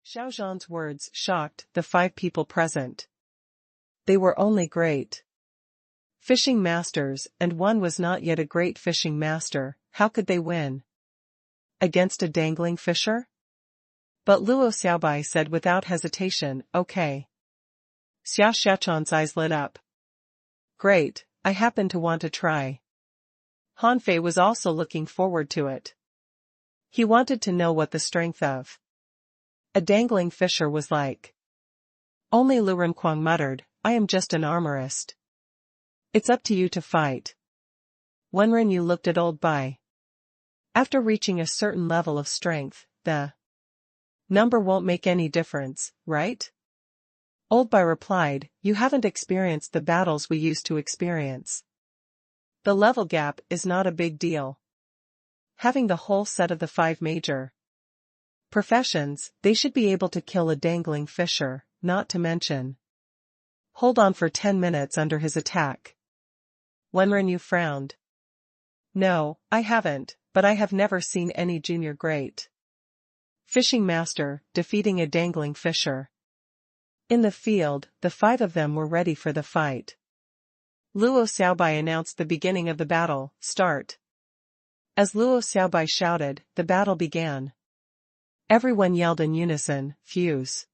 Xiao Zhan's words shocked the 5 people present. They were only great fishing masters, and one was not yet a great fishing master. How could they win against a dangling fisher? But Luo Xiaobai said without hesitation, okay. Xia Xiaochan's eyes lit up. Great, I happen to want to try. Han Fei was also looking forward to it. He wanted to know what the strength of a dangling fisher was like. Only Lu Renquang muttered, I am just an armorist. It's up to you to fight. Wen Renyu looked at Old Bai. After reaching a certain level of strength, the number won't make any difference, right? Old Bai replied, you haven't experienced the battles we used to experience. The level gap is not a big deal. Having the whole set of the 5 major professions, they should be able to kill a dangling fisher, not to mention hold on for 10 minutes under his attack. Wen Renyu frowned. No, I haven't, but I have never seen any junior great fishing master defeating a dangling fisher. In the field, the 5 of them were ready for the fight. Luo Xiaobai announced the beginning of the battle, start. As Luo Xiaobai shouted, the battle began. Everyone yelled in unison, fuse.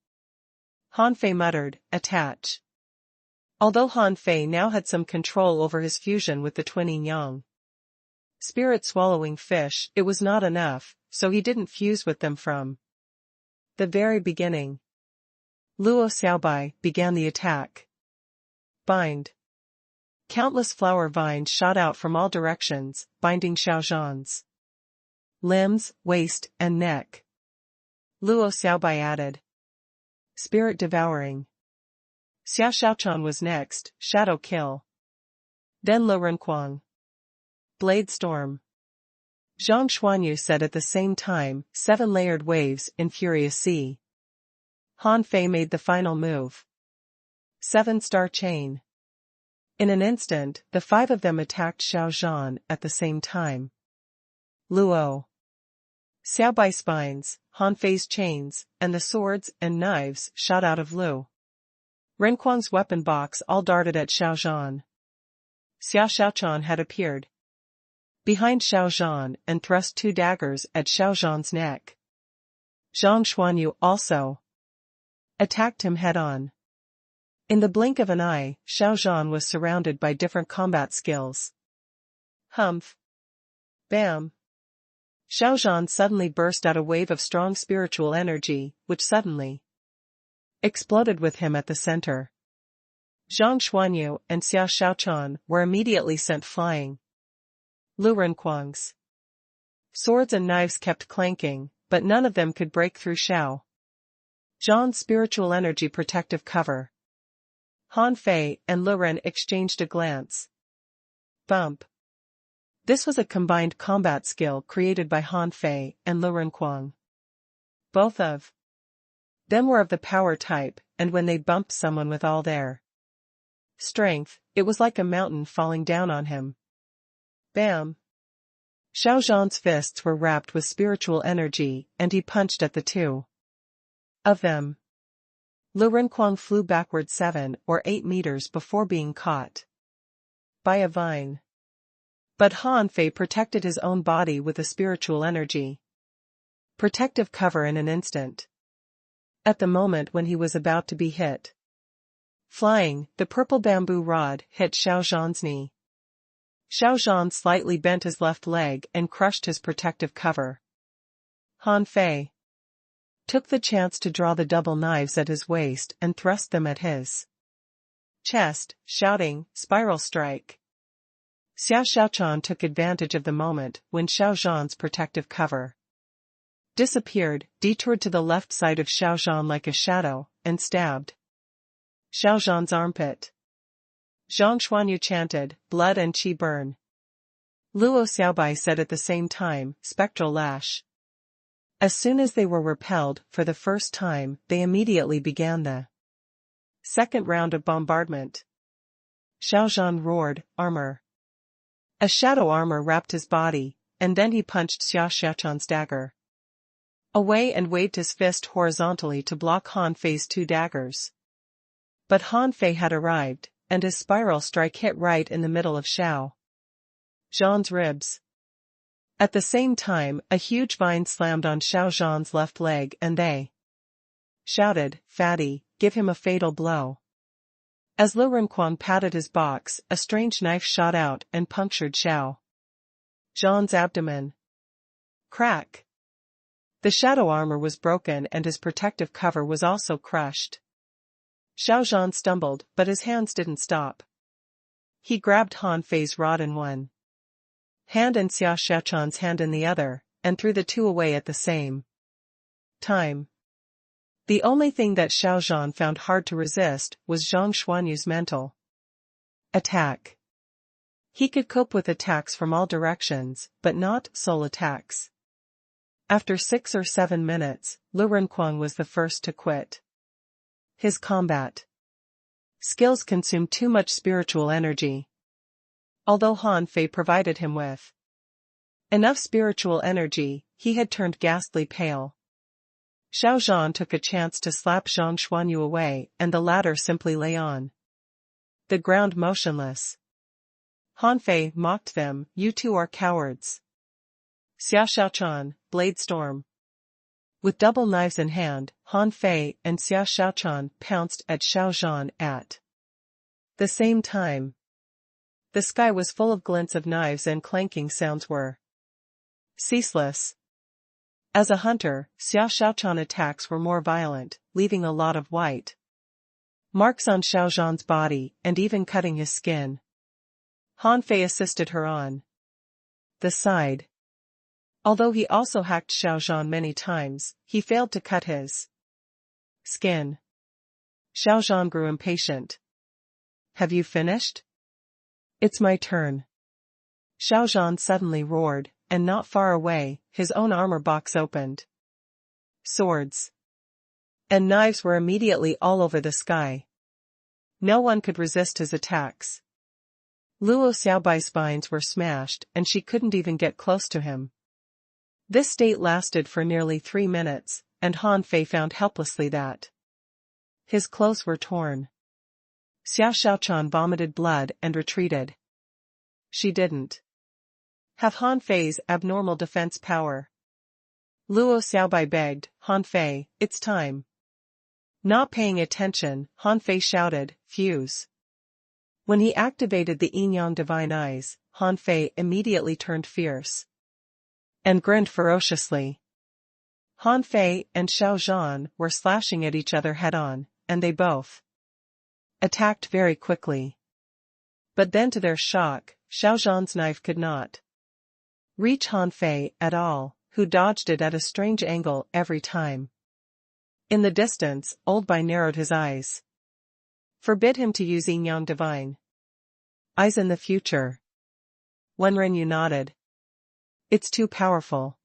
Han Fei muttered, attach. Although Han Fei now had some control over his fusion with the twinning yang spirit-swallowing fish, it was not enough, so he didn't fuse with them from the very beginning. Luo Xiaobai began the attack. Bind. Countless flower vines shot out from all directions, binding Xiao Zhan's limbs, waist, and neck. Luo Xiaobai added. Spirit devouring. Xia Xiaochan was next, shadow kill. Then Lu Renquang. Blade storm. Zhang Xuanyu said at the same time, 7-layered waves in furious sea. Han Fei made the final move. 7-star chain. In an instant, the 5 of them attacked Xiao Zhan at the same time. Luo Xiaobai spines, Han Fei's chains, and the swords and knives shot out of Lu Renquang's weapon box all darted at Xiao Zhan. Xia Xiaochan had appeared behind Xiao Zhan and thrust 2 daggers at Xiao Zhan's neck. Zhang Xuanyu also attacked him head-on. In the blink of an eye, Xiao Zhan was surrounded by different combat skills. Humph! Bam! Xiao Zhan suddenly burst out a wave of strong spiritual energy, which suddenly exploded with him at the center. Zhang Xuanyu and Xia Xiaochan were immediately sent flying. Lu Renquang's swords and knives kept clanking, but none of them could break through Xiao Zhan's spiritual energy protective cover. Han Fei and Lu Ren exchanged a glance. Bump. This was a combined combat skill created by Han Fei and Lu Renquang. Both of them were of the power type, and when they bumped someone with all their strength, it was like a mountain falling down on him. Bam! Xiao Zhan's fists were wrapped with spiritual energy, and he punched at the 2 of them. Lu Renquang flew backward 7 or 8 meters before being caught by a vine. But Han Fei protected his own body with a spiritual energy protective cover in an instant. At the moment when he was about to be hit, flying, the purple bamboo rod hit Xiao Zhan's knee. Xiao Zhan slightly bent his left leg and crushed his protective cover. Han Fei took the chance to draw the double knives at his waist and thrust them at his chest, shouting, spiral strike. Xia Xiaochan took advantage of the moment when Xiao Zhan's protective cover disappeared, detoured to the left side of Xiao Zhan like a shadow, and stabbed Xiao Zhan's armpit. Zhang Xuanyu chanted, blood and qi burn. Luo Xiaobai said at the same time, spectral lash. As soon as they were repelled for the first time, they immediately began the second round of bombardment. Xiao Zhan roared, armor. A shadow armor wrapped his body, and then he punched Xia Xiaochan's dagger. away and waved his fist horizontally to block Han Fei's 2 daggers. But Han Fei had arrived, and his spiral strike hit right in the middle of Xiao Zhan's ribs. At the same time, a huge vine slammed on Xiao Zhan's left leg and they shouted, "Fatty, give him a fatal blow." As Lu Renquan patted his box, a strange knife shot out and punctured Xiao Zhan's abdomen. Crack! The shadow armor was broken and his protective cover was also crushed. Xiao Zhan stumbled, but his hands didn't stop. He grabbed Han Fei's rod in one hand and Xia Xiaochan's hand in the other, and threw the 2 away at the same time. The only thing that Xiao Zhan found hard to resist was Zhang Xuanyu's mental attack. He could cope with attacks from all directions, but not soul attacks. After 6 or 7 minutes, Lu Renquan was the first to quit. His combat skills consumed too much spiritual energy. Although Han Fei provided him with enough spiritual energy, he had turned ghastly pale. Xiao Zhan took a chance to slap Zhang Xuanyu away, and the latter simply lay on the ground motionless. Han Fei mocked them, "You two are cowards." Xia Xiaochan, Blade Storm. With double knives in hand, Han Fei and Xia Xiaochan pounced at Xiao Zhan at the same time. The sky was full of glints of knives and clanking sounds were ceaseless. As a hunter, Xia Xiaochan attacks were more violent, leaving a lot of white marks on Xiao Zhan's body and even cutting his skin. Han Fei assisted her on the side. Although he also hacked Xiao Zhan many times, he failed to cut his skin. Xiao Zhan grew impatient. "Have you finished?" "It's my turn." Xiao Zhan suddenly roared, and not far away, his own armor box opened. Swords and knives were immediately all over the sky. No one could resist his attacks. Luo Xiaobai's spines were smashed and she couldn't even get close to him. This state lasted for nearly 3 minutes, and Han Fei found helplessly that his clothes were torn. Xia Xiaochan vomited blood and retreated. She didn't have Han Fei's abnormal defense power. Luo Xiaobai begged, "Han Fei, it's time." Not paying attention, Han Fei shouted, "Fuse." When he activated the yin-yang divine eyes, Han Fei immediately turned fierce and grinned ferociously. Han Fei and Xiao Zhan were slashing at each other head-on, and they both attacked very quickly. But then to their shock, Xiao Zhan's knife could not reach Han Fei at all, who dodged it at a strange angle every time. In the distance, Old Bai narrowed his eyes. "Forbid him to use yin-yang divine eyes in the future." Wenrenyu nodded. "It's too powerful.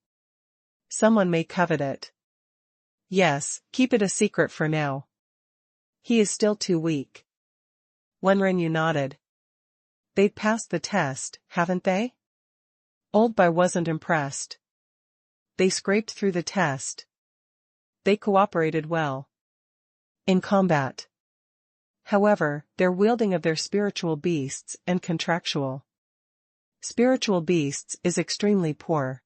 Someone may covet it." "Yes, keep it a secret for now. He is still too weak." Wenrenyu nodded. "They've passed the test, haven't they?" Old Bai wasn't impressed. "They scraped through the test. They cooperated well in combat. However, their wielding of their spiritual beasts and contractual spiritual beasts is extremely poor."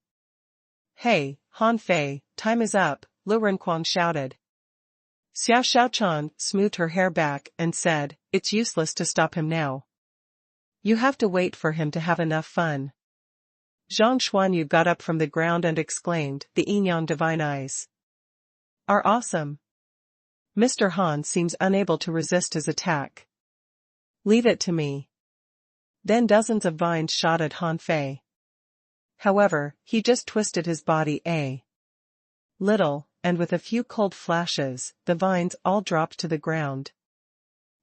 "Hey, Han Fei, time is up," Lu Renquan shouted. Xia Xiaochan smoothed her hair back and said, "It's useless to stop him now. You have to wait for him to have enough fun." Zhang Xuanyu got up from the ground and exclaimed, "The yin-yang divine eyes are awesome. Mr. Han seems unable to resist his attack. Leave it to me." Then dozens of vines shot at Han Fei. However, he just twisted his body a little, and with a few cold flashes, the vines all dropped to the ground.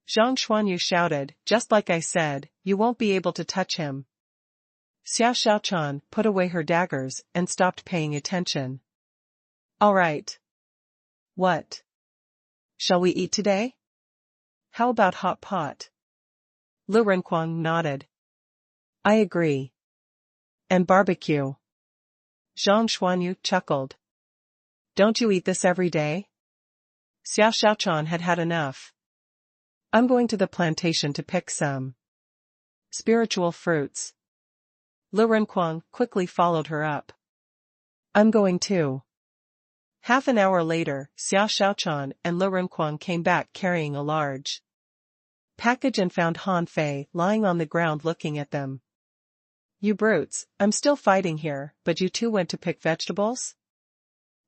Zhang Xuanyu shouted, "Just like I said, you won't be able to touch him." Xia Xiaochan put away her daggers and stopped paying attention. "All right. What? Shall we eat today? How about hot pot?" Lu Renquan nodded. "I agree. And barbecue." Zhang Xuanyu chuckled. Don't you eat this every day? Xiao Xiaochan had had enough. I'm going to the plantation to pick some spiritual fruits. Lu Renquang quickly followed her up. I'm going too. Half an hour later, Xiao Xiaochan and Lu Renquang came back carrying a large package and found Han Fei lying on the ground looking at them. You brutes, I'm still fighting here, but you two went to pick vegetables?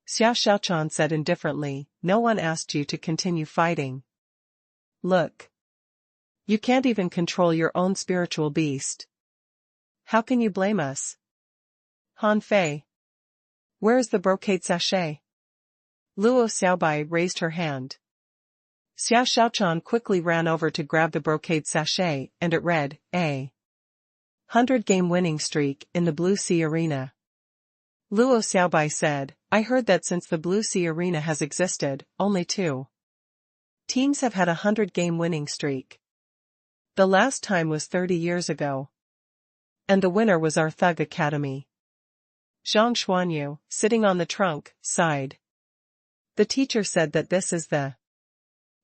Xiao Xiaochan said indifferently, no one asked you to continue fighting. Look. You can't even control your own spiritual beast. How can you blame us? Han Fei. Where is the brocade sachet? Luo Xiaobai raised her hand. Xiao Xiaochan quickly ran over to grab the brocade sachet, and it read, A 100-game winning streak in the Blue Sea Arena. Luo Xiaobai said, I heard that since the Blue Sea Arena has existed, only 2 teams have had a 100-game winning streak. The last time was 30 years ago. And the winner was our Thug Academy. Zhang Xuanyu, sitting on the trunk, sighed. The teacher said that this is the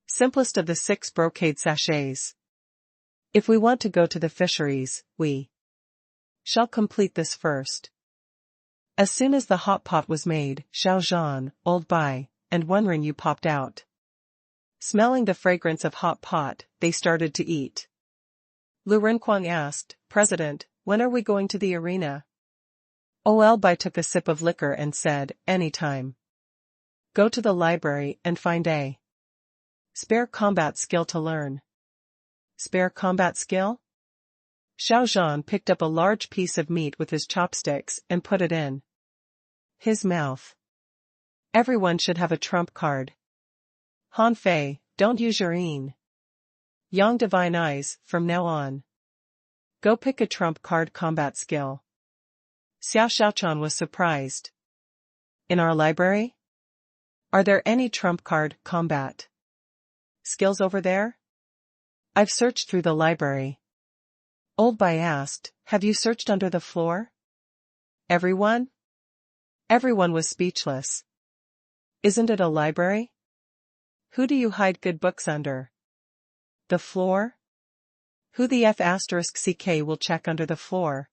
simplest of the 6 brocade sachets. If we want to go to the fisheries, we shall complete this first. As soon as the hot pot was made, Xiao Zhan, Old Bai, and Wenren popped out. Smelling the fragrance of hot pot, they started to eat. Lu Renquang asked, President, when are we going to the arena? Ol Bai took a sip of liquor and said, anytime. Go to the library and find a spare combat skill to learn. Spare combat skill? Xiao Zhan picked up a large piece of meat with his chopsticks and put it in his mouth. Everyone should have a trump card. Han Fei, don't use your Yang Divine Eyes, from now on. Go pick a trump card combat skill. Xiao Xiaochan was surprised. In our library? Are there any trump card combat skills over there? I've searched through the library. Old Bai asked, have you searched under the floor? Everyone? Everyone was speechless. Isn't it a library? Who do you hide good books under? The floor? Who the F*CK will check under the floor?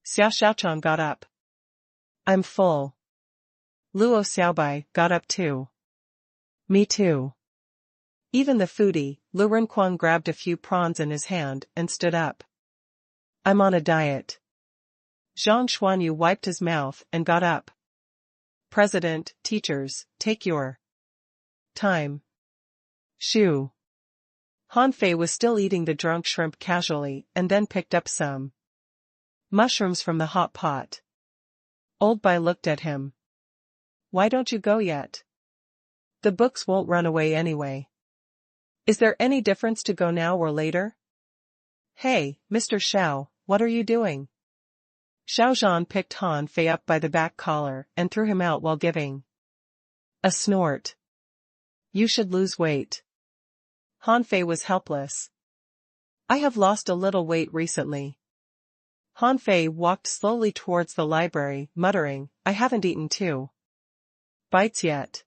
Xiao Xiaochan got up. I'm full. Luo Xiaobai got up too. Me too. Even the foodie, Lu Renquang grabbed a few prawns in his hand and stood up. I'm on a diet. Zhang Xuanyu wiped his mouth and got up. President, teachers, take your time. Shoo. Han Fei was still eating the drunk shrimp casually and then picked up some mushrooms from the hot pot. Old Bai looked at him. Why don't you go yet? The books won't run away anyway. Is there any difference to go now or later? Hey, Mr. Xiao, what are you doing? Xiao Zhan picked Han Fei up by the back collar and threw him out while giving a snort. You should lose weight. Han Fei was helpless. I have lost a little weight recently. Han Fei walked slowly towards the library, muttering, I haven't eaten 2 bites yet.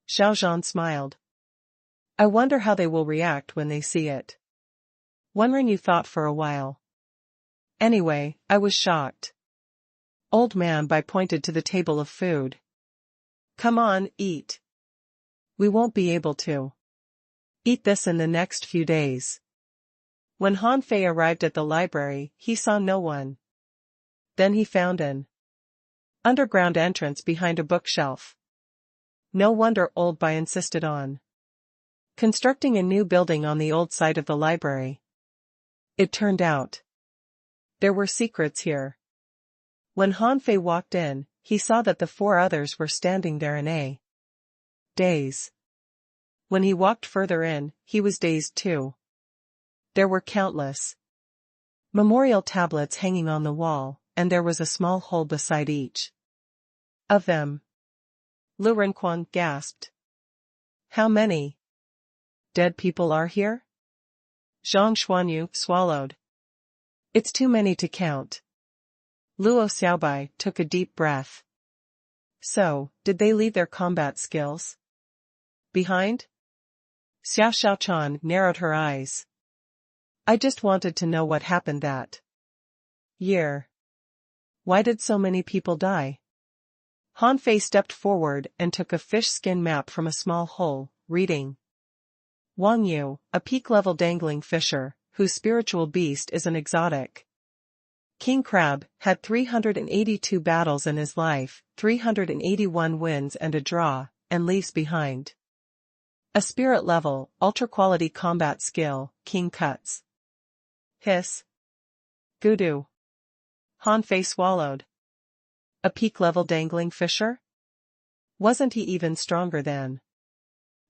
Xiao Zhan smiled. I wonder how they will react when they see it. Wenren thought for a while. Anyway, I was shocked. Old Man Bai pointed to the table of food. Come on, eat. We won't be able to eat this in the next few days. When Han Fei arrived at the library, he saw no one. Then he found an underground entrance behind a bookshelf. No wonder Old Bai insisted on constructing a new building on the old site of the library. It turned out there were secrets here. When Han Fei walked in, he saw that the 4 others were standing there in a daze. When he walked further in, he was dazed too. There were countless memorial tablets hanging on the wall, and there was a small hole beside each of them. Lu Renquang gasped. How many dead people are here? Zhang Xuanyu swallowed. It's too many to count. Luo Xiaobai took a deep breath. So, did they leave their combat skills behind? Xiao Xiaochan narrowed her eyes. I just wanted to know what happened that year. Why did so many people die? Han Fei stepped forward and took a fish skin map from a small hole, reading. Wang Yu, a peak-level dangling fisher, whose spiritual beast is an exotic king crab, had 382 battles in his life, 381 wins and a draw, and leaves behind a spirit-level, ultra-quality combat skill, king cuts. Hiss. Gudu. Han Fei swallowed. A peak-level dangling fisher? Wasn't he even stronger than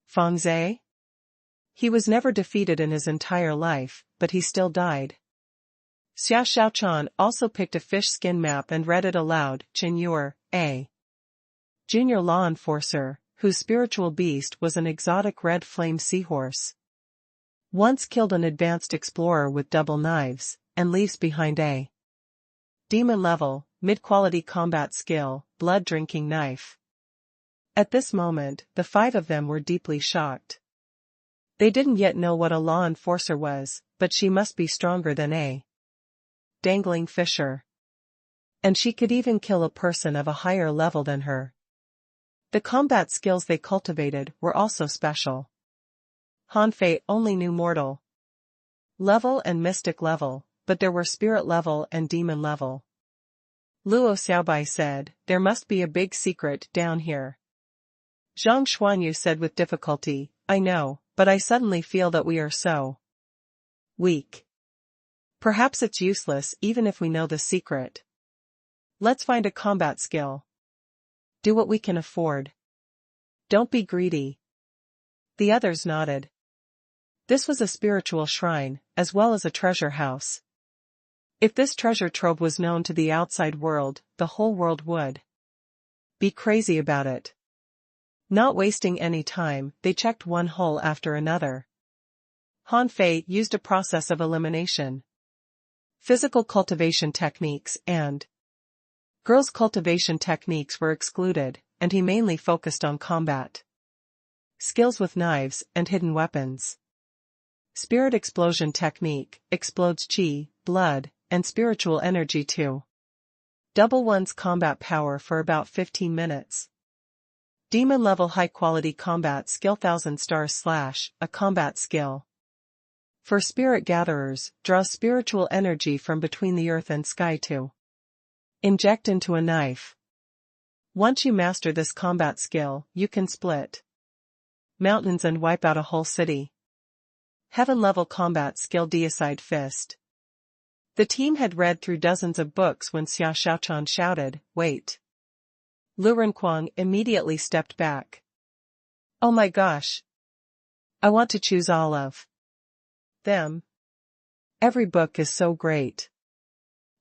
Feng Zhe? He was never defeated in his entire life, but he still died. Xiao Xiaochan also picked a fish skin map and read it aloud. Qin Yuer, a junior law enforcer, whose spiritual beast was an exotic red flame seahorse. Once killed an advanced explorer with double knives, and leaves behind a demon level, mid-quality combat skill, blood-drinking knife. At this moment, the 5 of them were deeply shocked. They didn't yet know what a law enforcer was, but she must be stronger than a dangling fisher. And she could even kill a person of a higher level than her. The combat skills they cultivated were also special. Han Fei only knew mortal level and mystic level, but there were spirit level and demon level. Luo Xiaobai said, there must be a big secret down here. Zhang Xuanyu said with difficulty, I know, but I suddenly feel that we are so weak. Perhaps it's useless even if we know the secret. Let's find a combat skill. Do what we can afford. Don't be greedy. The others nodded. This was a spiritual shrine, as well as a treasure house. If this treasure trove was known to the outside world, the whole world would be crazy about it. Not wasting any time, they checked one hole after another. Han Fei used a process of elimination. Physical cultivation techniques and girls' cultivation techniques were excluded, and he mainly focused on combat skills with knives and hidden weapons. Spirit explosion technique explodes chi, blood, and spiritual energy too. Double one's combat power for about 15 minutes. Demon level high quality combat skill 1000 stars / a combat skill. For spirit gatherers, draw spiritual energy from between the earth and sky to inject into a knife. Once you master this combat skill, you can split mountains and wipe out a whole city. Heaven level combat skill deicide fist. The team had read through dozens of books when Xiao Xiaochan shouted, wait. Lu Renquang immediately stepped back. Oh my gosh. I want to choose all of them. Every book is so great.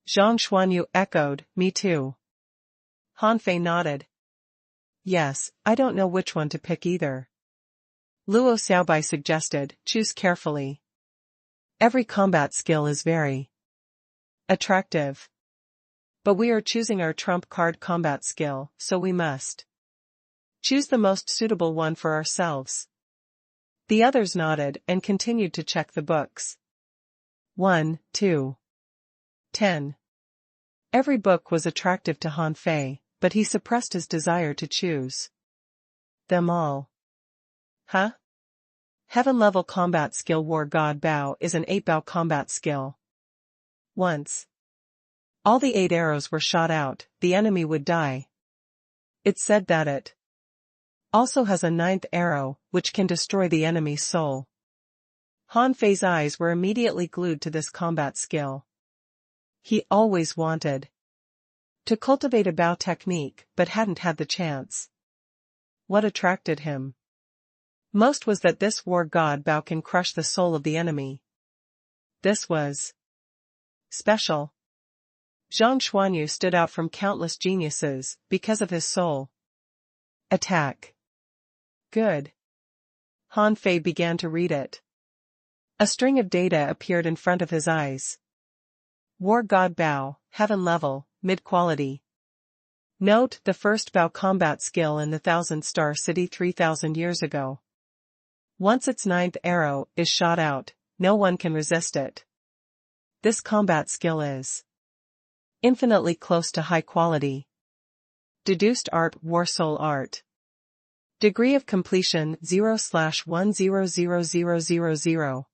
Zhang Xuanyu echoed, me too. Han Fei nodded. Yes, I don't know which one to pick either. Luo Xiaobai suggested, choose carefully. Every combat skill is very attractive. But we are choosing our trump card combat skill, so we must choose the most suitable one for ourselves. The others nodded and continued to check the books. 1, 2, 10. Every book was attractive to Han Fei, but he suppressed his desire to choose them all. Huh? Heaven level combat skill War God Bao is an 8 Bao combat skill. Once all the 8 arrows were shot out, the enemy would die. It's said that it also has a 9th arrow, which can destroy the enemy's soul. Han Fei's eyes were immediately glued to this combat skill. He always wanted to cultivate a Bao technique, but hadn't had the chance. What attracted him most was that this war god Bao can crush the soul of the enemy. This was special. Zhang Xuanyu stood out from countless geniuses, because of his soul. Attack. Good. Han Fei began to read it. A string of data appeared in front of his eyes. War God Bao, heaven level, mid-quality. Note the first bow combat skill in the Thousand-Star City 3,000 years ago. Once its ninth arrow is shot out, no one can resist it. This combat skill is infinitely close to high quality. Deduced art War Soul art. Degree of completion 0/1000000.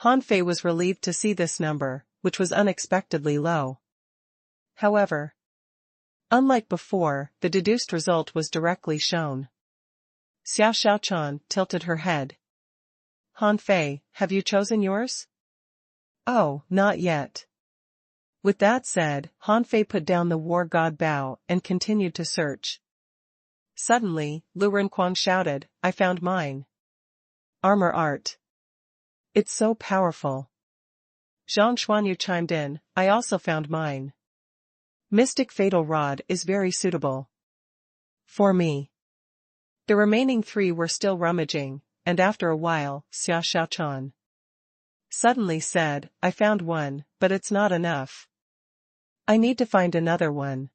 Han Fei was relieved to see this number, which was unexpectedly low. However, unlike before, the deduced result was directly shown. Xiao Xiaochan tilted her head. Han Fei, have you chosen yours? Oh, not yet. With that said, Han Fei put down the war god bow and continued to search. Suddenly, Lu Renquan shouted, I found mine. Armor art. It's so powerful. Zhang Xuanyu chimed in, I also found mine. Mystic Fatal Rod is very suitable for me. The remaining three were still rummaging, and after a while, Xiao Xiaochan suddenly said, I found one, but it's not enough. I need to find another one.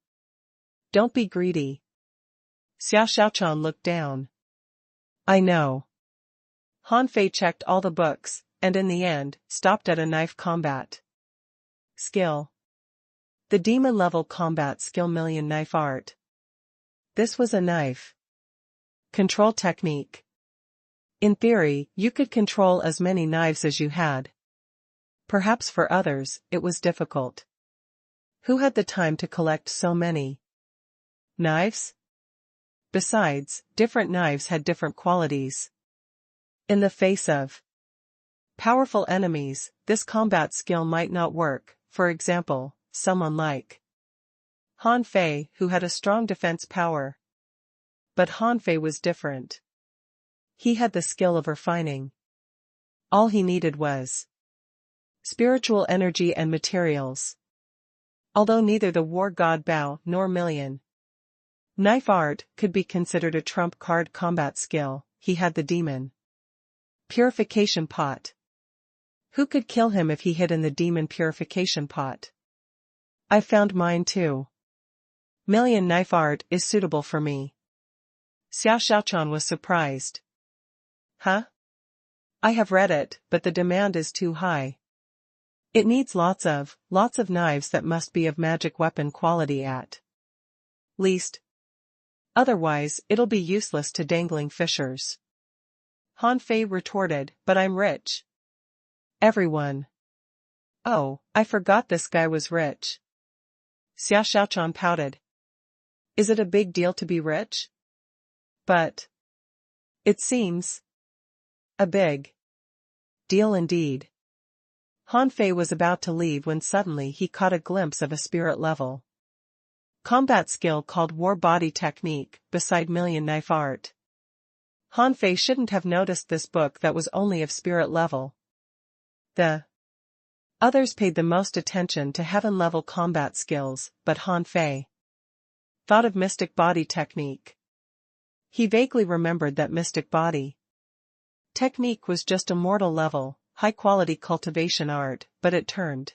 Don't be greedy. Xiao Xiaochan looked down. I know. Han Fei checked all the books, and in the end, stopped at a knife combat skill. The demon-level combat skill Million Knife Art. This was a knife control technique. In theory, you could control as many knives as you had. Perhaps for others, it was difficult. Who had the time to collect so many knives? Besides, different knives had different qualities. In the face of powerful enemies, this combat skill might not work. For example, someone like Han Fei, who had a strong defense power. But Han Fei was different. He had the skill of refining. All he needed was spiritual energy and materials. Although neither the War God Bow nor Million Knife Art could be considered a trump card combat skill, he had the Demon Purification Pot. Who could kill him if he hid in the Demon Purification Pot? I found mine too. Million Knife Art is suitable for me. Xiao Xiaochan was surprised. Huh? I have read it, but the demand is too high. It needs lots of knives that must be of magic weapon quality at least. Otherwise, it'll be useless to dangling fishers. Han Fei retorted, but I'm rich. Everyone. Oh, I forgot this guy was rich. Xiao Xiaochan pouted. Is it a big deal to be rich? But it seems a big deal indeed. Han Fei was about to leave when suddenly he caught a glimpse of a spirit-level combat skill called War Body Technique beside Million Knife Art. Han Fei shouldn't have noticed this book that was only of spirit level. The others paid the most attention to heaven-level combat skills, but Han Fei thought of Mystic Body Technique. He vaguely remembered that Mystic Body Technique was just a mortal level, high-quality cultivation art, but it turned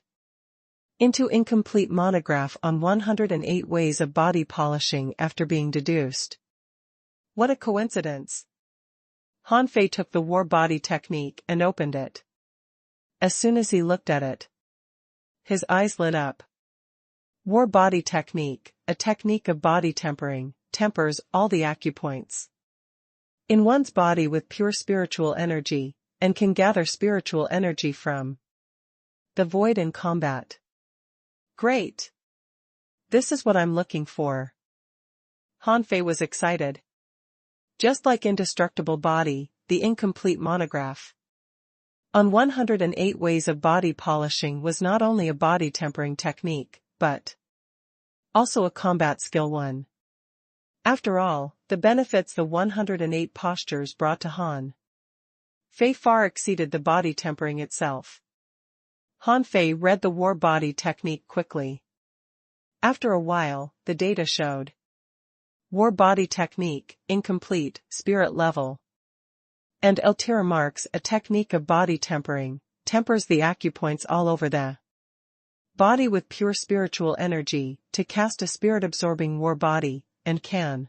into incomplete monograph on 108 ways of body polishing after being deduced. What a coincidence. Han Fei took the War Body Technique and opened it. As soon as he looked at it, his eyes lit up. War Body Technique, a technique of body tempering, tempers all the acupoints in one's body with pure spiritual energy, and can gather spiritual energy from the void in combat. Great! This is what I'm looking for. Han Fei was excited. Just like Indestructible Body, the incomplete monograph on 108 ways of body polishing was not only a body tempering technique, but also a combat skill one. After all, the benefits the 108 postures brought to Han Fei far exceeded the body tempering itself. Han Fei read the War Body Technique quickly. After a while, the data showed War Body Technique, incomplete, spirit level. And Eltira marks a technique of body tempering, tempers the acupoints all over the body with pure spiritual energy, to cast a spirit-absorbing war body, and can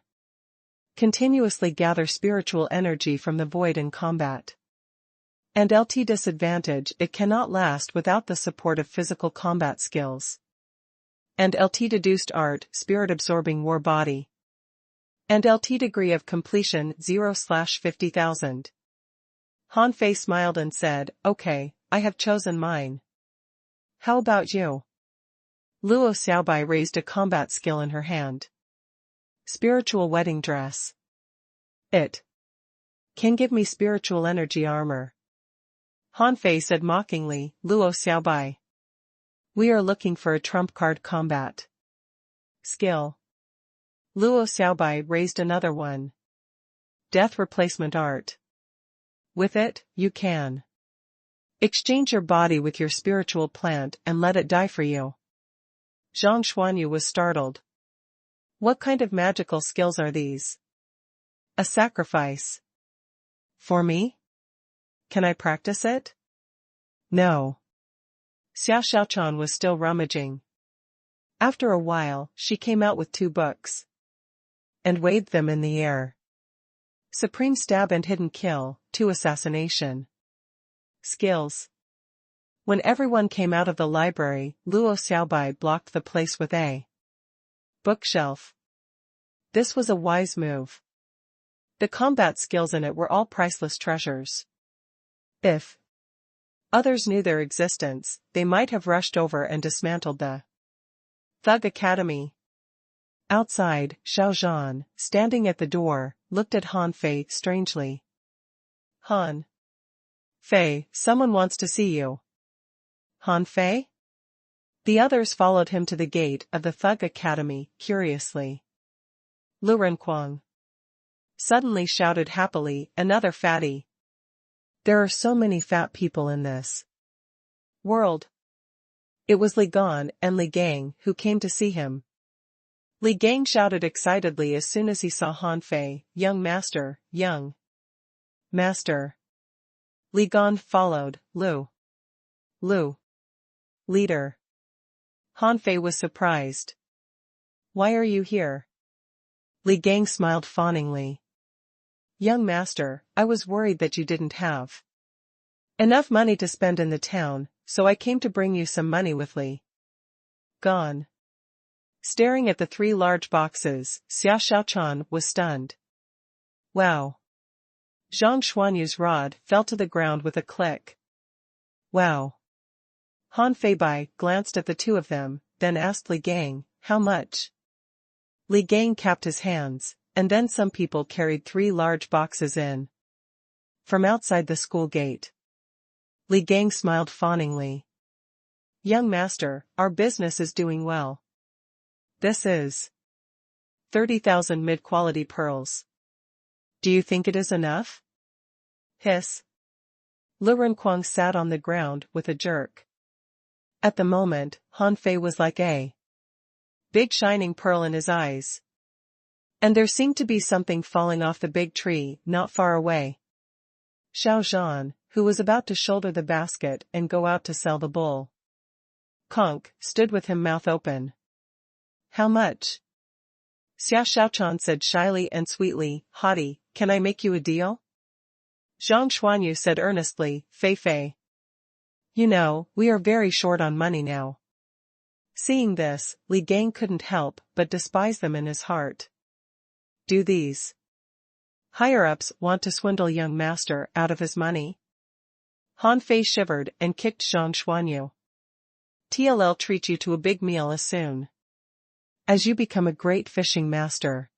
continuously gather spiritual energy from the void in combat. And LT disadvantage, it cannot last without the support of physical combat skills. And LT deduced art, spirit-absorbing war body. And LT degree of completion 0/50,000. Han Fei smiled and said, "Okay, I have chosen mine. How about you?" Luo Xiaobai raised a combat skill in her hand. Spiritual wedding dress. It can give me spiritual energy armor. Han Fei said mockingly, "Luo Xiaobai. We are looking for a trump card combat skill." Luo Xiaobai raised another one. Death replacement art. With it, you can exchange your body with your spiritual plant and let it die for you. Zhang Xuanyu was startled. What kind of magical skills are these? A sacrifice. For me? Can I practice it? No. Xiao Xiaochan was still rummaging. After a while, she came out with 2 books and waved them in the air. Supreme Stab and Hidden Kill, 2 Assassination skills. When everyone came out of the library, Luo Xiaobai blocked the place with a bookshelf. This was a wise move. The combat skills in it were all priceless treasures. If others knew their existence, they might have rushed over and dismantled the Thug Academy. Outside, Xiao Zhan, standing at the door, looked at Han Fei strangely. Han Fei, someone wants to see you. Han Fei? The others followed him to the gate of the Thug Academy, curiously. Lu Renquang suddenly shouted happily, another fatty. There are so many fat people in this world. It was Li Gan and Li Gang who came to see him. Li Gang shouted excitedly as soon as he saw Han Fei, young master, young master. Li Gan followed, Lu, leader. Han Fei was surprised. Why are you here? Li Gang smiled fawningly. Young master, I was worried that you didn't have enough money to spend in the town, so I came to bring you some money with Li Gan. Staring at the 3 large boxes, Xiao Xiaochan was stunned. Wow. Zhang Xuanyu's rod fell to the ground with a click. Wow. Han Feibai glanced at the 2 of them, then asked Li Gang, how much? Li Gang capped his hands, and then some people carried 3 large boxes in from outside the school gate. Li Gang smiled fawningly. Young master, our business is doing well. This is 30,000 mid-quality pearls. Do you think it is enough? Hiss. Lu Renquang sat on the ground with a jerk. At the moment, Han Fei was like a big shining pearl in his eyes. And there seemed to be something falling off the big tree not far away. Xiao Zhan, who was about to shoulder the basket and go out to sell the bull conch, stood with him mouth open. How much? Xiao Xiaochan said shyly and sweetly, haughty, can I make you a deal? Zhang Xuanyu said earnestly, Fei Fei. You know, we are very short on money now. Seeing this, Li Gang couldn't help but despise them in his heart. Do these higher-ups want to swindle young master out of his money? Han Fei shivered and kicked Zhang Xuanyu. TLL treat you to a big meal as soon as you become a great fishing master.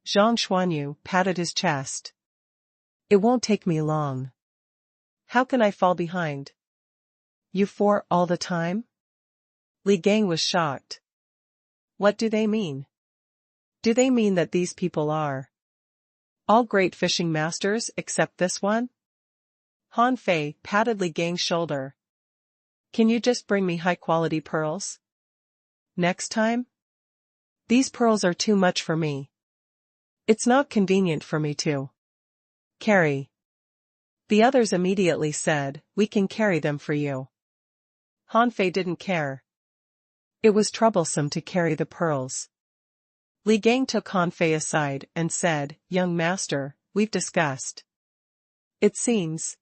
Zhang Xuanyu patted his chest. It won't take me long. How can I fall behind? You 4 all the time? Li Gang was shocked. What do they mean? Do they mean that these people are all great fishing masters except this one? Han Fei patted Li Gang's shoulder. Can you just bring me high-quality pearls? Next time? These pearls are too much for me. It's not convenient for me to carry. The others immediately said, we can carry them for you. Han Fei didn't care. It was troublesome to carry the pearls. Li Gang took Han Fei aside and said, "Young master, we've discussed. It seems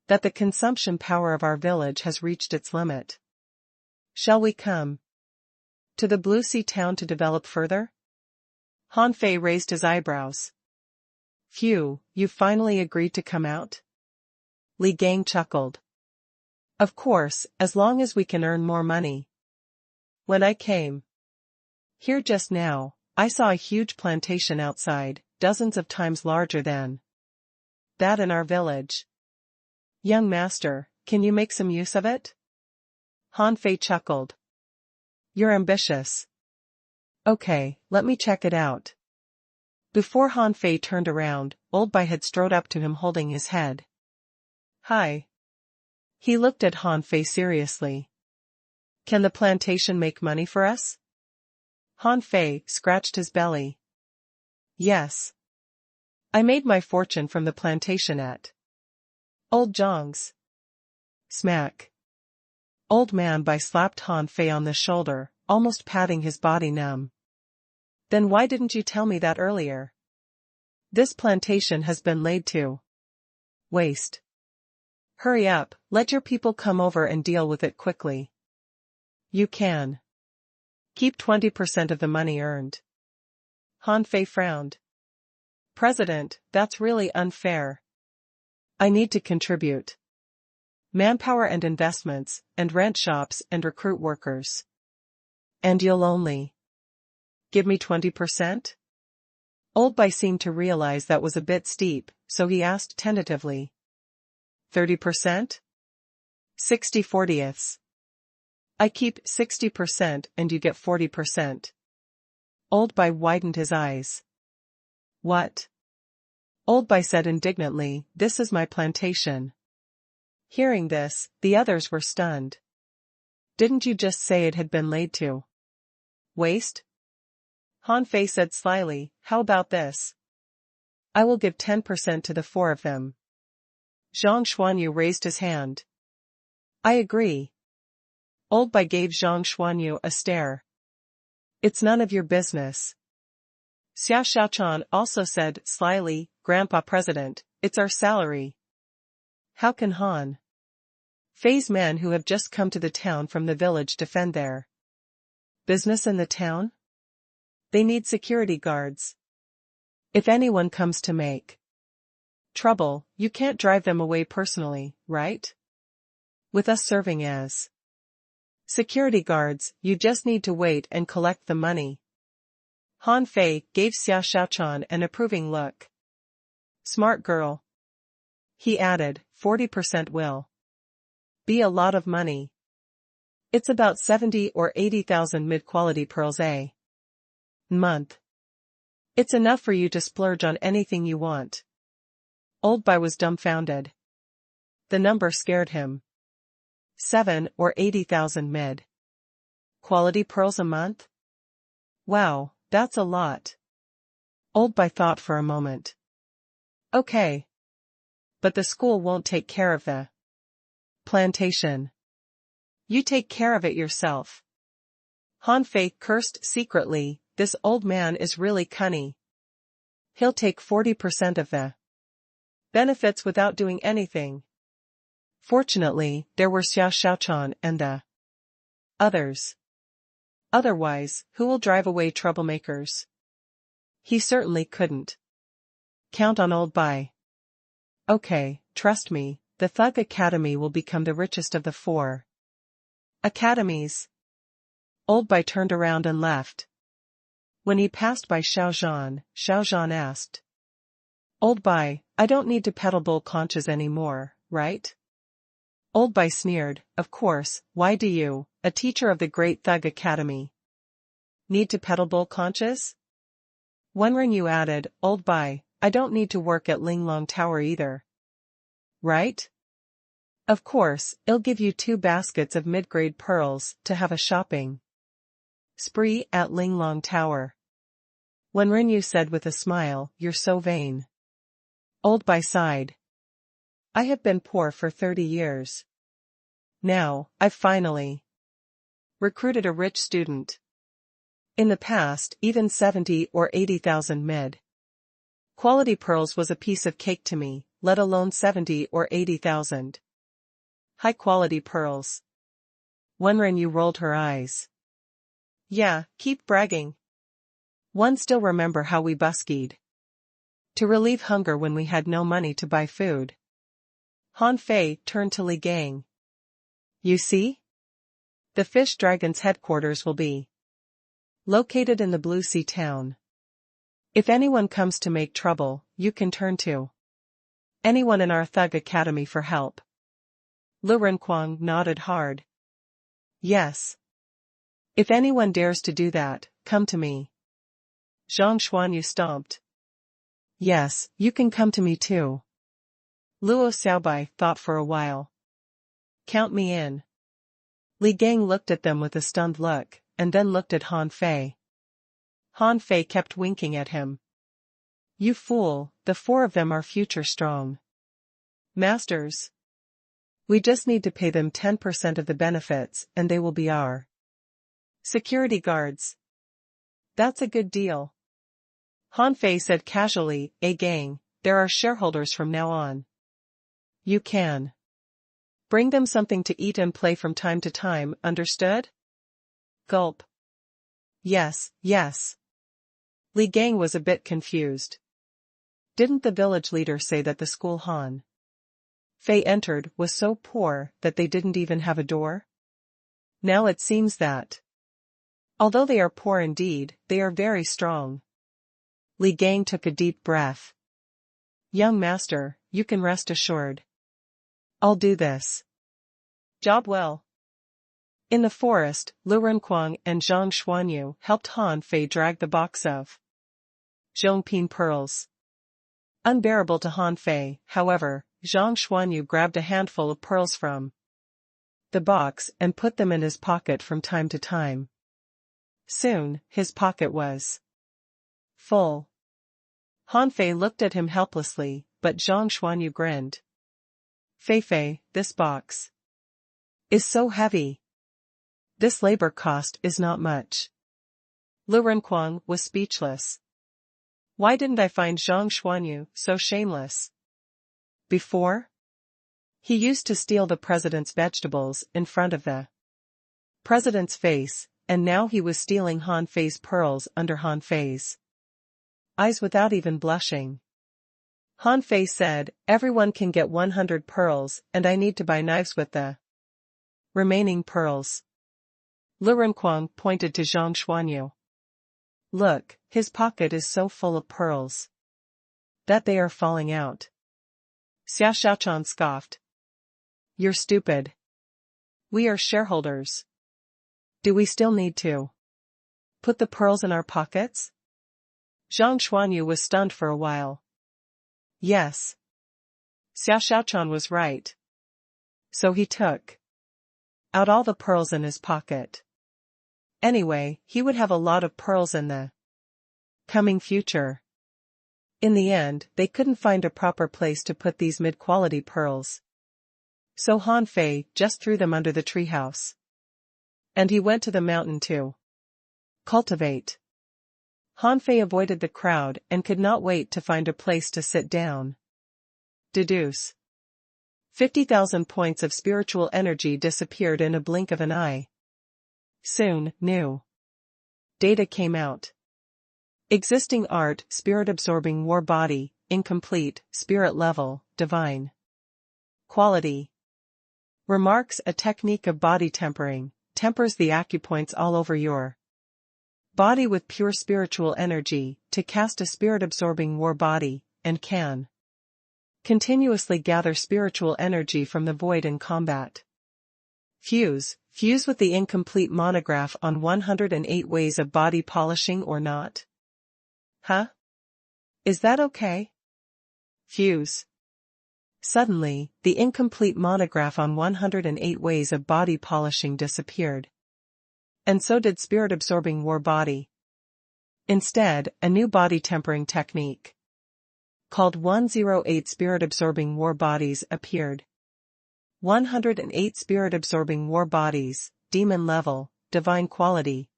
that the consumption power of our village has reached its limit. Shall we come to the Blue Sea town to develop further?" Han Fei raised his eyebrows. "Phew, you finally agreed to come out?" Li Gang chuckled. "Of course, as long as we can earn more money. When I came here just now, I saw a huge plantation outside, dozens of times larger than that in our village. Young master, can you make some use of it?" Han Fei chuckled. "You're ambitious. Okay, let me check it out." Before Han Fei turned around, Old Bai had strode up to him holding his head. "Hi." He looked at Han Fei seriously. "Can the plantation make money for us?" Han Fei scratched his belly. "Yes. I made my fortune from the plantation at Old Zhang's." Smack. Old Man Bai slapped Han Fei on the shoulder, almost patting his body numb. "Then why didn't you tell me that earlier? This plantation has been laid to waste. Hurry up, let your people come over and deal with it quickly. You can keep 20% of the money earned." Han Fei frowned. "President, that's really unfair. I need to contribute manpower and investments, and rent shops and recruit workers. And you'll only give me 20%? Old Bai seemed to realize that was a bit steep, so he asked tentatively. 30%? 60/40ths. I keep 60% and you get 40%. Old Bai widened his eyes. "What?" Old Bai said indignantly, "This is my plantation." Hearing this, the others were stunned. "Didn't you just say it had been laid to waste?" Han Fei said slyly, "How about this? I will give 10% to the four of them." Zhang Xuanyu raised his hand. "I agree." Old Bai gave Zhang Xuanyu a stare. "It's none of your business." Xia Xiaochan also said slyly, "Grandpa President, it's our salary. How can Han Fei's men who have just come to the town from the village defend their business in the town? They need security guards. If anyone comes to make trouble, you can't drive them away personally, right? With us serving as security guards, you just need to wait and collect the money." Han Fei gave Xia Xiaochan an approving look. "Smart girl." He added, 40% will be a lot of money. It's about 70 or 80,000 mid-quality pearls a month. It's enough for you to splurge on anything you want. Old Bai was dumbfounded. The number scared him. 7 or 80,000 mid-quality pearls a month? Wow, that's a lot. Old Bai thought for a moment. Okay. But the school won't take care of the plantation. You take care of it yourself. Han Fei cursed secretly, this old man is really cunning. He'll take 40% of the benefits without doing anything. Fortunately, there were Xia Xiaochan and the others. Otherwise, who will drive away troublemakers? He certainly couldn't count on Old Bai. Okay, trust me, the Thug Academy will become the richest of the 4 academies. Old Bai turned around and left. When he passed by Xiao Zhan asked, "Old Bai, I don't need to peddle bull conches anymore, right?" Old Bai sneered, "Of course, why do you, a teacher of the Great Thug Academy, need to peddle bull conches?" Wondering, you added, "Old Bai, I don't need to work at Linglong Tower either. Right? Of course, I'll give you 2 baskets of mid-grade pearls to have a shopping spree at Linglong Tower." When Rinyu said with a smile, "You're so vain." Old Bai sighed. "I have been poor for 30 years. Now, I've finally recruited a rich student. In the past, even 70 or 80,000 mid-quality pearls was a piece of cake to me, let alone 70 or 80,000 high-quality pearls. Wenren rolled her eyes. Yeah, keep bragging. One still remember how we buskied to relieve hunger when we had no money to buy food. Han Fei turned to Li Gang. You see? The fish dragon's headquarters will be located in the Blue Sea town. If anyone comes to make trouble, you can turn to anyone in our thug academy for help. Lu Renquang nodded hard. Yes. If anyone dares to do that, come to me. Zhang Xuanyu stomped. Yes, you can come to me too. Luo Xiaobai thought for a while. Count me in. Li Gang looked at them with a stunned look, and then looked at Han Fei. Han Fei kept winking at him. You fool, the four of them are future strong masters. We just need to pay them 10% of the benefits and they will be our security guards. That's a good deal. Han Fei said casually, Gang, there are shareholders from now on. You can bring them something to eat and play from time to time, understood? Gulp. Yes, yes. Li Gang was a bit confused. Didn't the village leader say that the school Han Fei entered was so poor that they didn't even have a door? Now it seems that, although they are poor indeed, they are very strong. Li Gang took a deep breath. Young master, you can rest assured. I'll do this job well. In the forest, Lu Renquang and Zhang Xuanyu helped Han Fei drag the box of Zhongping pearls. Unbearable to Han Fei, however, Zhang Xuanyu grabbed a handful of pearls from the box and put them in his pocket from time to time. Soon, his pocket was full. Han Fei looked at him helplessly, but Zhang Xuanyu grinned. Fei, this box is so heavy. This labor cost is not much. Lu Renquang was speechless. Why didn't I find Zhang Xuanyu so shameless before? He used to steal the president's vegetables in front of the president's face, and now he was stealing Han Fei's pearls under Han Fei's eyes without even blushing. Han Fei said, everyone can get 100 pearls and I need to buy knives with the remaining pearls. Lu Renquang pointed to Zhang Xuanyu. Look, his pocket is so full of pearls that they are falling out. Xia Xiaochan scoffed. You're stupid. We are shareholders. Do we still need to put the pearls in our pockets? Zhang Xuanyu was stunned for a while. Yes. Xia Xiaochan was right. So he took out all the pearls in his pocket. Anyway, he would have a lot of pearls in the coming future. In the end, they couldn't find a proper place to put these mid-quality pearls. So Han Fei just threw them under the treehouse. And he went to the mountain to cultivate. Han Fei avoided the crowd and could not wait to find a place to sit down. Deduce. 50,000 points of spiritual energy disappeared in a blink of an eye. Soon, new data came out. Existing art, spirit-absorbing war body, incomplete, spirit level, divine quality. Remarks: a technique of body tempering, tempers the acupoints all over your body with pure spiritual energy, to cast a spirit-absorbing war body, and can continuously gather spiritual energy from the void in combat. Fuse with the incomplete monograph on 108 ways of body polishing or not. Huh? Is that okay? Fuse. Suddenly, the incomplete monograph on 108 ways of body polishing disappeared. And so did spirit-absorbing war body. Instead, a new body tempering technique called 108 spirit-absorbing war bodies appeared. 108 spirit-absorbing war bodies, demon level, divine quality.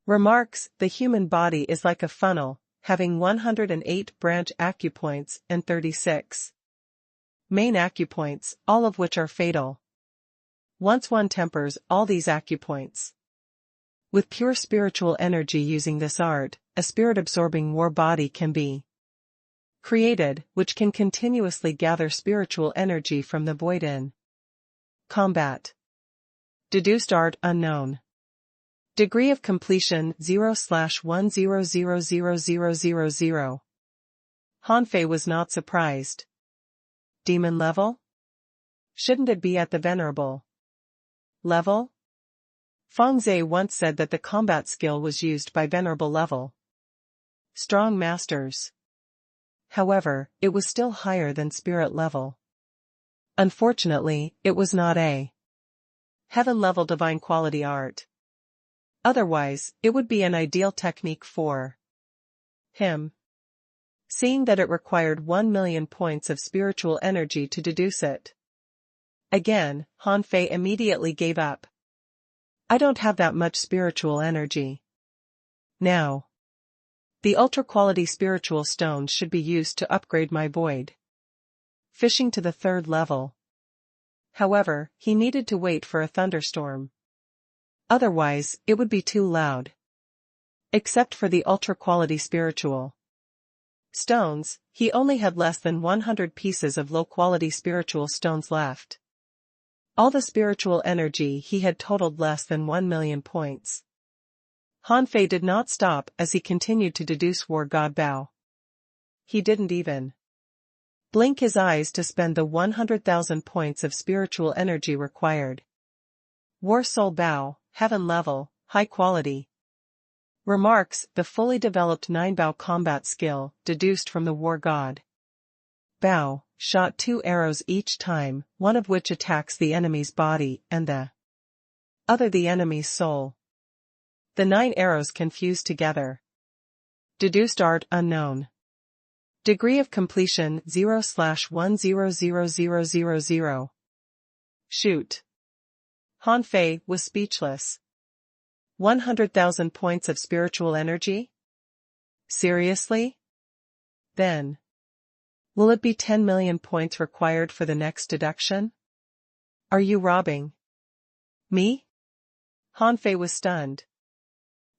Remarks, the human body is like a funnel, having 108 branch acupoints and 36 main acupoints, all of which are fatal. Once one tempers all these acupoints with pure spiritual energy using this art, a spirit-absorbing war body can be created, which can continuously gather spiritual energy from the void in combat. Deduced art unknown. Degree of completion 0/1000000. Hanfei was not surprised. Demon level? Shouldn't it be at the venerable level? Fengzhe once said that the combat skill was used by venerable level strong masters. However, it was still higher than spirit level. Unfortunately, it was not a heaven-level divine quality art. Otherwise, it would be an ideal technique for him. Seeing that it required 1 million points of spiritual energy to deduce it. Again, Hanfei immediately gave up. I don't have that much spiritual energy. Now, the ultra-quality spiritual stones should be used to upgrade my void fishing to the 3rd level. However, he needed to wait for a thunderstorm. Otherwise, it would be too loud. Except for the ultra-quality spiritual stones, he only had less than 100 pieces of low-quality spiritual stones left. All the spiritual energy he had totaled less than 1 million points. Hanfei did not stop as he continued to deduce War God Bao. He didn't even blink his eyes to spend the 100,000 points of spiritual energy required. War Soul Bao, Heaven Level, High Quality. Remarks, the fully developed 9 Bao combat skill, deduced from the War God Bao, shot 2 arrows each time, one of which attacks the enemy's body and the other the enemy's soul. The 9 arrows can fuse together. Deduced art unknown. Degree of completion 0/1000000. Shoot. Hanfei was speechless. 100,000 points of spiritual energy? Seriously? Then, will it be 10 million points required for the next deduction? Are you robbing me? Hanfei was stunned.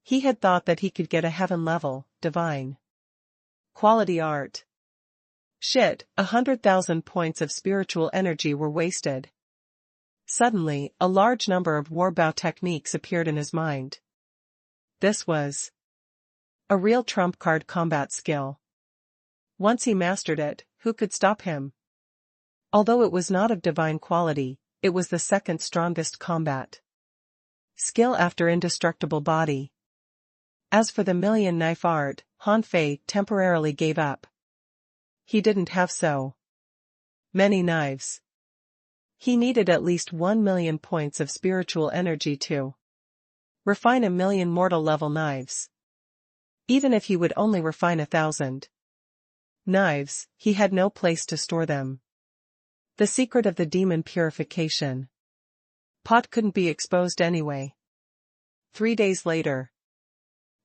He had thought that he could get a heaven-level, divine quality art. Shit, 100,000 points of spiritual energy were wasted. Suddenly, a large number of War Bao techniques appeared in his mind. This was a real trump card combat skill. Once he mastered it, who could stop him? Although it was not of divine quality, it was the 2nd strongest combat skill after indestructible body. As for the million knife art, Hanfei temporarily gave up. He didn't have so many knives. He needed at least 1 million points of spiritual energy to refine 1 million mortal-level knives. Even if he would only refine 1,000 knives, he had no place to store them. The secret of the demon purification pot couldn't be exposed anyway. 3 days later,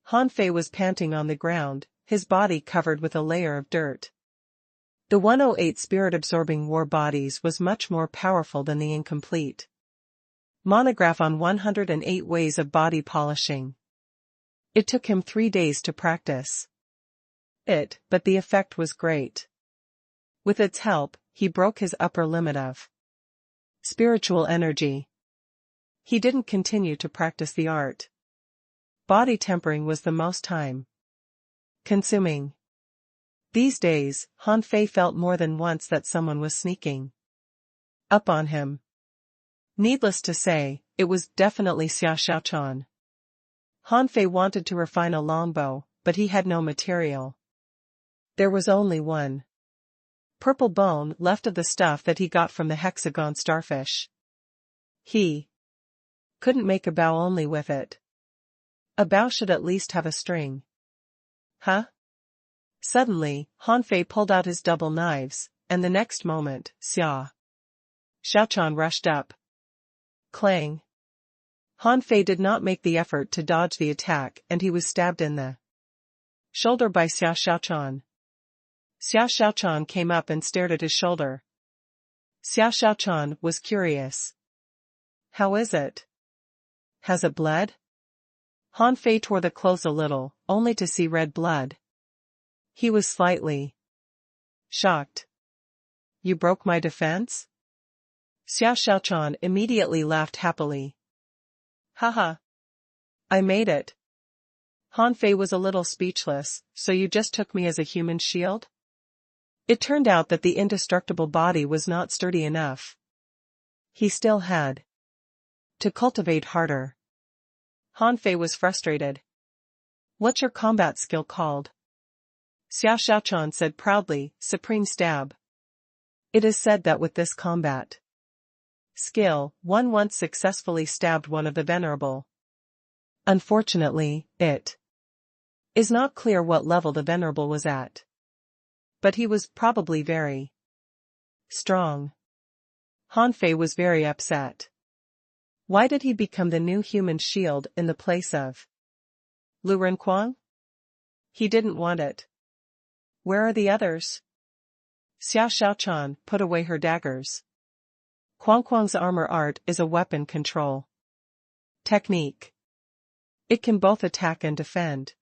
Hanfei was panting on the ground, his body covered with a layer of dirt. The 108 spirit-absorbing war bodies was much more powerful than the incomplete monograph on 108 ways of body polishing. It took him 3 days to practice it, but the effect was great. With its help, he broke his upper limit of spiritual energy. He didn't continue to practice the art. Body tempering was the most time-consuming. These days, Hanfei felt more than once that someone was sneaking up on him. Needless to say, it was definitely Xia Xiaochan. Hanfei wanted to refine a longbow, but he had no material. There was only one purple bone left of the stuff that he got from the hexagon starfish. He couldn't make a bow only with it. A bow should at least have a string. Huh? Suddenly, Hanfei pulled out his double knives, and the next moment, Xia Xiaochan rushed up. Clang. Han Fei did not make the effort to dodge the attack and he was stabbed in the shoulder by Xiao Xiaochan. Xiao Xiaochan came up and stared at his shoulder. Xiao Xiaochan was curious. How is it? Has it bled? Han Fei tore the clothes a little, only to see red blood. He was slightly shocked. You broke my defense? Xiao Xiaochan immediately laughed happily. Haha. I made it. Han Fei was a little speechless, so you just took me as a human shield? It turned out that the indestructible body was not sturdy enough. He still had to cultivate harder. Han Fei was frustrated. What's your combat skill called? Xiao Xiaochan said proudly, Supreme Stab. It is said that with this combat skill, one once successfully stabbed one of the venerable. Unfortunately, it is not clear what level the venerable was at. But he was probably very strong. Han Fei was very upset. Why did he become the new human shield in the place of Lu Renquang? He didn't want it. Where are the others? Xiao Xiaochan put away her daggers. Quangquang's armor art is a weapon control technique. It can both attack and defend.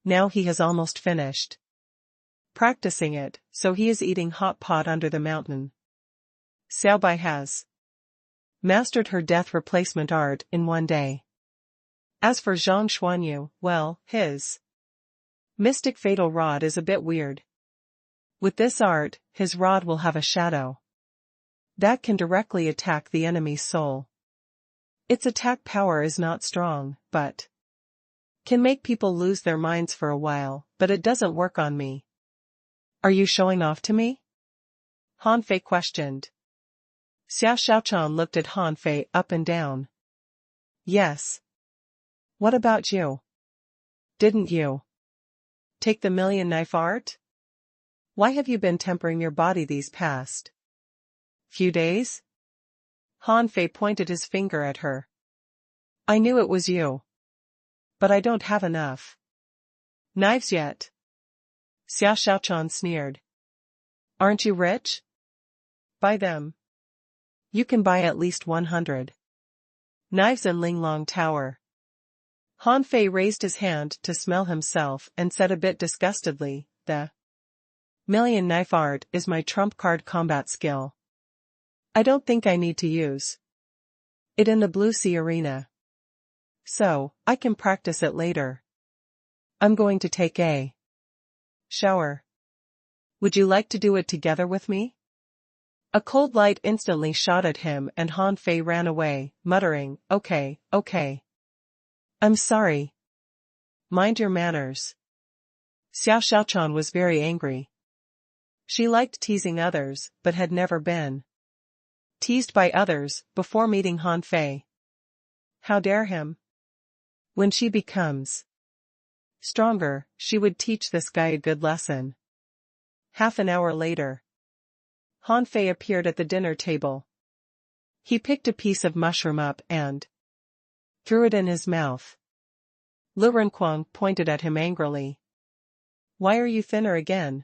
Now he has almost finished practicing it, so he is eating hot pot under the mountain. Xiaobai has mastered her death replacement art in one day. As for Zhang Xuanyu, well, his mystic fatal rod is a bit weird. With this art, his rod will have a shadow that can directly attack the enemy's soul. Its attack power is not strong, but can make people lose their minds for a while, but it doesn't work on me. Are you showing off to me? Han Fei questioned. Xiao Xiaochan looked at Han Fei up and down. Yes. What about you? Didn't you take the million knife art? Why have you been tempering your body these past few days? Han Fei pointed his finger at her. I knew it was you. But I don't have enough knives yet. Xiao Xiaochan sneered. Aren't you rich? Buy them. You can buy at least 100 knives in Linglong Tower. Han Fei raised his hand to smell himself and said a bit disgustedly, the million knife art is my trump card combat skill. I don't think I need to use it in the Blue Sea Arena. So, I can practice it later. I'm going to take a shower. Would you like to do it together with me? A cold light instantly shot at him and Han Fei ran away, muttering, okay. I'm sorry. Mind your manners. Xiao Xiaochan was very angry. She liked teasing others, but had never been teased by others before meeting Han Fei. How dare him? When she becomes stronger, she would teach this guy a good lesson. Half an hour later, Han Fei appeared at the dinner table. He picked a piece of mushroom up and threw it in his mouth. Lu Renquang pointed at him angrily. Why are you thinner again?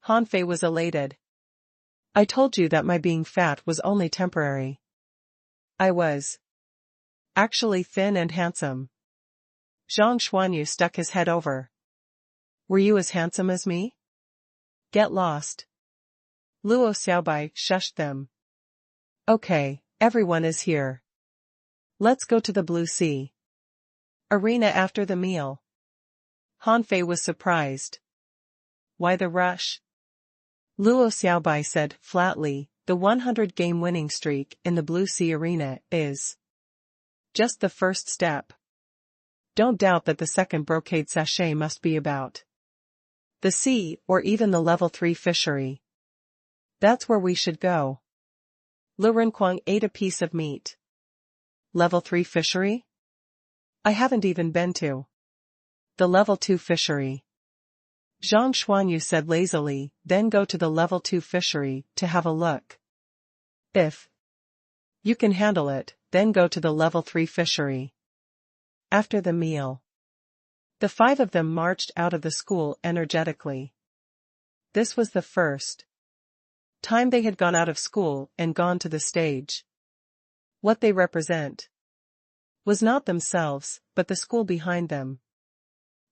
Han Fei was elated. I told you that my being fat was only temporary. I was actually thin and handsome. Zhang Xuanyu stuck his head over. Were you as handsome as me? Get lost. Luo Xiaobai shushed them. Okay, everyone is here. Let's go to the Blue Sea Arena after the meal. Han Fei was surprised. Why the rush? Luo Xiaobai said flatly, the 100-game winning streak in the Blue Sea Arena is just the first step. Don't doubt that the second brocade sachet must be about the sea or even the level 3 fishery. That's where we should go. Lu Renquang ate a piece of meat. Level 3 fishery? I haven't even been to the level 2 fishery. Zhang Xuanyu said lazily, then go to the level 2 fishery to have a look. If you can handle it, then go to the level 3 fishery. After the meal, the 5 of them marched out of the school energetically. This was the first time they had gone out of school and gone to the stage. What they represent was not themselves, but the school behind them.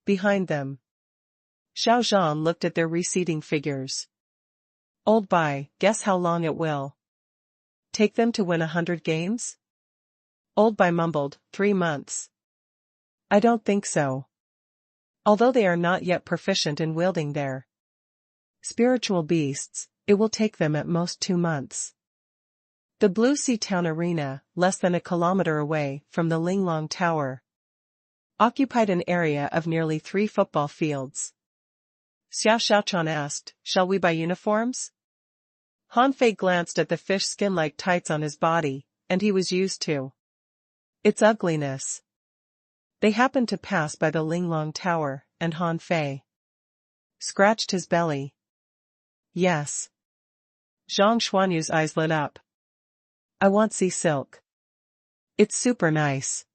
Behind them. Xiao Zhan looked at their receding figures. Old Bai, guess how long it will take them to win 100 games? Old Bai mumbled, 3 months. I don't think so. Although they are not yet proficient in wielding their spiritual beasts, it will take them at most 2 months. The Blue Sea Town Arena, less than a kilometer away from the Linglong Tower, occupied an area of nearly 3 football fields. Xiao Xiaochan asked, shall we buy uniforms? Han Fei glanced at the fish skin-like tights on his body, and he was used to its ugliness. They happened to pass by the Linglong Tower, and Han Fei scratched his belly. Yes. Zhang Xuanyu's eyes lit up. I want sea silk. It's super nice.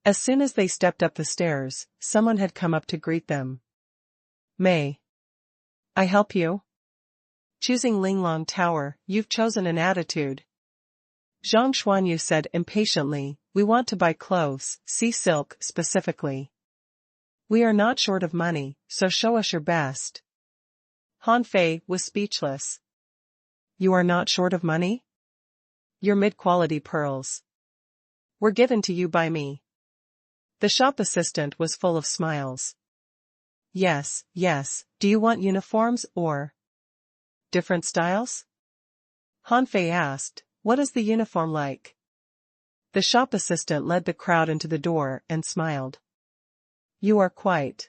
As soon as they stepped up the stairs, someone had come up to greet them. May I help you? Choosing Linglong Tower, you've chosen an attitude. Zhang Xuanyu said impatiently, we want to buy clothes, sea silk specifically. We are not short of money, so show us your best. Han Fei was speechless. You are not short of money? Your mid-quality pearls were given to you by me. The shop assistant was full of smiles. Yes, yes, do you want uniforms or different styles? Han Fei asked, what is the uniform like? The shop assistant led the crowd into the door and smiled. You are quite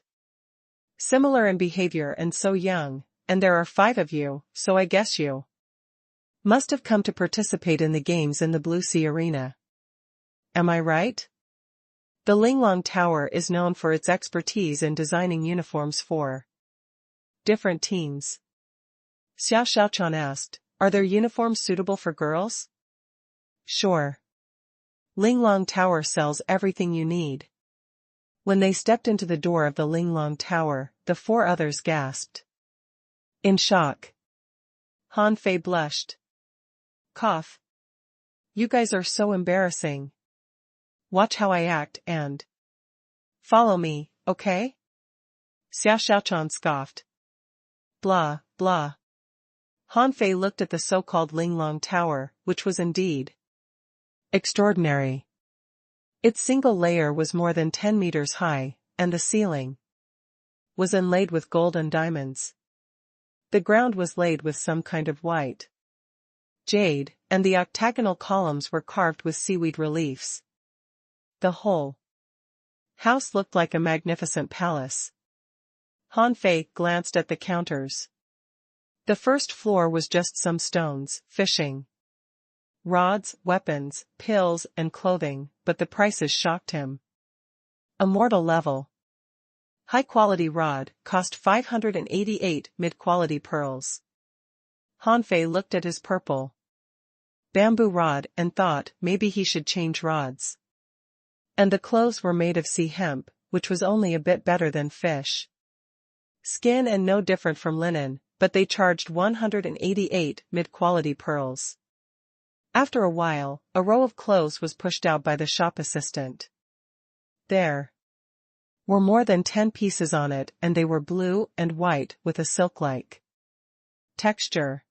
similar in behavior and so young, and there are 5 of you, so I guess you must have come to participate in the games in the Blue Sea Arena. Am I right? The Linglong Tower is known for its expertise in designing uniforms for different teams. Xiao Xiaochan asked, are there uniforms suitable for girls? Sure. Linglong Tower sells everything you need. When they stepped into the door of the Linglong Tower, the 4 others gasped in shock. Han Fei blushed. Cough. You guys are so embarrassing. Watch how I act and follow me, okay? Xiao Xiaochan scoffed. Blah, blah. Han Fei looked at the so-called Linglong Tower, which was indeed extraordinary. Its single layer was more than 10 meters high, and the ceiling was inlaid with gold and diamonds. The ground was laid with some kind of white jade, and the octagonal columns were carved with seaweed reliefs. The whole house looked like a magnificent palace. Han Fei glanced at the counters. The first floor was just some stones, fishing rods, weapons, pills, and clothing, but the prices shocked him. A mortal level high-quality rod cost 588 mid-quality pearls. Han Fei looked at his purple bamboo rod and thought maybe he should change rods. And the clothes were made of sea hemp, which was only a bit better than fish skin and no different from linen, but they charged 188 mid-quality pearls. After a while, a row of clothes was pushed out by the shop assistant. There were more than 10 pieces on it, and they were blue and white with a silk-like texture.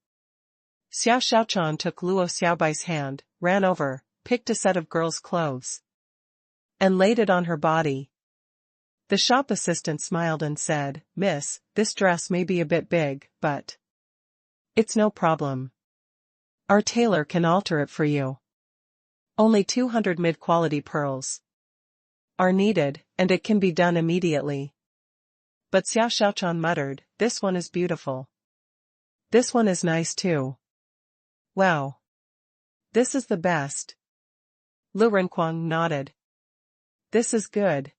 Xiao Xiaochan took Luo Xiaobai's hand, ran over, picked a set of girls' clothes, and laid it on her body. The shop assistant smiled and said, Miss, this dress may be a bit big, but it's no problem. Our tailor can alter it for you. Only 200 mid-quality pearls are needed, and it can be done immediately. But Xiao Xiaochan muttered, this one is beautiful. This one is nice too. Wow. This is the best. Lu Renquang nodded. This is good.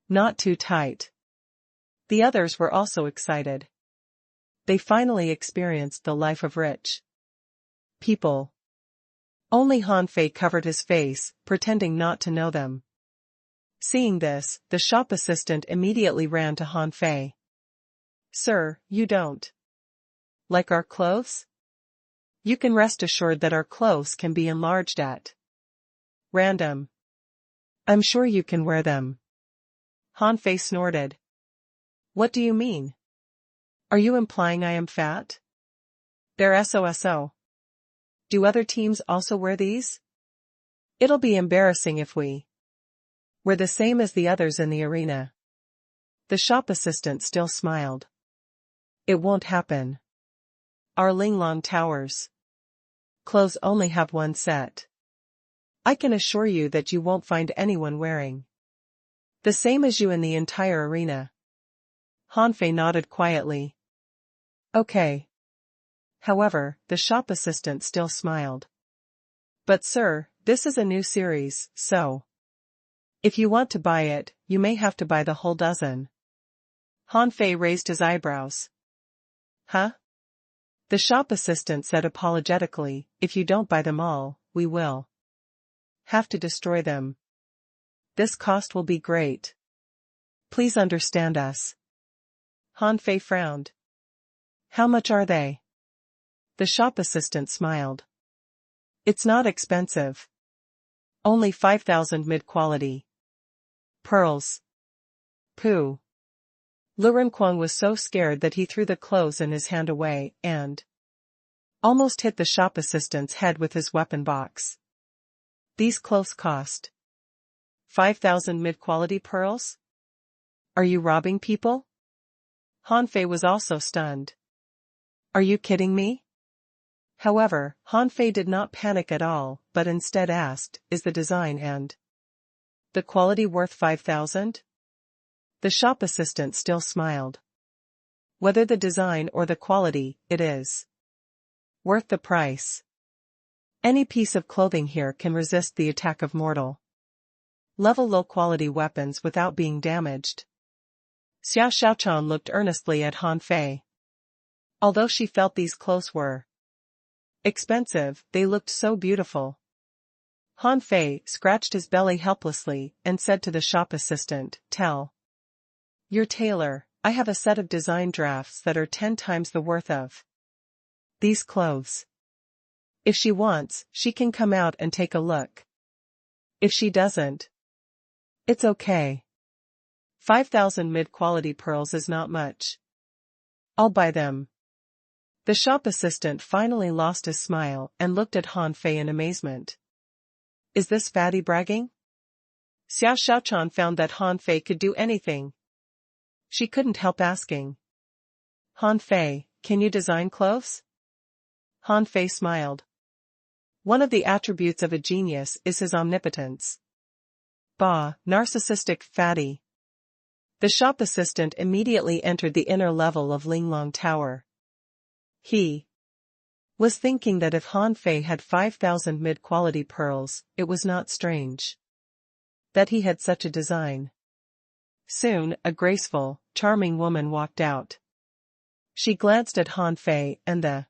Not too tight. The others were also excited. They finally experienced the life of rich people. Only Han Fei covered his face, pretending not to know them. Seeing this, the shop assistant immediately ran to Han Fei. "Sir, you don't like our clothes? You can rest assured that our clothes can be enlarged at random. I'm sure you can wear them." Han Fei snorted. "What do you mean? Are you implying I am fat? They're SOSO. Do other teams also wear these? It'll be embarrassing if we're the same as the others in the arena." The shop assistant still smiled. "It won't happen. Our Linglong Tower's clothes only have one set. I can assure you that you won't find anyone wearing the same as you in the entire arena." Han Fei nodded quietly. "Okay." However, the shop assistant still smiled. "But sir, this is a new series, so if you want to buy it, you may have to buy the whole dozen." Han Fei raised his eyebrows. "Huh?" The shop assistant said apologetically, "If you don't buy them all, we will have to destroy them. This cost will be great. Please understand us." Han Fei frowned. "How much are they?" The shop assistant smiled. "It's not expensive. Only 5,000 mid-quality pearls." Pooh. Lurenquang was so scared that he threw the clothes in his hand away and almost hit the shop assistant's head with his weapon box. "These clothes cost 5,000 mid-quality pearls? Are you robbing people?" Han Fei was also stunned. "Are you kidding me?" However, Han Fei did not panic at all, but instead asked, "Is the design and the quality worth 5,000? The shop assistant still smiled. "Whether the design or the quality, it is worth the price. Any piece of clothing here can resist the attack of mortal level low-quality weapons without being damaged." Xia Xiaochan looked earnestly at Han Fei. Although she felt these clothes were expensive, they looked so beautiful. Han Fei scratched his belly helplessly and said to the shop assistant, "Tell your tailor, I have a set of design drafts that are 10 times the worth of these clothes. If she wants, she can come out and take a look. If she doesn't, it's okay. 5,000 mid-quality pearls is not much. I'll buy them." The shop assistant finally lost his smile and looked at Han Fei in amazement. "Is this fatty bragging?" Xia Xiaochan found that Han Fei could do anything. She couldn't help asking, "Han Fei, can you design clothes?" Han Fei smiled. One of the attributes of a genius is his omnipotence. Bah, narcissistic fatty. The shop assistant immediately entered the inner level of Linglong Tower. He was thinking that if Han Fei had 5,000 mid-quality pearls, it was not strange that he had such a design. Soon, a graceful, charming woman walked out. She glanced at Han Fei and the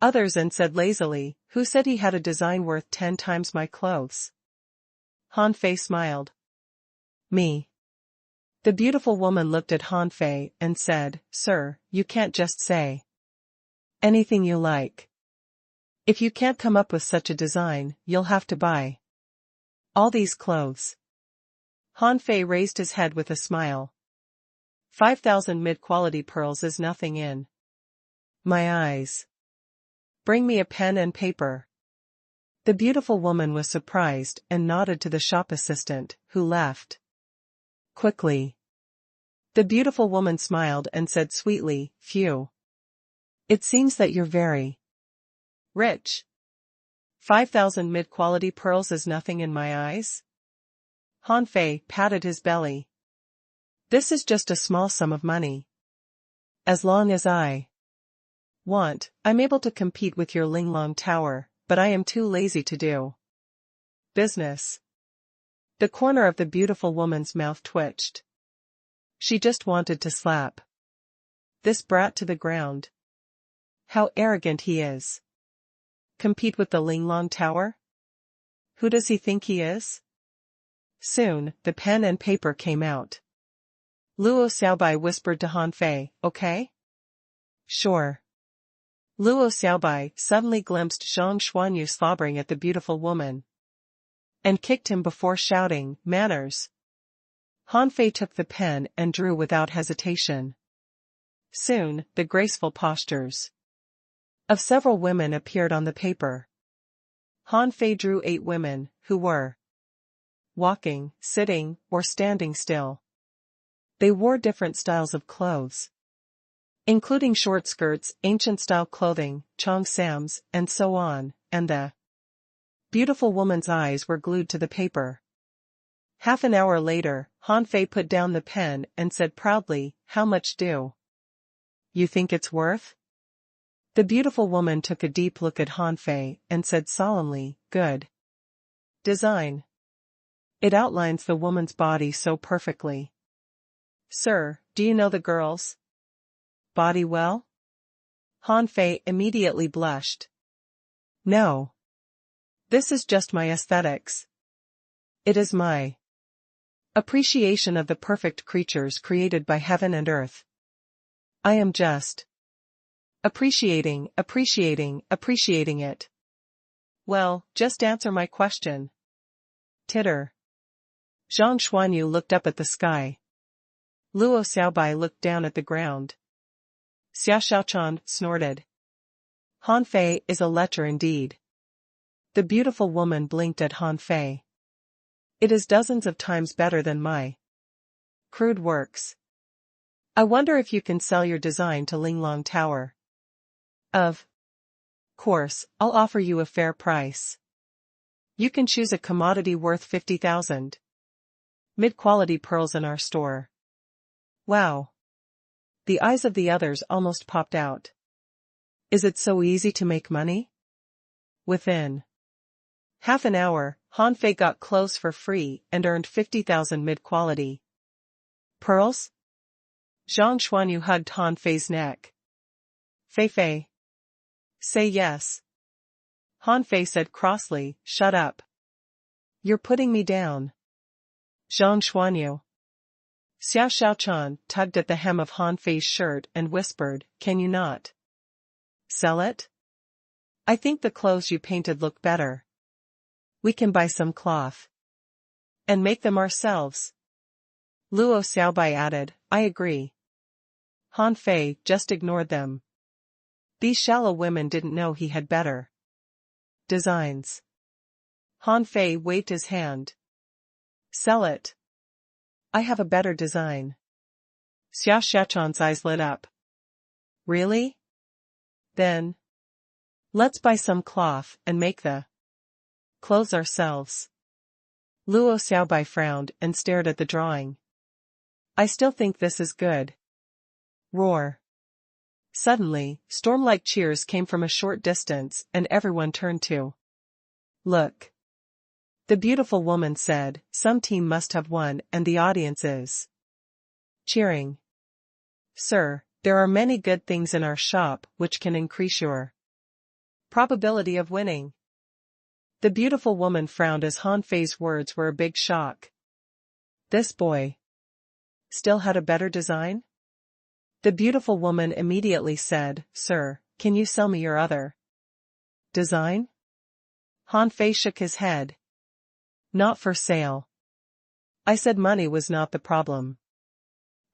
others and said lazily, "Who said he had a design worth 10 times my clothes?" Han Fei smiled. "Me." The beautiful woman looked at Han Fei and said, "Sir, you can't just say anything you like. If you can't come up with such a design, you'll have to buy all these clothes." Han Fei raised his head with a smile. 5,000 mid-quality pearls is nothing in my eyes. Bring me a pen and paper." The beautiful woman was surprised and nodded to the shop assistant, who left quickly. The beautiful woman smiled and said sweetly, "Phew. It seems that you're very rich. 5,000 mid-quality pearls is nothing in my eyes." Han Fei patted his belly. "This is just a small sum of money. As long as I want, I'm able to compete with your Linglong Tower, but I am too lazy to do business." The corner of the beautiful woman's mouth twitched. She just wanted to slap this brat to the ground. How arrogant he is. Compete with the Linglong Tower? Who does he think he is? Soon, the pen and paper came out. Luo Xiaobai whispered to Han Fei, okay? Sure. Luo Xiaobai suddenly glimpsed Zhang Xuanyu slobbering at the beautiful woman, and kicked him before shouting, manners. Han Fei took the pen and drew without hesitation. Soon, the graceful postures of several women appeared on the paper. Han Fei drew 8 women, who were walking, sitting, or standing still. They wore different styles of clothes, including short skirts, ancient-style clothing, cheongsams, and so on, and the beautiful woman's eyes were glued to the paper. Half an hour later, Han Fei put down the pen and said proudly, how much do you think it's worth? The beautiful woman took a deep look at Han Fei and said solemnly, good design. It outlines the woman's body so perfectly. Sir, do you know the girl's body well? Han Fei immediately blushed. No. This is just my aesthetics. It is my appreciation of the perfect creatures created by heaven and earth. I am just appreciating it. Well, just answer my question. Titter. Zhang Xuanyu looked up at the sky. Luo Xiaobai looked down at the ground. Xia Xiaochan snorted. Han Fei is a lecher indeed. The beautiful woman blinked at Han Fei. It is dozens of times better than my crude works. I wonder if you can sell your design to Linglong Tower. Of course, I'll offer you a fair price. You can choose a commodity worth 50,000 mid-quality pearls in our store. Wow. The eyes of the others almost popped out. Is it so easy to make money? Within half an hour, Han Fei got clothes for free and earned 50,000 mid-quality pearls. Zhang Xuanyu hugged Han Fei's neck. Fei. Say yes. Han Fei said crossly, shut up. You're putting me down. Zhang Xuanyu. Xiao Xiaochan tugged at the hem of Han Fei's shirt and whispered, can you not sell it? I think the clothes you painted look better. We can buy some cloth and make them ourselves. Luo Xiaobai added, I agree. Han Fei just ignored them. These shallow women didn't know he had better designs. Han Fei waved his hand. Sell it. I have a better design. Xiao Xiaochan's eyes lit up. Really? Then let's buy some cloth and make the clothes ourselves. Luo Xiaobai frowned and stared at the drawing. I still think this is good. Roar. Suddenly, storm-like cheers came from a short distance and everyone turned to look. The beautiful woman said, some team must have won and the audience is cheering. Sir, there are many good things in our shop which can increase your probability of winning. The beautiful woman frowned as Han Fei's words were a big shock. This boy still had a better design? The beautiful woman immediately said, Sir, can you sell me your other design? Han Fei shook his head. Not for sale. I said money was not the problem.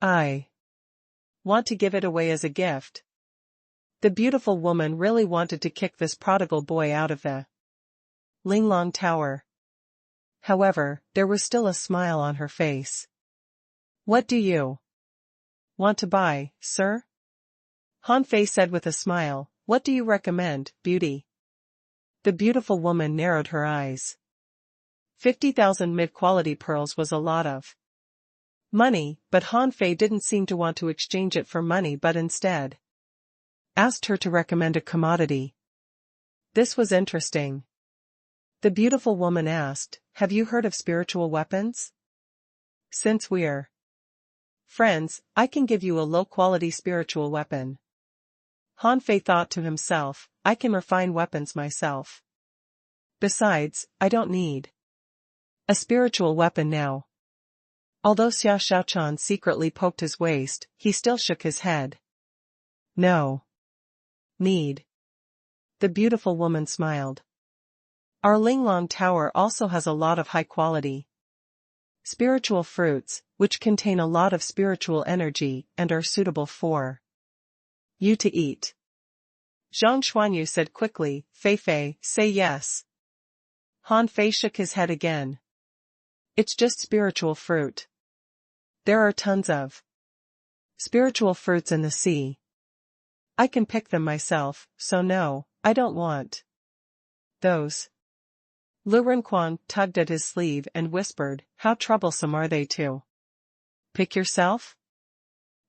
I want to give it away as a gift. The beautiful woman really wanted to kick this prodigal boy out of the Linglong Tower. However, there was still a smile on her face. What do you want to buy, sir? Han Fei said with a smile, what do you recommend, beauty? The beautiful woman narrowed her eyes. 50,000 mid-quality pearls was a lot of money, but Han Fei didn't seem to want to exchange it for money but instead asked her to recommend a commodity. This was interesting. The beautiful woman asked, have you heard of spiritual weapons? Since we're friends, I can give you a low-quality spiritual weapon. Han Fei thought to himself, I can refine weapons myself. Besides, I don't need a spiritual weapon now. Although Xiao Shaochan secretly poked his waist, he still shook his head. No need. The beautiful woman smiled. Our Linglong Tower also has a lot of high-quality spiritual fruits, which contain a lot of spiritual energy and are suitable for you to eat. Zhang Xuanyu said quickly, Fei Fei, say yes. Han Fei shook his head again. It's just spiritual fruit. There are tons of spiritual fruits in the sea. I can pick them myself, so no, I don't want those. Lu Renquan tugged at his sleeve and whispered, how troublesome are they to pick yourself?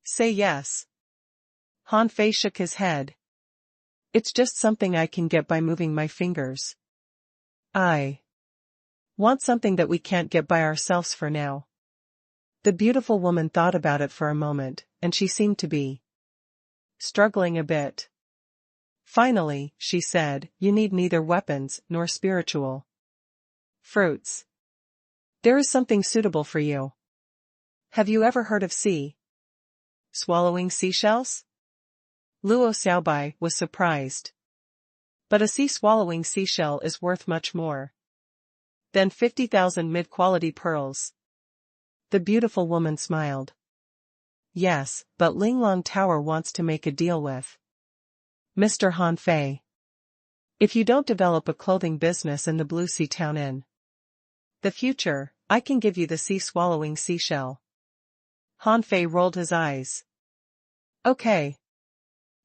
Say yes. Han Fei shook his head. It's just something I can get by moving my fingers. I want something that we can't get by ourselves for now. The beautiful woman thought about it for a moment, and she seemed to be struggling a bit. Finally, she said, you need neither weapons nor spiritual fruits. There is something suitable for you. Have you ever heard of swallowing seashells? Luo Xiaobai was surprised. But a sea-swallowing seashell is worth much more than 50,000 mid-quality pearls. The beautiful woman smiled. Yes, but Linglong Tower wants to make a deal with Mr. Han Fei. If you don't develop a clothing business in the Blue Sea Town in the future, I can give you the sea-swallowing seashell. Han Fei rolled his eyes. Okay.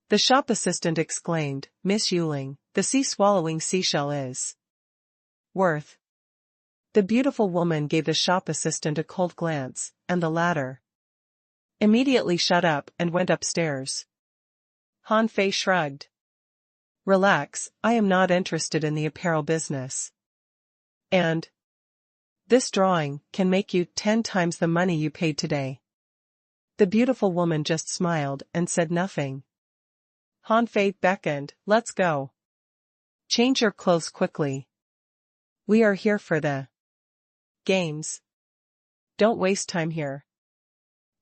The shop assistant exclaimed, Miss Yuling, the sea-swallowing seashell is worth. The beautiful woman gave the shop assistant a cold glance, and the latter immediately shut up and went upstairs. Han Fei shrugged. Relax, I am not interested in the apparel business. And this drawing can make you 10 times the money you paid today. The beautiful woman just smiled and said nothing. Han Fei beckoned, let's go. Change your clothes quickly. We are here for the games. Don't waste time here.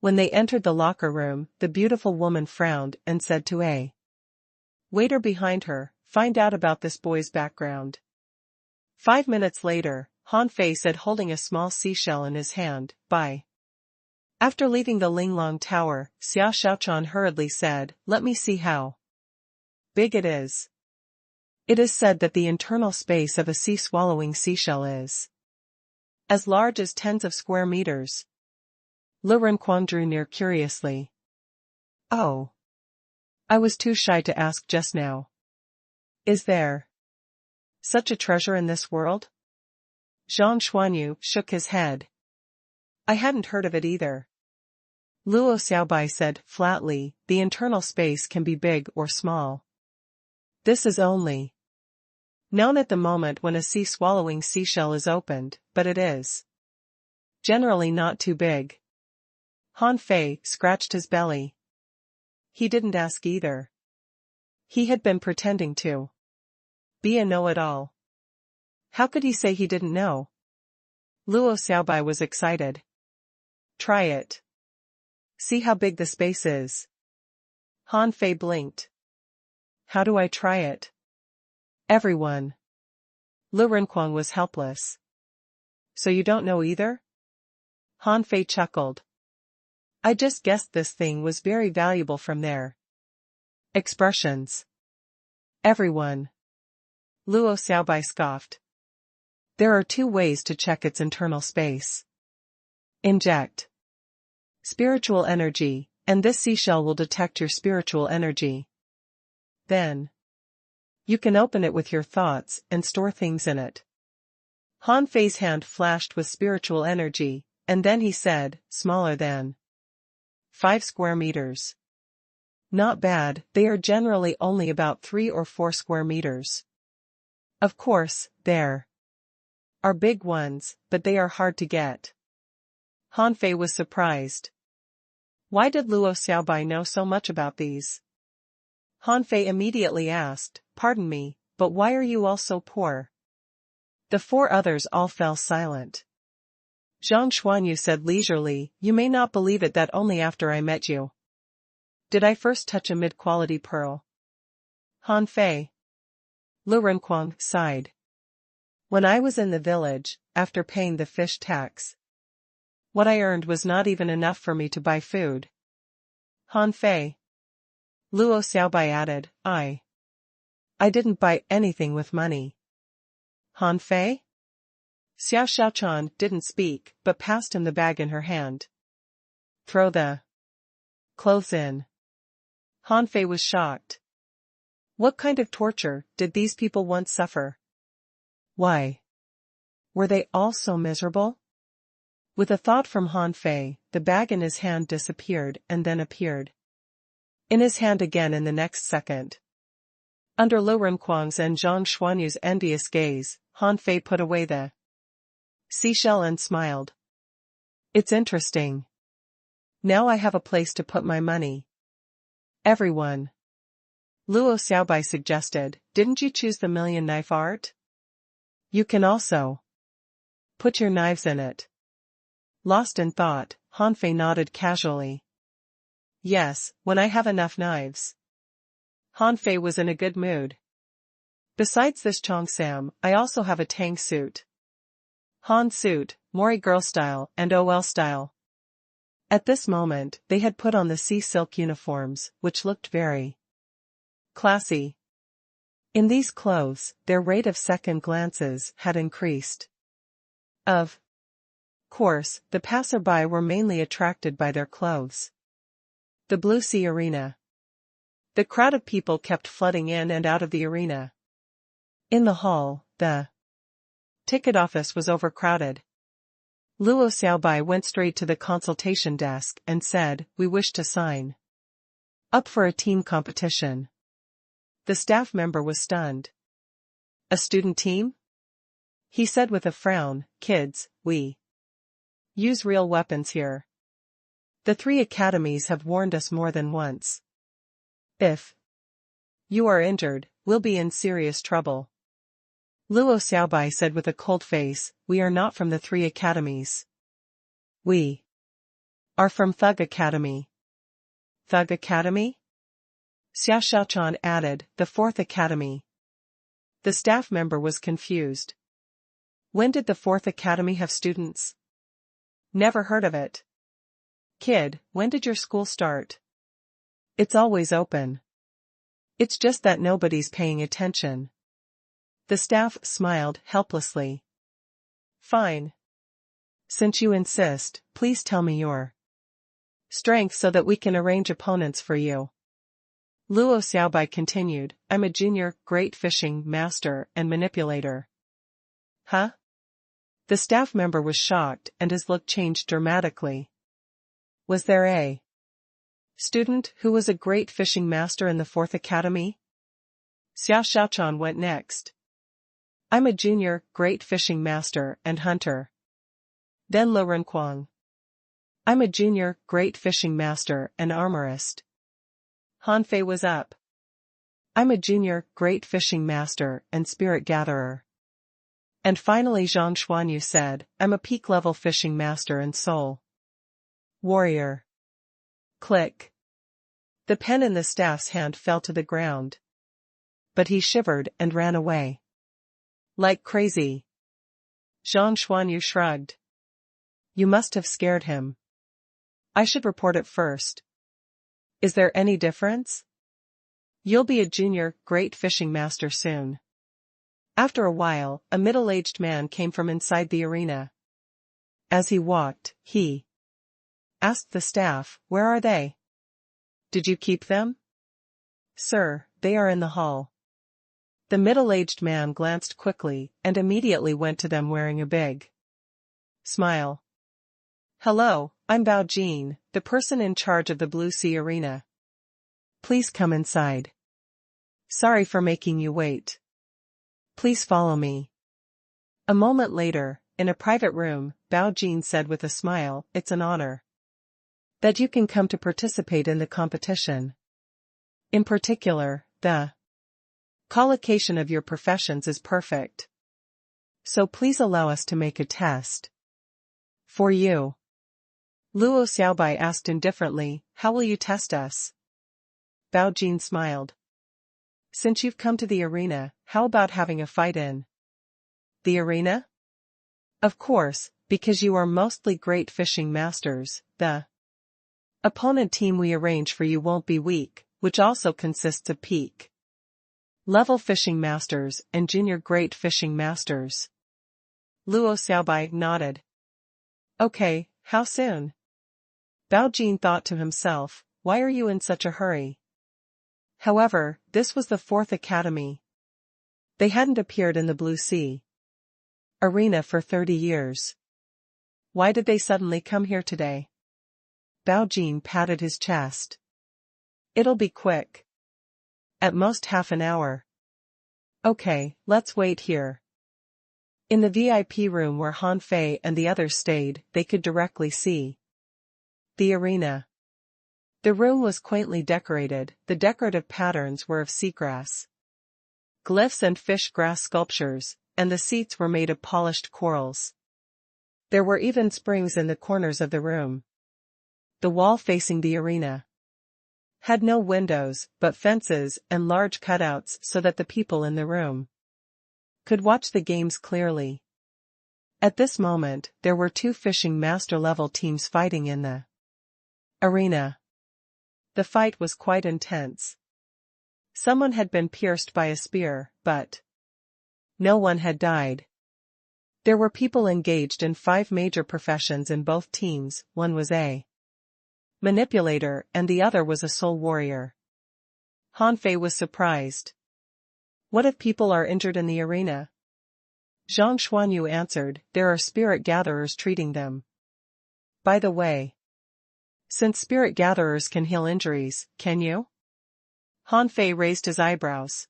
When they entered the locker room, the beautiful woman frowned and said to a waiter behind her, find out about this boy's background. 5 minutes later, Han Fei said holding a small seashell in his hand, bye. After leaving the Linglong Tower, Xiao Shaochan hurriedly said, let me see how big it is. It is said that the internal space of a sea-swallowing seashell is as large as tens of square meters. Lu Renquan drew near curiously. Oh. I was too shy to ask just now. Is there such a treasure in this world? Zhang Xuanyu shook his head. I hadn't heard of it either. Luo Xiaobai said flatly, the internal space can be big or small. This is only known at the moment when a sea-swallowing seashell is opened, but it is generally not too big. Han Fei scratched his belly. He didn't ask either. He had been pretending to be a know-it-all. How could he say he didn't know? Luo Xiaobai was excited. Try it. See how big the space is. Han Fei blinked. How do I try it? Everyone. Lu Renquan was helpless. So you don't know either? Han Fei chuckled. I just guessed this thing was very valuable from their expressions. Everyone. Luo Xiaobai scoffed. There are 2 ways to check its internal space. Inject spiritual energy, and this seashell will detect your spiritual energy. Then you can open it with your thoughts and store things in it. Han Fei's hand flashed with spiritual energy, and then he said, smaller than 5 square meters. Not bad, they are generally only about 3 or 4 square meters. Of course, there are big ones, but they are hard to get. Han Fei was surprised. Why did Luo Xiaobai know so much about these? Han Fei immediately asked, "Pardon me, but why are you all so poor?" The four others all fell silent. Zhang Xuanyu said leisurely, "You may not believe it that only after I met you did I first touch a mid-quality pearl." Han Fei. Lu Renquang sighed. "When I was in the village, after paying the fish tax, what I earned was not even enough for me to buy food." Han Fei. Luo Xiaobai added, I didn't buy anything with money." Han Fei? Xiao Xiaochan didn't speak, but passed him the bag in her hand. "Throw the clothes in." Han Fei was shocked. What kind of torture did these people once suffer? Why were they all so miserable? With a thought from Han Fei, the bag in his hand disappeared and then appeared in his hand again in the next second. Under Lu Renquang's and Zhang Xuanyu's envious gaze, Han Fei put away the seashell and smiled. "It's interesting. Now I have a place to put my money." Everyone. Luo Xiaobai suggested, "Didn't you choose the million knife art? You can also put your knives in it." Lost in thought, Han Fei nodded casually. "Yes, when I have enough knives." Han Fei was in a good mood. "Besides this Cheongsam, I also have a Tang suit. Han suit, Mori girl style and OL style." At this moment, they had put on the sea silk uniforms, which looked very classy. In these clothes, their rate of second glances had increased. Of course, the passerby were mainly attracted by their clothes. The Blue Sea Arena. The crowd of people kept flooding in and out of the arena. In the hall, the ticket office was overcrowded. Luo Xiaobai went straight to the consultation desk and said, "We wish to sign up for a team competition." The staff member was stunned. "A student team?" he said with a frown. "Kids, we use real weapons here. The 3 academies have warned us more than once. If you are injured, we'll be in serious trouble." Luo Xiaobai said with a cold face, "We are not from the 3 academies. We are from Thug Academy." Thug Academy? Xiao Xiaochan added, "The 4th Academy." The staff member was confused. When did the 4th Academy have students? Never heard of it. Kid, when did your school start? It's always open. It's just that nobody's paying attention. The staff smiled helplessly. Fine. Since you insist, please tell me your strength so that we can arrange opponents for you. Luo Xiaobai continued, "I'm a junior, great fishing master and manipulator." Huh? The staff member was shocked and his look changed dramatically. Was there a student who was a great fishing master in the 4th Academy? Xiao Xiaochan went next. "I'm a junior, great fishing master and hunter." Then Lu Renquang. "I'm a junior, great fishing master and armorist." Han Fei was up. "I'm a junior, great fishing master and spirit gatherer." And finally Zhang Xuanyu said, "I'm a peak-level fishing master and soul warrior." Click. The pen in the staff's hand fell to the ground. But he shivered and ran away. Like crazy. Zhang Xuanyu shrugged. "You must have scared him. I should report it first. Is there any difference? You'll be a junior, great fishing master soon." After a while, a middle-aged man came from inside the arena. As he walked, he asked the staff, "Where are they? Did you keep them?" "Sir, they are in the hall." The middle-aged man glanced quickly and immediately went to them wearing a big smile. "Hello, I'm Bao Jin, the person in charge of the Blue Sea Arena. Please come inside. Sorry for making you wait. Please follow me." A moment later, in a private room, Bao Jin said with a smile, "It's an honor that you can come to participate in the competition. In particular, the collocation of your professions is perfect. So please allow us to make a test. For you. Luo Xiaobai asked indifferently, how will you test us? Bao Jin smiled. Since you've come to the arena, how about having a fight in the arena? Of course, because you are mostly great fishing masters, the opponent team we arrange for you won't be weak, which also consists of peak level fishing masters and junior great fishing masters. Luo Xiaobai nodded. Okay, how soon? Bao Jin thought to himself, why are you in such a hurry? However, this was the fourth academy. They hadn't appeared in the Blue Sea arena for 30 years. Why did they suddenly come here today? Bao Jin patted his chest. It'll be quick. At most half an hour. Okay, let's wait here. In the VIP room where Han Fei and the others stayed, they could directly see the arena. The room was quaintly decorated, the decorative patterns were of seagrass glyphs and fish grass sculptures, and the seats were made of polished corals. There were even springs in the corners of the room. The wall facing the arena had no windows, but fences and large cutouts so that the people in the room could watch the games clearly. At this moment, there were two fishing master-level teams fighting in the arena. The fight was quite intense. Someone had been pierced by a spear, but no one had died. There were people engaged in 5 major professions in both teams. One was a manipulator and the other was a soul warrior. Han Fei was surprised. What if people are injured in the arena? Zhang Xuanyu answered, there are spirit gatherers treating them. By the way, since spirit gatherers can heal injuries, can you? Han Fei raised his eyebrows.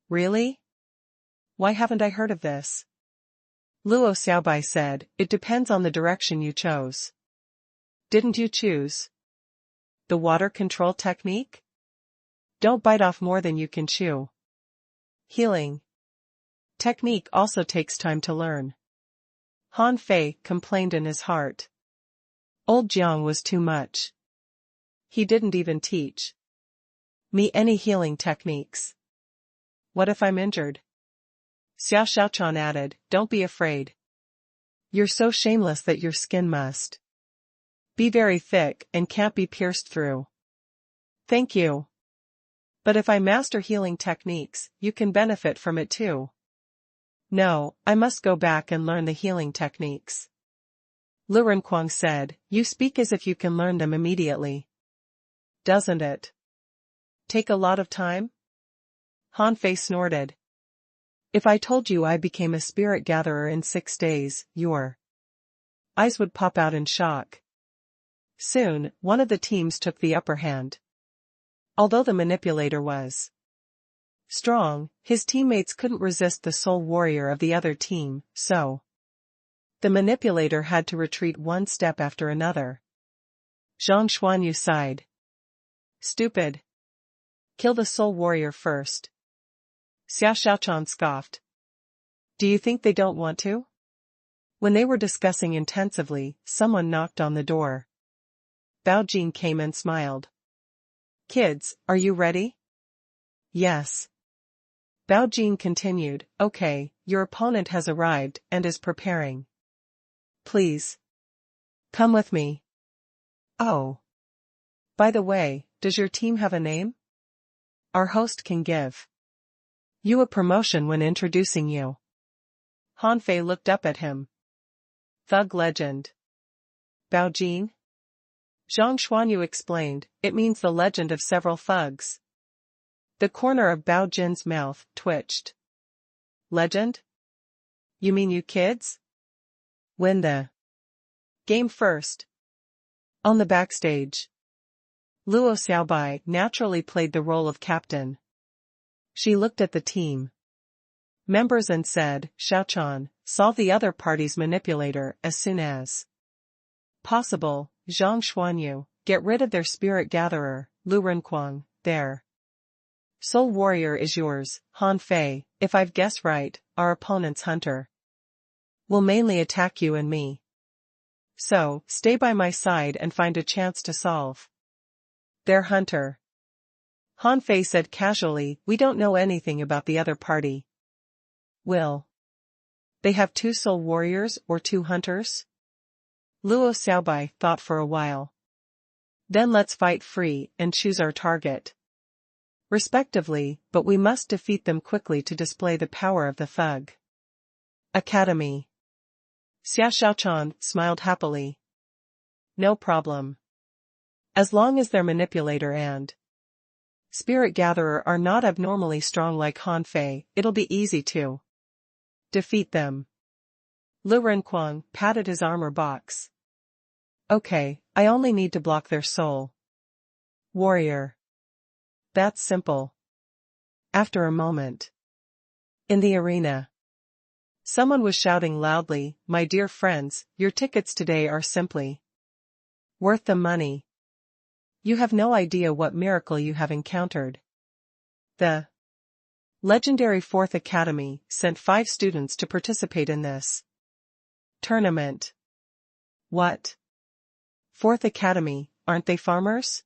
Really? Why haven't I heard of this? Luo Xiaobai said, it depends on the direction you chose. Didn't you choose the water control technique? Don't bite off more than you can chew. Healing technique also takes time to learn. Han Fei complained in his heart. Old Jiang was too much. He didn't even teach me any healing techniques. What if I'm injured? Xiao Xiaochan added, don't be afraid. You're so shameless that your skin must be very thick and can't be pierced through. Thank you. But if I master healing techniques, you can benefit from it too. No, I must go back and learn the healing techniques. Lu Renkuang said, you speak as if you can learn them immediately. Doesn't it take a lot of time? Han Fei snorted. If I told you I became a spirit gatherer in 6 days, your eyes would pop out in shock. Soon, one of the teams took the upper hand. Although the manipulator was strong, his teammates couldn't resist the soul warrior of the other team, so the manipulator had to retreat one step after another. Zhang Xuanyu sighed. Stupid. Kill the soul warrior first. Xiao Xiaochan scoffed. Do you think they don't want to? When they were discussing intensively, someone knocked on the door. Bao Jin came and smiled. Kids, are you ready? Yes. Bao Jin continued, okay, your opponent has arrived and is preparing. Please. Come with me. Oh. By the way, does your team have a name? Our host can give you a promotion when introducing you. Han Fei looked up at him. Thug legend. Bao Jin? Zhang Xuanyu explained, it means the legend of several thugs. The corner of Bao Jin's mouth twitched. Legend? You mean you kids? Win the game first. On the backstage, Luo Xiaobai naturally played the role of captain. She looked at the team members and said, Xiaochan, solve the other party's manipulator as soon as possible. Zhang Xuanyu, get rid of their spirit gatherer. Lu Renkuang, there. Soul Warrior is yours, Han Fei. If I've guessed right, our opponent's hunter will mainly attack you and me. So, stay by my side and find a chance to solve their hunter. Han Fei said casually, we don't know anything about the other party. Will they have 2 soul warriors or 2 hunters? Luo Xiaobai thought for a while. Then let's fight free and choose our target respectively, but we must defeat them quickly to display the power of the Thug Academy. Xia Xiaochan smiled happily. No problem. As long as their manipulator and spirit gatherer are not abnormally strong like Han Fei, it'll be easy to defeat them. Lu Renquang patted his armor box. Okay, I only need to block their soul warrior. That's simple. After a moment, in the arena, someone was shouting loudly, my dear friends, your tickets today are simply worth the money. You have no idea what miracle you have encountered. The legendary 4th Academy sent 5 students to participate in this tournament. What? 4th Academy, aren't they farmers?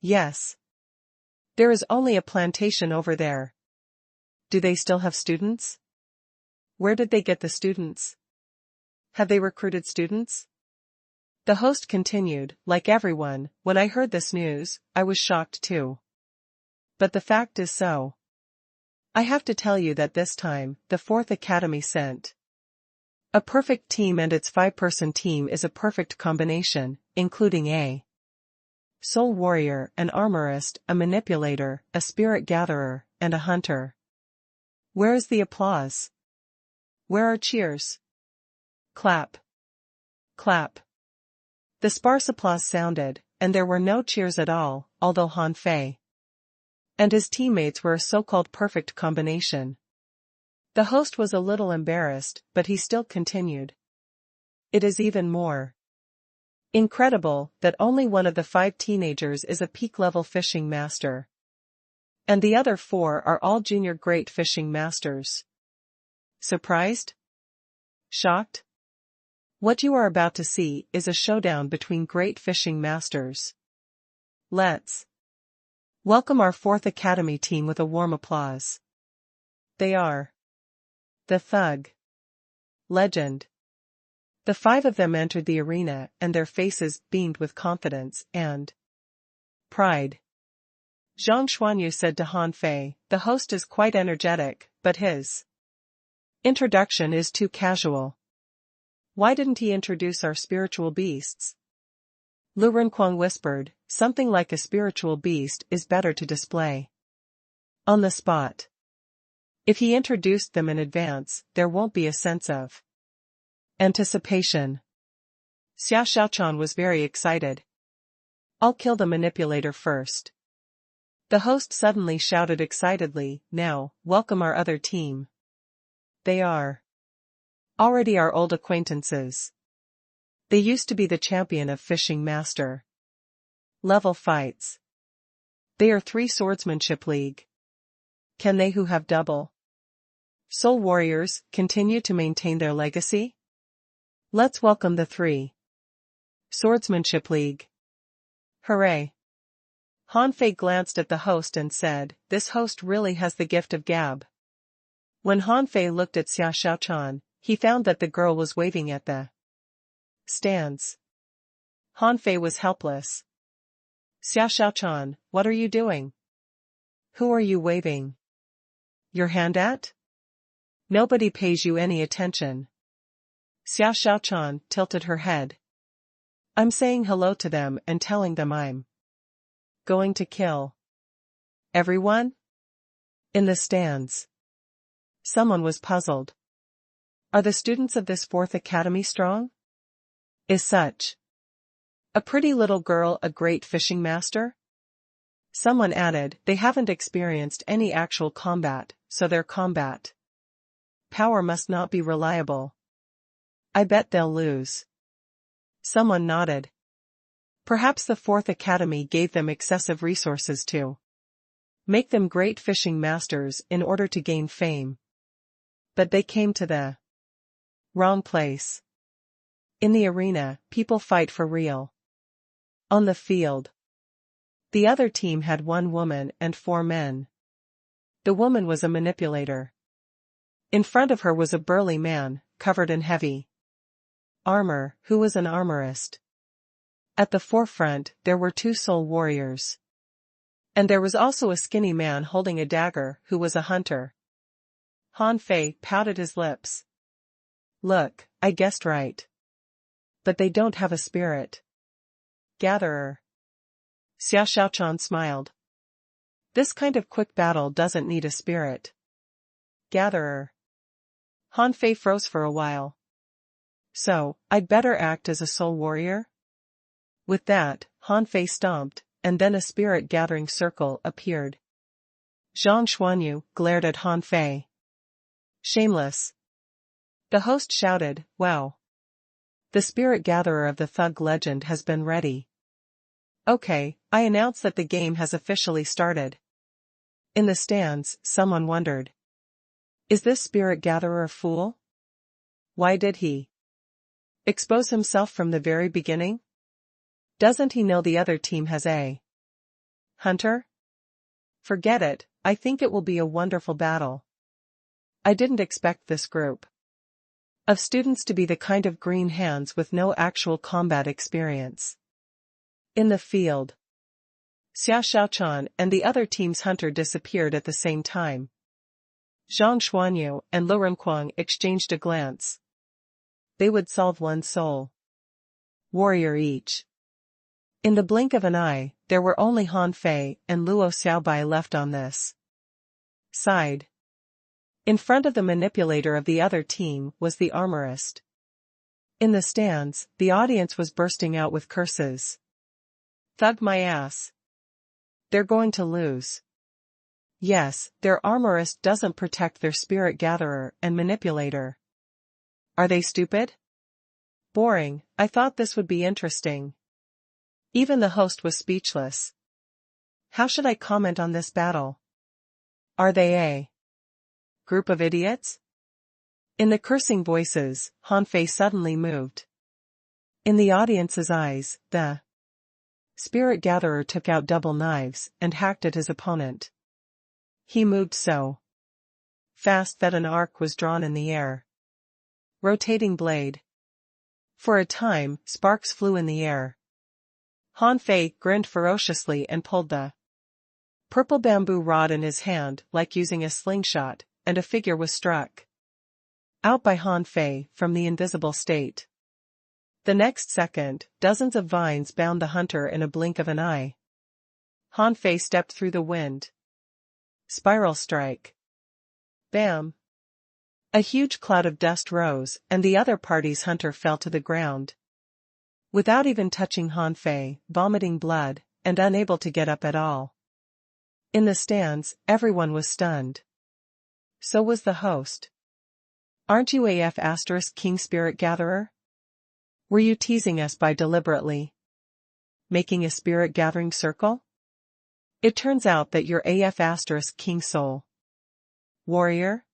Yes. There is only a plantation over there. Do they still have students? Where did they get the students? Have they recruited students? The host continued, like everyone, when I heard this news, I was shocked too. But the fact is so. I have to tell you that this time, the 4th Academy sent a perfect team, and its 5-person team is a perfect combination, including a soul warrior, an armorist, a manipulator, a spirit gatherer, and a hunter. Where is the applause? Where are cheers? Clap. Clap. The sparse applause sounded, and there were no cheers at all, although Han Fei and his teammates were a so-called perfect combination. The host was a little embarrassed, but he still continued. It is even more incredible that only one of the 5 teenagers is a peak-level fishing master. And the other 4 are all junior great fishing masters. Surprised? Shocked? What you are about to see is a showdown between great fishing masters. Let's welcome our 4th Academy team with a warm applause. They are the Thug Legend. The 5 of them entered the arena, and their faces beamed with confidence and pride. Zhang Xuanyu said to Han Fei, the host is quite energetic, but his introduction is too casual. Why didn't he introduce our spiritual beasts? Lu Renquang whispered, something like a spiritual beast is better to display on the spot. If he introduced them in advance, there won't be a sense of anticipation. Xia Xiaochan was very excited. I'll kill the manipulator first. The host suddenly shouted excitedly, now, welcome our other team. They are already our old acquaintances. They used to be the champion of fishing master level fights. They are 3 swordsmanship league. Can they who have double soul warriors continue to maintain their legacy? Let's welcome the 3 swordsmanship league. Hooray! Han Fei glanced at the host and said, this host really has the gift of gab. When Han Fei looked at Xia Xiaochan, he found that the girl was waving at the stands. Han Fei was helpless. Xia Xiaochan, what are you doing? Who are you waving your hand at? Nobody pays you any attention. Xia Xiaochan tilted her head. I'm saying hello to them and telling them I'm going to kill everyone in the stands. Someone was puzzled. Are the students of this 4th Academy strong? Is such a pretty little girl a great fishing master? Someone added, they haven't experienced any actual combat, so their combat power must not be reliable. I bet they'll lose. Someone nodded. Perhaps the Fourth Academy gave them excessive resources to make them great fishing masters in order to gain fame. But they came to the wrong place. In the arena, people fight for real. On the field, the other team had 1 woman and 4 men. The woman was a manipulator. In front of her was a burly man, covered in heavy armor, who was an armorist. At the forefront, there were 2 soul warriors. And there was also a skinny man holding a dagger, who was a hunter. Han Fei pouted his lips. Look, I guessed right. But they don't have a spirit gatherer. Xia Xiaochan smiled. This kind of quick battle doesn't need a spirit gatherer. Han Fei froze for a while. So, I'd better act as a soul warrior? With that, Han Fei stomped, and then a spirit-gathering circle appeared. Zhang Xuanyu glared at Han Fei. Shameless. The host shouted, wow. The spirit-gatherer of the thug legend has been ready. Okay, I announce that the game has officially started. In the stands, someone wondered. Is this spirit-gatherer a fool? Why did he expose himself from the very beginning? Doesn't he know the other team has a hunter? Forget it, I think it will be a wonderful battle. I didn't expect this group of students to be the kind of green hands with no actual combat experience. In the field, Xia Xiaochan and the other team's hunter disappeared at the same time. Zhang Xuanyu and Lu Renquang exchanged a glance. They would solve 1 soul warrior each. In the blink of an eye, there were only Han Fei and Luo Xiaobai left on this side. In front of the manipulator of the other team was the armorist. In the stands, the audience was bursting out with curses. Thug my ass. They're going to lose. Yes, their armorist doesn't protect their spirit gatherer and manipulator. Are they stupid? Boring, I thought this would be interesting. Even the host was speechless. How should I comment on this battle? Are they a group of idiots? In the cursing voices, Han Fei suddenly moved. In the audience's eyes, the spirit gatherer took out double knives and hacked at his opponent. He moved so fast that an arc was drawn in the air. Rotating blade. For a time, sparks flew in the air. Han Fei grinned ferociously and pulled the purple bamboo rod in his hand like using a slingshot, and a figure was struck out by Han Fei from the invisible state. The next second, dozens of vines bound the hunter in a blink of an eye. Han Fei stepped through the wind. Spiral strike. Bam! A huge cloud of dust rose, and the other party's hunter fell to the ground. Without even touching Han Fei, vomiting blood, and unable to get up at all. In the stands, everyone was stunned. So was the host. Aren't you AF * King Spirit Gatherer? Were you teasing us by deliberately making a spirit gathering circle? It turns out that you're AF * King Soul Warrior?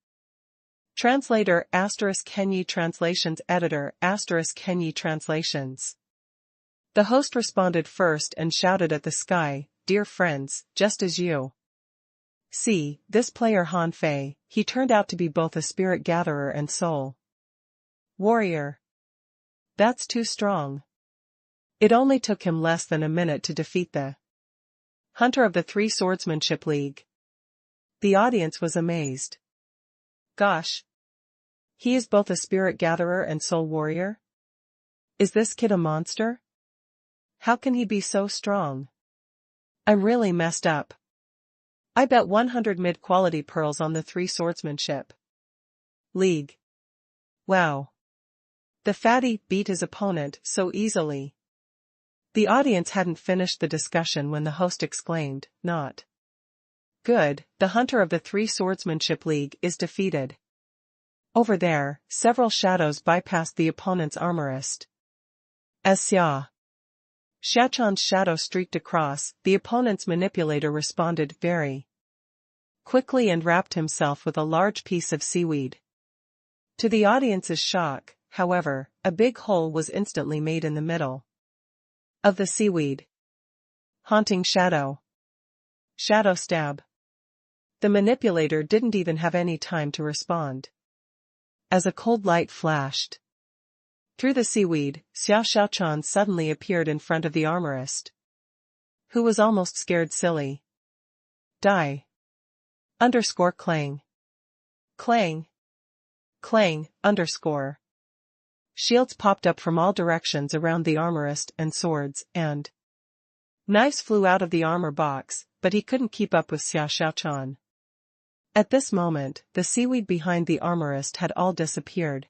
Translator * Henyi Translations Editor * Henyi Translations. The host responded first and shouted at the sky, dear friends, just as you see, this player Han Fei, he turned out to be both a spirit gatherer and soul warrior. That's too strong. It only took him less than a minute to defeat the hunter of the 3 Swordsmanship League. The audience was amazed. Gosh! He is both a spirit gatherer and soul warrior? Is this kid a monster? How can he be so strong? I'm really messed up. I bet 100 mid-quality pearls on the 3 Swordsmanship League. Wow. The fatty beat his opponent so easily. The audience hadn't finished the discussion when the host exclaimed, not good, the hunter of the 3 Swordsmanship League is defeated. Over there, several shadows bypassed the opponent's armorist. As Xia Xiaochan's shadow streaked across, the opponent's manipulator responded very quickly and wrapped himself with a large piece of seaweed. To the audience's shock, however, a big hole was instantly made in the middle of the seaweed. Haunting shadow. Shadow stab. The manipulator didn't even have any time to respond. As a cold light flashed through the seaweed, Xiaochan suddenly appeared in front of the armorist, who was almost scared silly. Die. Underscore clang. Clang. Clang, underscore. Shields popped up from all directions around the armorist and swords and knives flew out of the armor box, but he couldn't keep up with Xiaochan. At this moment, the seaweed behind the armorist had all disappeared.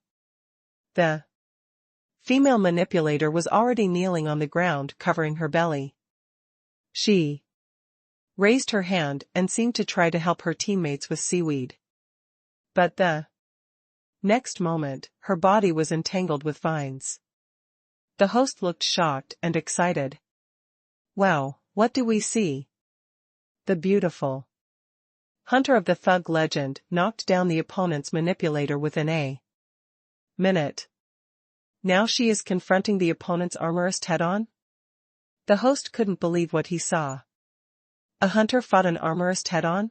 The female manipulator was already kneeling on the ground, covering her belly. She raised her hand and seemed to try to help her teammates with seaweed. But the next moment, her body was entangled with vines. The host looked shocked and excited. Wow, what do we see? The beautiful hunter of the thug legend knocked down the opponent's manipulator within a minute. Now she is confronting the opponent's armorist head-on? The host couldn't believe what he saw. A hunter fought an armorist head-on?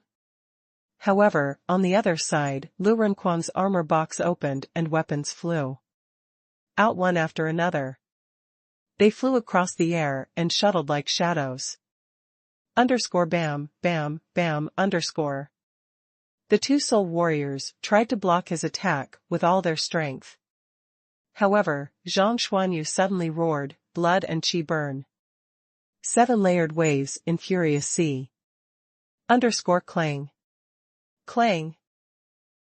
However, on the other side, Lu Renquan's armor box opened and weapons flew out one after another. They flew across the air and shuttled like shadows. Underscore bam, bam, bam, underscore. The two soul warriors tried to block his attack with all their strength. However, Zhang Xuanyu suddenly roared, blood and chi burn. 7 layered waves in furious sea. Underscore clang. Clang.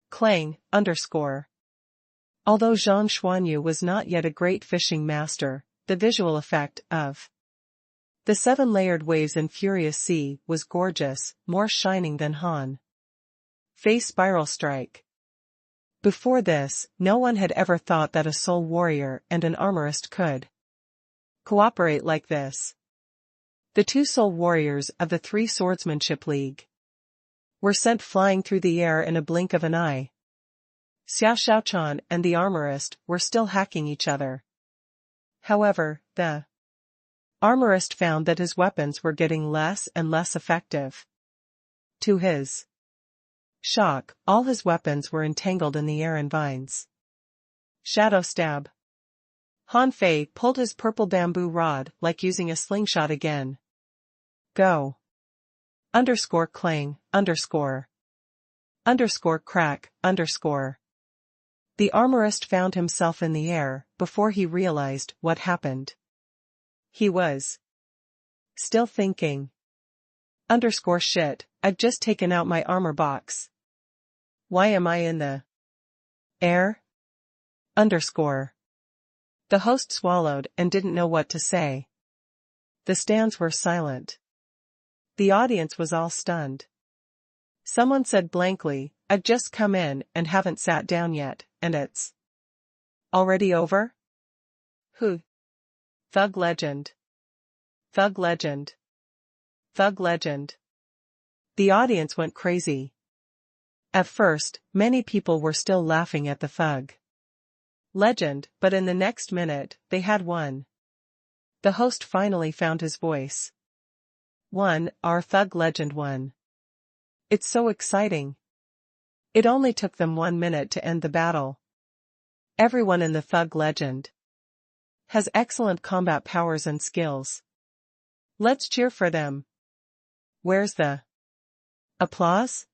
Clang, underscore. Although Zhang Xuanyu was not yet a great fishing master, the visual effect of the 7 layered waves in furious sea was gorgeous, more shining than Han Fei's spiral strike. Before this, no one had ever thought that a soul warrior and an armorist could cooperate like this. The 2 soul warriors of the 3 Swordsmanship League were sent flying through the air in a blink of an eye. Xiaochan and the armorist were still hacking each other. However, the armorist found that his weapons were getting less and less effective. To his shock, all his weapons were entangled in the air in vines. Shadow stab. Han Fei pulled his purple bamboo rod like using a slingshot again. Go. Underscore clang, underscore. Underscore crack, underscore. The armorist found himself in the air before he realized what happened. He was still thinking. Underscore shit, I've just taken out my armor box. Why am I in the air? Underscore. The host swallowed and didn't know what to say. The stands were silent. The audience was all stunned. Someone said blankly, I've just come in and haven't sat down yet, and it's already over? Who? Thug legend. Thug legend. Thug legend. The audience went crazy. At first, many people were still laughing at the thug legend, but in the next minute, they had won. The host finally found his voice. Our thug legend won. It's so exciting. It only took them 1 minute to end the battle. Everyone in the thug legend has excellent combat powers and skills. Let's cheer for them. Where's the applause?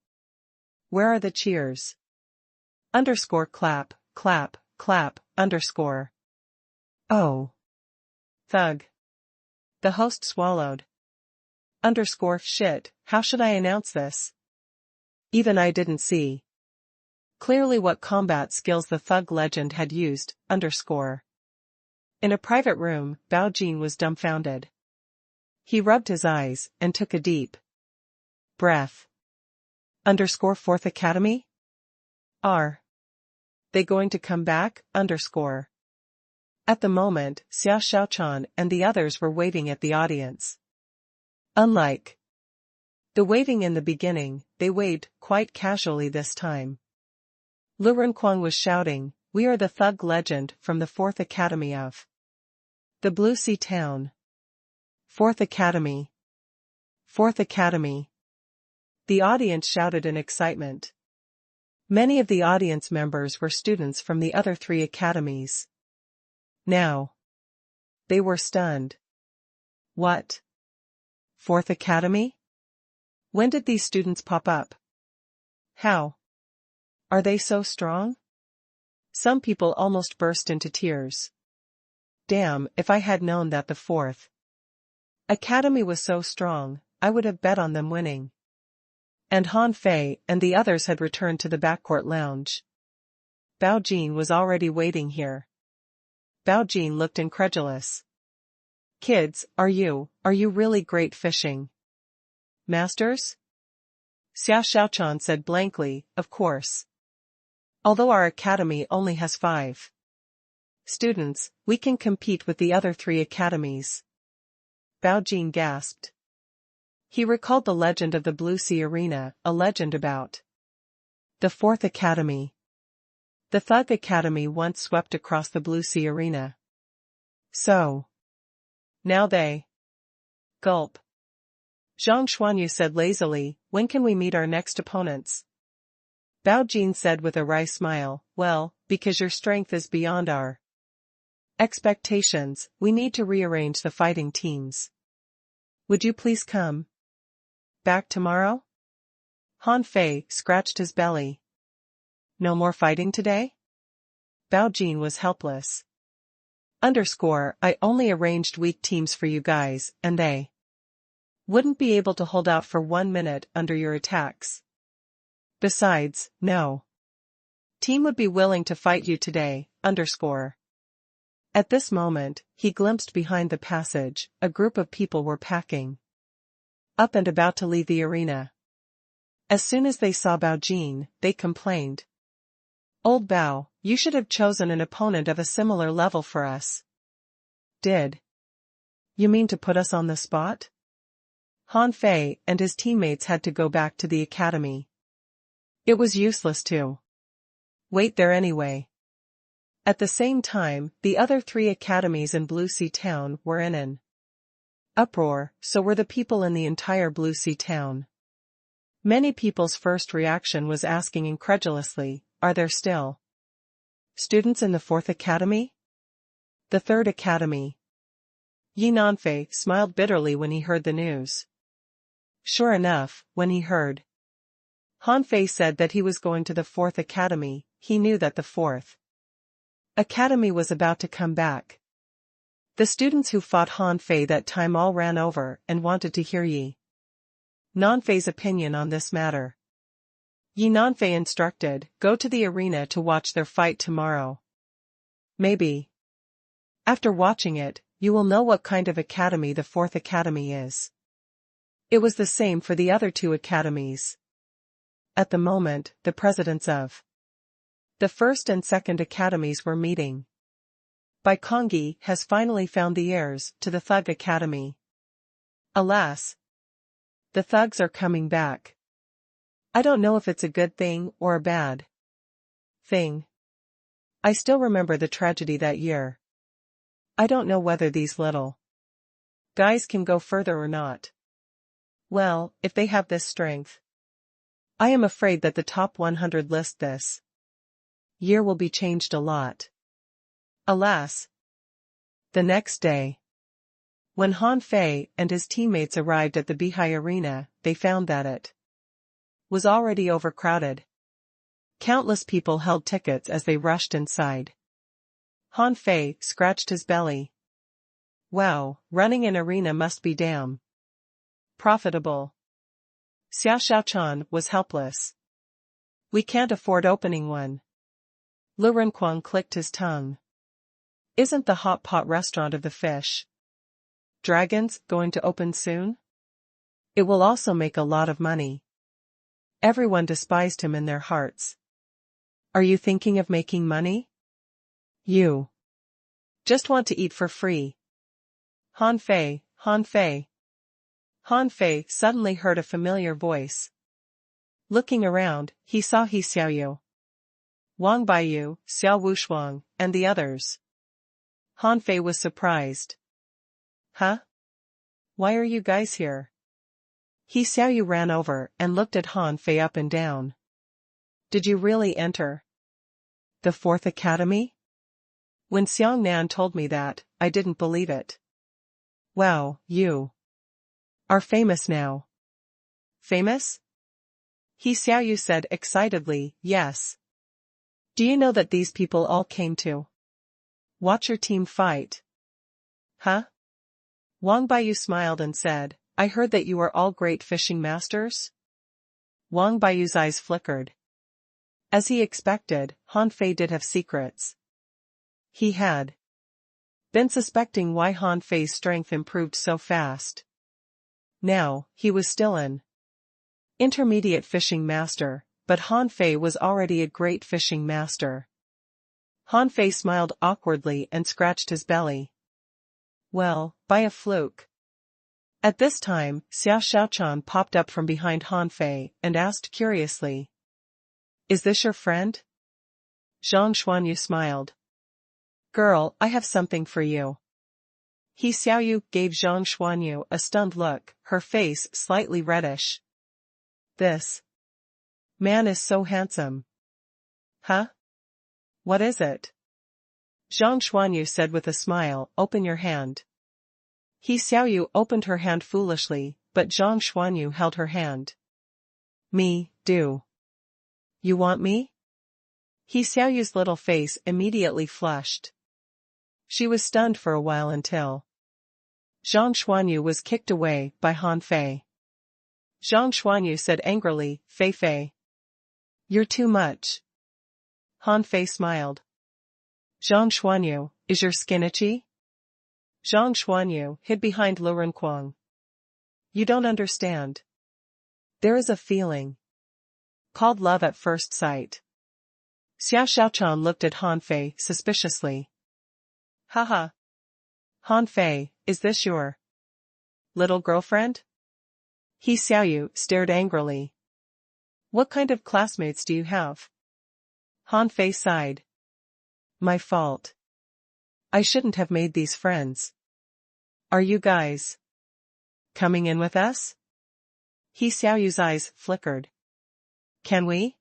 Where are the cheers? Underscore clap, clap, clap, underscore. Oh. Thug. The host swallowed. Underscore shit, how should I announce this? Even I didn't see clearly what combat skills the thug legend had used, underscore. In a private room, Bao Jin was dumbfounded. He rubbed his eyes and took a deep breath. Underscore 4th Academy? Are they going to come back? Underscore. At the moment, Xia Xiaochan and the others were waving at the audience. Unlike the waving in the beginning, they waved quite casually this time. Lu Renquang was shouting, "We are the thug legend from the 4th Academy of the Blue Sea Town. 4th Academy. 4th Academy." The audience shouted in excitement. Many of the audience members were students from the other 3 academies. Now, they were stunned. What? 4th Academy? When did these students pop up? How? Are they so strong? Some people almost burst into tears. Damn, if I had known that the 4th Academy was so strong, I would have bet on them winning. And Han Fei and the others had returned to the backcourt lounge. Bao Jin was already waiting here. Bao Jin looked incredulous. Kids, are you really great fishing masters? Xia Xiaochan said blankly, of course. Although our academy only has 5 students, we can compete with the other 3 academies. Bao Jin gasped. He recalled the legend of the Blue Sea Arena, a legend about the 4th Academy. The Thug Academy once swept across the Blue Sea Arena. So, now they gulp. Zhang Xuanyu said lazily, when can we meet our next opponents? Bao Jin said with a wry smile, well, because your strength is beyond our expectations, we need to rearrange the fighting teams. Would you please come back tomorrow? Han Fei scratched his belly. No more fighting today? Bao Jin was helpless. I only arranged weak teams for you guys, and they wouldn't be able to hold out for 1 minute under your attacks. Besides, no team would be willing to fight you today, . At this moment, he glimpsed behind the passage, a group of people were packing up and about to leave the arena. As soon as they saw Bao Jin, they complained. Old Bao, you should have chosen an opponent of a similar level for us. Did you mean to put us on the spot? Han Fei and his teammates had to go back to the academy. It was useless to wait there anyway. At the same time, the other 3 academies in Blue Sea Town were in an uproar, so were the people in the entire Blue Sea Town. Many people's first reaction was asking incredulously, are there still students in the 4th Academy? The 3rd Academy. Yi Nanfei smiled bitterly when he heard the news. Sure enough, when he heard Han Fei said that he was going to the 4th Academy, he knew that the 4th Academy was about to come back. The students who fought Han Fei that time all ran over and wanted to hear Yi Nanfei's opinion on this matter. Yi Nanfei instructed, go to the arena to watch their fight tomorrow. Maybe after watching it, you will know what kind of academy the 4th Academy is. It was the same for the other 2 academies. At the moment, the presidents of the 1st and 2nd academies were meeting. Baikongi has finally found the heirs to the Thug Academy. Alas, the thugs are coming back. I don't know if it's a good thing or a bad thing. I still remember the tragedy that year. I don't know whether these little guys can go further or not. Well, if they have this strength, I am afraid that the top 100 list this year will be changed a lot. Alas. The next day, when Han Fei and his teammates arrived at the Bihai Arena, they found that it was already overcrowded. Countless people held tickets as they rushed inside. Han Fei scratched his belly. Wow, running an arena must be damn profitable. Xia Xiaochan was helpless. We can't afford opening one. Lu Renquang clicked his tongue. Isn't the hot pot restaurant of the fish dragons going to open soon? It will also make a lot of money. Everyone despised him in their hearts. Are you thinking of making money? You Just want to eat for free. Han Fei, Han Fei. Han Fei suddenly heard a familiar voice. Looking around, he saw He Xiaoyu, Wang Baiyu, Xiao Wushuang, and the others. Han Fei was surprised. Huh? Why are you guys here? He Xiaoyu ran over and looked at Han Fei up and down. Did you really enter the 4th Academy? When Xiang Nan told me that, I didn't believe it. Wow, you are famous now. Famous? He Xiaoyu said excitedly, yes. Do you know that these people all came to watch your team fight? Huh? Wang Baiyu smiled and said, I heard that you are all great fishing masters? Wang Baiyu's eyes flickered. As he expected, Han Fei did have secrets. He had been suspecting why Han Fei's strength improved so fast. Now, he was still an intermediate fishing master, but Han Fei was already a great fishing master. Han Fei smiled awkwardly and scratched his belly. Well, by a fluke. At this time, Xiao Shaochan popped up from behind Han Fei and asked curiously. Is this your friend? Zhang Xuanyu smiled. Girl, I have something for you. He Xiaoyu gave Zhang Xuanyu a stunned look, her face slightly reddish. This man is so handsome. Huh? What is it? Zhang Xuanyu said with a smile, open your hand. He Xiaoyu opened her hand foolishly, but Zhang Xuanyu held her hand. Me, do you want me? He Xiaoyu's little face immediately flushed. She was stunned for a while until Zhang Xuanyu was kicked away by Han Fei. Zhang Xuanyu said angrily, Fei Fei. You're too much. Han Fei smiled. Zhang Xuanyu, is your skin itchy? Zhang Xuanyu hid behind Lu Renkuang. You don't understand. There is a feeling called love at first sight. Xiao Shaochan looked at Han Fei suspiciously. Haha. Han Fei, is this your little girlfriend? He Xiaoyu stared angrily. What kind of classmates do you have? Han Fei sighed. My fault. I shouldn't have made these friends. Are you guys coming in with us? He Xiaoyu's eyes flickered. Can we?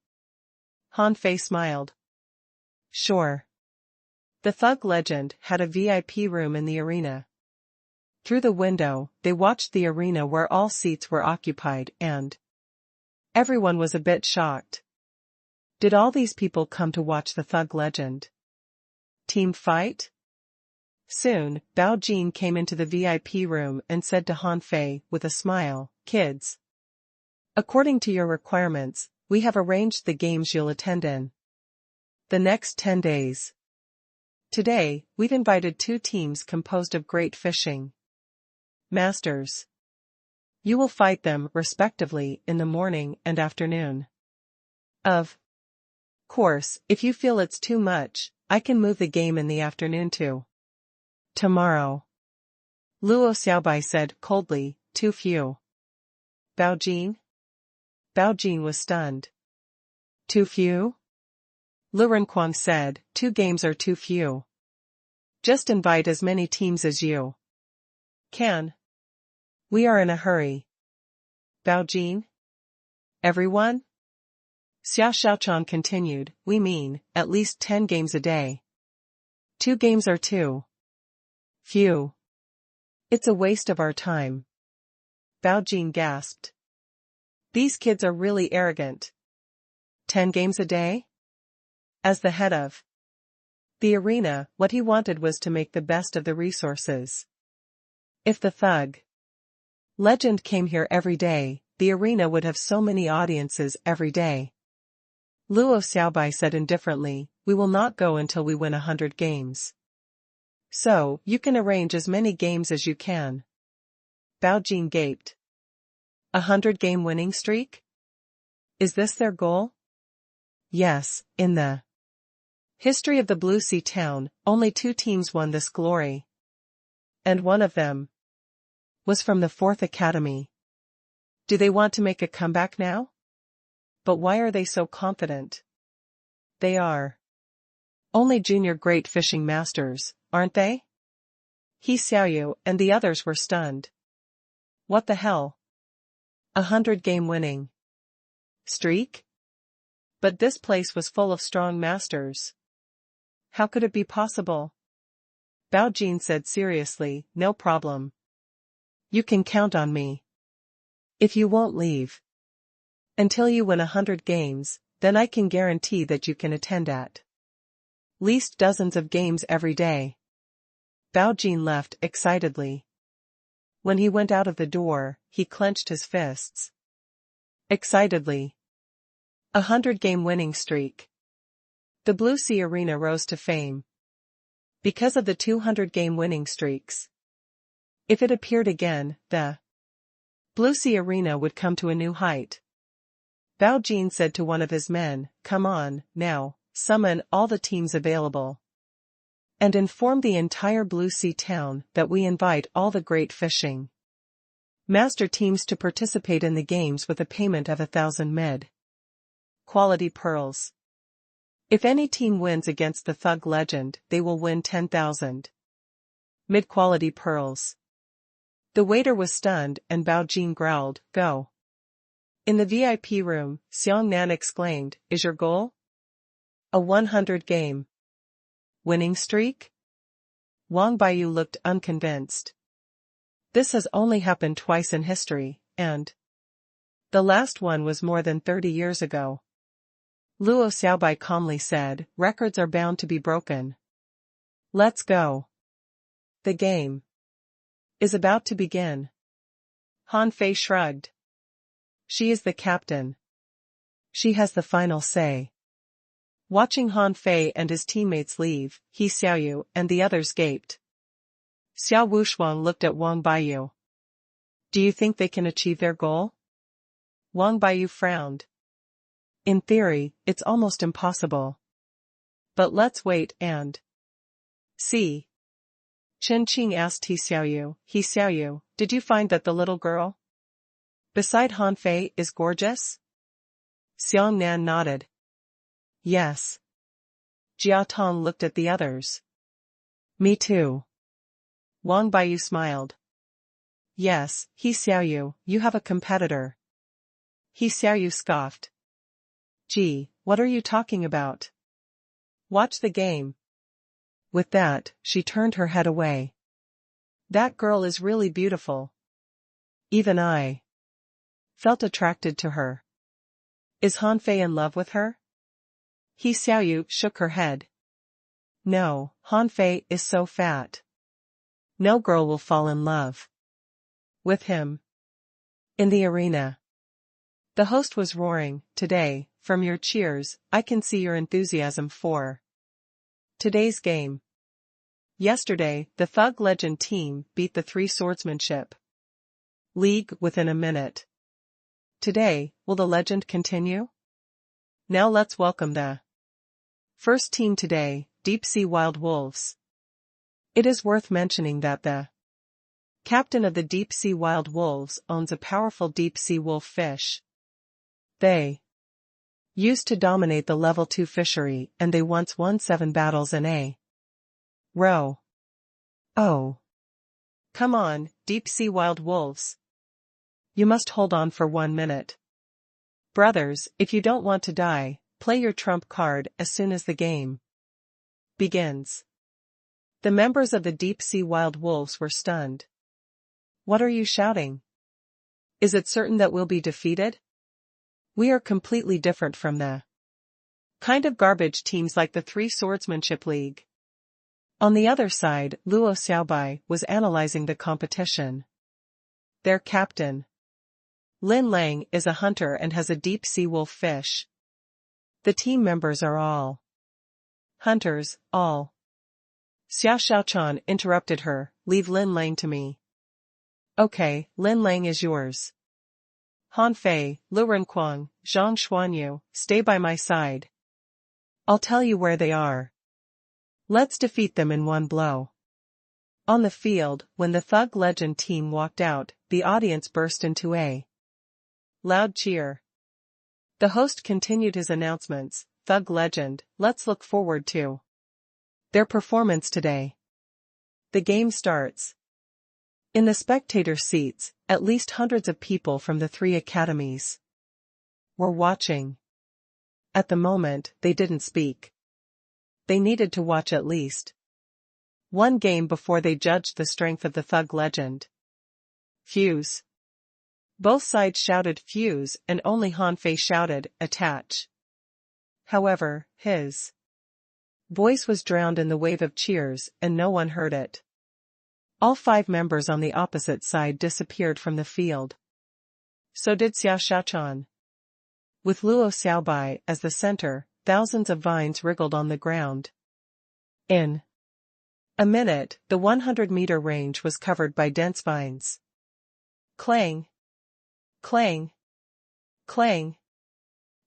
Han Fei smiled. Sure. The Thug Legend had a VIP room in the arena. Through the window, they watched the arena where all seats were occupied and everyone was a bit shocked. Did all these people come to watch the Thug Legend team fight? Soon, Bao Jin came into the VIP room and said to Han Fei with a smile, Kids, according to your requirements, we have arranged the games you'll attend in the next 10 days. Today, we've invited 2 teams composed of great fishing masters. You will fight them, respectively, in the morning and afternoon. Of course, if you feel it's too much, I can move the game in the afternoon to tomorrow. Luo Xiaobai said coldly, too few. Bao Jin? Bao Jin was stunned. Too few? Lu Renkuang said, 2 games are too few. Just invite as many teams as you can. We are in a hurry. Bao Jin? Everyone? Xiao Shaochan continued, we mean, at least 10 games a day. 2 games are too few. It's a waste of our time. Bao Jin gasped. These kids are really arrogant. 10 games a day? As the head of the arena, what he wanted was to make the best of the resources. If the Thug Legend came here every day, the arena would have so many audiences every day. Luo Xiaobai said indifferently, we will not go until we win 100 games. So, you can arrange as many games as you can. Bao Jin gaped. 100-game winning streak? Is this their goal? Yes, in the History of the Blue Sea Town, only 2 teams won this glory. And one of them was from the 4th Academy. Do they want to make a comeback now? But why are they so confident? They are only junior great fishing masters, aren't they? He Xiaoyu and the others were stunned. What the hell? 100-game winning streak? But this place was full of strong masters. How could it be possible? Bao Jin said seriously, no problem. You can count on me. If you won't leave until you win 100 games, then I can guarantee that you can attend at least dozens of games every day. Bao Jin left excitedly. When he went out of the door, he clenched his fists. Excitedly. 100-game winning streak. The Blue Sea Arena rose to fame because of the 200-game winning streaks. If it appeared again, the Blue Sea Arena would come to a new height. Bao Jin said to one of his men, come on, now, summon all the teams available. And inform the entire Blue Sea town that we invite all the great fishing master teams to participate in the games with a payment of 1,000 quality pearls. If any team wins against the Thug Legend, they will win 10,000 mid-quality pearls. The waiter was stunned and Bao Jin growled, go. In the VIP room, Xiang Nan exclaimed, is your goal a 100-game winning streak? Wang Baiyu looked unconvinced. This has only happened twice in history, and the last one was more than 30 years ago. Luo Xiaobai calmly said, records are bound to be broken. Let's go. The game is about to begin. Han Fei shrugged. She is the captain. She has the final say. Watching Han Fei and his teammates leave, He Xiaoyu and the others gaped. Xiao Wushuang looked at Wang Baiyu. Do you think they can achieve their goal? Wang Baiyu frowned. In theory, it's almost impossible. But let's wait and see. Chen Qing asked He Xiaoyu, did you find that the little girl beside Han Fei is gorgeous? Xiang Nan nodded. Yes. Jia Tong looked at the others. Me too. Wang Baiyu smiled. Yes, He Xiaoyu, you have a competitor. He Xiaoyu scoffed. Gee, what are you talking about? Watch the game. With that, she turned her head away. That girl is really beautiful. Even I felt attracted to her. Is Han Fei in love with her? He Xiaoyu shook her head. No, Han Fei is so fat. No girl will fall in love with him. In the arena, the host was roaring, today, from your cheers, I can see your enthusiasm for today's game. Yesterday, the Thug Legend team beat the 3 Swordsmanship League within a minute. Today, will the legend continue? Now let's welcome the first team today, Deep Sea Wild Wolves. It is worth mentioning that the captain of the Deep Sea Wild Wolves owns a powerful deep sea wolf fish. They used to dominate the level 2 fishery and they once won 7 battles in a row. Oh. Come on, Deep Sea Wild Wolves. You must hold on for 1 minute. Brothers, if you don't want to die, play your trump card as soon as the game begins. The members of the Deep Sea Wild Wolves were stunned. What are you shouting? Is it certain that we'll be defeated? We are completely different from the kind of garbage teams like the 3 Swordsmanship League. On the other side, Luo Xiaobai was analyzing the competition. Their captain, Lin Lang, is a hunter and has a deep sea wolf fish. The team members are all hunters, all. Xiao Xiaochan interrupted her, leave Lin Lang to me. Okay, Lin Lang is yours. Han Fei, Lu Renquang, Zhang Xuanyu, stay by my side. I'll tell you where they are. Let's defeat them in one blow. On the field, when the Thug Legend team walked out, the audience burst into a loud cheer. The host continued his announcements. Thug Legend, let's look forward to their performance today. The game starts. In the spectator seats, at least hundreds of people from the 3 academies were watching. At the moment, they didn't speak. They needed to watch at least one game before they judged the strength of the Thug Legend. Fuse. Both sides shouted fuse and only Hanfei shouted, attach. However, his voice was drowned in the wave of cheers and no one heard it. All 5 members on the opposite side disappeared from the field. So did Xiao Shachan. With Luo Xiaobai as the center, thousands of vines wriggled on the ground. In a minute, the 100-meter range was covered by dense vines. Clang! Clang! Clang!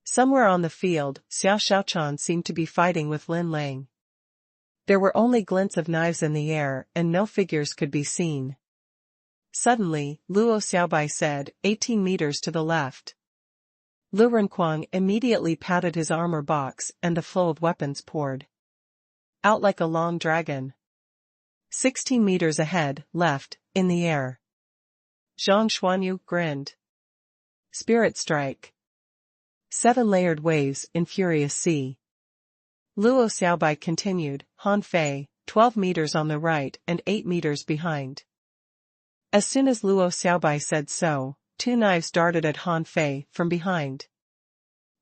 Somewhere on the field, Xiao Shaochan seemed to be fighting with Lin Lang. There were only glints of knives in the air and no figures could be seen. Suddenly, Luo Xiaobai said, 18 meters to the left. Lu Renquang immediately patted his armor box and a flow of weapons poured out like a long dragon. 16 meters ahead, left, in the air. Zhang Xuanyu grinned. Spirit strike. 7 layered waves in furious sea. Luo Xiaobai continued, Han Fei, 12 meters on the right and 8 meters behind. As soon as Luo Xiaobai said so, 2 knives darted at Han Fei from behind.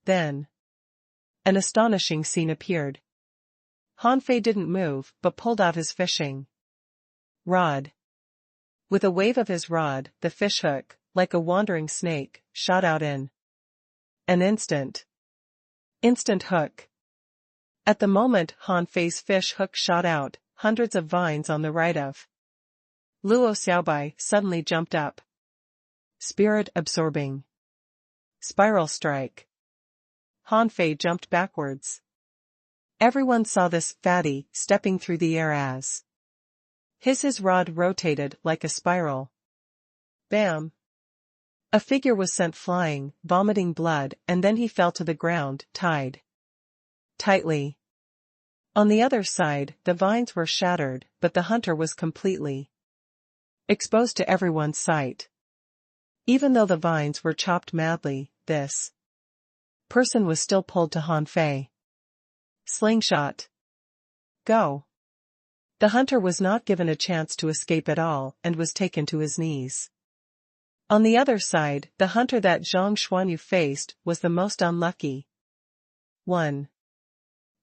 Then an astonishing scene appeared. Han Fei didn't move but pulled out his fishing rod. With a wave of his rod, the fishhook, like a wandering snake, shot out in an instant. Instant hook. At the moment Han Fei's fish hook shot out, hundreds of vines on the right of Luo Xiaobai suddenly jumped up. Spirit absorbing. Spiral strike. Han Fei jumped backwards. Everyone saw this fatty stepping through the air as his rod rotated like a spiral. Bam! A figure was sent flying, vomiting blood, and then he fell to the ground, tied tightly. On the other side, the vines were shattered, but the hunter was completely exposed to everyone's sight. Even though the vines were chopped madly, this person was still pulled to Han Fei. Slingshot. Go. The hunter was not given a chance to escape at all and was taken to his knees. On the other side, the hunter that Zhang Xuanyu faced was the most unlucky one.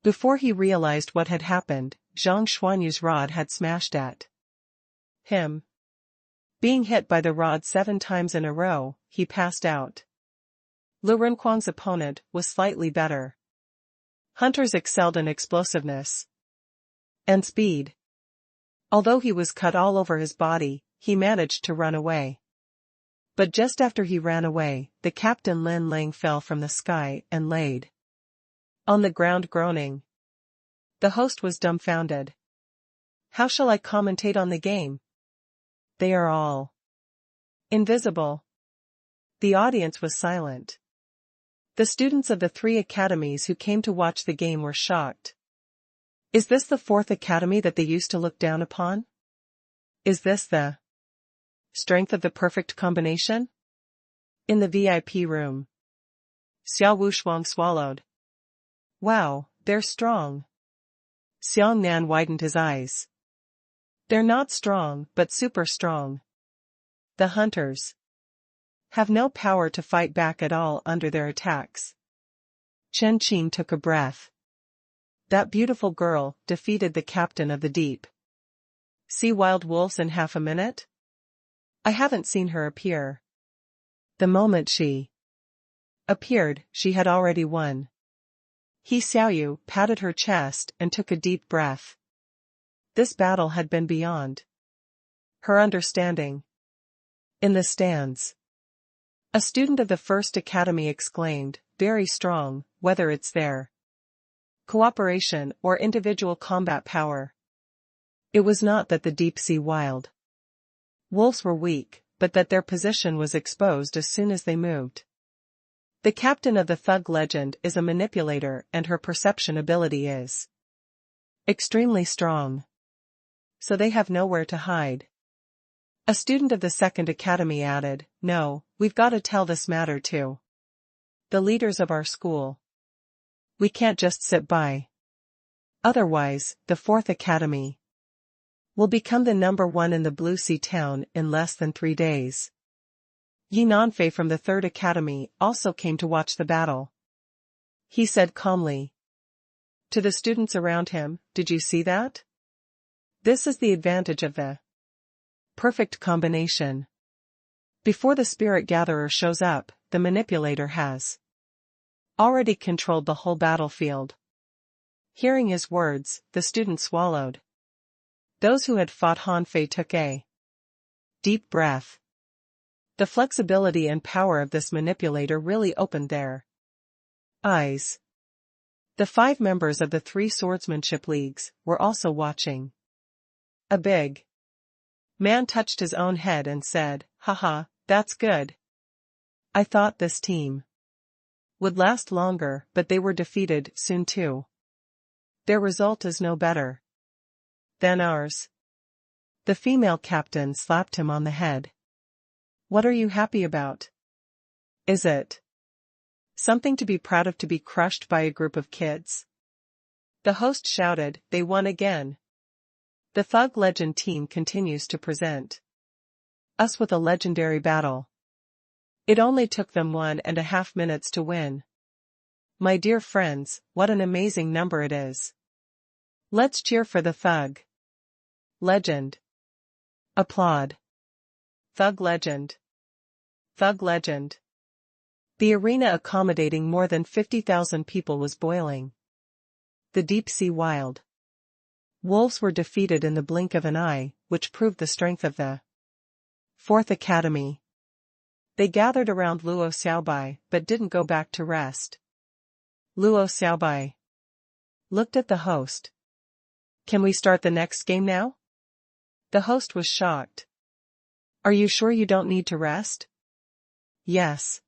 Before he realized what had happened, Zhang Xuanyu's rod had smashed at him. Being hit by the rod 7 times in a row, he passed out. Lu Renquang's opponent was slightly better. Hunters excelled in explosiveness and speed. Although he was cut all over his body, he managed to run away. But just after he ran away, the captain Lin Lang fell from the sky and laid on the ground groaning. The host was dumbfounded. How shall I commentate on the game? They are all invisible. The audience was silent. The students of the 3 academies who came to watch the game were shocked. Is this the 4th academy that they used to look down upon? Is this the strength of the perfect combination? In the VIP room, Xiao Wushuang swallowed. Wow, they're strong. Xiang Nan widened his eyes. They're not strong, but super strong. The hunters have no power to fight back at all under their attacks. Chen Qing took a breath. That beautiful girl defeated the captain of the deep. See wild wolves in half a minute? I haven't seen her appear. The moment she appeared, she had already won. He Xiaoyu patted her chest and took a deep breath. This battle had been beyond her understanding. In the stands, a student of the 1st academy exclaimed, very strong, whether it's their cooperation, or individual combat power. It was not that the deep-sea wild wolves were weak, but that their position was exposed as soon as they moved. The captain of the thug legend is a manipulator, and her perception ability is extremely strong. So they have nowhere to hide. A student of the second academy added, "No, we've got to tell this matter to the leaders of our school. We can't just sit by. Otherwise, the fourth academy will become the number one in the Blue Sea town in less than 3 days." Yi Nanfei from the third academy also came to watch the battle. He said calmly to the students around him, "Did you see that? This is the advantage of the perfect combination. Before the spirit gatherer shows up, the manipulator has already controlled the whole battlefield." Hearing his words, the student swallowed. Those who had fought Han Fei took a deep breath. The flexibility and power of this manipulator really opened their eyes. The 5 members of the 3 swordsmanship leagues were also watching. A big man touched his own head and said, "Haha, that's good. I thought this team would last longer, but they were defeated soon too. Their result is no better than ours." The female captain slapped him on the head. "What are you happy about? Is it something to be proud of to be crushed by a group of kids?" The host shouted, "They won again. The Thug Legend team continues to present us with a legendary battle. It only took them 1.5 minutes to win. My dear friends, what an amazing number it is. Let's cheer for the Thug Legend. Applaud. Thug Legend. Thug Legend." The arena accommodating more than 50,000 people was boiling. The deep-sea wild wolves were defeated in the blink of an eye, which proved the strength of the fourth academy. They gathered around Luo Xiaobai, but didn't go back to rest. Luo Xiaobai looked at the host. "Can we start the next game now?" The host was shocked. "Are you sure you don't need to rest?" "Yes."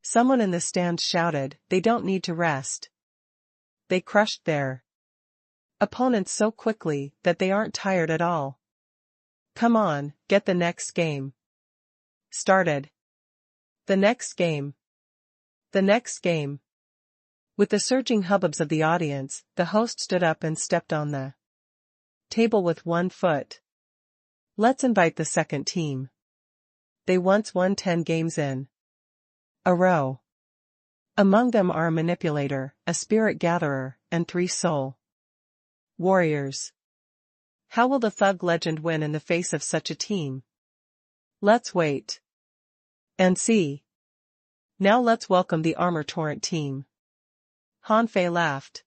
Someone in the stand shouted, "They don't need to rest. They crushed their opponents so quickly that they aren't tired at all. Come on, get the next game started. The next game. The next game." With the surging hubbubs of the audience, the host stood up and stepped on the table with one foot. "Let's invite the second team. They once won 10 games in a row. Among them are a manipulator, a spirit gatherer, and 3 soul warriors. How will the Thug Legend win in the face of such a team? Let's wait and see. Now let's welcome the Armor Torrent team." Han Fei laughed.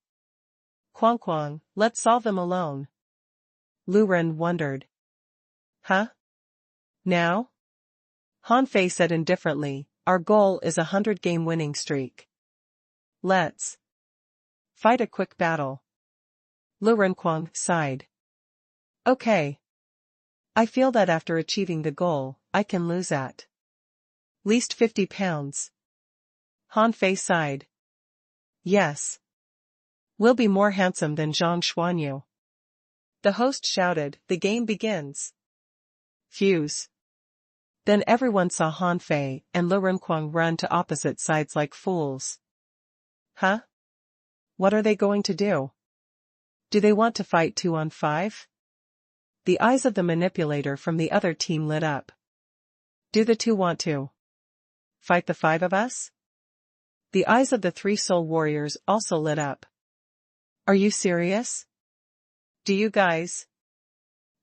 "Quang Quang, let's solve them alone." Lu Ren wondered. "Huh? Now?" Han Fei said indifferently, "Our goal is 100-game winning streak. Let's fight a quick battle." Lu Renquang sighed. "Okay. I feel that after achieving the goal, I can lose at least 50 pounds. Han Fei sighed. "Yes. We'll be more handsome than Zhang Xuanyu." The host shouted, "The game begins." Fuse. Then everyone saw Han Fei and Lu Renquang run to opposite sides like fools. Huh? What are they going to do? Do they want to fight 2-on-5? The eyes of the manipulator from the other team lit up. Do the 2 want to fight the 5 of us? The eyes of the 3 soul warriors also lit up. Are you serious? Do you guys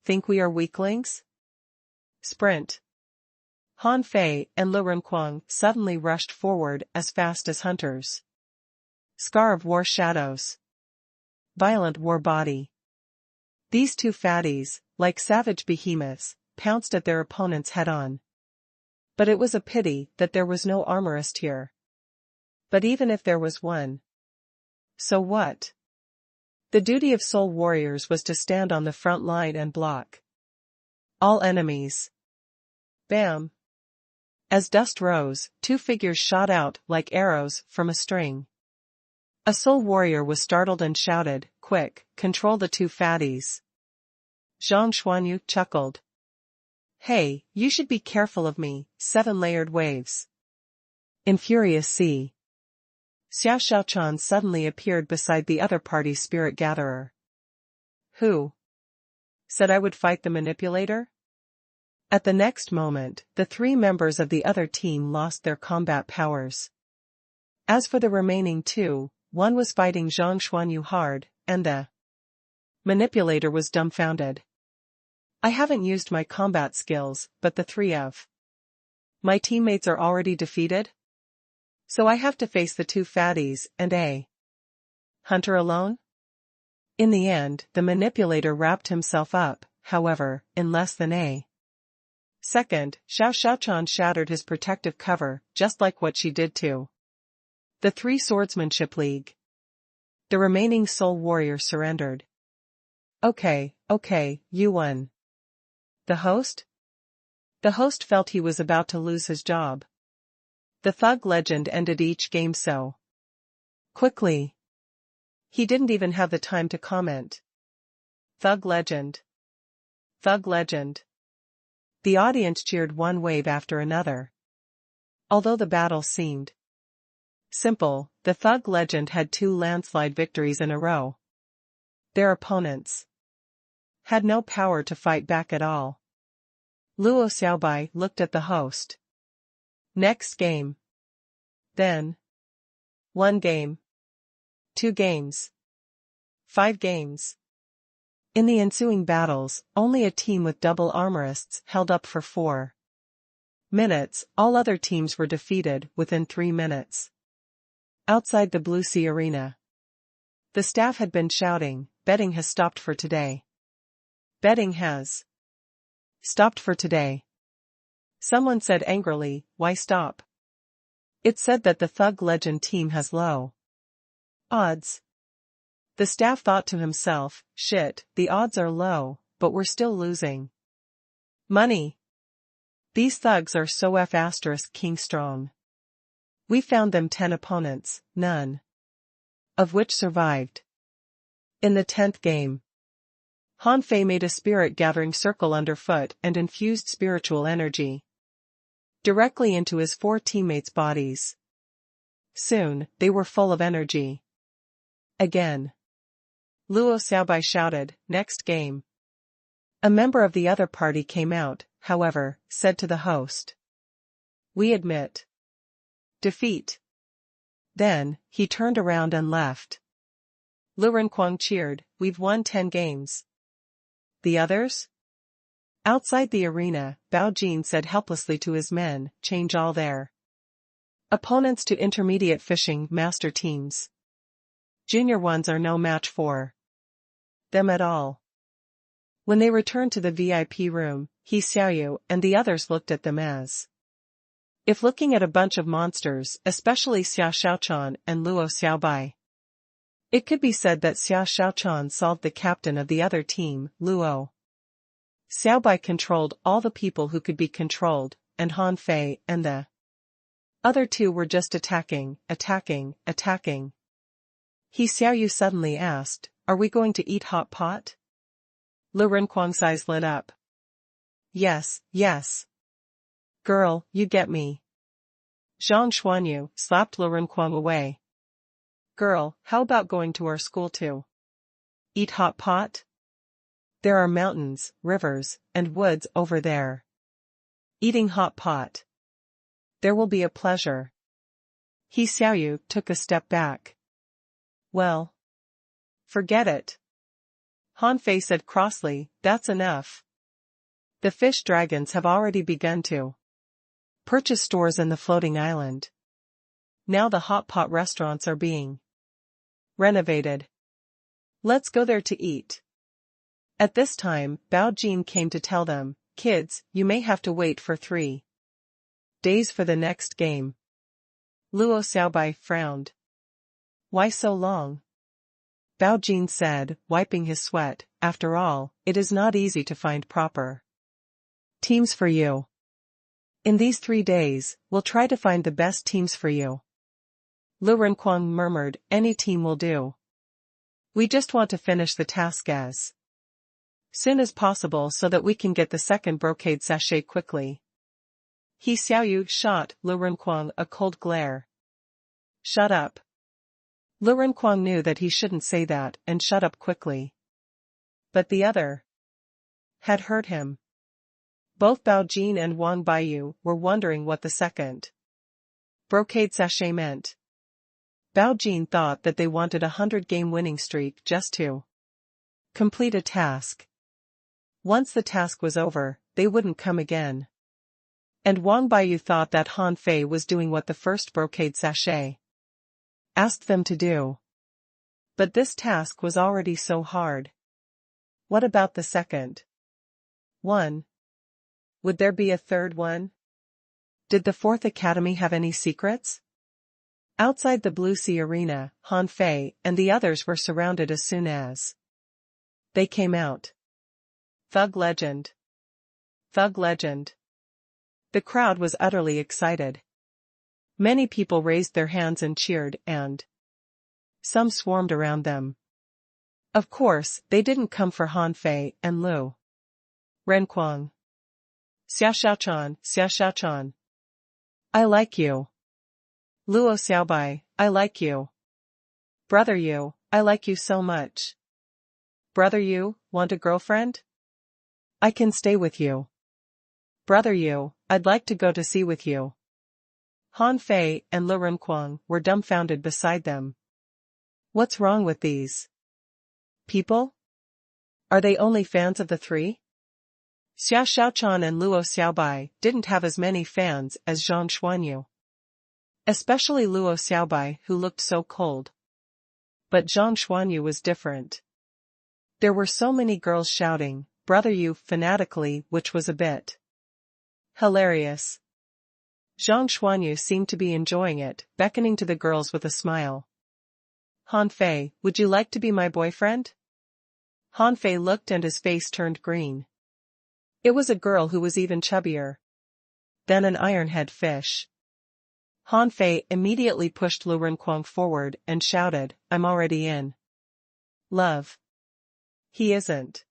think we are weaklings? Sprint. Han Fei and Lu Renquang suddenly rushed forward as fast as hunters. Scar of War Shadows. Violent War Body. These 2 fatties, like savage behemoths, pounced at their opponents head-on. But it was a pity that there was no armorist here. But even if there was one, So what? The duty of soul warriors was to stand on the front line and block all enemies. Bam! As dust rose, two figures shot out like arrows from a string. A soul warrior was startled and shouted, "Quick, control the two fatties." Zhang Xuanyu chuckled. "Hey, you should be careful of me, seven-layered waves." In furious sea. Xiao Shaochan suddenly appeared beside the other party's spirit gatherer. "Who said I would fight the manipulator?" At the next moment, the three members of the other team lost their combat powers. As for the remaining two, one was fighting Zhang Xuanyu hard, and the manipulator was dumbfounded. "I haven't used my combat skills, but the three of my teammates are already defeated? So I have to face the two fatties and a hunter alone?" In the end, the manipulator wrapped himself up, however, in less than a second. Xiao Shaochan shattered his protective cover, just like what she did to the Three Swordsmanship League. The remaining soul warrior surrendered. Okay, you won." The host? The host felt he was about to lose his job. The thug legend ended each game so quickly. He didn't even have the time to comment. Thug legend. Thug legend. The audience cheered one wave after another. Although the battle seemed simple, the thug legend had two landslide victories in a row. Their opponents had no power to fight back at all. Luo Xiaobai looked at the host. Next game. Then. 1 game. 2 games. 5 games. In the ensuing battles, only a team with double armorists held up for 4 minutes. All other teams were defeated within 3 minutes. Outside the Blue Sea Arena, the staff had been shouting, "Betting has stopped for today. Betting has stopped for today." Someone said angrily, "Why stop?" It said that the Thug Legend team has low odds. The staff thought to himself, "Shit, the odds are low, but we're still losing money. These thugs are so F***king strong. We found them 10 opponents, none of which survived." In the 10th game, Han Fei made a spirit-gathering circle underfoot and infused spiritual energy directly into his 4 teammates' bodies. Soon, they were full of energy. Again. Luo Xiaobai shouted, "Next game." A member of the other party came out, however, said to the host, "We admit defeat." Then, he turned around and left. Lu Renkuang cheered, "We've won 10 games. The others?" Outside the arena, Bao Jin said helplessly to his men, "Change all their opponents to intermediate fishing master teams. Junior ones are no match for them at all." When they returned to the VIP room, He Xiaoyu and the others looked at them as if looking at a bunch of monsters, especially Xiao Shaochan and Luo Xiaobai. It could be said that Xiao Shaochan solved the captain of the other team, Luo Xiaobai controlled all the people who could be controlled, and Han Fei and the other two were just attacking. He Xiaoyu suddenly asked, "Are we going to eat hot pot?" Lu Renkuang's eyes lit up. Yes. Girl, you get me." Zhang Xuanyu slapped Lu Renkuang away. "Girl, how about going to our school too? Eat hot pot? There are mountains, rivers, and woods over there. Eating hot pot. There will be a pleasure." He Xiaoyu took a step back. "Well, forget it." Han Fei said crossly, "That's enough. The fish dragons have already begun to purchase stores in the floating island. Now the hot pot restaurants are being renovated. Let's go there to eat." At this time, Bao Jin came to tell them, "Kids, you may have to wait for 3 days for the next game." Luo Xiaobai frowned. "Why so long?" Bao Jin said, wiping his sweat. After all, it is not easy to find proper teams for you. In these 3 days, we'll try to find the best teams for you. Lu Renquang murmured, any team will do. We just want to finish the task as soon as possible so that we can get the second brocade sachet quickly. He Xiaoyu shot Lu Renquang a cold glare. Shut up. Lu Renquang knew that he shouldn't say that and shut up quickly. But the other had heard him. Both Bao Jin and Wang Baiyu were wondering what the second brocade sachet meant. Bao Jin thought that they wanted a 100-game winning streak just to complete a task. Once the task was over, they wouldn't come again. And Wang Baiyu thought that Han Fei was doing what the first brocade sachet asked them to do. But this task was already so hard. What about the second one? Would there be a third one? Did the fourth academy have any secrets? Outside the Blue Sea Arena, Han Fei and the others were surrounded as soon as they came out. Thug legend. Thug legend. The crowd was utterly excited. Many people raised their hands and cheered, and some swarmed around them. Of course, they didn't come for Han Fei and Lu Renquang. Xia Xiaochan. I like you. Luo Xiaobai, I like you. Brother Yu, I like you so much. Brother Yu, want a girlfriend? I can stay with you. Brother Yu, I'd like to go to sea with you. Han Fei and Lu Renquang were dumbfounded beside them. What's wrong with these people? Are they only fans of the three? Xia Xiaochan and Luo Xiaobai didn't have as many fans as Zhang Xuanyu. Especially Luo Xiaobai, who looked so cold. But Zhang Xuanyu was different. There were so many girls shouting, Brother Yu, fanatically, which was a bit hilarious. Zhang Xuanyu seemed to be enjoying it, beckoning to the girls with a smile. Han Fei, would you like to be my boyfriend? Han Fei looked and his face turned green. It was a girl who was even chubbier than an ironhead fish. Han Fei immediately pushed Lu Renquang forward and shouted, I'm already in love. He isn't.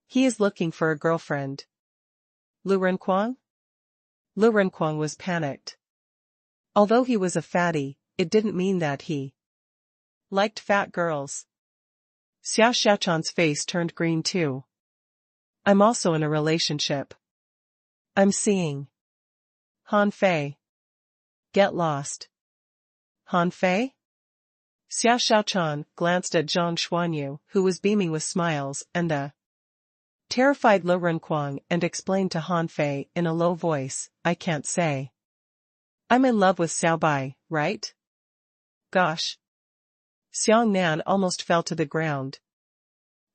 He is looking for a girlfriend. Lu Renquang? Lu Renquang was panicked. Although he was a fatty, it didn't mean that he liked fat girls. Xia Xiaochan's face turned green too. I'm also in a relationship. I'm seeing Han Fei. Get lost. Han Fei? Xia Xiaochan glanced at Zhang Xuanyu, who was beaming with smiles, and the terrified Lu Renquang, and explained to Han Fei in a low voice, I can't say. I'm in love with Xiaobai, right? Gosh. Xiang Nan almost fell to the ground.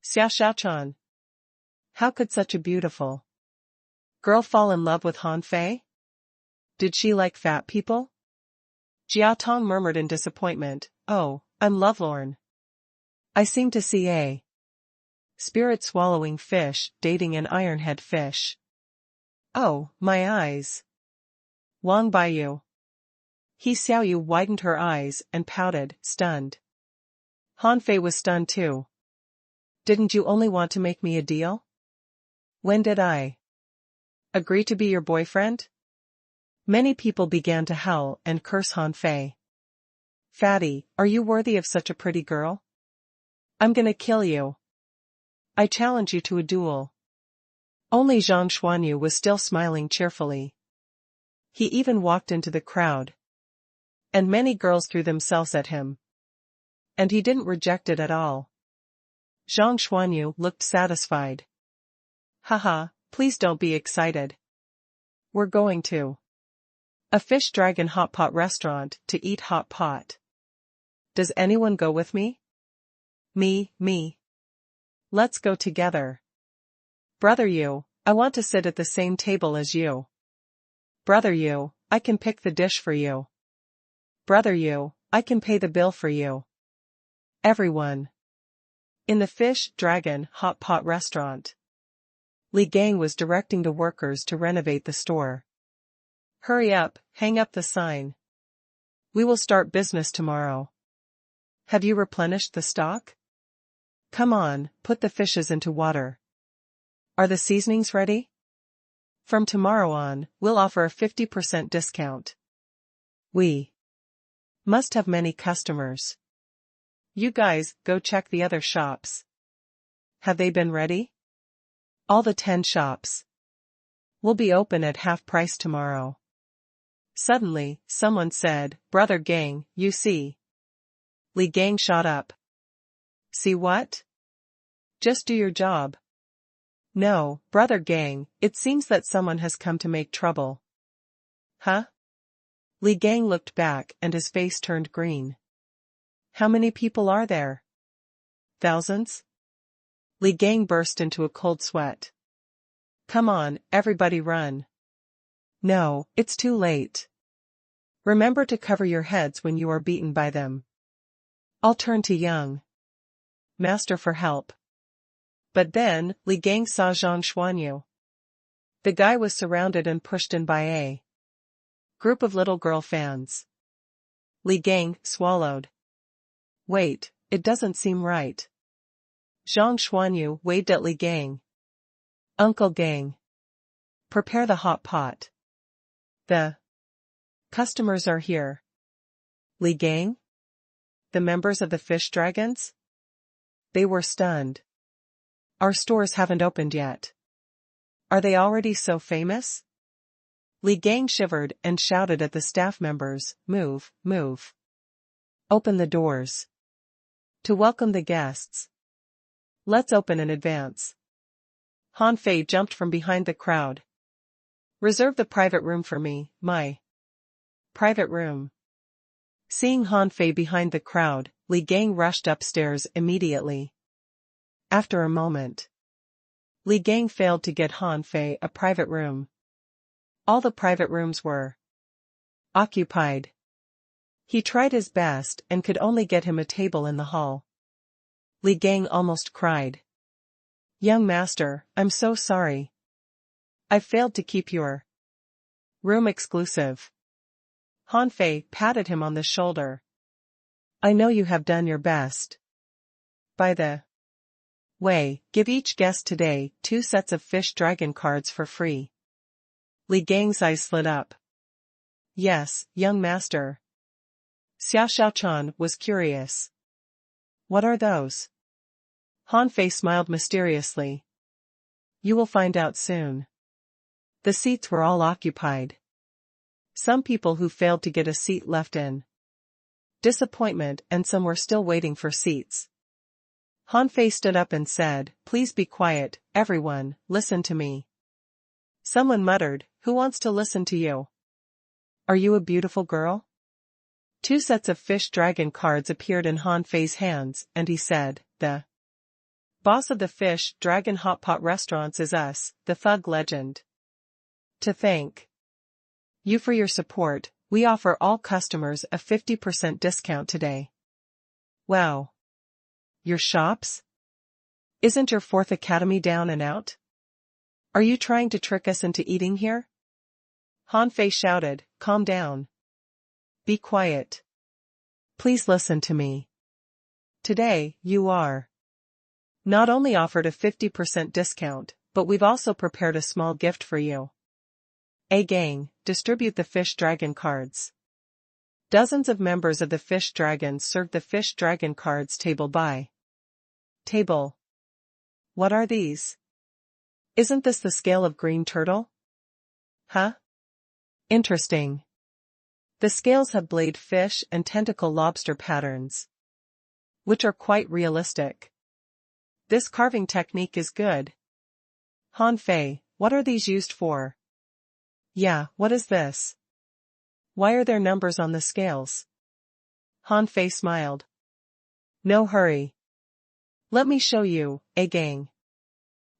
Xia Xiaochan. How could such a beautiful girl fall in love with Han Fei? Did she like fat people? Jia Tong murmured in disappointment, oh, I'm lovelorn. I seem to see a spirit-swallowing fish dating an ironhead fish. Oh, my eyes. Wang Baiyu. He Xiaoyu widened her eyes and pouted, stunned. Han Fei was stunned too. Didn't you only want to make me a deal? When did I agree to be your boyfriend? Many people began to howl and curse Han Fei. Fatty, are you worthy of such a pretty girl? I'm gonna kill you. I challenge you to a duel. Only Zhang Xuanyu was still smiling cheerfully. He even walked into the crowd. And many girls threw themselves at him. And he didn't reject it at all. Zhang Xuanyu looked satisfied. Haha, please don't be excited. We're going to a fish dragon hot pot restaurant to eat hot pot. Does anyone go with me? Me. Let's go together. Brother Yu, I want to sit at the same table as you. Brother Yu, I can pick the dish for you. Brother Yu, I can pay the bill for you. Everyone In the Fish Dragon Hot Pot restaurant, Li Gang was directing the workers to renovate the store. Hurry up, hang up the sign. We will start business tomorrow. Have you replenished the stock? Come on, put the fishes into water. Are the seasonings ready? From tomorrow on, we'll offer a 50% discount. We must have many customers. You guys, go check the other shops. Have they been ready? All the 10 shops. We'll be open at half price tomorrow. Suddenly, someone said, Brother Gang, you see. Li Gang shot up. See what? Just do your job. No, Brother Gang, it seems that someone has come to make trouble. Huh? Li Gang looked back and his face turned green. How many people are there? Thousands? Li Gang burst into a cold sweat. Come on, everybody run. No, it's too late. Remember to cover your heads when you are beaten by them. I'll turn to young master for help. But then, Li Gang saw Zhang Xuanyu. The guy was surrounded and pushed in by a group of little girl fans. Li Gang swallowed. Wait, it doesn't seem right. Zhang Xuanyu waved at Li Gang. Uncle Gang. Prepare the hot pot. The customers are here. Li Gang? The members of the Fish Dragons? They were stunned. Our stores haven't opened yet. Are they already so famous? Li Gang shivered and shouted at the staff members, move, move. Open the doors. To welcome the guests. Let's open in advance. Han Fei jumped from behind the crowd. Reserve the private room for me, my private room. Seeing Han Fei behind the crowd, Li Gang rushed upstairs immediately. After a moment, Li Gang failed to get Han Fei a private room. All the private rooms were occupied. He tried his best and could only get him a table in the hall. Li Gang almost cried. Young master, I'm so sorry. I failed to keep your room exclusive. Han Fei patted him on the shoulder. I know you have done your best. By the way, give each guest today 2 sets of Fish Dragon cards for free. Li Gang's eyes slid up. Yes, young master. Xia Xiaochan was curious. What are those? Han Fei smiled mysteriously. You will find out soon. The seats were all occupied. Some people who failed to get a seat left in disappointment and some were still waiting for seats. Han Fei stood up and said, Please be quiet, everyone, listen to me. Someone muttered, Who wants to listen to you? Are you a beautiful girl? 2 sets of Fish Dragon cards appeared in Han Fei's hands, and he said, The boss of the Fish Dragon Hot Pot restaurants is us, the Thug Legend. To thank you for your support, we offer all customers a 50% discount today. Wow. Your shops? Isn't your 4th Academy down and out? Are you trying to trick us into eating here? Han Fei shouted, Calm down. Be quiet. Please listen to me. Today, you are not only offered a 50% discount, but we've also prepared a small gift for you. A gang, distribute the Fish Dragon cards. Dozens of members of the Fish Dragons served the Fish Dragon cards table by table. What are these? Isn't this the scale of green turtle? Huh? Interesting. The scales have blade fish and tentacle lobster patterns, which are quite realistic. This carving technique is good. Han Fei, what are these used for? Yeah, what is this? Why are there numbers on the scales? Han Fei smiled. No hurry. Let me show you, A gang.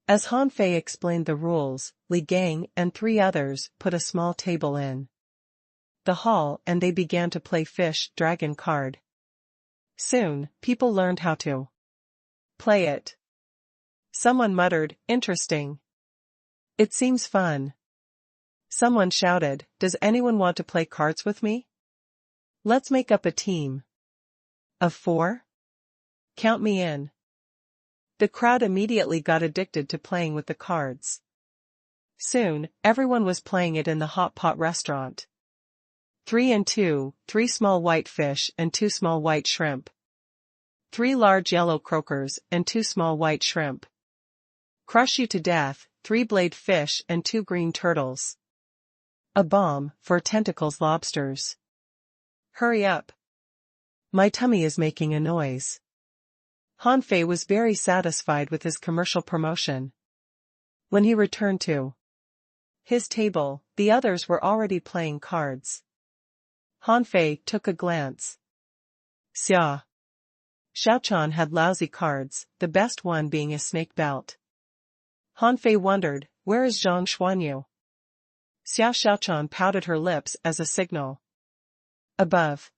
As Han Fei explained the rules, Li Gang and 3 others put a small table in the hall and they began to play Fish Dragon card. Soon, people learned how to Play it. Someone muttered, interesting. It seems fun. Someone shouted, does anyone want to play cards with me? Let's make up a team. Of 4? Count me in. The crowd immediately got addicted to playing with the cards. Soon, everyone was playing it in the hot pot restaurant. 3 and 2, 3 small white fish and 2 small white shrimp. 3 large yellow croakers and 2 small white shrimp. Crush you to death, 3 blade fish and 2 green turtles. A bomb, for tentacles lobsters. Hurry up. My tummy is making a noise. Han Fei was very satisfied with his commercial promotion. When he returned to his table, the others were already playing cards. Han Fei took a glance. Xia. Xiaochan had lousy cards, the best one being a snake belt. Han Fei wondered, where is Zhang Xuanyu? Xiaochan pouted her lips as a signal. Above.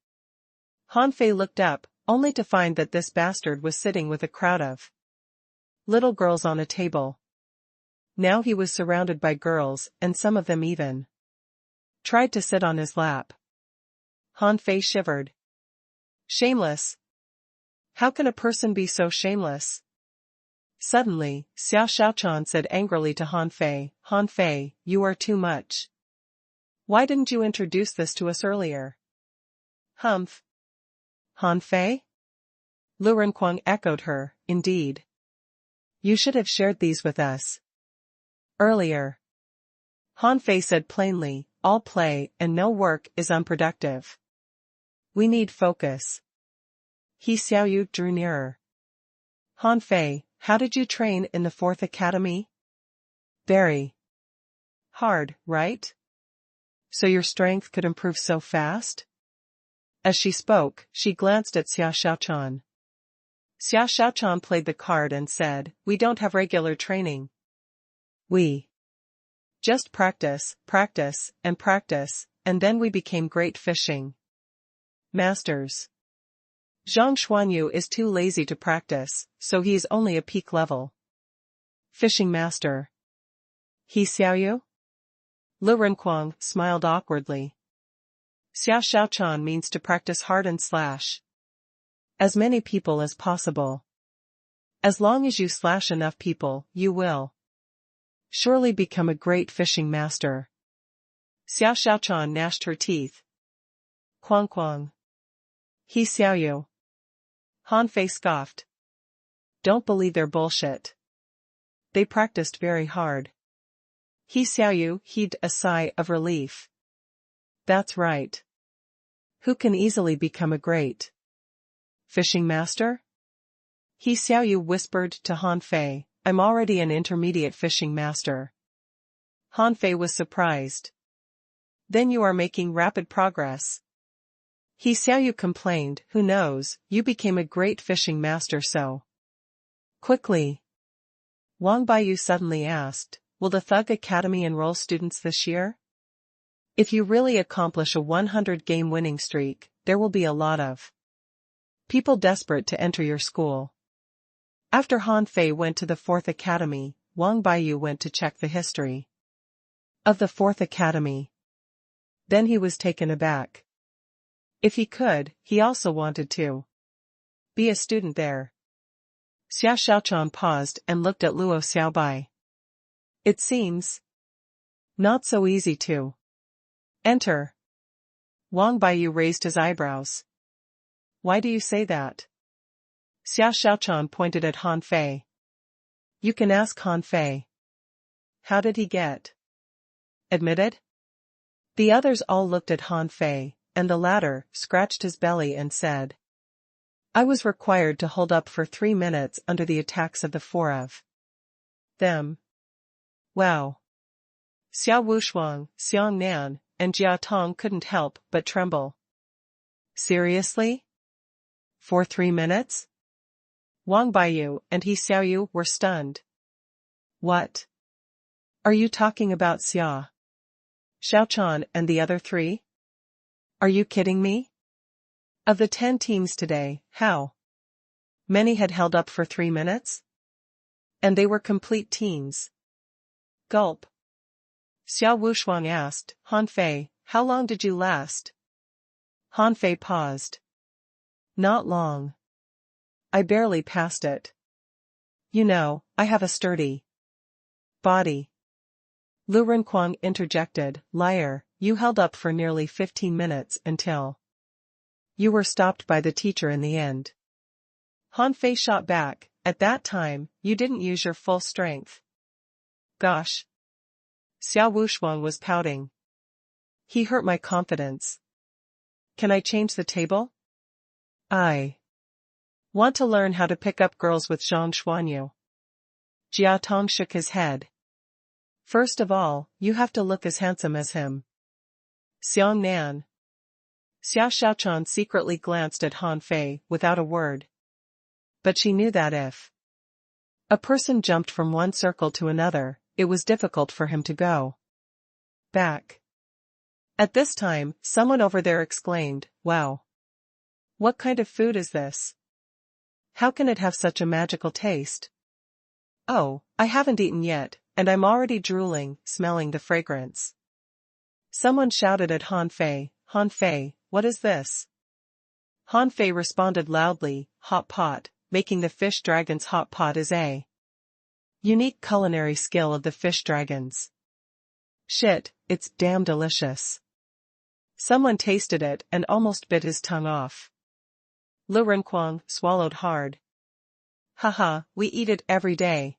Han Fei looked up, only to find that this bastard was sitting with a crowd of little girls on a table. Now he was surrounded by girls, and some of them even tried to sit on his lap. Han Fei shivered. Shameless. How can a person be so shameless? Suddenly, Xiaochan said angrily to Han Fei, Han Fei, you are too much. Why didn't you introduce this to us earlier? Humph. Han Fei? Lu Renkuang echoed her, indeed. You should have shared these with us earlier. Han Fei said plainly, all play and no work is unproductive. We need focus. He Xiaoyu drew nearer. Han Fei, how did you train in the 4th Academy? Very hard, right? So your strength could improve so fast? As she spoke, she glanced at Xiaochan. Xiaochan played the card and said, we don't have regular training. We just practice, practice, and practice, and then we became great fishing masters. Zhang Xuanyu is too lazy to practice, so he is only a peak level fishing master. He Xiaoyu? Lu Renkuang smiled awkwardly. Xiaochan means to practice hard and slash as many people as possible. As long as you slash enough people, you will surely become a great fishing master. Xiaochan gnashed her teeth. Quang Quang. He Xiaoyu. Han Fei scoffed. Don't believe their bullshit. They practiced very hard. He Xiaoyu heaved a sigh of relief. That's right. Who can easily become a great fishing master? He Xiaoyu whispered to Han Fei, I'm already an intermediate fishing master. Han Fei was surprised. Then you are making rapid progress. He Xiaoyu complained, who knows, you became a great fishing master so quickly. Wang Baiyu suddenly asked, will the Thug Academy enroll students this year? If you really accomplish a 100-game winning streak, there will be a lot of people desperate to enter your school. After Han Fei went to the 4th Academy, Wang Baiyu went to check the history of the 4th Academy. Then he was taken aback. If he could, he also wanted to be a student there. Xiaochan paused and looked at Luo Xiaobai. It seems not so easy to enter. Wang Baiyu raised his eyebrows. Why do you say that? Xiaochan pointed at Han Fei. You can ask Han Fei. How did he get admitted? The others all looked at Han Fei, and the latter scratched his belly and said, I was required to hold up for 3 minutes under the attacks of the 4 of them. Wow. Xiao Wushuang, Xiang Nan, and Jia Tong couldn't help but tremble. Seriously? For 3 minutes? Wang Baiyu and He Xiaoyu were stunned. What? Are you talking about Xia Xiaochan and the other 3? Are you kidding me? Of the 10 teams today, how Many had held up for 3 minutes? And they were complete teens. Gulp. Xiao Wushuang asked, Han Fei, how long did you last? Han Fei paused. Not long. I barely passed it. You know, I have a sturdy body. Lu Renquang interjected, liar, you held up for nearly 15 minutes until you were stopped by the teacher in the end. Han Fei shot back, at that time, you didn't use your full strength. Gosh. Xiao Wushuang was pouting. He hurt my confidence. Can I change the table? I want to learn how to pick up girls with Zhang Xuanyu. Jia Tong shook his head. First of all, you have to look as handsome as him. Xiang Nan. Xiao Xiaochan secretly glanced at Han Fei without a word. But she knew that if a person jumped from one circle to another, it was difficult for him to go back. At this time, someone over there exclaimed, wow. What kind of food is this? How can it have such a magical taste? Oh, I haven't eaten yet, and I'm already drooling, smelling the fragrance. Someone shouted at Han Fei, what is this? Han Fei responded loudly, hot pot, making the fish dragon's hot pot is a unique culinary skill of the fish dragons. Shit, it's damn delicious. Someone tasted it and almost bit his tongue off. Lu Renquang swallowed hard. Haha, we eat it every day.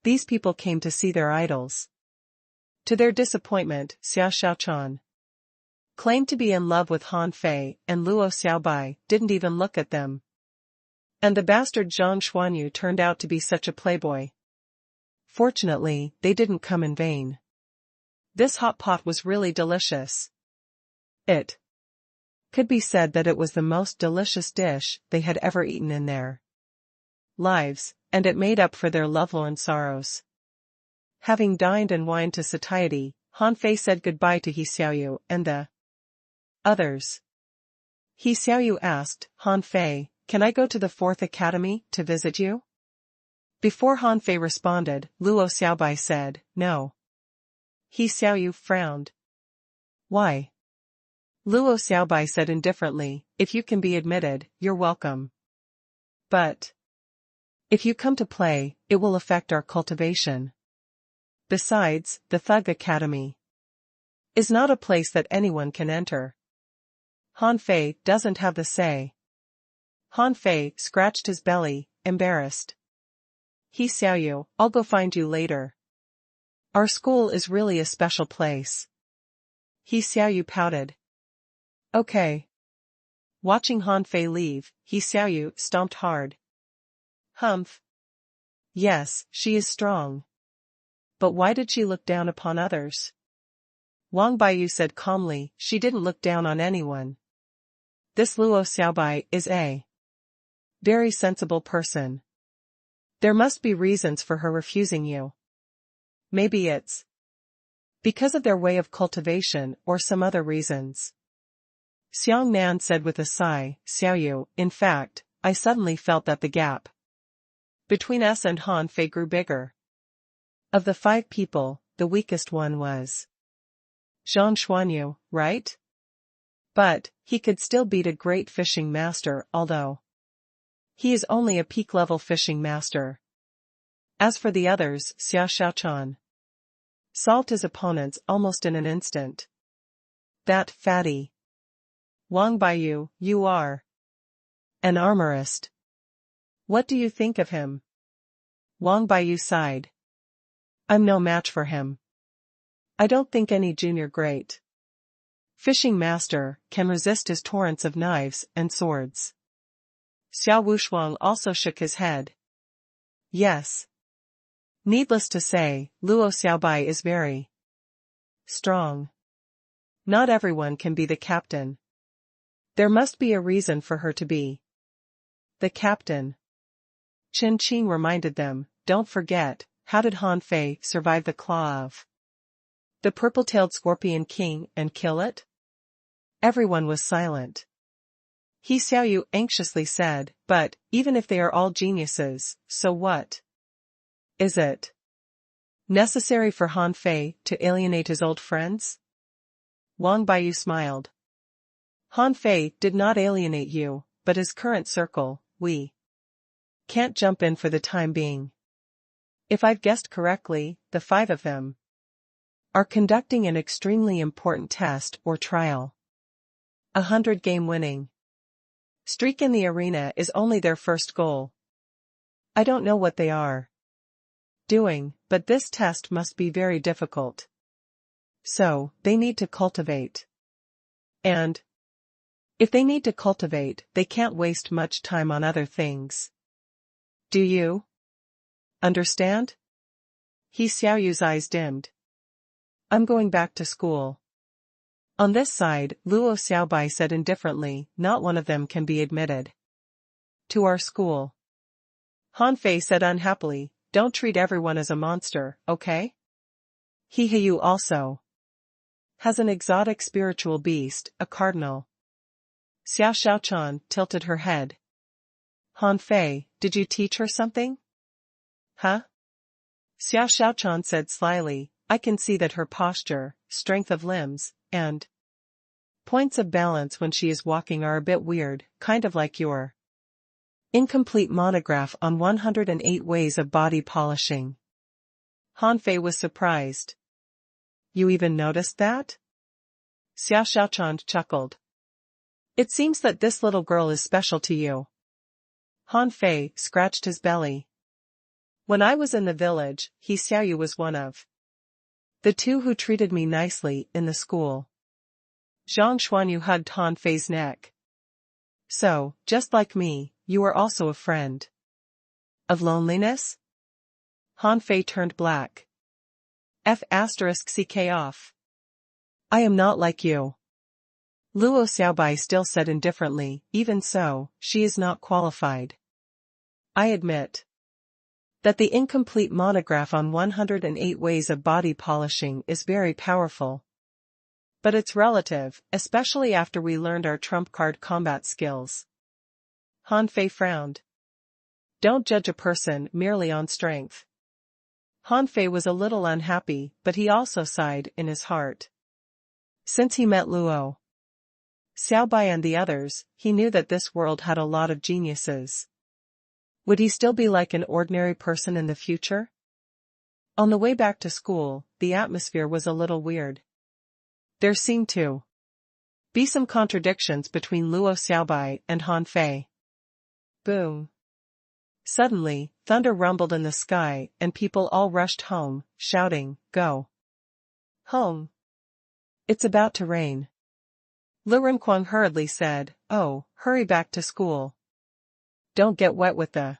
These people came to see their idols. To their disappointment, Xiao Xiaochan claimed to be in love with Han Fei, and Luo Xiaobai didn't even look at them. And the bastard Zhang Xuanyu turned out to be such a playboy. Fortunately, they didn't come in vain. This hot pot was really delicious. It could be said that it was the most delicious dish they had ever eaten in their lives, and it made up for their lovelorn sorrows. Having dined and wined to satiety, Han Fei said goodbye to He Xiaoyu and the others. He Xiaoyu asked, Han Fei, can I go to the 4th Academy to visit you? Before Han Fei responded, Luo Xiaobai said, no. He Xiaoyu frowned. Why? Luo Xiaobai said indifferently, if you can be admitted, you're welcome. But if you come to play, it will affect our cultivation. Besides, the Thug Academy is not a place that anyone can enter. Han Fei doesn't have the say. Han Fei scratched his belly, embarrassed. He Xiaoyu, I'll go find you later. Our school is really a special place. He Xiaoyu pouted. Okay. Watching Han Fei leave, He Xiaoyu stomped hard. Humph. Yes, she is strong. But why did she look down upon others? Wang Baiyu said calmly, she didn't look down on anyone. This Luo Xiaobai is a very sensible person. There must be reasons for her refusing you. Maybe it's because of their way of cultivation or some other reasons. Xiang Nan said with a sigh, Xiaoyu, in fact, I suddenly felt that the gap between us and Han Fei grew bigger. Of the 5 people, the weakest one was Zhang Xuanyu, right? But he could still beat a great fishing master, although he is only a peak-level fishing master. As for the others, Xiao Xiaochan solved his opponents almost in an instant. That fatty Wang Baiyu, you are an armorist. What do you think of him? Wang Baiyu sighed. I'm no match for him. I don't think any junior great fishing master can resist his torrents of knives and swords. Xiao Wushuang also shook his head. Yes. Needless to say, Luo Xiaobai is very strong. Not everyone can be the captain. There must be a reason for her to be the captain. Chen Qing reminded them, don't forget, how did Han Fei survive the claw of the purple-tailed scorpion king and kill it? Everyone was silent. He Xiaoyu anxiously said, but, even if they are all geniuses, so what? Is it necessary for Han Fei to alienate his old friends? Wang Baiyu smiled. Han Fei did not alienate you, but his current circle, we can't jump in for the time being. If I've guessed correctly, the 5 of them are conducting an extremely important test or trial. 100-game winning streak in the arena is only their first goal. I don't know what they are doing, but this test must be very difficult. So, they need to cultivate. And if they need to cultivate, they can't waste much time on other things. Do you understand? He Xiaoyu's eyes dimmed. I'm going back to school. On this side, Luo Xiaobai said indifferently, not one of them can be admitted to our school. Han Fei said unhappily, don't treat everyone as a monster, okay? He Hiyu also has an exotic spiritual beast, a cardinal. Xiao Xiaochan tilted her head. Han Fei, did you teach her something? Huh? Xiao Xiaochan said slyly, I can see that her posture, strength of limbs, and points of balance when she is walking are a bit weird, kind of like your incomplete monograph on 108 ways of body polishing. Han Fei was surprised. You even noticed that? Xiao Xiaochan chuckled. It seems that this little girl is special to you. Han Fei scratched his belly. When I was in the village, He Xiaoyu was one of the 2 who treated me nicely in the school. Zhang Xuanyu hugged Han Fei's neck. So, just like me, you are also a friend of loneliness? Han Fei turned black. F***ck off. I am not like you. Luo Xiaobai still said indifferently, even so, she is not qualified. I admit that the incomplete monograph on 108 ways of body polishing is very powerful. But it's relative, especially after we learned our trump card combat skills. Han Fei frowned. Don't judge a person merely on strength. Han Fei was a little unhappy, but he also sighed in his heart. Since he met Luo Xiaobai and the others, he knew that this world had a lot of geniuses. Would he still be like an ordinary person in the future? On the way back to school, the atmosphere was a little weird. There seemed to be some contradictions between Luo Xiaobai and Han Fei. Boom. Suddenly, thunder rumbled in the sky and people all rushed home, shouting, Go home. It's about to rain. Lu Renquang hurriedly said, Oh, hurry back to school. Don't get wet with the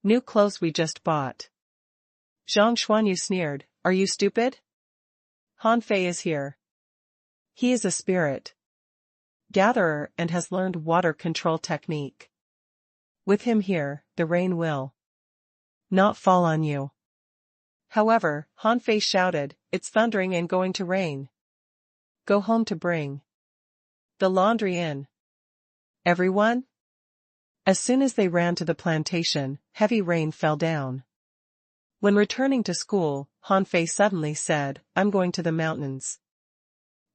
new clothes we just bought. Zhang Xuanyu sneered, Are you stupid? Han Fei is here. He is a spirit gatherer and has learned water control technique. With him here, the rain will not fall on you. However, Han Fei shouted, It's thundering and going to rain. Go home to bring the laundry in. Everyone? As soon as they ran to the plantation, heavy rain fell down. When returning to school, Han Fei suddenly said, I'm going to the mountains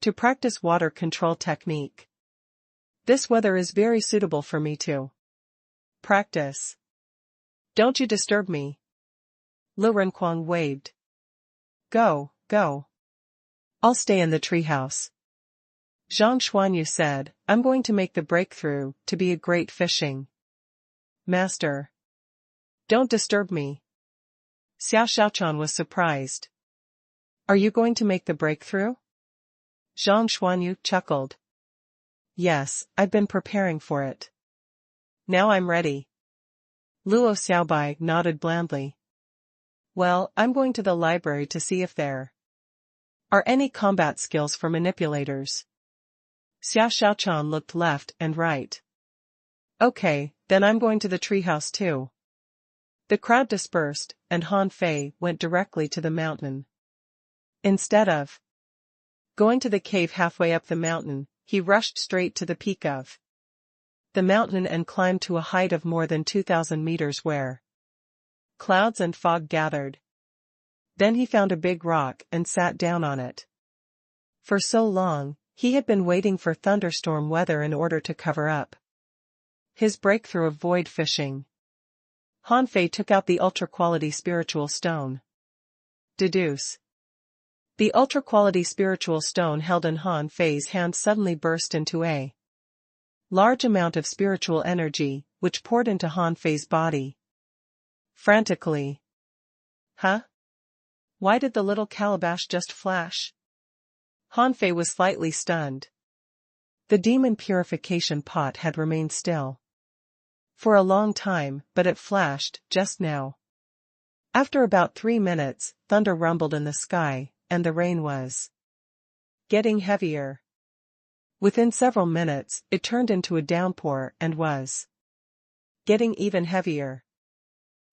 to practice water control technique. This weather is very suitable for me to practice. Don't you disturb me. Lu Renquang waved. Go, go. I'll stay in the treehouse. Zhang Xuanyu said, I'm going to make the breakthrough to be a great fishing master. Don't disturb me. Xiao Xiaochan was surprised. Are you going to make the breakthrough? Zhang Xuanyu chuckled. Yes, I've been preparing for it. Now I'm ready. Luo Xiaobai nodded blandly. Well, I'm going to the library to see if there are any combat skills for manipulators. Xiao Xiaochan looked left and right. Okay, then I'm going to the treehouse too. The crowd dispersed, and Han Fei went directly to the mountain. Instead of going to the cave halfway up the mountain, he rushed straight to the peak of the mountain and climbed to a height of more than 2,000 meters where clouds and fog gathered. Then he found a big rock and sat down on it. For so long, he had been waiting for thunderstorm weather in order to cover up his breakthrough of void fishing. Han Fei took out the ultra-quality spiritual stone. Deduce. The ultra-quality spiritual stone held in Han Fei's hand suddenly burst into a large amount of spiritual energy, which poured into Han Fei's body. Frantically. Huh? Why did the little calabash just flash? Han Fei was slightly stunned. The demon purification pot had remained still for a long time, but it flashed just now. After about 3 minutes, thunder rumbled in the sky, and the rain was getting heavier. Within several minutes, it turned into a downpour and was getting even heavier.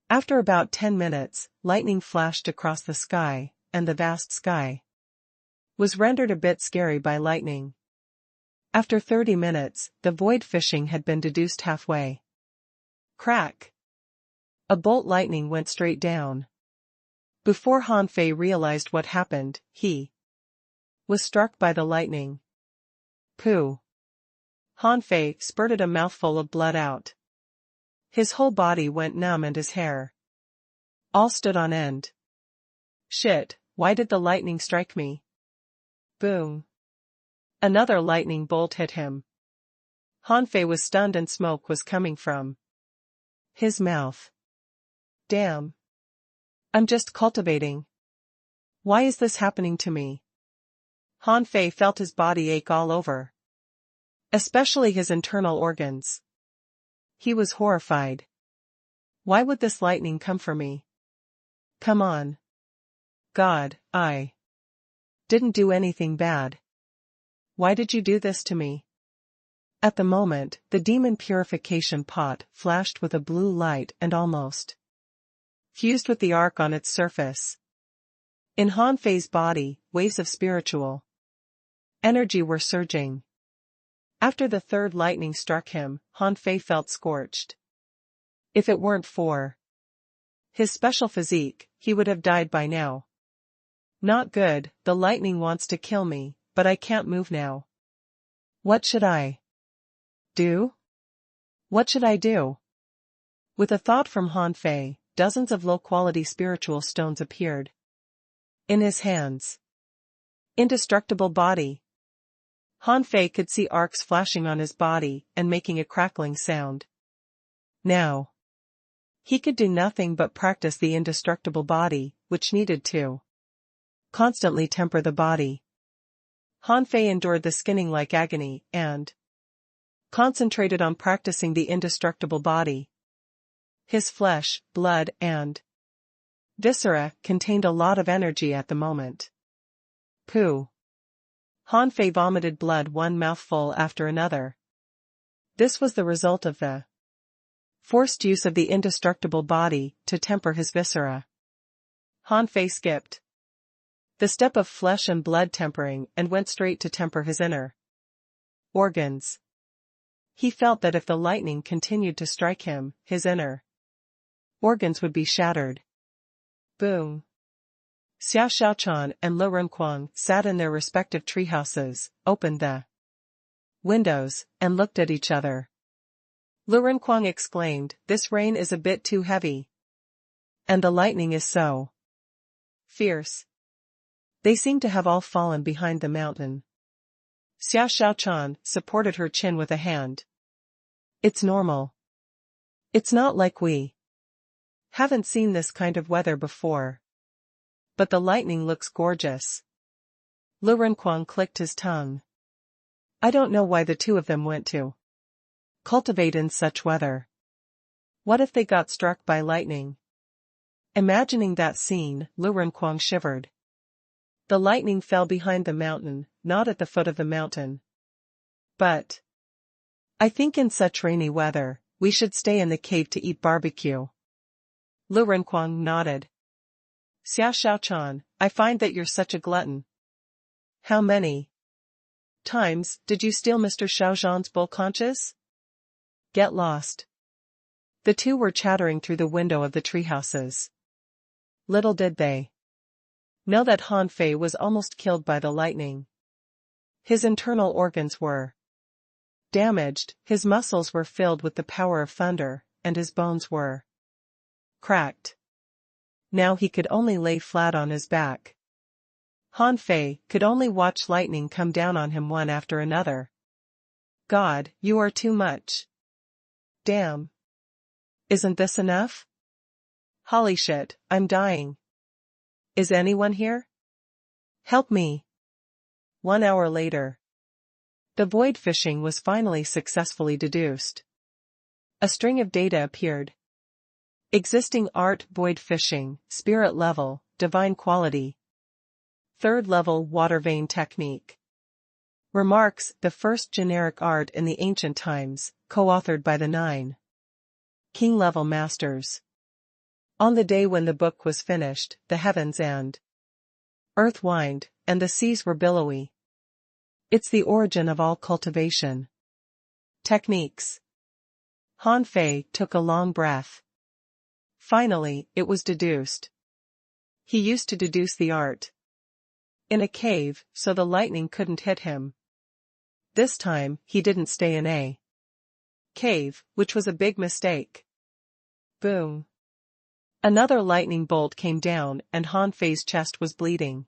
After about 10 minutes, lightning flashed across the sky, and the vast sky was rendered a bit scary by lightning. After 30 minutes, the void fishing had been deduced halfway. Crack! A bolt lightning went straight down. Before Han Fei realized what happened, he was struck by the lightning. Pooh! Han Fei spurted a mouthful of blood out. His whole body went numb and his hair all stood on end. Shit, why did the lightning strike me? Boom! Another lightning bolt hit him. Han Fei was stunned and smoke was coming from his mouth. Damn. I'm just cultivating. Why is this happening to me? Han Fei felt his body ache all over, especially his internal organs. He was horrified. Why would this lightning come for me? Come on. God, I didn't do anything bad. Why did you do this to me? At the moment, the demon purification pot flashed with a blue light and almost fused with the arc on its surface. In Han Fei's body, waves of spiritual energy were surging. After the third lightning struck him, Han Fei felt scorched. If it weren't for his special physique, he would have died by now. Not good, the lightning wants to kill me, but I can't move now. What should I do? What should I do? With a thought from Han Fei, dozens of low-quality spiritual stones appeared in his hands. Indestructible body. Han Fei could see arcs flashing on his body and making a crackling sound. Now, he could do nothing but practice the indestructible body, which needed to constantly temper the body. Han Fei endured the skinning-like agony and concentrated on practicing the indestructible body. His flesh, blood, and viscera contained a lot of energy at the moment. Pooh! Han Fei vomited blood one mouthful after another. This was the result of the forced use of the indestructible body to temper his viscera. Han Fei skipped the step of flesh and blood tempering and went straight to temper his inner organs. He felt that if the lightning continued to strike him, his inner organs would be shattered. Boom! Xiao Xiaochan and Lu Renquang sat in their respective treehouses, opened the windows, and looked at each other. Lu Renquang exclaimed, "This rain is a bit too heavy. And the lightning is so fierce. They seem to have all fallen behind the mountain." Xiao Xiaochan supported her chin with a hand. It's normal. It's not like we haven't seen this kind of weather before. But the lightning looks gorgeous. Lu Renquang clicked his tongue. I don't know why the two of them went to cultivate in such weather. What if they got struck by lightning? Imagining that scene, Lu Renquang shivered. The lightning fell behind the mountain, not at the foot of the mountain. But I think in such rainy weather, we should stay in the cave to eat barbecue. Lu Renquang nodded. Xiao Xiaochan, I find that you're such a glutton. How many times did you steal Mr. Xiaozhan's bull conches? Get lost. The two were chattering through the window of the treehouses. Little did they know that Han Fei was almost killed by the lightning. His internal organs were damaged, his muscles were filled with the power of thunder, and his bones were cracked. Now he could only lay flat on his back. Han Fei could only watch lightning come down on him one after another. God, you are too much. Damn. Isn't this enough? Holy shit, I'm dying. Is anyone here? Help me. 1 hour later. The void fishing was finally successfully deduced. A string of data appeared. Existing art void fishing, spirit level, divine quality. 3rd level water vein technique. Remarks, the first generic art in the ancient times, co-authored by the 9 king-level masters. On the day when the book was finished, the heavens and earth whined, and the seas were billowy. It's the origin of all cultivation. Techniques. Han Fei took a long breath. Finally, it was deduced. He used to deduce the art in a cave, so the lightning couldn't hit him. This time, he didn't stay in a cave, which was a big mistake. Boom. Another lightning bolt came down and Han Fei's chest was bleeding.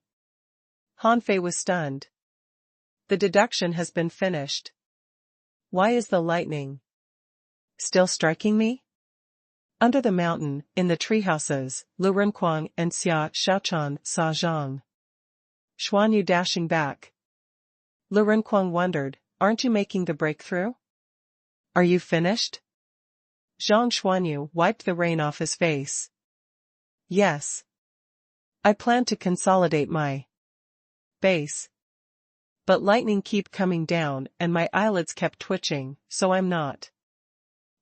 Han Fei was stunned. The deduction has been finished. Why is the lightning still striking me? Under the mountain, in the treehouses, Lu Renquang and Xia Xiaochan saw Zhang Xuanyu dashing back. Lu Renquang wondered, aren't you making the breakthrough? Are you finished? Zhang Xuanyu wiped the rain off his face. Yes. I plan to consolidate my base. But lightning keep coming down and my eyelids kept twitching, so I'm not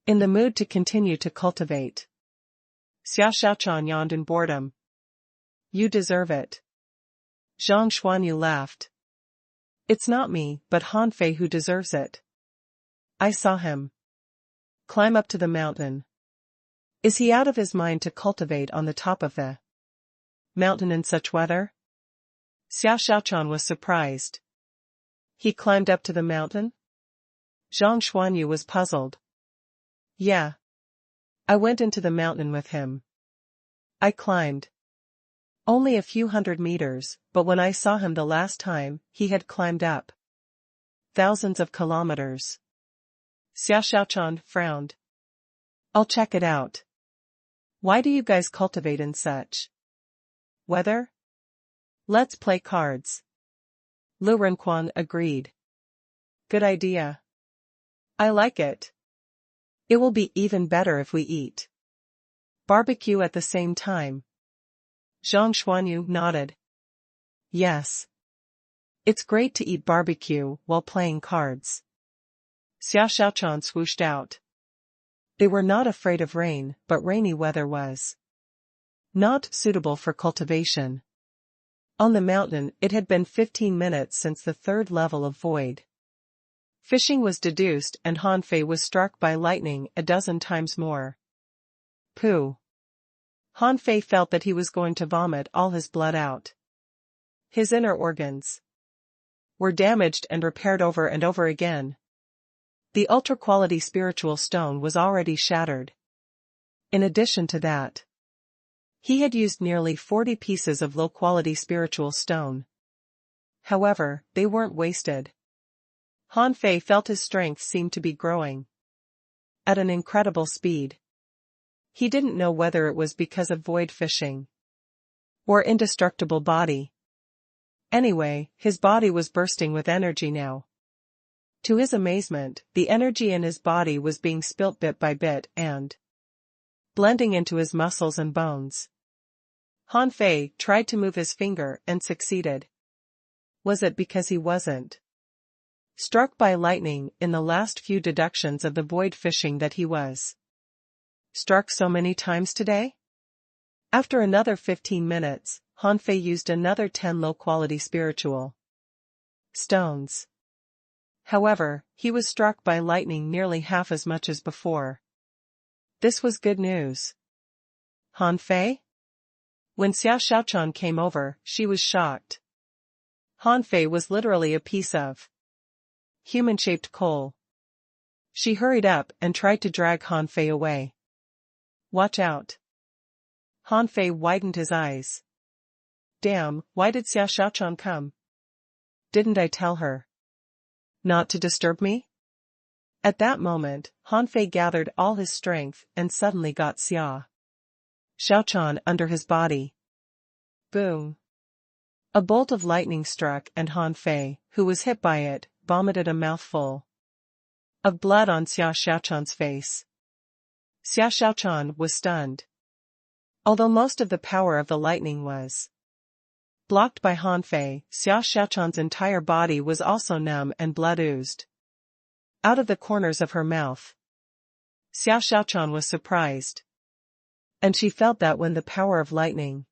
in the mood to continue to cultivate. Xia Xiaochan yawned in boredom. You deserve it. Zhang Xuanyu laughed. It's not me, but Han Fei who deserves it. I saw him climb up to the mountain. Is he out of his mind to cultivate on the top of the mountain in such weather? Xia Xiaochan was surprised. He climbed up to the mountain? Zhang Xuanyu was puzzled. Yeah. I went into the mountain with him. I climbed only a few hundred meters, but when I saw him the last time, he had climbed up thousands of kilometers. Xia Xiaochan frowned. I'll check it out. Why do you guys cultivate in such weather? Let's play cards. Lu Renquang agreed. Good idea. I like it. It will be even better if we eat barbecue at the same time. Zhang Xuanyu nodded. Yes. It's great to eat barbecue while playing cards. Xia Xiaochan swooshed out. They were not afraid of rain, but rainy weather was not suitable for cultivation. On the mountain, it had been 15 minutes since the 3rd level of void fishing was deduced and Han Fei was struck by lightning a dozen times more. Pooh. Han Fei felt that he was going to vomit all his blood out. His inner organs were damaged and repaired over and over again. The ultra-quality spiritual stone was already shattered. In addition to that, he had used nearly 40 pieces of low-quality spiritual stone. However, they weren't wasted. Han Fei felt his strength seemed to be growing at an incredible speed. He didn't know whether it was because of void fishing or indestructible body. Anyway, his body was bursting with energy now. To his amazement, the energy in his body was being spilt bit by bit and blending into his muscles and bones. Han Fei tried to move his finger and succeeded. Was it because he wasn't struck by lightning in the last few deductions of the void fishing that he was struck so many times today? After another 15 minutes, Han Fei used another 10 low-quality spiritual stones. However, he was struck by lightning nearly half as much as before. This was good news. Han Fei? When Xiao Xiaochan came over, she was shocked. Han Fei was literally a piece of human-shaped coal. She hurried up and tried to drag Han Fei away. Watch out. Han Fei widened his eyes. Damn, why did Xiao Xiaochan come? Didn't I tell her not to disturb me? At that moment, Han Fei gathered all his strength and suddenly got Xiao Xiaochan under his body. Boom. A bolt of lightning struck and Han Fei, who was hit by it, vomited a mouthful of blood on Xiao Xiaochan's face. Xiao Xiaochan was stunned. Although most of the power of the lightning was blocked by Han Fei, Xiao Xiaochan's entire body was also numb and blood oozed out of the corners of her mouth. Xiao Xiaochan was surprised. And she felt that when the power of lightning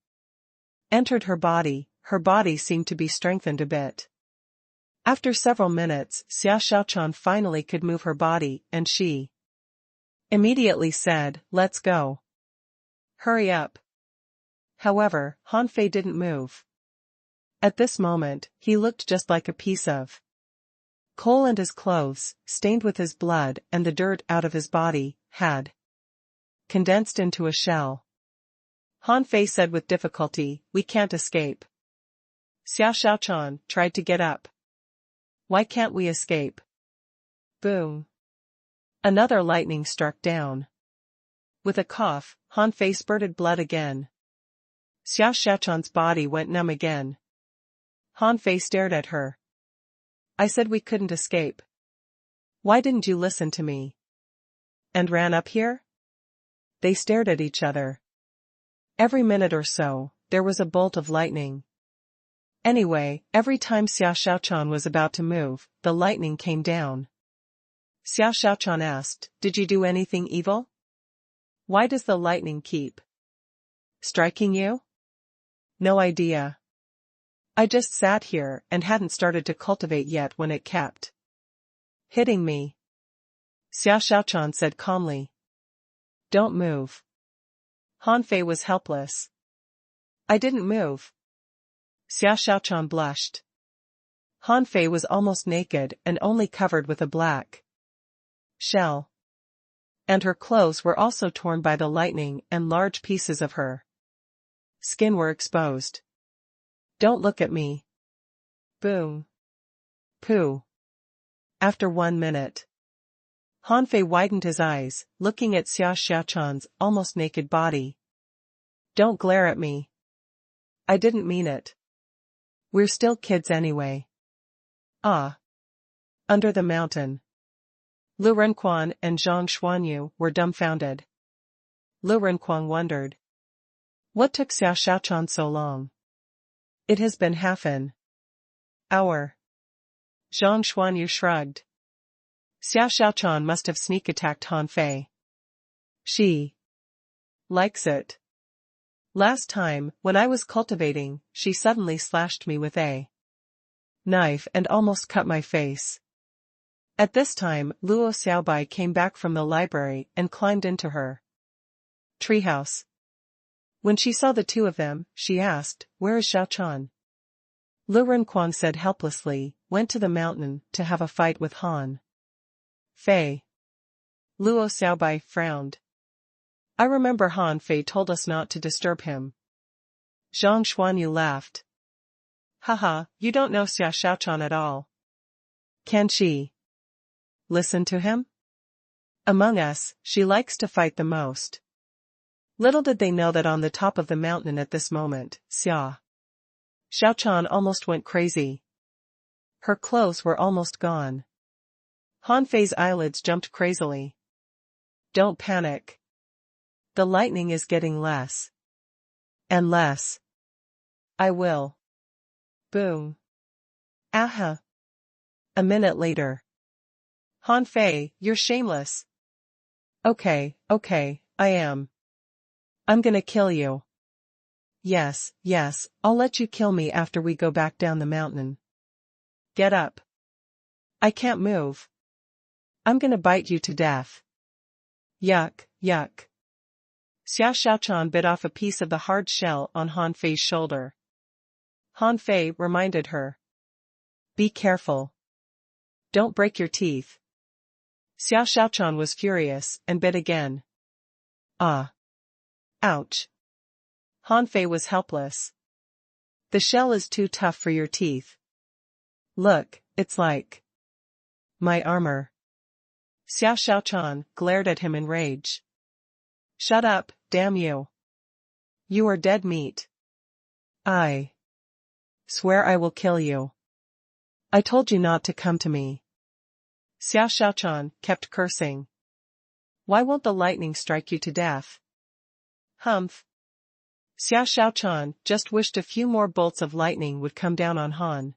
entered her body seemed to be strengthened a bit. After several minutes, Xiao Xiaochan finally could move her body, and she immediately said, "Let's go. Hurry up." However, Han Fei didn't move. At this moment, he looked just like a piece of coal, and his clothes, stained with his blood and the dirt out of his body, had condensed into a shell. Han Fei said with difficulty, "We can't escape." Xiao Xiaochan tried to get up. "Why can't we escape?" Boom. Another lightning struck down. With a cough, Han Fei spurted blood again. Xiao Xiaochan's body went numb again. Han Fei stared at her. "I said we couldn't escape. Why didn't you listen to me? And ran up here?" They stared at each other. Every minute or so, there was a bolt of lightning. Anyway, every time Xiao Xiaochan was about to move, the lightning came down. Xiao Xiaochan asked, "Did you do anything evil? Why does the lightning keep striking you?" "No idea. I just sat here and hadn't started to cultivate yet when it kept hitting me," Xiao Xiaochan said calmly. "Don't move." Han Fei was helpless. "I didn't move." Xiao Xiaochan blushed. Han Fei was almost naked and only covered with a black shell. And her clothes were also torn by the lightning, and large pieces of her skin were exposed. "Don't look at me." Boom. Pooh. After 1 minute, Han Fei widened his eyes, looking at Xiao Xiaochan's almost naked body. "Don't glare at me. I didn't mean it. We're still kids anyway." Ah. Under the mountain, Lu Renquan and Zhang Xuanyu were dumbfounded. Lu Renquan wondered, what took Xiao Xiaochan so long? "It has been half an hour." Zhang Xuanyu shrugged. Xiao Xiaochan must have sneak attacked Han Fei. She likes it. Last time, when I was cultivating, she suddenly slashed me with a knife and almost cut my face. At this time, Luo Xiaobai came back from the library and climbed into her treehouse. When she saw the two of them, she asked, "Where is Xiaochan?" Lu Renquan said helplessly, "Went to the mountain to have a fight with Han Fei." Luo Xiaobai frowned. "I remember Han Fei told us not to disturb him." Zhang Xuanyu laughed. "Haha, you don't know Xiao Xiaochan at all. Can she listen to him? Among us, she likes to fight the most." Little did they know that on the top of the mountain at this moment, Xiao Xiaochan almost went crazy. Her clothes were almost gone. Han Fei's eyelids jumped crazily. "Don't panic. The lightning is getting less and less. I will." Boom. Aha. A minute later. "Han Fei, you're shameless." Okay, I am. I'm gonna kill you." Yes, I'll let you kill me after we go back down the mountain." "Get up." I can't move. I'm gonna bite you to death. Yuck, yuck. Xia Xiaochan bit off a piece of the hard shell on Han Fei's shoulder. Han Fei reminded her. Be careful. Don't break your teeth. Xia Xiaochan was furious and bit again. Ah. Ouch. Han Fei was helpless. The shell is too tough for your teeth. Look, it's like my armor. Xia Xiaochan glared at him in rage. Shut up, damn you. You are dead meat. I swear I will kill you. I told you not to come to me. Xia Xiaochan kept cursing. Why won't the lightning strike you to death? Humph. Xia Xiaochan just wished a few more bolts of lightning would come down on Han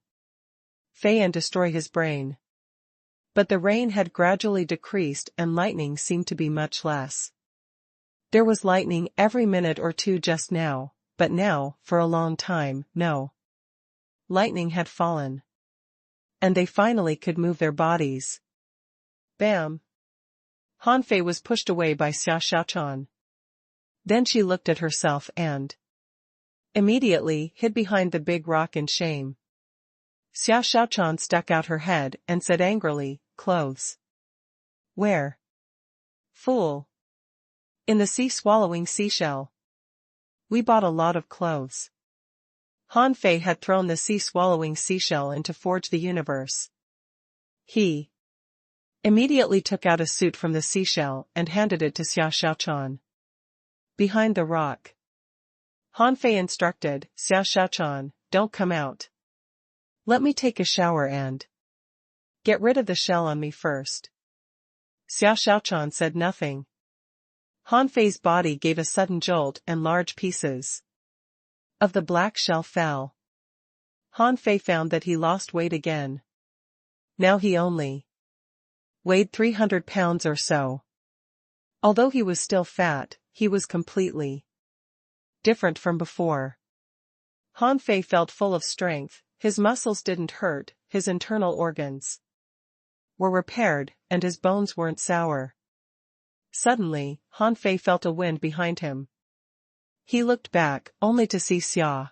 Fei and destroy his brain. But the rain had gradually decreased and lightning seemed to be much less. There was lightning every minute or two just now, but now, for a long time, no. Lightning had fallen. And they finally could move their bodies. Bam! Han Fei was pushed away by Xia Xiaochan. Then she looked at herself and immediately hid behind the big rock in shame. Xia Xiaochan stuck out her head and said angrily, Clothes. Where? Fool. In the sea-swallowing seashell. We bought a lot of clothes. Han Fei had thrown the sea-swallowing seashell into Forge the Universe. He immediately took out a suit from the seashell and handed it to Xia Xiaochan. Behind the rock. Han Fei instructed, Xia Xiaochan, don't come out. Let me take a shower and get rid of the shell on me first. Xia Xiaochan said nothing. Han Fei's body gave a sudden jolt and large pieces of the black shell fell. Han Fei found that he lost weight again. Now he only weighed 300 pounds or so. Although he was still fat, he was completely different from before. Han Fei felt full of strength, his muscles didn't hurt, his internal organs were repaired, and his bones weren't sour. Suddenly, Han Fei felt a wind behind him. He looked back, only to see Xia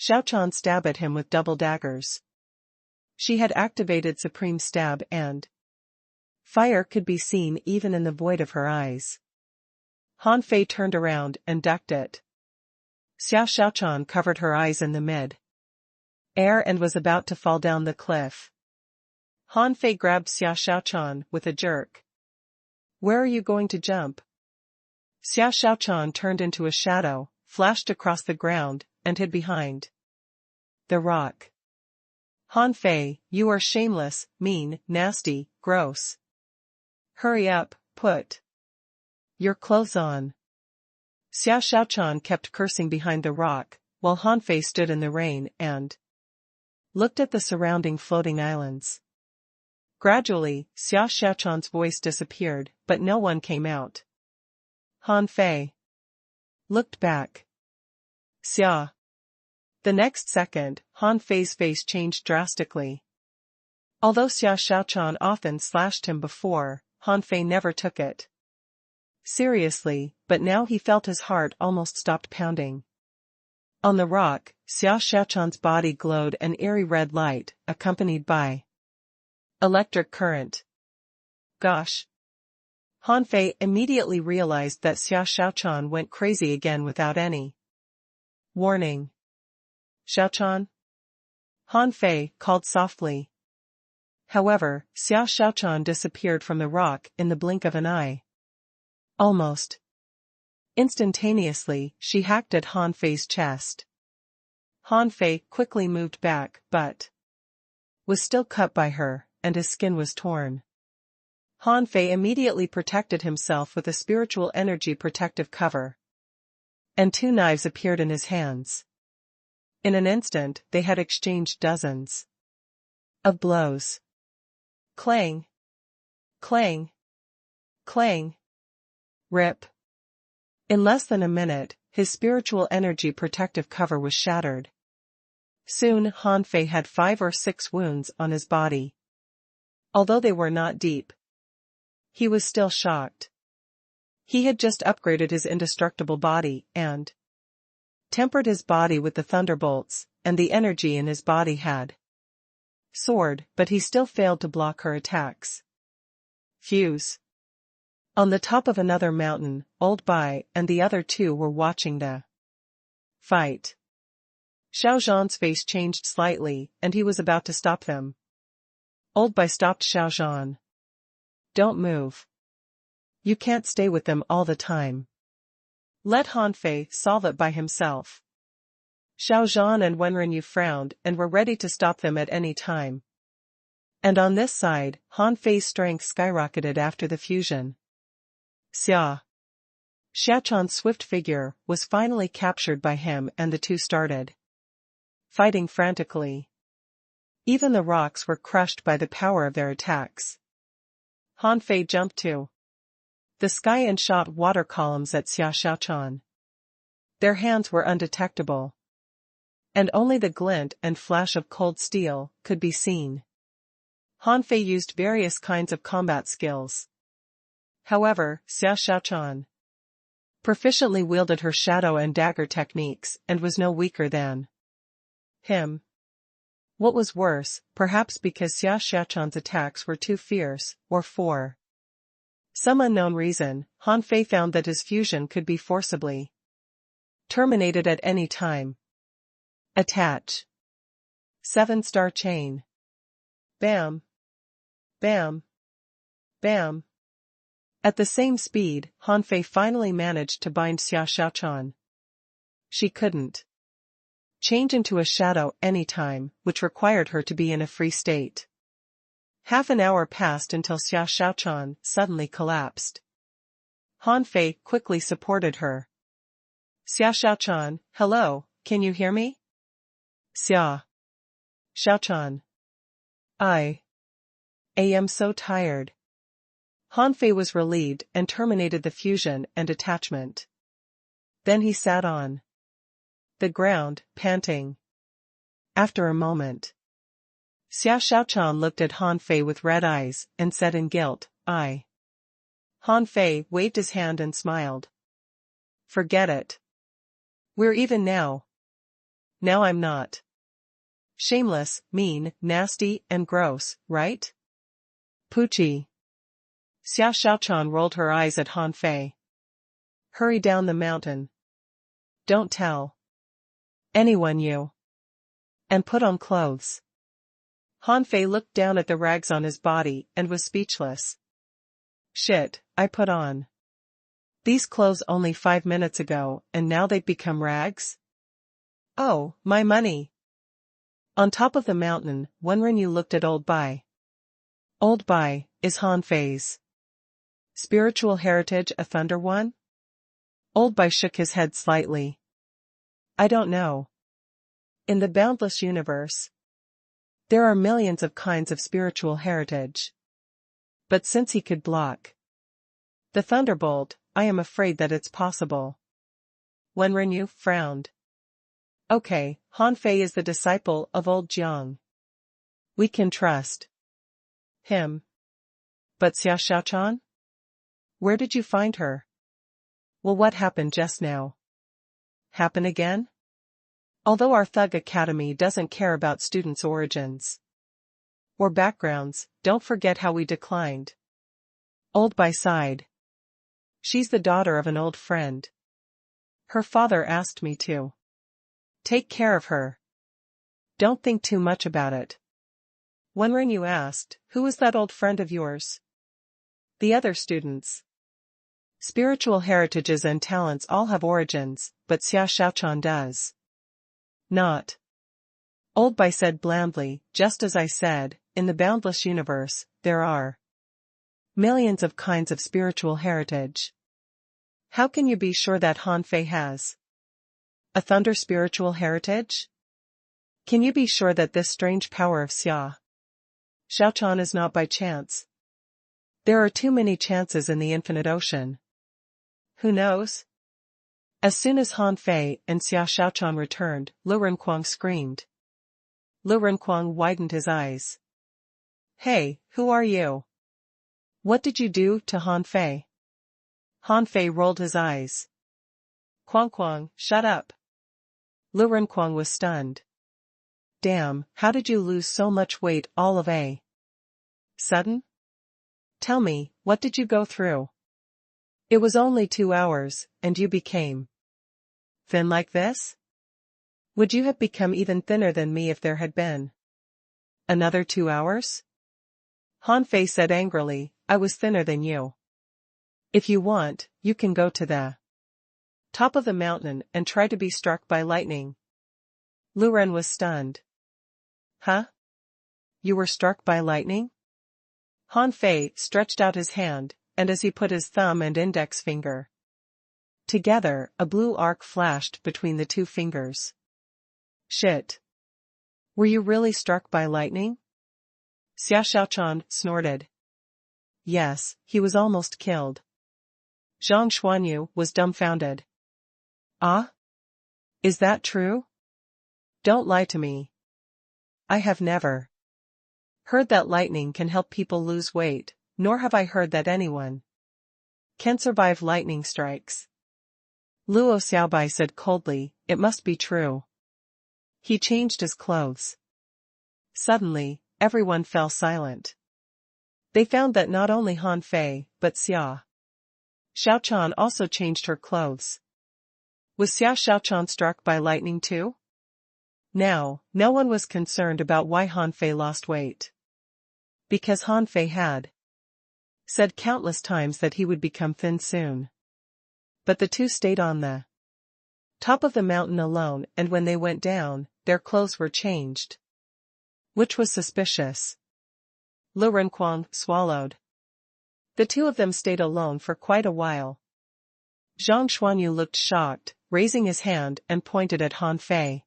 Xiaochan stab at him with double daggers. She had activated Supreme Stab and fire could be seen even in the void of her eyes. Han Fei turned around and ducked it. Xia Xiaochan covered her eyes in the mid-air and was about to fall down the cliff. Han Fei grabbed Xia Xiaochan with a jerk. Where are you going to jump? Xia Xiaochan turned into a shadow, flashed across the ground, and hid behind the rock. Han Fei, you are shameless, mean, nasty, gross. Hurry up, put your clothes on. Xia Xiaochan kept cursing behind the rock, while Han Fei stood in the rain and looked at the surrounding floating islands. Gradually, Xia Xiaochan's voice disappeared, but no one came out. Han Fei looked back. Xia. The next second, Han Fei's face changed drastically. Although Xia Xiaochan often slashed him before, Han Fei never took it seriously, but now he felt his heart almost stopped pounding. On the rock, Xia Xiaochan's body glowed an eerie red light, accompanied by electric current. Gosh! Han Fei immediately realized that Xia Xiaochan went crazy again without any warning. Xiaochan? Han Fei called softly. However, Xia Xiaochan disappeared from the rock in the blink of an eye. Almost instantaneously, she hacked at Han Fei's chest. Han Fei quickly moved back, but was still cut by her, and his skin was torn. Han Fei immediately protected himself with a spiritual energy protective cover. And 2 knives appeared in his hands. In an instant, they had exchanged dozens of blows. Clang! Clang! Clang! Rip! In less than a minute, his spiritual energy protective cover was shattered. Soon Han Fei had 5 or 6 wounds on his body. Although they were not deep, he was still shocked. He had just upgraded his indestructible body and tempered his body with the thunderbolts, and the energy in his body had soared, but he still failed to block her attacks. Fuse. On the top of another mountain, Old Bai and the other two were watching the fight. Xiao Zhan's face changed slightly, and he was about to stop them. Old Bai stopped Xiao Zhan. Don't move. You can't stay with them all the time. Let Han Fei solve it by himself. Xiao Zhan and Wenren Yu frowned and were ready to stop them at any time. And on this side, Han Fei's strength skyrocketed after the fusion. Xia. Xiaochan's swift figure was finally captured by him, and the two started fighting frantically. Even the rocks were crushed by the power of their attacks. Han Fei jumped to the sky and shot water columns at Xiaochan. Their hands were undetectable, and only the glint and flash of cold steel could be seen. Han Fei used various kinds of combat skills. However, Xiaochan proficiently wielded her shadow and dagger techniques and was no weaker than him. What was worse, perhaps because Xiaochan's attacks were too fierce, or for some unknown reason, Han Fei found that his fusion could be forcibly terminated at any time. Attach. 7-star chain. Bam. Bam. Bam. At the same speed, Han Fei finally managed to bind Xiaochan. She couldn't change into a shadow any time, which required her to be in a free state. Half an hour passed until Xiaochan suddenly collapsed. Han Fei quickly supported her. Xiaochan, hello, can you hear me? Xiaochan. I am so tired. Han Fei was relieved and terminated the fusion and attachment. Then he sat on the ground, panting. After a moment, Xiaochan looked at Han Fei with red eyes and said in guilt, I. Han Fei waved his hand and smiled. Forget it. We're even now. Now I'm not shameless, mean, nasty, and gross, right? Poochie. Xiaochan rolled her eyes at Han Fei. Hurry down the mountain. Don't tell anyone you. And put on clothes. Han Fei looked down at the rags on his body and was speechless. Shit, I put on these clothes only 5 minutes ago, and now they've become rags? Oh, my money. On top of the mountain, Wenren Yu looked at Old Bai. Old Bai, is Han Fei's spiritual heritage a thunder one? Old Bai shook his head slightly. I don't know. In the boundless universe, there are millions of kinds of spiritual heritage. But since he could block the thunderbolt, I am afraid that it's possible. Wenren Yu frowned. Okay, Han Fei is the disciple of old Jiang. We can trust him. But Xiaochan? Where did you find her? Well, what happened just now? Happen again? Although our Thug Academy doesn't care about students' origins or backgrounds, don't forget how we declined. Old Bai sighed. She's the daughter of an old friend. Her father asked me to take care of her. Don't think too much about it. Wenren Yu asked, who is that old friend of yours? The other students. Spiritual heritages and talents all have origins, but Xiaochan does not. Old Bai said blandly, just as I said, in the boundless universe, there are millions of kinds of spiritual heritage. How can you be sure that Han Fei has a thunder spiritual heritage? Can you be sure that this strange power of Xiaochan is not by chance? There are too many chances in the infinite ocean. Who knows? As soon as Han Fei and Xiaochan returned, Lu Renkuang screamed. Lu Renkuang widened his eyes. Hey, who are you? What did you do to Han Fei? Han Fei rolled his eyes. Quang Quang, shut up. Lu Renquang was stunned. Damn, how did you lose so much weight all of a sudden? Tell me, what did you go through? It was only 2 hours, and you became thin like this? Would you have become even thinner than me if there had been another 2 hours? Han Fei said angrily, I was thinner than you. If you want, you can go to the top of the mountain and try to be struck by lightning. Lu Ren was stunned. Huh? You were struck by lightning? Han Fei stretched out his hand, and as he put his thumb and index finger together, a blue arc flashed between the 2 fingers. Shit. Were you really struck by lightning? Xia Xiaochan snorted. Yes, he was almost killed. Zhang Xuanyu was dumbfounded. Ah? Is that true? Don't lie to me. I have never heard that lightning can help people lose weight, nor have I heard that anyone can survive lightning strikes. Luo Xiaobai said coldly, it must be true. He changed his clothes. Suddenly, everyone fell silent. They found that not only Han Fei, but Xia Xiaochan also changed her clothes. Was Xia Xiaochan struck by lightning too? Now, no one was concerned about why Han Fei lost weight. Because Han Fei had said countless times that he would become thin soon. But the 2 stayed on the top of the mountain alone, and when they went down, their clothes were changed. Which was suspicious. Lu Renquang swallowed. The 2 of them stayed alone for quite a while. Zhang Xuanyu looked shocked, raising his hand and pointed at Han Fei.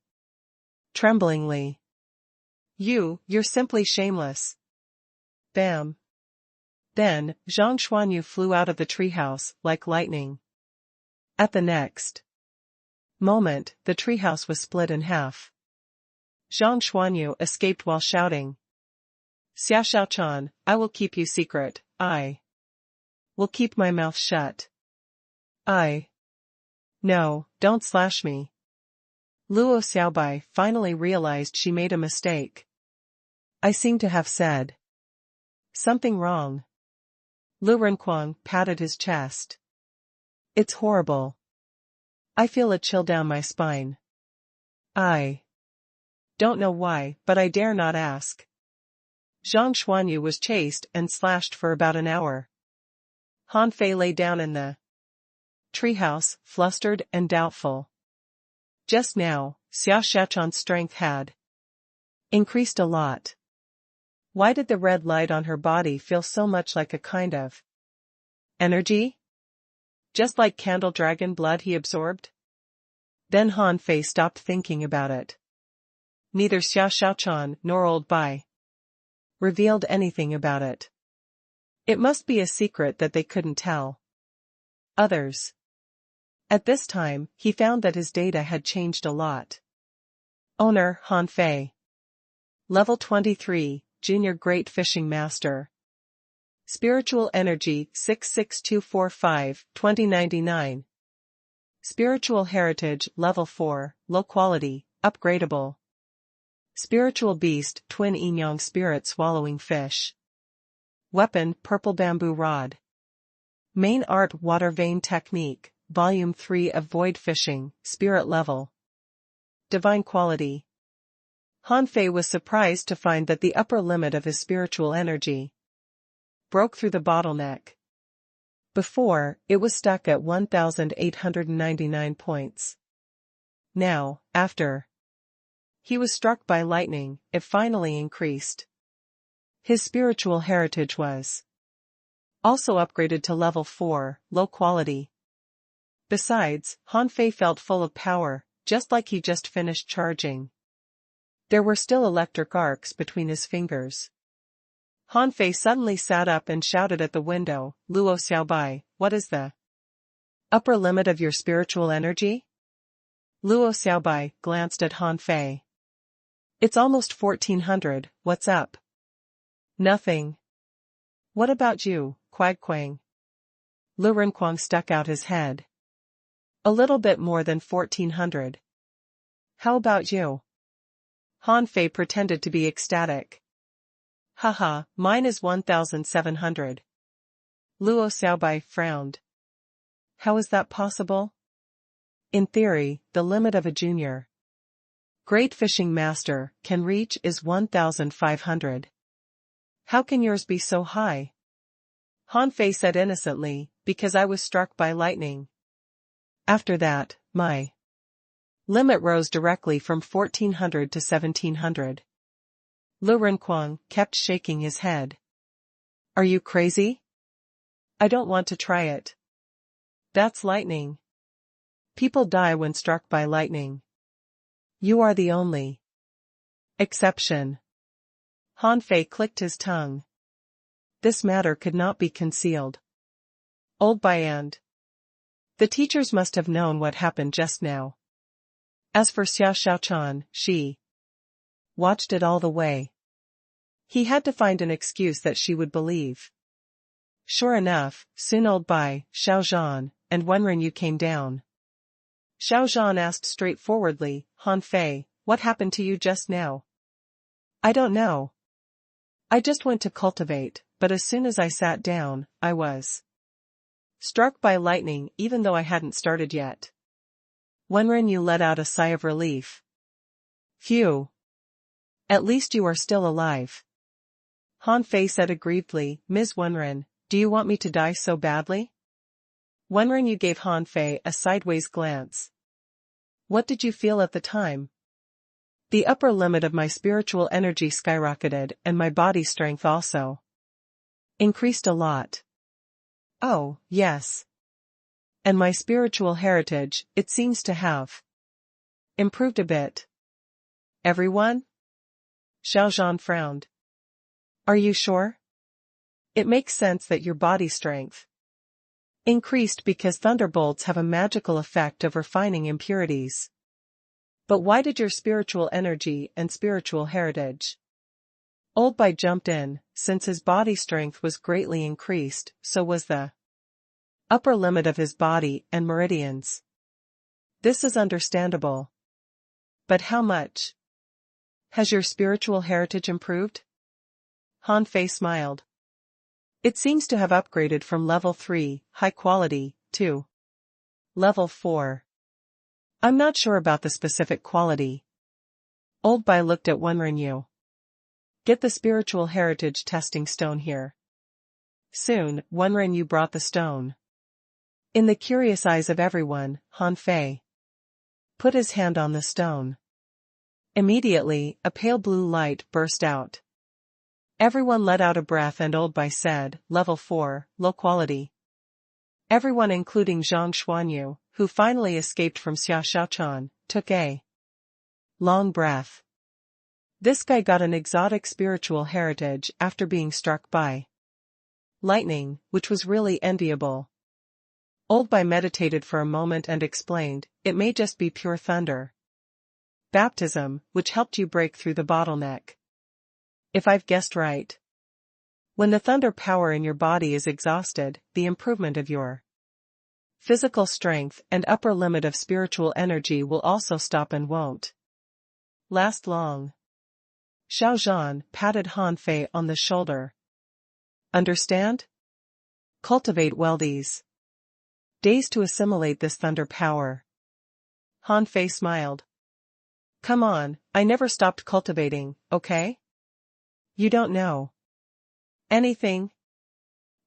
Tremblingly. You're simply shameless. Bam. Then, Zhang Xuanyu flew out of the treehouse like lightning. At the next moment, the treehouse was split in half. Zhang Xuanyu escaped while shouting. Xia Xiaochan, I will keep you secret, I will keep my mouth shut. No, don't slash me. Luo Xiaobai finally realized she made a mistake. I seem to have said something wrong. Lu Renquang patted his chest. It's horrible. I feel a chill down my spine. I don't know why, but I dare not ask. Zhang Xuanyu was chased and slashed for about an hour. Han Fei lay down in the treehouse, flustered and doubtful. Just now, Xia Xiaochan's strength had increased a lot. Why did the red light on her body feel so much like a kind of energy? Just like candle dragon blood he absorbed? Then Han Fei stopped thinking about it. Neither Xia Xiaochan nor Old Bai revealed anything about it. It must be a secret that they couldn't tell others. At this time, he found that his data had changed a lot. Owner, Han Fei. Level 23, Junior Great Fishing Master. Spiritual Energy 66245, 2099. Spiritual Heritage Level 4, Low Quality, Upgradable. Spiritual Beast Twin Yinyang Spirit Swallowing Fish. Weapon Purple Bamboo Rod. Main Art Water Vein Technique, Volume 3 of Void Fishing, Spirit Level. Divine Quality. Han Fei was surprised to find that the upper limit of his spiritual energy broke through the bottleneck. Before, it was stuck at 1,899 points. Now, after he was struck by lightning, it finally increased. His spiritual heritage was also upgraded to level 4, low quality. Besides, Han Fei felt full of power, just like he just finished charging. There were still electric arcs between his fingers. Han Fei suddenly sat up and shouted at the window, Luo Xiaobai, what is the upper limit of your spiritual energy? Luo Xiaobai glanced at Han Fei. It's almost 1400, what's up? Nothing. What about you, Quang? Lu Renquang stuck out his head. A little bit more than 1400. How about you? Han Fei pretended to be ecstatic. Haha, mine is 1700. Luo Xiaobai frowned. How is that possible? In theory, the limit of a junior great fishing master can reach is 1500. How can yours be so high? Han Fei said innocently, because I was struck by lightning. After that, my limit rose directly from 1400 to 1700. Lu Renquang kept shaking his head. Are you crazy? I don't want to try it. That's lightning. People die when struck by lightning. You are the only exception. Han Fei clicked his tongue. This matter could not be concealed. Old Bai and the teachers must have known what happened just now. As for Xiao Xiaochan, she watched it all the way. He had to find an excuse that she would believe. Sure enough, soon Old Bai, Xiao Zhan, and Wenren came down. Xiao Zhan asked straightforwardly, Han Fei, what happened to you just now? I don't know. I just went to cultivate, but as soon as I sat down, I was struck by lightning even though I hadn't started yet. Wenren let out a sigh of relief. Phew. At least you are still alive. Han Fei said aggrievedly, Ms. Wenren, do you want me to die so badly? Wenren gave Han Fei a sideways glance. What did you feel at the time? The upper limit of my spiritual energy skyrocketed and my body strength also increased a lot. Oh, yes. And my spiritual heritage, it seems to have improved a bit. Everyone? Xiao Zhan frowned. Are you sure? It makes sense that your body strength increased because thunderbolts have a magical effect of refining impurities. But why did your spiritual energy and spiritual heritage? Old Bai jumped in, since his body strength was greatly increased, so was the upper limit of his body and meridians. This is understandable. But how much? Has your spiritual heritage improved? Han Fei smiled. It seems to have upgraded from level 3, high quality, to level 4. I'm not sure about the specific quality. Old Bai looked at Wenren. Get the spiritual heritage testing stone here. Soon, Wenren brought the stone. In the curious eyes of everyone, Han Fei put his hand on the stone. Immediately, a pale blue light burst out. Everyone let out a breath and Old Bai said, Level 4, low quality. Everyone including Zhang Xuanyu, who finally escaped from Xiao Xiaochan, took a long breath. This guy got an exotic spiritual heritage after being struck by lightning, which was really enviable. Old Bai meditated for a moment and explained, it may just be pure thunder baptism, which helped you break through the bottleneck. If I've guessed right. When the thunder power in your body is exhausted, the improvement of your physical strength and upper limit of spiritual energy will also stop and won't last long. Xiao Zhan patted Han Fei on the shoulder. Understand? Cultivate well these days to assimilate this thunder power. Han Fei smiled. Come on, I never stopped cultivating, okay? You don't know anything?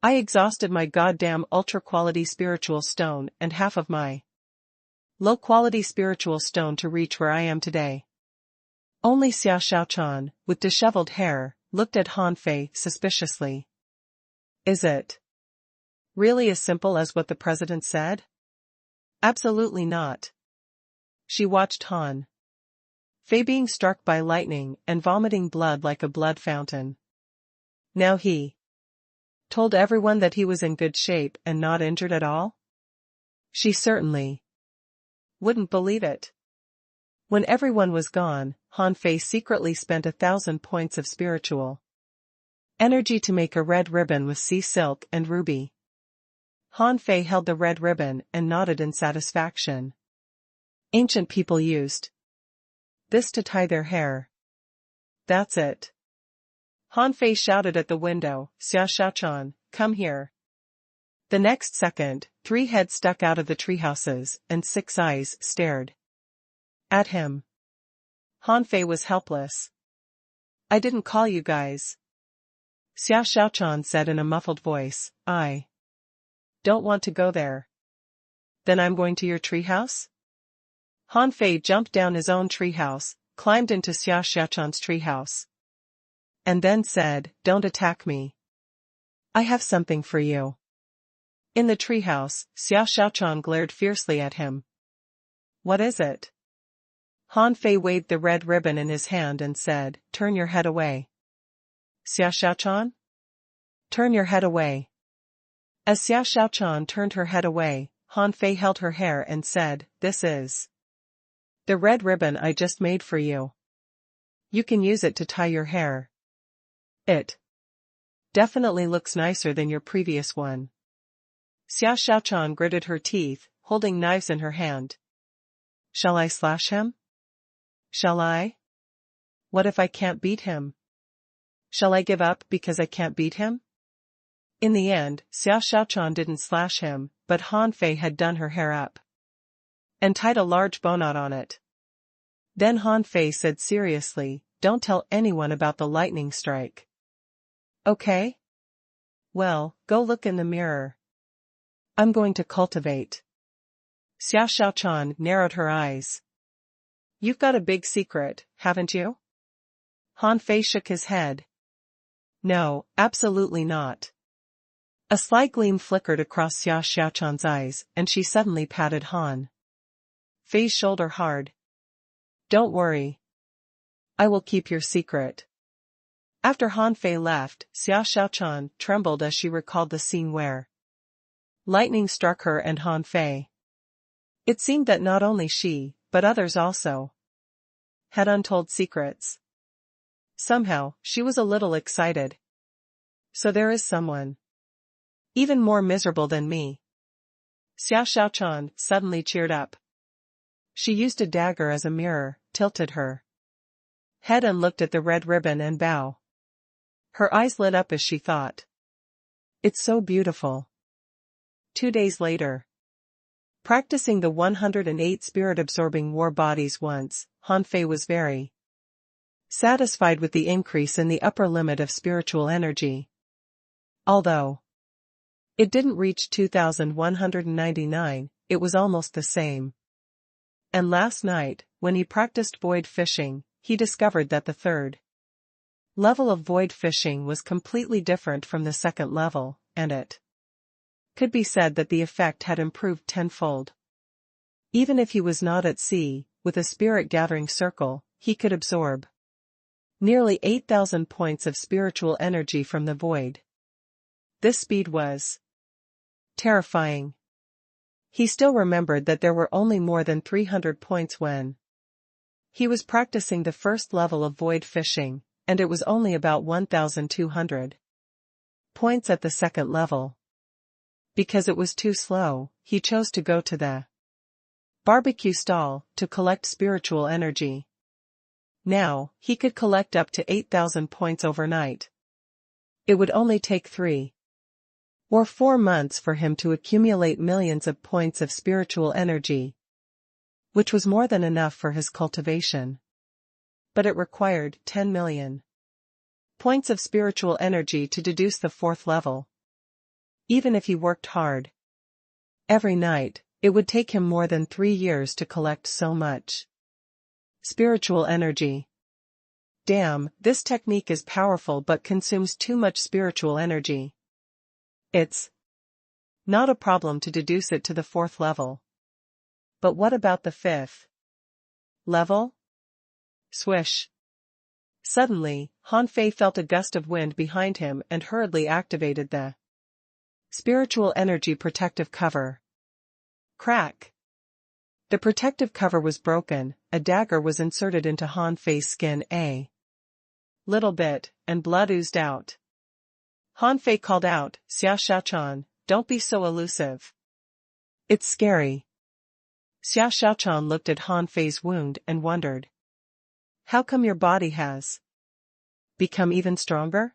I exhausted my goddamn ultra-quality spiritual stone and half of my low-quality spiritual stone to reach where I am today. Only Xiao Xiaochan, with disheveled hair, looked at Han Fei suspiciously. Is it really as simple as what the president said? Absolutely not. She watched Han Fei being struck by lightning and vomiting blood like a blood fountain. Now he told everyone that he was in good shape and not injured at all? She certainly wouldn't believe it. When everyone was gone, Han Fei secretly spent 1,000 points of spiritual Energy to make a red ribbon with sea silk and ruby. Han Fei held the red ribbon and nodded in satisfaction. Ancient people used this to tie their hair. That's it. Han Fei shouted at the window, Xia Xiaochan, come here. The next second, 3 heads stuck out of the treehouses, and 6 eyes stared at him. Han Fei was helpless. I didn't call you guys. Xia Xiaochan said in a muffled voice, I don't want to go there. Then I'm going to your treehouse? Han Fei jumped down his own treehouse, climbed into Xia Xiaochan's treehouse, and then said, don't attack me. I have something for you. In the treehouse, Xia Xiaochan glared fiercely at him. What is it? Han Fei waved the red ribbon in his hand and said, turn your head away. Xia Xiaochan? Turn your head away. As Xia Xiaochan turned her head away, Han Fei held her hair and said, this is the red ribbon I just made for you. You can use it to tie your hair. It definitely looks nicer than your previous one. Xia Xiaochan gritted her teeth, holding knives in her hand. Shall I slash him? Shall I? What if I can't beat him? Shall I give up because I can't beat him? In the end, Xia Xiaochan didn't slash him, but Han Fei had done her hair up and tied a large bowknot on it. Then Han Fei said seriously, don't tell anyone about the lightning strike. Okay? Well, go look in the mirror. I'm going to cultivate. Xia Xiaochan narrowed her eyes. You've got a big secret, haven't you? Han Fei shook his head. No, absolutely not. A slight gleam flickered across Xia Xiaochan's eyes, and she suddenly patted Han Fei's shoulder hard. Don't worry. I will keep your secret. After Han Fei left, Xia Xiaochan trembled as she recalled the scene where lightning struck her and Han Fei. It seemed that not only she, but others also had untold secrets. Somehow, she was a little excited. So there is someone even more miserable than me. Xia Xiaochan suddenly cheered up. She used a dagger as a mirror, tilted her head and looked at the red ribbon and bow. Her eyes lit up as she thought. It's so beautiful. 2 days later. Practicing the 108 spirit-absorbing war bodies once, Han Fei was very satisfied with the increase in the upper limit of spiritual energy. Although it didn't reach 2,199, it was almost the same. And last night, when he practiced void fishing, he discovered that the third level of void fishing was completely different from the second level, and it could be said that the effect had improved tenfold. Even if he was not at sea, with a spirit-gathering circle, he could absorb nearly 8,000 points of spiritual energy from the void. This speed was terrifying. He still remembered that there were only more than 300 points when he was practicing the first level of void fishing, and it was only about 1,200 points at the second level. Because it was too slow, he chose to go to the barbecue stall to collect spiritual energy. Now, he could collect up to 8,000 points overnight. It would only take 3 or 4 months for him to accumulate millions of points of spiritual energy, which was more than enough for his cultivation. But it required 10 million points of spiritual energy to deduce the 4th level. Even if he worked hard every night, it would take him more than 3 years to collect so much spiritual energy. Damn, this technique is powerful but consumes too much spiritual energy. It's not a problem to deduce it to the 4th level. But what about the 5th level? Swish. Suddenly, Han Fei felt a gust of wind behind him and hurriedly activated the spiritual energy protective cover. Crack. The protective cover was broken, a dagger was inserted into Han Fei's skin a little bit, and blood oozed out. Han Fei called out, Xiao Xiaochan, don't be so elusive. It's scary. Xiao Xiaochan looked at Han Fei's wound and wondered. How come your body has become even stronger?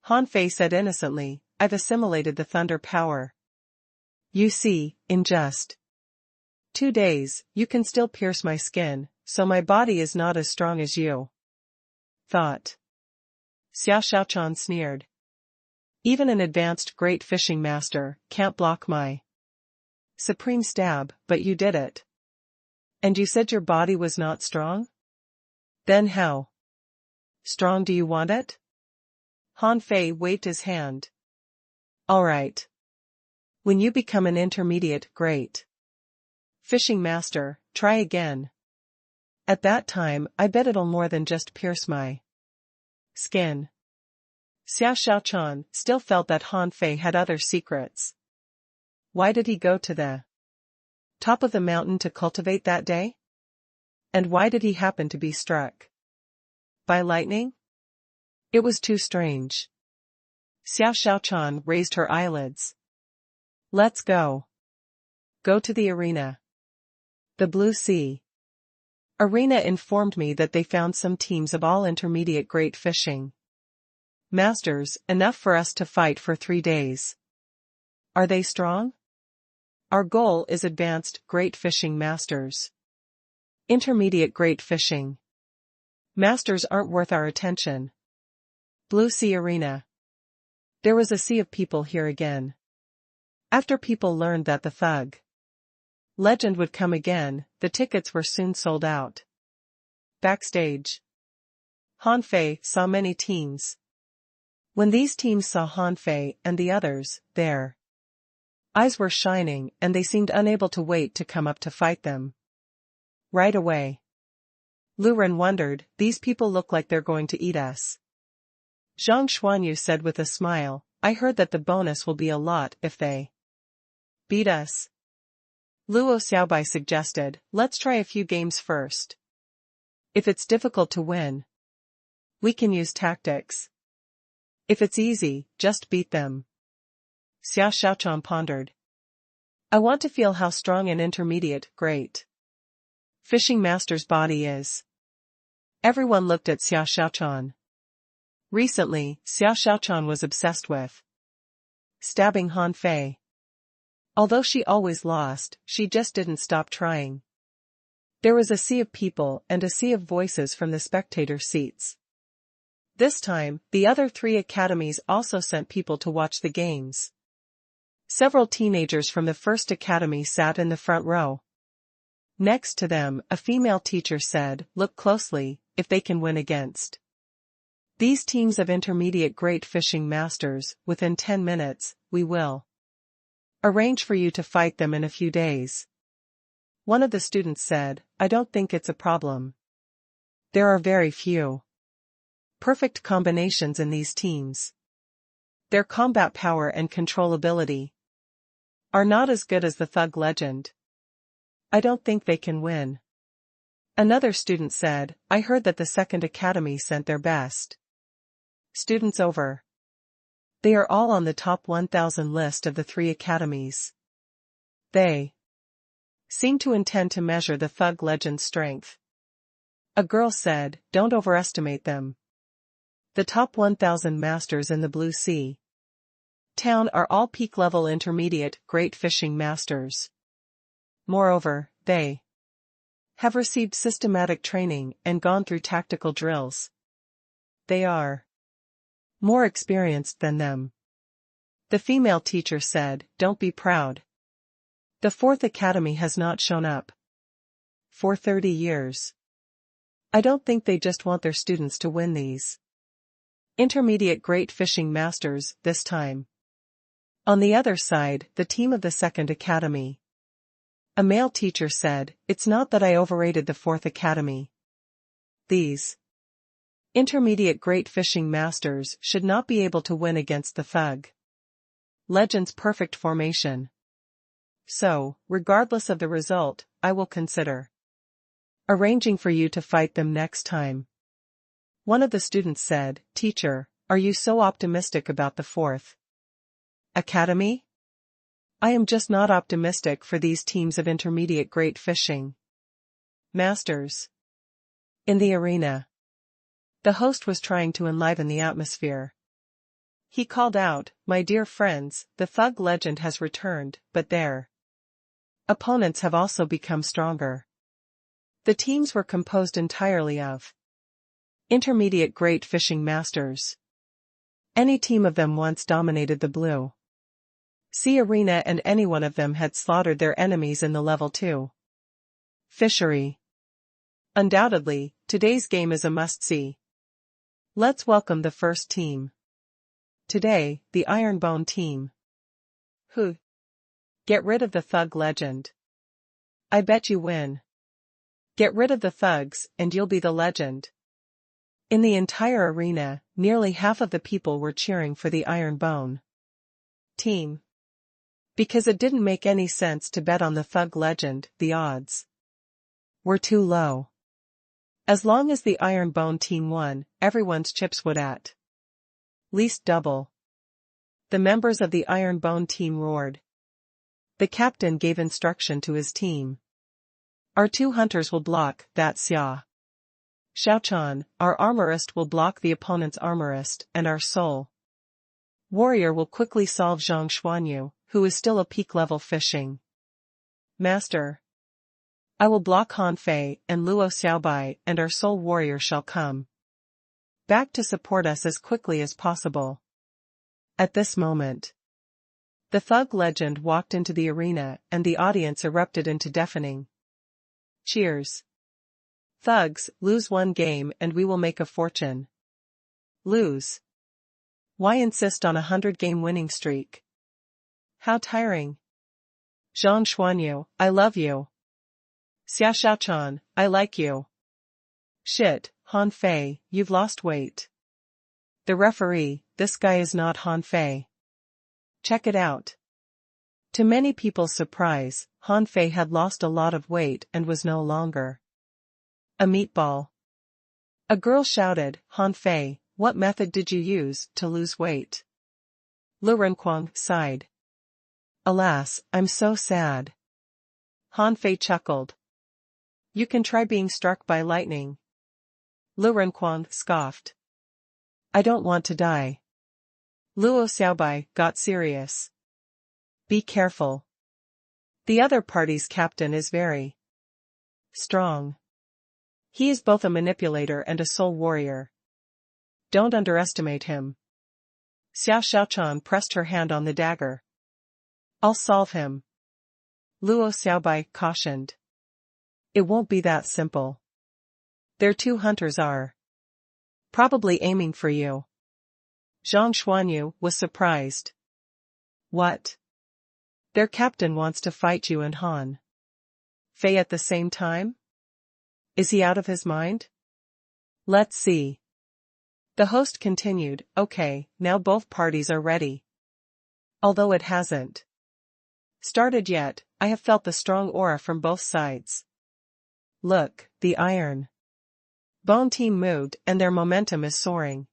Han Fei said innocently, I've assimilated the thunder power. You see, in just 2 days, you can still pierce my skin, so my body is not as strong as you thought. Xiao Xiaochan sneered. Even an advanced great fishing master can't block my supreme stab, but you did it. And you said your body was not strong? Then how strong do you want it? Han Fei waved his hand. All right. When you become an intermediate great fishing master, try again. At that time, I bet it'll more than just pierce my skin. Xiao Xiaochan still felt that Han Fei had other secrets. Why did he go to the top of the mountain to cultivate that day? And why did he happen to be struck by lightning? It was too strange. Xiao Xiaochan raised her eyelids. Let's go. Go to the arena. The Blue Sea Arena informed me that they found some teams of all intermediate great fishing masters, enough for us to fight for 3 days. Are they strong? Our goal is advanced great fishing masters. Intermediate great fishing masters aren't worth our attention. Blue Sea Arena. There was a sea of people here again. After people learned that the thug legend would come again, the tickets were soon sold out. Backstage, Han Fei saw many teams. When these teams saw Han Fei and the others, their eyes were shining and they seemed unable to wait to come up to fight them right away. Lu Ren wondered, these people look like they're going to eat us. Zhang Xuanyu said with a smile, I heard that the bonus will be a lot if they beat us. Luo Xiaobai suggested, let's try a few games first. If it's difficult to win, we can use tactics. If it's easy, just beat them. Xiao Xiaochan pondered. I want to feel how strong an intermediate, great fishing master's body is. Everyone looked at Xiao Xiaochan. Recently, Xiao Xiaochan was obsessed with stabbing Han Fei. Although she always lost, she just didn't stop trying. There was a sea of people and a sea of voices from the spectator seats. This time, the other 3 academies also sent people to watch the games. Several teenagers from the first academy sat in the front row. Next to them, a female teacher said, look closely, if they can win against these teams of intermediate great fishing masters, within 10 minutes, we will arrange for you to fight them in a few days. One of the students said, I don't think it's a problem. There are very few perfect combinations in these teams. Their combat power and controllability are not as good as the thug legend. I don't think they can win. Another student said, I heard that the second academy sent their best students over. They are all on the top 1,000 list of the 3 academies. They seem to intend to measure the thug legend's strength. A girl said, don't overestimate them. The top 1,000 masters in the Blue Sea town are all peak-level intermediate great fishing masters. Moreover, they have received systematic training and gone through tactical drills. They are more experienced than them. The female teacher said, don't be proud. The 4th academy has not shown up for 30 years. I don't think they just want their students to win these intermediate great fishing masters this time. On the other side, the team of the 2nd academy. A male teacher said, it's not that I overrated the 4th academy. These intermediate great fishing masters should not be able to win against the thug legend's perfect formation. So, regardless of the result, I will consider arranging for you to fight them next time. One of the students said, Teacher, Are you so optimistic about the fourth academy? I am just not optimistic for these teams of intermediate great fishing masters. In the arena, the host was trying to enliven the atmosphere. He called out, "My dear friends, the thug legend has returned, but their opponents have also become stronger." The teams were composed entirely of intermediate great fishing masters. Any team of them once dominated the blue sea arena, and any one of them had slaughtered their enemies in the level 2 fishery. Undoubtedly, today's game is a must-see. Let's welcome the first team. Today, the Ironbone team. Who? Get rid of the thug legend. I bet you win. Get rid of the thugs, and you'll be the legend. In the entire arena, nearly half of the people were cheering for the Ironbone team. Because it didn't make any sense to bet on the thug legend, the odds were too low. As long as the Ironbone team won, everyone's chips would at least double. The members of the Ironbone team roared. The captain gave instruction to his team. Our 2 hunters will block that Xia Xiaochan, our armorist will block the opponent's armorist, and our soul warrior will quickly solve Zhang Xuanyu, who is still a peak-level fishing master. I will block Han Fei and Luo Xiaobai, and our soul warrior shall come back to support us as quickly as possible. At this moment, the thug legend walked into the arena, and the audience erupted into deafening cheers. Thugs, lose 1 game and we will make a fortune. Lose. Why insist on a 100-game winning streak? How tiring. Zhang Xuanyu, I love you. Xia Xiaochan, I like you. Shit, Han Fei, you've lost weight. The referee, this guy is not Han Fei. Check it out. To many people's surprise, Han Fei had lost a lot of weight and was no longer a meatball. A girl shouted, Han Fei, what method did you use to lose weight? Lu Renquang sighed. Alas, I'm so sad. Han Fei chuckled. You can try being struck by lightning. Lu Renquang scoffed. I don't want to die. Luo Xiaobai got serious. Be careful. The other party's captain is very strong. He is both a manipulator and a soul warrior. Don't underestimate him. Xia Xiaochan pressed her hand on the dagger. I'll solve him. Luo Xiaobai cautioned. It won't be that simple. Their 2 hunters are probably aiming for you. Zhang Xuanyu was surprised. What? Their captain wants to fight you and Han Fei at the same time? Is he out of his mind? Let's see. The host continued, okay, now both parties are ready. Although it hasn't started yet, I have felt the strong aura from both sides. Look, the Iron Bone team moved and their momentum is soaring.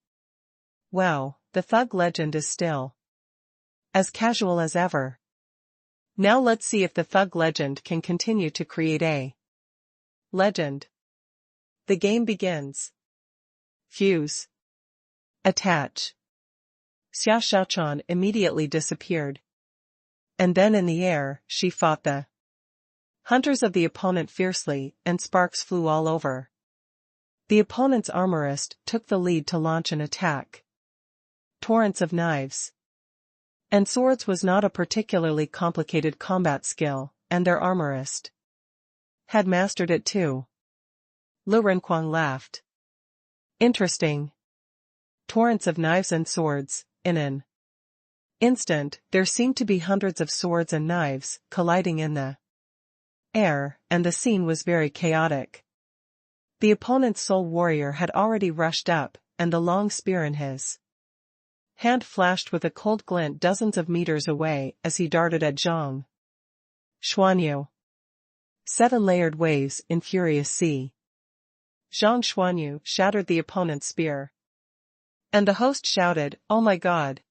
Wow, the thug legend is still as casual as ever. Now let's see if the thug legend can continue to create a legend. The game begins. Fuse. Attach. Xia Xiaochan immediately disappeared. And then in the air, she fought the hunters of the opponent fiercely, and sparks flew all over. The opponent's armorist took the lead to launch an attack. Torrents of knives and swords was not a particularly complicated combat skill, and their armorist had mastered it too. Lu Renquang laughed. Interesting. Torrents of knives and swords. In an instant, there seemed to be hundreds of swords and knives colliding in the air, and the scene was very chaotic. The opponent's soul warrior had already rushed up, and the long spear in his hand flashed with a cold glint dozens of meters away as he darted at Zhang Xuanyu. 7 layered waves in furious sea. Zhang Xuanyu shattered the opponent's spear. And the host shouted, "Oh my God!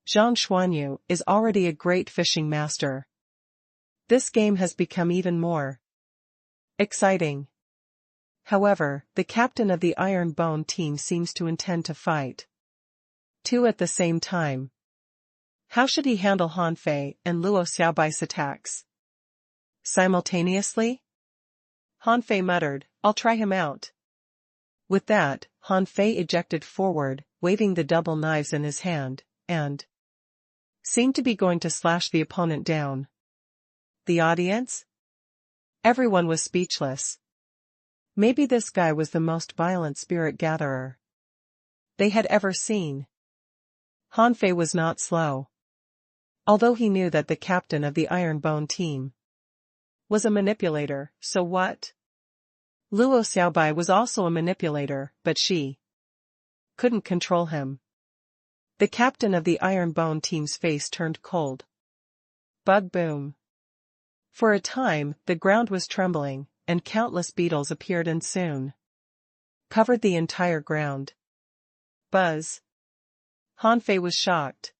Zhang Xuanyu is already a great fishing master. This game has become even more exciting." However, the captain of the Iron Bone team seems to intend to fight two at the same time. How should he handle Han Fei and Luo Xiaobai's attacks simultaneously? Han Fei muttered, "I'll try him out." With that, Han Fei ejected forward, waving the double knives in his hand, and seemed to be going to slash the opponent down. The audience? Everyone was speechless. Maybe this guy was the most violent spirit gatherer they had ever seen. Han Fei was not slow. Although he knew that the captain of the Iron Bone team was a manipulator, so what? Luo Xiaobai was also a manipulator, but she couldn't control him. The captain of the Iron Bone team's face turned cold. Bug boom. For a time, the ground was trembling, and countless beetles appeared and soon covered the entire ground. Buzz. Han Fei was shocked.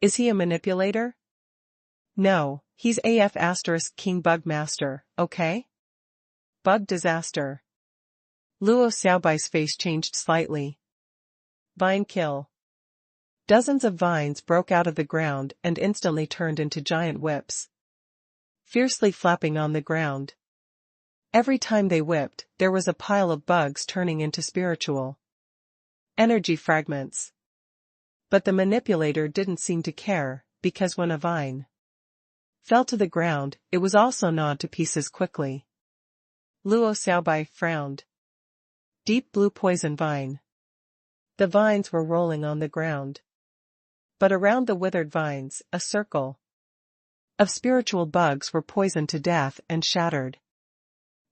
Is he a manipulator? No, he's AF * King Bug Master, okay? Bug disaster. Luo Xiaobai's face changed slightly. Vine kill. Dozens of vines broke out of the ground and instantly turned into giant whips, fiercely flapping on the ground. Every time they whipped, there was a pile of bugs turning into spiritual energy fragments. But the manipulator didn't seem to care, because when a vine fell to the ground, it was also gnawed to pieces quickly. Luo Xiaobai frowned. Deep blue poison vine. The vines were rolling on the ground. But around the withered vines, a circle of spiritual bugs were poisoned to death and shattered.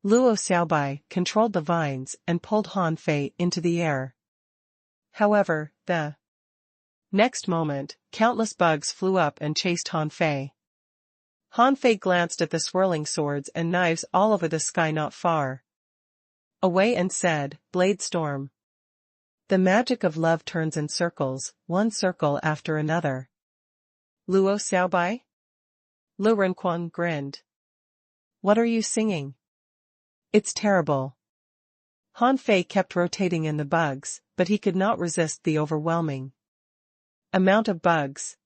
Luo Xiaobai controlled the vines and pulled Han Fei into the air. However, the next moment, countless bugs flew up and chased Han Fei. Han Fei glanced at the swirling swords and knives all over the sky not far away and said, "Blade storm." The magic of love turns in circles, one circle after another. Luo Xiaobai? Lu Renquan grinned. What are you singing? It's terrible. Han Fei kept rotating in the bugs, but he could not resist the overwhelming amount of bugs.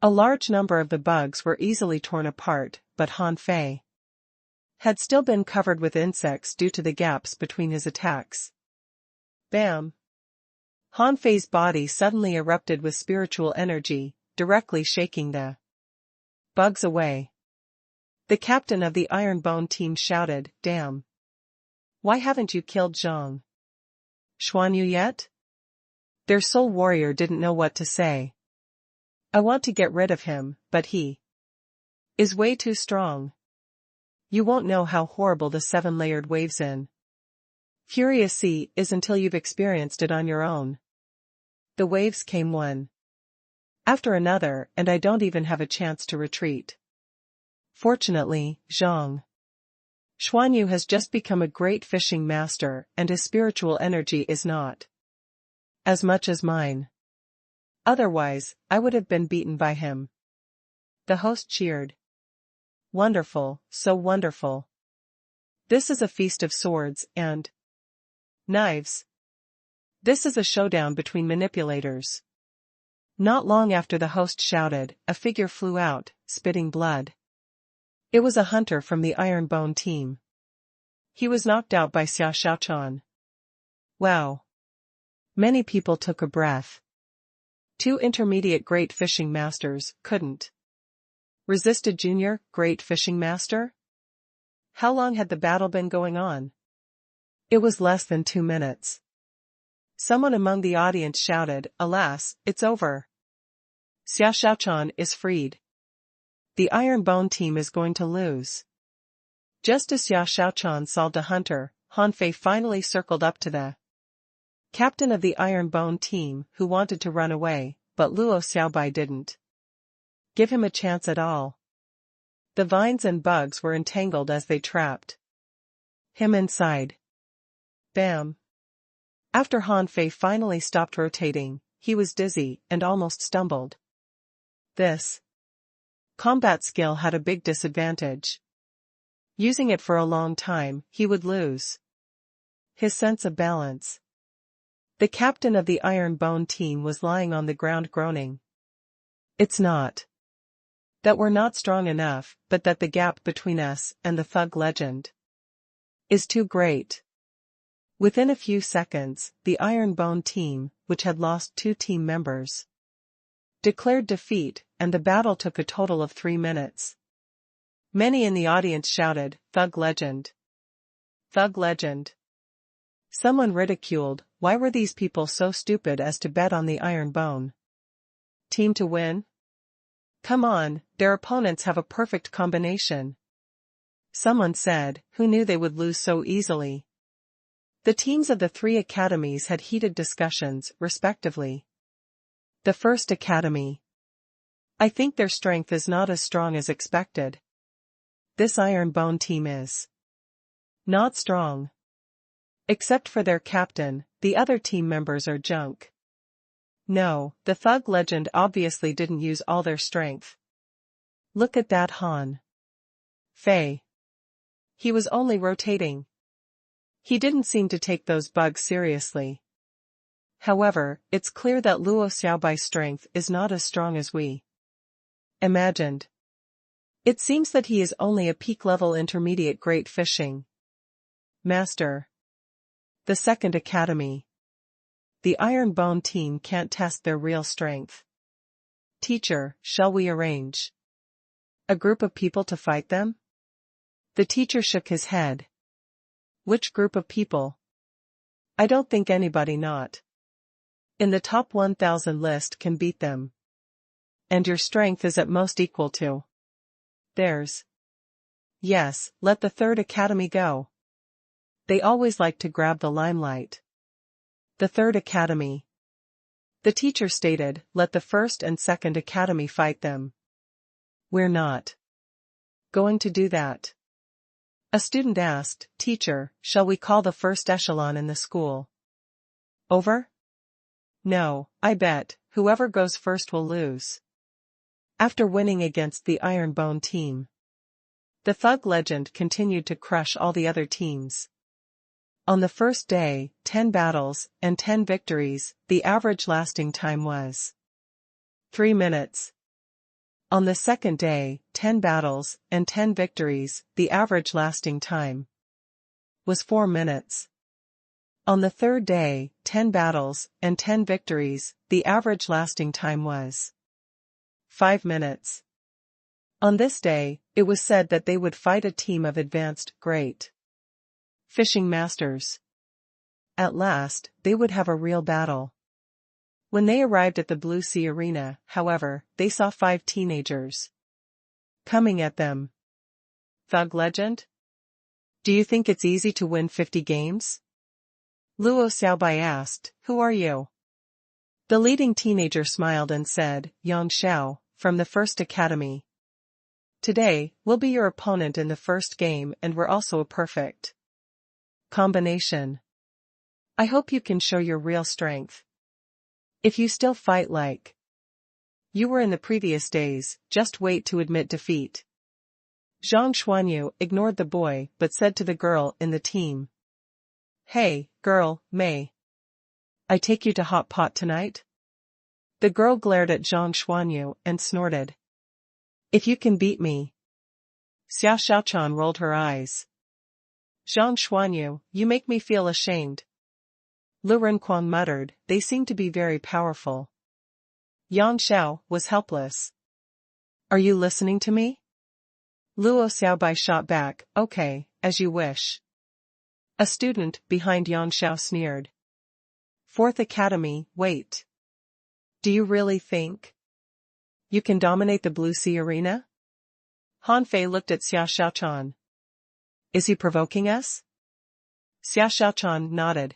A large number of the bugs were easily torn apart, but Han Fei had still been covered with insects due to the gaps between his attacks. Bam! Han Fei's body suddenly erupted with spiritual energy, directly shaking the bugs away. The captain of the Iron Bone team shouted, "Damn! Why haven't you killed Zhang Xuanyu yet?" Their soul warrior didn't know what to say. "I want to get rid of him, but he is way too strong. You won't know how horrible the 7-layered waves in Furious Sea is until you've experienced it on your own. The waves came one after another and I don't even have a chance to retreat. Fortunately, Zhang Xuanyu has just become a great fishing master and his spiritual energy is not as much as mine. Otherwise, I would have been beaten by him." The host cheered. "Wonderful, so wonderful. This is a feast of swords and knives. This is a showdown between manipulators." Not long after the host shouted, a figure flew out, spitting blood. It was a hunter from the Iron Bone team. He was knocked out by Xia Xiaochan. Wow! Many people took a breath. 2 intermediate great fishing masters couldn't resist a junior great fishing master? How long had the battle been going on? It was less than 2 minutes. Someone among the audience shouted, "Alas, it's over. Xia Xiaochan is freed. The Iron Bone team is going to lose." Just as Xia Xiaochan solved a hunter, Han Fei finally circled up to the captain of the Iron Bone team, who wanted to run away, but Luo Xiaobai didn't give him a chance at all. The vines and bugs were entangled as they trapped him inside. Bam! After Han Fei finally stopped rotating, he was dizzy and almost stumbled. This combat skill had a big disadvantage. Using it for a long time, he would lose his sense of balance. The captain of the Iron Bone team was lying on the ground groaning. It's not that we're not strong enough, but that the gap between us and the thug legend is too great. Within a few seconds, the Iron Bone team, which had lost 2 team members, declared defeat, and the battle took a total of 3 minutes. Many in the audience shouted, "Thug legend! Thug legend!" Someone ridiculed, why were these people so stupid as to bet on the Iron Bone team to win? Come on, their opponents have a perfect combination. Someone said, who knew they would lose so easily? The teams of the 3 academies had heated discussions, respectively. The first academy. I think their strength is not as strong as expected. This Iron Bone team is not strong. Except for their captain, the other team members are junk. No, the thug legend obviously didn't use all their strength. Look at that Han Fei. He was only rotating. He didn't seem to take those bugs seriously. However, it's clear that Luo Xiaobai's strength is not as strong as we imagined. It seems that he is only a peak-level intermediate great fishing master. The second academy. The Iron Bone team can't test their real strength. Teacher, shall we arrange a group of people to fight them? The teacher shook his head. Which group of people? I don't think anybody not in the top 1,000 list can beat them. And your strength is at most equal to theirs. Yes, let the third academy go. They always like to grab the limelight. The third academy. The teacher stated, let the first and second academy fight them. We're not going to do that. A student asked, Teacher, shall we call the first echelon in the school over? No, I bet, whoever goes first will lose. After winning against the Iron Bone team, the thug legend continued to crush all the other teams. On the first day, 10 battles and 10 victories, the average lasting time was 3 minutes. On the second day, 10 battles and 10 victories, the average lasting time was 4 minutes. On the third day, 10 battles and 10 victories, the average lasting time was 5 minutes. On this day, it was said that they would fight a team of advanced, great fishing masters. At last, they would have a real battle. When they arrived at the Blue Sea Arena, however, they saw 5 teenagers coming at them. Thug legend? Do you think it's easy to win 50 games? Luo Xiaobai asked, Who are you? The leading teenager smiled and said, Yang Xiao, from the first academy. Today, we'll be your opponent in the first game and we're also a perfect combination. I hope you can show your real strength. If you still fight like you were in the previous days, just wait to admit defeat. Zhang Xuanyu ignored the boy but said to the girl in the team. Hey, girl, may I take you to hot pot tonight? The girl glared at Zhang Xuanyu and snorted. If you can beat me. Xia Xiaochan rolled her eyes. Zhang Xuanyu, you make me feel ashamed. Lu Renquang muttered, they seem to be very powerful. Yang Xiao was helpless. Are you listening to me? Luo Xiaobai shot back, okay, as you wish. A student behind Yang Xiao sneered. Fourth Academy, wait. Do you really think you can dominate the Blue Sea Arena? Han Fei looked at Xia Xiaochan. Is he provoking us? Xia Xiaochan nodded.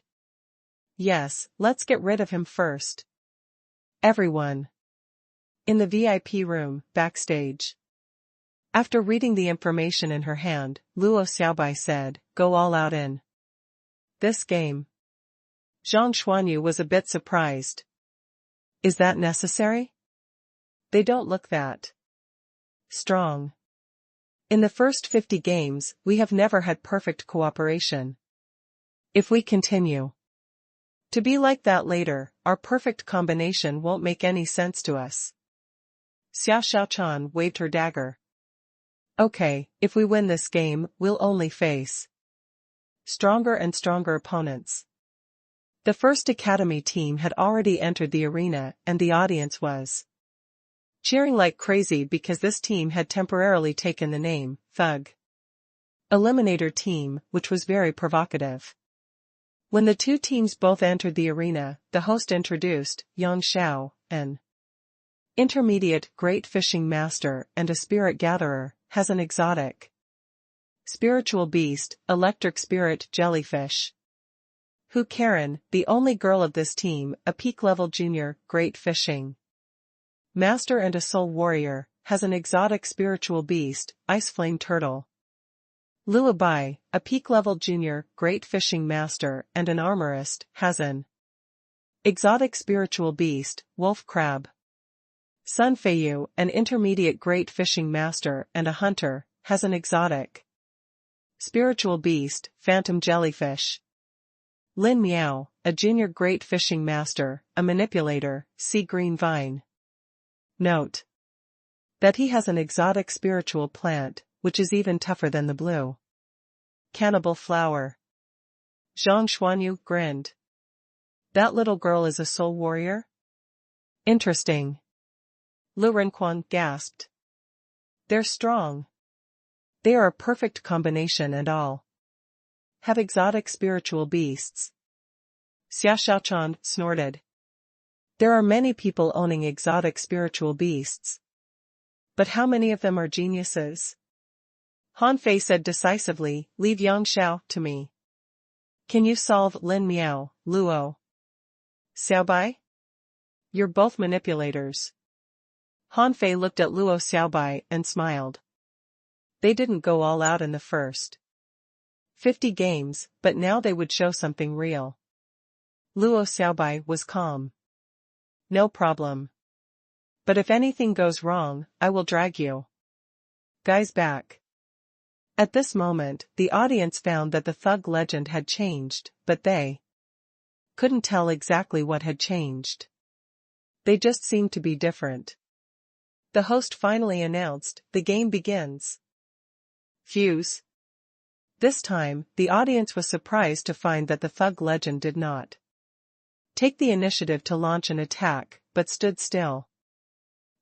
Yes, let's get rid of him first. Everyone. In the VIP room, backstage. After reading the information in her hand, Luo Xiaobai said, Go all out in this game. Zhang Xuanyu was a bit surprised. Is that necessary? They don't look that strong. In the first 50 games, we have never had perfect cooperation. If we continue to be like that later, our perfect combination won't make any sense to us. Xiao Xiaochan waved her dagger. Okay, if we win this game, we'll only face stronger and stronger opponents. The first academy team had already entered the arena and the audience was cheering like crazy because this team had temporarily taken the name, Thug Eliminator Team, which was very provocative. When the two teams both entered the arena, the host introduced Yang Xiao, an intermediate great fishing master and a spirit gatherer, has an exotic spiritual beast, electric spirit jellyfish. Hu Karen, the only girl of this team, a peak-level junior, great fishing master and a soul warrior, has an exotic spiritual beast, ice flame turtle. Lua Bai, a peak-level junior, great fishing master and an armorist, has an exotic spiritual beast, wolf crab. Sun Feiyu, an intermediate great fishing master and a hunter, has an exotic spiritual beast, phantom jellyfish. Lin Miao, a junior great fishing master, a manipulator, sea green vine. Note that he has an exotic spiritual plant, which is even tougher than the blue cannibal flower. Zhang Xuanyu grinned. That little girl is a soul warrior? Interesting. Lu Renquan gasped. They're strong. They are a perfect combination and all have exotic spiritual beasts. Xia Xiaochan snorted. There are many people owning exotic spiritual beasts. But how many of them are geniuses? Han Fei said decisively, leave Yang Xiao to me. Can you solve Lin Miao, Luo? Xiaobai? You're both manipulators. Han Fei looked at Luo Xiaobai and smiled. They didn't go all out in the first 50 games, but now they would show something real. Luo Xiaobai was calm. No problem. But if anything goes wrong, I will drag you guys back. At this moment, the audience found that the thug legend had changed, but they couldn't tell exactly what had changed. They just seemed to be different. The host finally announced, the game begins. Fuse. This time, the audience was surprised to find that the thug legend did not take the initiative to launch an attack, but stood still.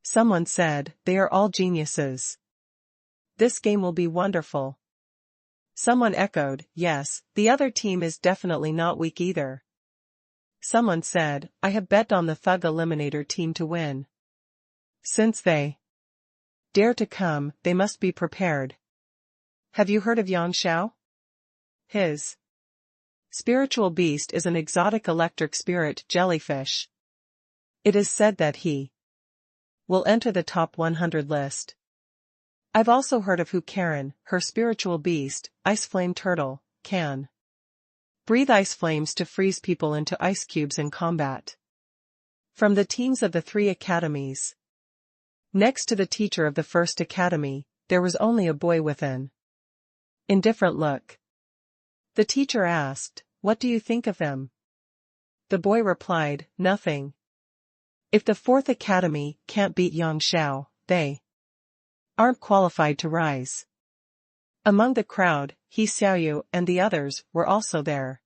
Someone said, they are all geniuses. This game will be wonderful. Someone echoed, yes, the other team is definitely not weak either. Someone said, I have bet on the Thug Eliminator team to win. Since they dare to come, they must be prepared. Have you heard of Yang Xiao? His spiritual beast is an exotic electric spirit jellyfish. It is said that he will enter the top 100 list. I've also heard of Hu Karen, her spiritual beast, ice flame turtle, can breathe ice flames to freeze people into ice cubes in combat. From the teams of the 3 academies. Next to the teacher of the first academy, there was only a boy with an indifferent look. The teacher asked, what do you think of them? The boy replied, nothing. If the 4th academy can't beat Yang Xiao, they aren't qualified to rise. Among the crowd, He Xiaoyu and the others were also there.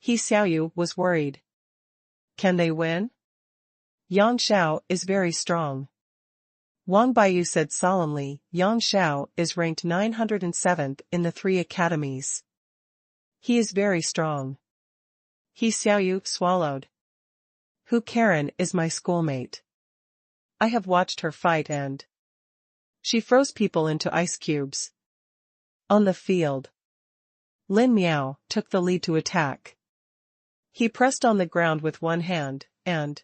He Xiaoyu was worried. Can they win? Yang Xiao is very strong. Wang Baiyu said solemnly, Yang Xiao is ranked 907th in the 3 academies. He is very strong. He Xiaoyu swallowed. Hu Karen is my schoolmate. I have watched her fight and she froze people into ice cubes. On the field, Lin Miao took the lead to attack. He pressed on the ground with one hand, and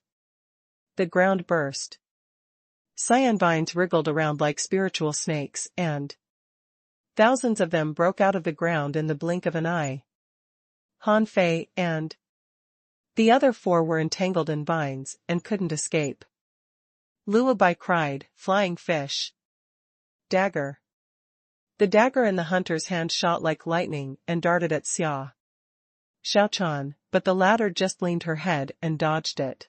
the ground burst. Cyan vines wriggled around like spiritual snakes and thousands of them broke out of the ground in the blink of an eye. Han Fei and The other four were entangled in vines and couldn't escape. Lullaby cried, "Flying fish! Dagger!" The dagger in the hunter's hand shot like lightning and darted at Xiao Xiaochan, but the latter just leaned her head and dodged it.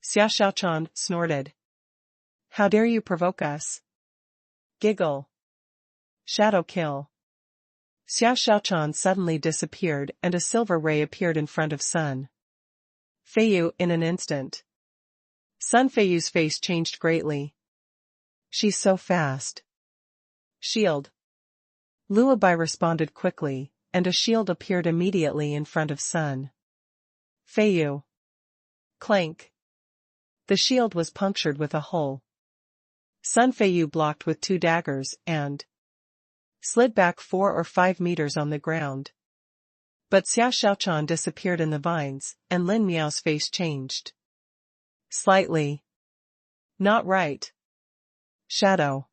Xiao Xiaochan snorted. "How dare you provoke us? Giggle. Shadow kill." Xiao Xiaochan suddenly disappeared and a silver ray appeared in front of Sun Feiyu in an instant. Sun Feiyu's face changed greatly. "She's so fast." Shield. Lullaby responded quickly, and a shield appeared immediately in front of Sun Feiyu. Clank. The shield was punctured with a hole. Sun Feiyu blocked with 2 daggers and slid back 4 or 5 meters on the ground. But Xiao Xiaochan disappeared in the vines, and Lin Miao's face changed. Slightly. Not right. Shadow.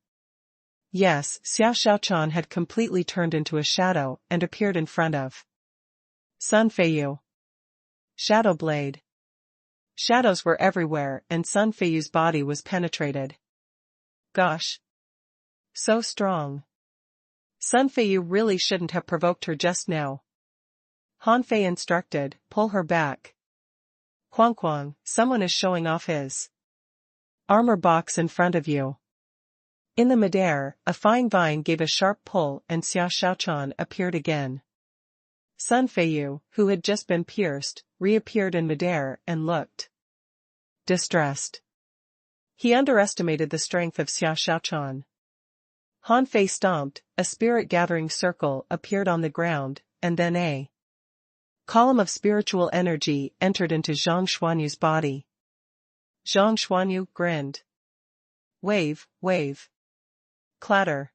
Yes, Xiao Xiaochan had completely turned into a shadow and appeared in front of Sun Feiyu. Shadow blade. Shadows were everywhere and Sun Feiyu's body was penetrated. Gosh. So strong. Sun Feiyu really shouldn't have provoked her just now. Han Fei instructed, "Pull her back." "Quang Quang, someone is showing off his armor box in front of you." In the midair, a fine vine gave a sharp pull and Xiao Xiaochan appeared again. Sun Feiyu, who had just been pierced, reappeared in midair and looked distressed. He underestimated the strength of Xiao Xiaochan. Han Fei stomped, a spirit-gathering circle appeared on the ground, and then a column of spiritual energy entered into Zhang Xuanyu's body. Zhang Xuanyu grinned. Wave, wave. Clatter.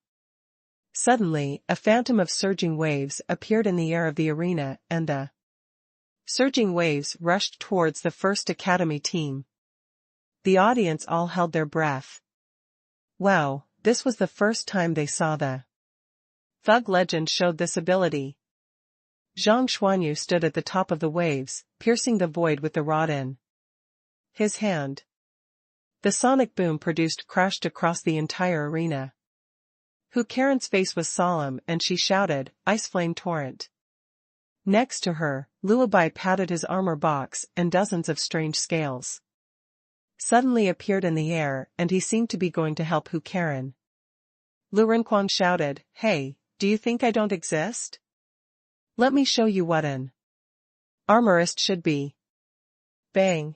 Suddenly, a phantom of surging waves appeared in the air of the arena and the surging waves rushed towards the First Academy team. The audience all held their breath. Wow, this was the first time they saw the Thug legend showed this ability. Zhang Xuanyu stood at the top of the waves, piercing the void with the rod in his hand. The sonic boom produced crashed across the entire arena. Hu Karen's face was solemn and she shouted, "Ice flame torrent." Next to her, Lullaby patted his armor box and dozens of strange scales suddenly appeared in the air and he seemed to be going to help Hu Karen. Lu Renquang shouted, "Hey, do you think I don't exist? Let me show you what an armorist should be." Bang.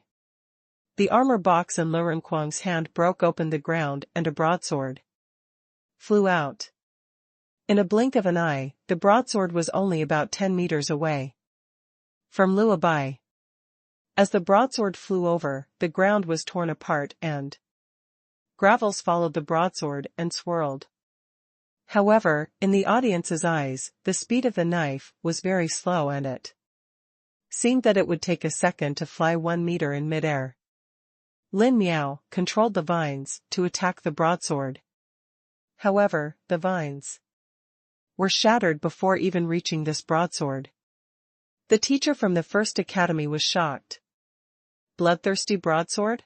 The armor box in Lu Renquang's hand broke open the ground and a broadsword flew out. In a blink of an eye, the broadsword was only about 10 meters away from Lullaby. As the broadsword flew over, the ground was torn apart and gravels followed the broadsword and swirled. However, in the audience's eyes, the speed of the knife was very slow and it seemed that it would take a second to fly 1 meter in midair. Lin Miao controlled the vines to attack the broadsword. However, the vines were shattered before even reaching this broadsword. The teacher from the First Academy was shocked. Bloodthirsty broadsword?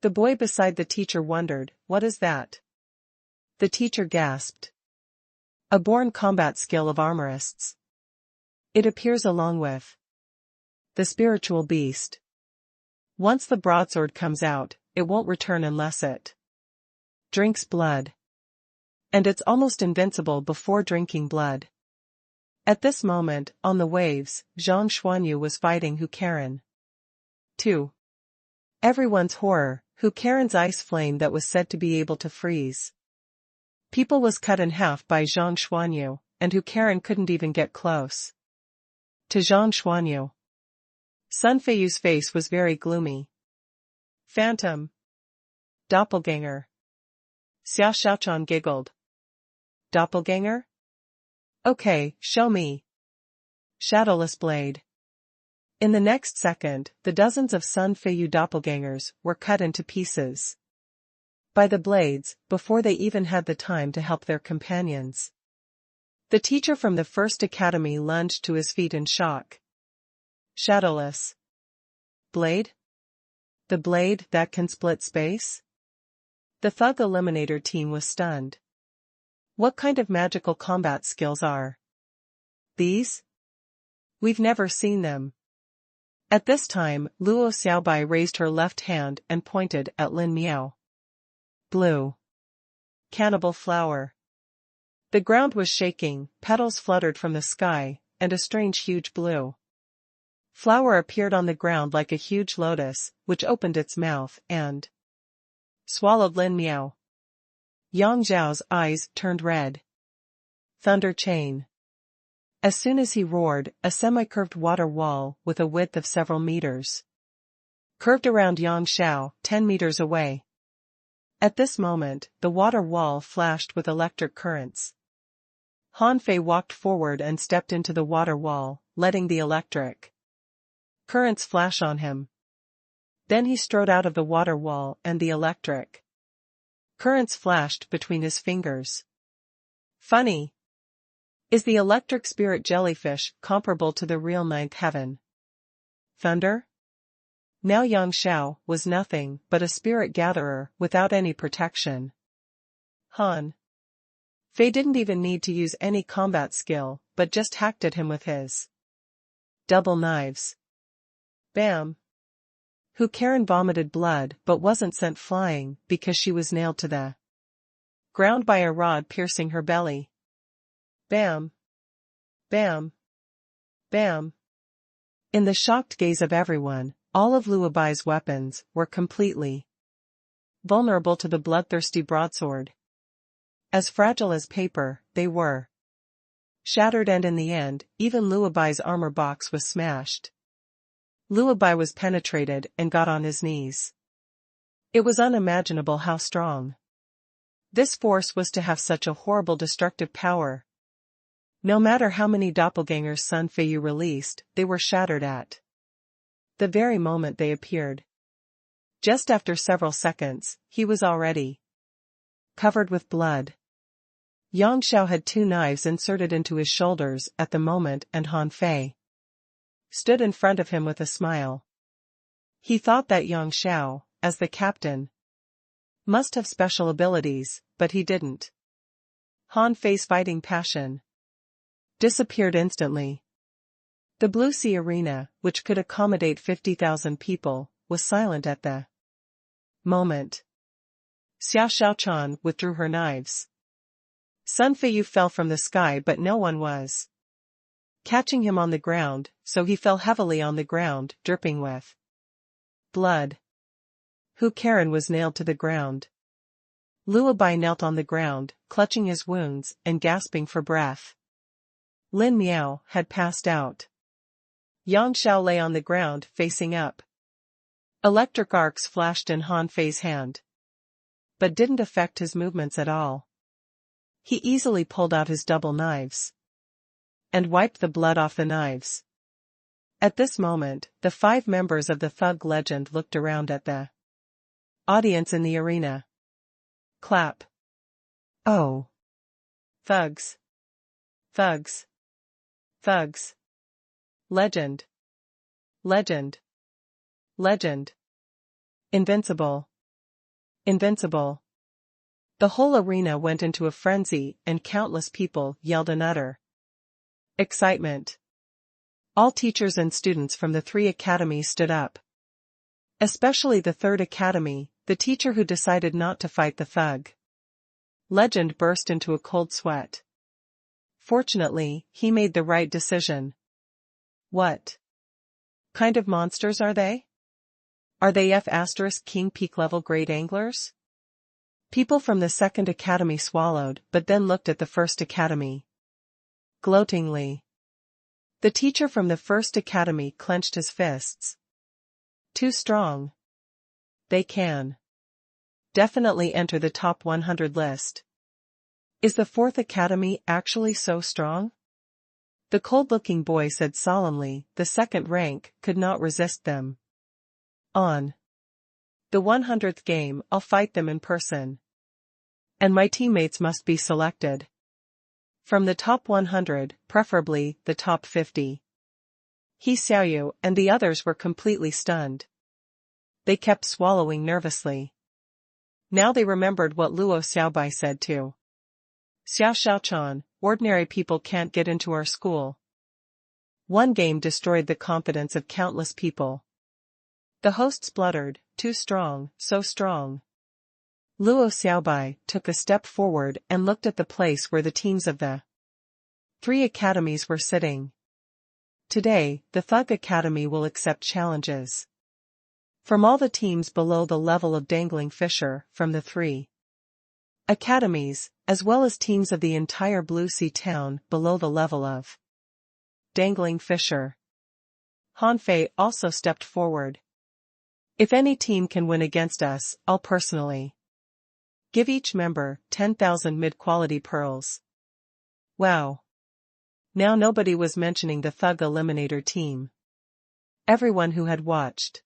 The boy beside the teacher wondered, "What is that?" The teacher gasped. "A born combat skill of armorists. It appears along with the spiritual beast. Once the broadsword comes out, it won't return unless it drinks blood. And it's almost invincible before drinking blood." At this moment, on the waves, Zhang Xuanyu was fighting Hu Karen. 2. Everyone's horror, Hu Karen's ice flame that was said to be able to freeze people was cut in half by Zhang Xuanyu, and Hu Karen couldn't even get close to Zhang Xuanyu. Sun Feiyu's face was very gloomy. Phantom. Doppelganger. Xiao Xiaochan giggled. Doppelganger? Okay, show me. Shadowless blade. In the next second, the dozens of Sun Feiyu doppelgangers were cut into pieces by the blades, before they even had the time to help their companions. The teacher from the First Academy lunged to his feet in shock. Shadowless Blade? The blade that can split space? The Thug Eliminator team was stunned. What kind of magical combat skills are these? We've never seen them. At this time, Luo Xiaobai raised her left hand and pointed at Lin Miao. Blue. Cannibal flower. The ground was shaking, petals fluttered from the sky, and a strange huge blue flower appeared on the ground like a huge lotus, which opened its mouth and swallowed Lin Miao. Yang Zhao's eyes turned red. Thunder chain. As soon as he roared, a semi-curved water wall with a width of several meters curved around Yang Xiao, 10 meters away. At this moment, the water wall flashed with electric currents. Han Fei walked forward and stepped into the water wall, letting the electric currents flash on him. Then he strode out of the water wall and the electric currents flashed between his fingers. Funny. Is the electric spirit jellyfish comparable to the real ninth heaven? Thunder? Now Yang Xiao was nothing but a spirit gatherer without any protection. Han Fei didn't even need to use any combat skill, but just hacked at him with his double knives. Bam! Hu Karen vomited blood but wasn't sent flying because she was nailed to the ground by a rod piercing her belly. Bam! Bam! Bam! In the shocked gaze of everyone, all of Luo Bai's weapons were completely vulnerable to the bloodthirsty broadsword. As fragile as paper, they were shattered, and in the end, even Luo Bai's armor box was smashed. Luo Bai was penetrated and got on his knees. It was unimaginable how strong this force was to have such a horrible destructive power. No matter how many doppelgangers Sun Feiyu released, they were shattered at the very moment they appeared. Just after several seconds, he was already covered with blood. Yang Xiao had 2 knives inserted into his shoulders at the moment, and Han Fei stood in front of him with a smile. He thought that Yang Xiao, as the captain, must have special abilities, but he didn't. Han Fei's fighting passion disappeared instantly. The Blue Sea Arena, which could accommodate 50,000 people, was silent at the moment. Xiao Xiaochan withdrew her knives. Sun Feiyu fell from the sky, but no one was catching him on the ground, so he fell heavily on the ground, dripping with blood. Hu Karen was nailed to the ground. Luo Bai knelt on the ground, clutching his wounds and gasping for breath. Lin Miao had passed out. Yang Xiao lay on the ground, facing up. Electric arcs flashed in Han Fei's hand, but didn't affect his movements at all. He easily pulled out his double knives and wiped the blood off the knives. At this moment, the 5 members of the Thug Legend looked around at the audience in the arena. Clap. Oh. Thugs. Thugs. Thugs. Legend. Legend. Legend. Invincible. Invincible. The whole arena went into a frenzy, and countless people yelled in utter excitement. All teachers and students from the 3 academies stood up. Especially the 3rd academy, the teacher who decided not to fight the Thug Legend burst into a cold sweat. Fortunately, he made the right decision. What kind of monsters are they? Are they F*King peak level great anglers? People from the 2nd academy swallowed, but then looked at the 1st academy gloatingly. The teacher from the 1st academy clenched his fists. Too strong. They can definitely enter the top 100 list. Is the 4th academy actually so strong? The cold-looking boy said solemnly. The 2nd rank could not resist them. On the 100th game, I'll fight them in person. And my teammates must be selected from the top 100, preferably the top 50. He Xiaoyu and the others were completely stunned. They kept swallowing nervously. Now they remembered what Luo Xiaobai said too. Xiao Xiaochan, ordinary people can't get into our school. One game destroyed the confidence of countless people. The host spluttered, too strong, so strong. Luo Xiaobai took a step forward and looked at the place where the teams of the 3 academies were sitting. Today, the Thug Academy will accept challenges from all the teams below the level of Dangling Fisher, from the 3 academies, as well as teams of the entire Blue Sea town below the level of Dangling Fisher. Han Fei also stepped forward. If any team can win against us, I'll personally give each member 10,000 mid-quality pearls. Wow. Now nobody was mentioning the Thug Eliminator team. Everyone who had watched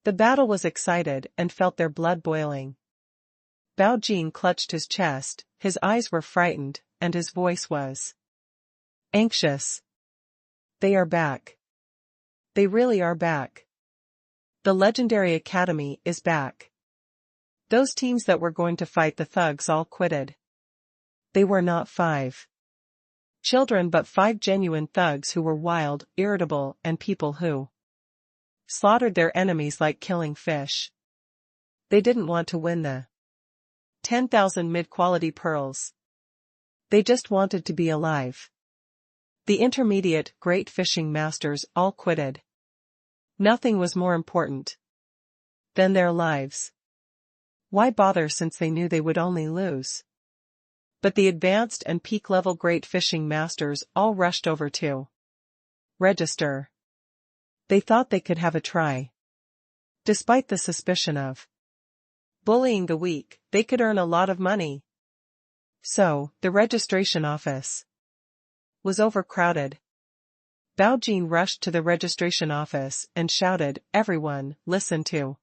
the battle was excited and felt their blood boiling. Bao Jin clutched his chest, his eyes were frightened, and his voice was anxious. They are back. They really are back. The Legendary Academy is back. Those teams that were going to fight the thugs all quitted. They were not 5 children but 5 genuine thugs who were wild, irritable, and people who slaughtered their enemies like killing fish. They didn't want to win the 10,000 mid-quality pearls. They just wanted to be alive. The intermediate, great fishing masters all quitted. Nothing was more important than their lives. Why bother since they knew they would only lose? But the advanced and peak-level great fishing masters all rushed over to register. They thought they could have a try. Despite the suspicion of bullying the weak, they could earn a lot of money. So, the registration office was overcrowded. Bao Jin rushed to the registration office and shouted, "Everyone, listen to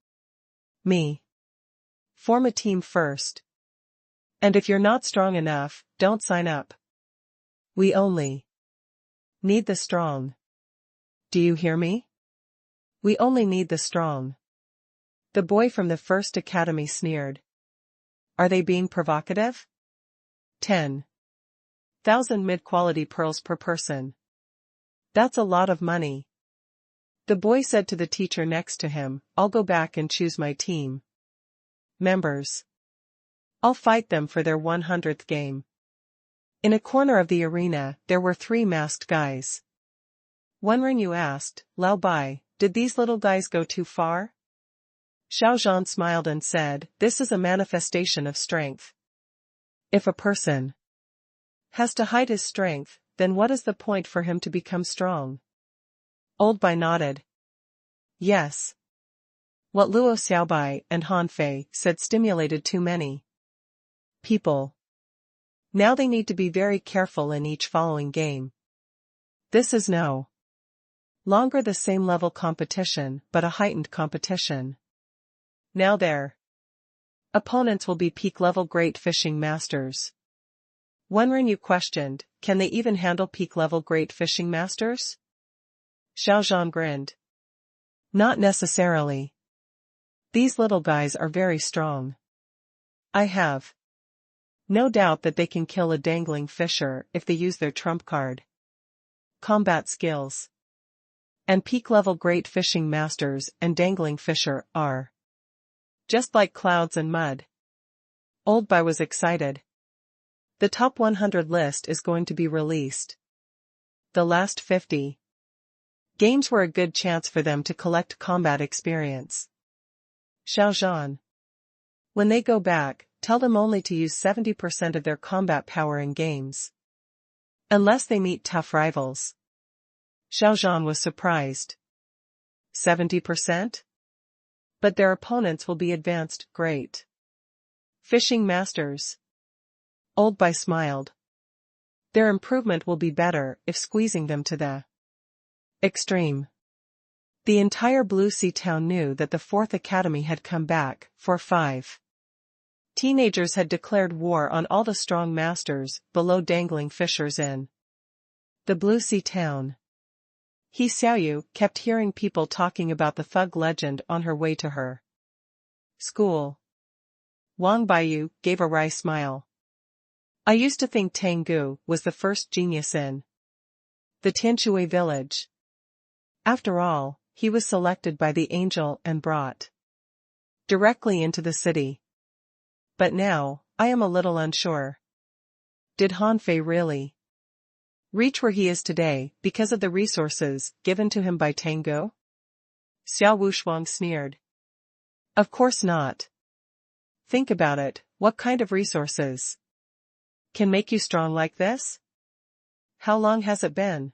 me. Form a team first. And if you're not strong enough, don't sign up. We only need the strong. Do you hear me? We only need the strong." The boy from the first academy sneered. Are they being provocative? 10,000 mid-quality pearls per person. That's a lot of money. The boy said to the teacher next to him, I'll go back and choose my team members. I'll fight them for their 100th game. In a corner of the arena, there were 3 masked guys. One Rinyu asked, Lao Bai, did these little guys go too far? Xiao Zhan smiled and said, this is a manifestation of strength. If a person has to hide his strength, then what is the point for him to become strong? Old Bai nodded. Yes. What Luo Xiaobai and Han Fei said stimulated too many people. Now they need to be very careful in each following game. This is no longer the same level competition, but a heightened competition. Now their opponents will be peak-level great fishing masters. One Rinyu questioned, can they even handle peak-level great fishing masters? Xiao Zhan grinned. Not necessarily. These little guys are very strong. I have no doubt that they can kill a dangling fisher if they use their trump card combat skills. And peak-level great fishing masters and dangling fisher are just like clouds and mud. Old Bai was excited. The top 100 list is going to be released. The last 50 games were a good chance for them to collect combat experience. Xiao Zhan. When they go back, tell them only to use 70% of their combat power in games. Unless they meet tough rivals. Xiao Zhan was surprised. 70%? But their opponents will be advanced, great fishing masters. Old Bai smiled. Their improvement will be better if squeezing them to the extreme. The entire Blue Sea town knew that the 4th Academy had come back, for 5 teenagers had declared war on all the strong masters below dangling fishers in the Blue Sea town. He Xiaoyu kept hearing people talking about the thug legend on her way to her school. Wang Baiyu gave a wry smile. I used to think Tanggu was the first genius in the Tianshui village. After all, he was selected by the angel and brought directly into the city. But now, I am a little unsure. Did Han Fei really reach where he is today because of the resources given to him by Tanggu? Xiao Wushuang sneered. Of course not. Think about it, what kind of resources can make you strong like this? How long has it been?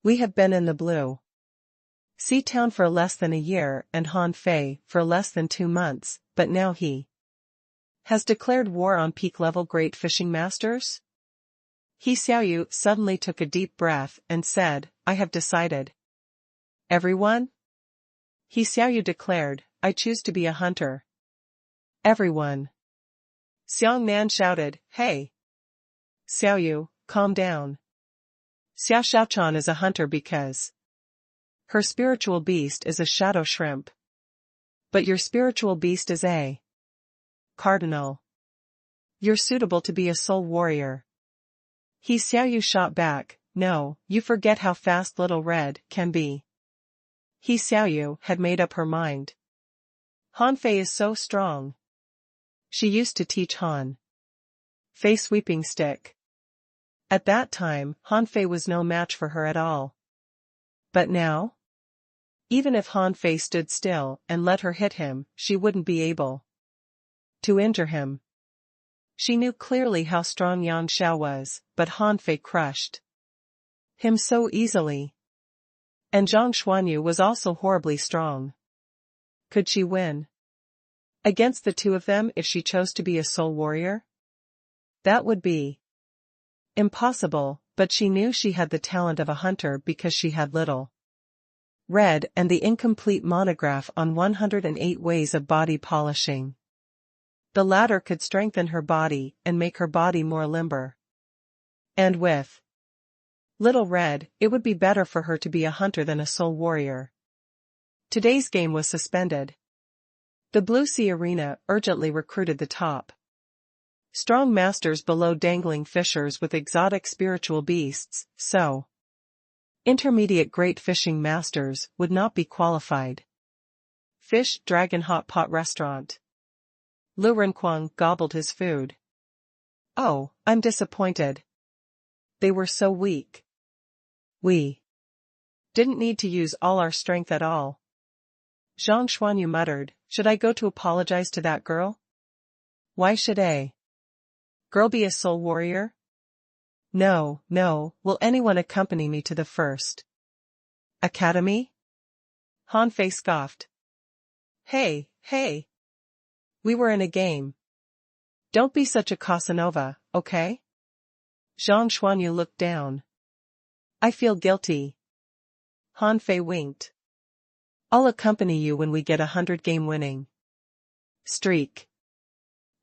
We have been in the Blue Sea Town for less than a year and Han Fei for less than 2 months, but now he has declared war on peak-level great fishing masters? He Xiaoyu suddenly took a deep breath and said, I have decided. Everyone? He Xiaoyu declared, I choose to be a hunter. Everyone. Xiang Nan shouted, Hey! Xiaoyu, calm down. Xia Xiaochan is a hunter because her spiritual beast is a shadow shrimp. But your spiritual beast is a cardinal. You're suitable to be a soul warrior. He Xiaoyu shot back, no, you forget how fast Little Red can be. He Xiaoyu had made up her mind. Han Fei is so strong. She used to teach Han Fei sweeping stick. At that time, Han Fei was no match for her at all. But now? Even if Han Fei stood still and let her hit him, she wouldn't be able to injure him. She knew clearly how strong Yang Xiao was, but Han Fei crushed him so easily. And Zhang Xuanyu was also horribly strong. Could she win against the two of them if she chose to be a soul warrior? That would be impossible, but she knew she had the talent of a hunter because she had Little Red and the incomplete monograph on 108 ways of body polishing. The latter could strengthen her body and make her body more limber. And with Little Red, it would be better for her to be a hunter than a soul warrior. Today's game was suspended. The Blue Sea Arena urgently recruited the top strong masters below dangling fishers with exotic spiritual beasts, so intermediate great fishing masters would not be qualified. Fish Dragon Hot Pot Restaurant. Lu Renquang gobbled his food. Oh, I'm disappointed. They were so weak. We didn't need to use all our strength at all. Zhang Xuanyu muttered, should I go to apologize to that girl? Why should a girl be a soul warrior? No, no, will anyone accompany me to the first academy? Han Fei scoffed. Hey, hey. We were in a game. Don't be such a Casanova, okay? Zhang Xuanyu looked down. I feel guilty. Han Fei winked. I'll accompany you when we get 100 game winning streak.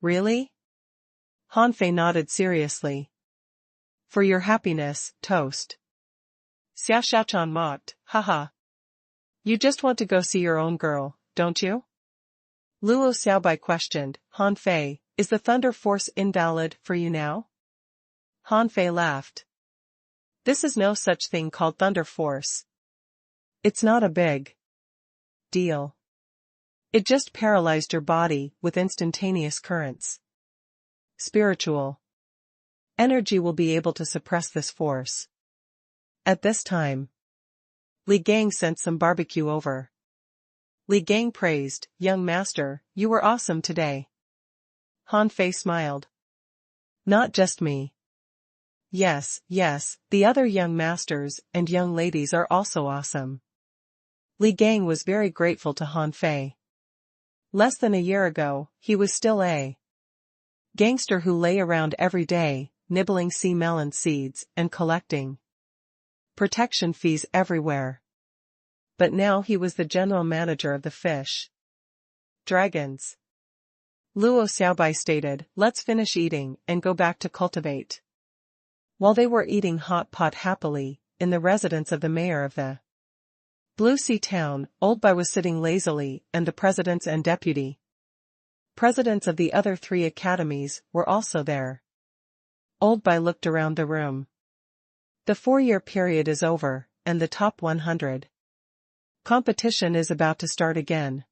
Really? Han Fei nodded seriously. For your happiness, toast. Xia Xiaochan mocked, haha. You just want to go see your own girl, don't you? Luo Xiaobai questioned, Han Fei, is the Thunder Force invalid for you now? Han Fei laughed. This is no such thing called Thunder Force. It's not a big deal. It just paralyzed your body with instantaneous currents. Spiritual energy will be able to suppress this force. At this time, Li Gang sent some barbecue over. Li Gang praised, young master, you were awesome today. Han Fei smiled. Not just me. Yes, yes, the other young masters and young ladies are also awesome. Li Gang was very grateful to Han Fei. Less than a year ago, he was still a gangster who lay around every day, nibbling sea melon seeds and collecting protection fees everywhere. But now he was the general manager of the fish dragons. Luo Xiaobai stated, let's finish eating and go back to cultivate. While they were eating hot pot happily, in the residence of the mayor of the Blue Sea town, Old Bai was sitting lazily, and the presidents and deputy presidents of the other 3 academies were also there. Old Bai looked around the room. The 4-year period is over, and the top 100 competition is about to start again.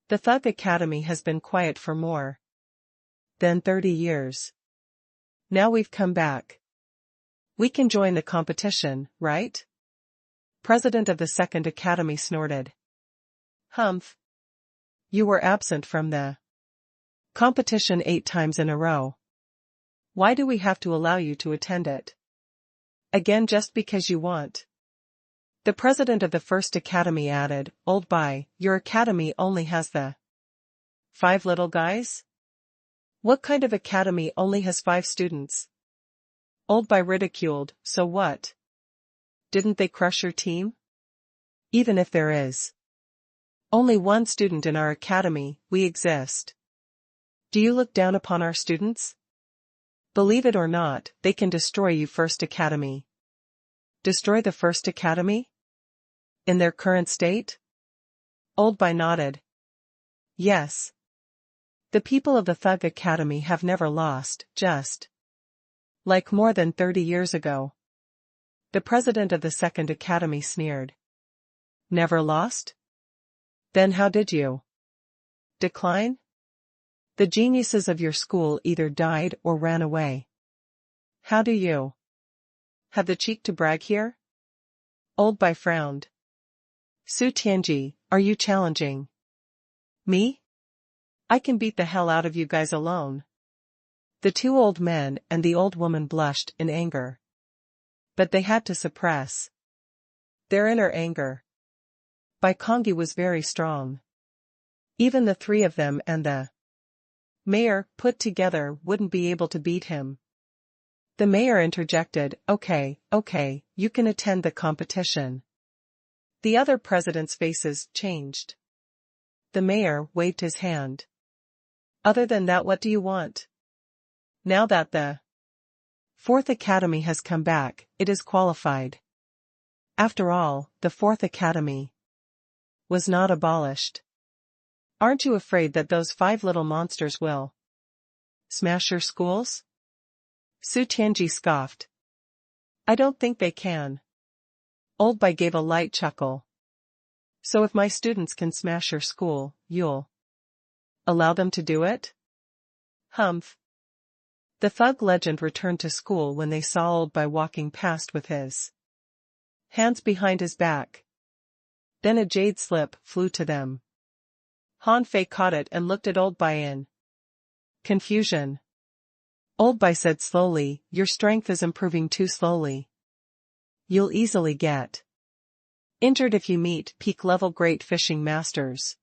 The Thug Academy has been quiet for more than 30 years. Now we've come back. We can join the competition, right? President of the Second Academy snorted. Humph. You were absent from the competition 8 times in a row. Why do we have to allow you to attend it again just because you want? The president of the First Academy added, Old Bai, your academy only has the 5 little guys? What kind of academy only has 5 students? Old Bai ridiculed, so what? Didn't they crush your team? Even if there is only 1 student in our academy, we exist. Do you look down upon our students? Believe it or not, they can destroy you First Academy. Destroy the First Academy? In their current state? Old Bai nodded. Yes. The people of the Thug Academy have never lost, just like more than 30 years ago. The president of the Second Academy sneered. Never lost? Then how did you decline? The geniuses of your school either died or ran away. How do you have the cheek to brag here? Old Bai frowned. Su Tianji, are you challenging me? I can beat the hell out of you guys alone. The 2 old men and the old woman blushed in anger. But they had to suppress their inner anger. Bai Kongi was very strong. Even the 3 of them and the mayor, put together, wouldn't be able to beat him. The mayor interjected, okay, you can attend the competition. The other presidents' faces changed. The mayor waved his hand. Other than that, what do you want? Now that the 4th Academy has come back, it is qualified. After all, the 4th Academy was not abolished. Aren't you afraid that those 5 little monsters will smash your schools? Su Tianji scoffed. I don't think they can. Old Bai gave a light chuckle. So if my students can smash your school, you'll allow them to do it? Humph. The Thug legend returned to school when they saw Old Bai walking past with his hands behind his back. Then a jade slip flew to them. Han Fei caught it and looked at Old Bai in confusion. Old Bai said slowly, your strength is improving too slowly. You'll easily get injured if you meet peak-level great fishing masters.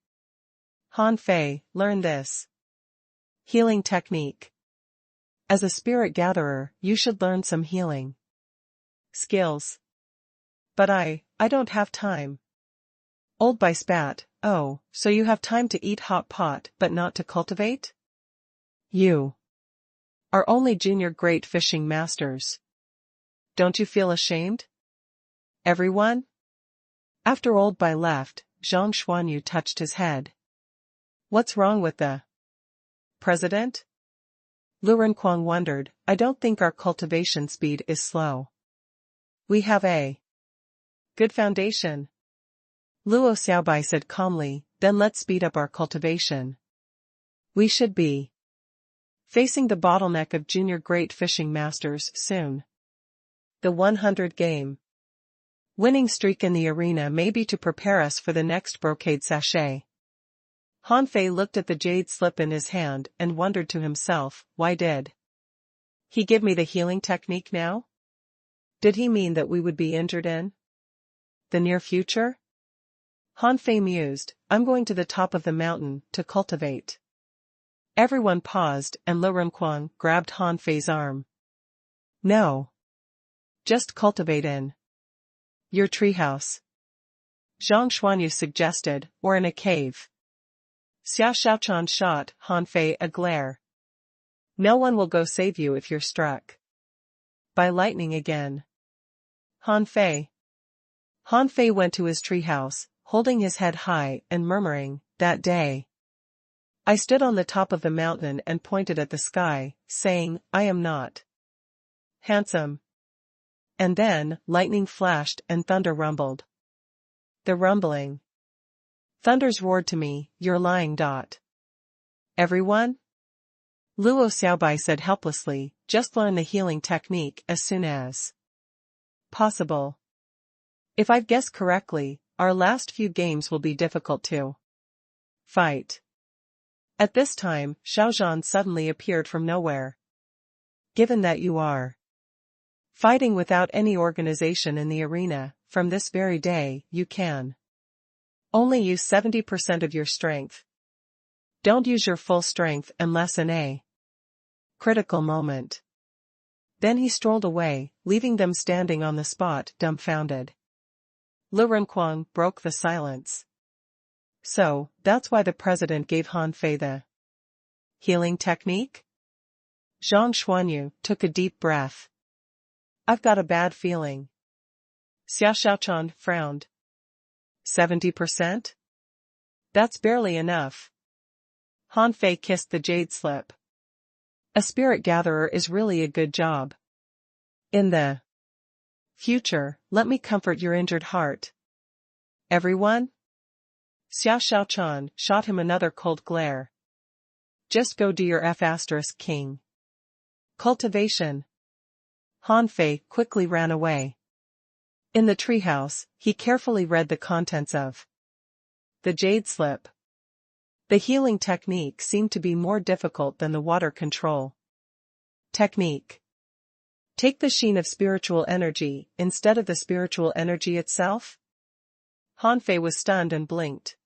Han Fei, learn this healing technique. As a spirit gatherer, you should learn some healing skills. But I don't have time. Old Bai spat, oh, so you have time to eat hot pot but not to cultivate? You are only junior great fishing masters. Don't you feel ashamed? Everyone? After Old Bai left, Zhang Xuanyu touched his head. What's wrong with the president? Lu Renquang wondered, I don't think our cultivation speed is slow. We have a good foundation. Luo Xiaobai said calmly, then let's speed up our cultivation. We should be facing the bottleneck of junior great fishing masters soon. The 100 game winning streak in the arena may be to prepare us for the next brocade sachet. Han Fei looked at the jade slip in his hand and wondered to himself, why did he give me the healing technique now? Did he mean that we would be injured in the near future? Han Fei mused, I'm going to the top of the mountain to cultivate. Everyone paused and Lu Renquang grabbed Han Fei's arm. No. Just cultivate in your treehouse. Zhang Xuanyu suggested, or in a cave. Xiao Shaochan shot Han Fei a glare. No one will go save you if you're struck by lightning again. Han Fei. Han Fei went to his treehouse, holding his head high and murmuring, "That day I stood on the top of the mountain and pointed at the sky, saying, I am not handsome. And then, lightning flashed and thunder rumbled. The rumbling thunders roared to me, you're lying. Everyone?" Luo Xiaobai said helplessly, "Just learn the healing technique as soon as possible. If I've guessed correctly, our last few games will be difficult to fight." At this time, Xiaozhan suddenly appeared from nowhere. "Given that you are fighting without any organization in the arena, from this very day, you can only use 70% of your strength. Don't use your full strength unless in a critical moment." Then he strolled away, leaving them standing on the spot, dumbfounded. Lu Renquang broke the silence. "So, that's why the president gave Han Fei the healing technique?" Zhang Xuanyu took a deep breath. "I've got a bad feeling." Xia Xiaochan frowned. 70%? That's barely enough. Han Fei kissed the jade slip. "A spirit gatherer is really a good job. In the future, let me comfort your injured heart. Everyone?" Xia Xiaochan shot him another cold glare. "Just go do your F***king cultivation." Han Fei quickly ran away. In the treehouse, he carefully read the contents of the jade slip. The healing technique seemed to be more difficult than the water control technique. Take the sheen of spiritual energy instead of the spiritual energy itself? Han Fei was stunned and blinked.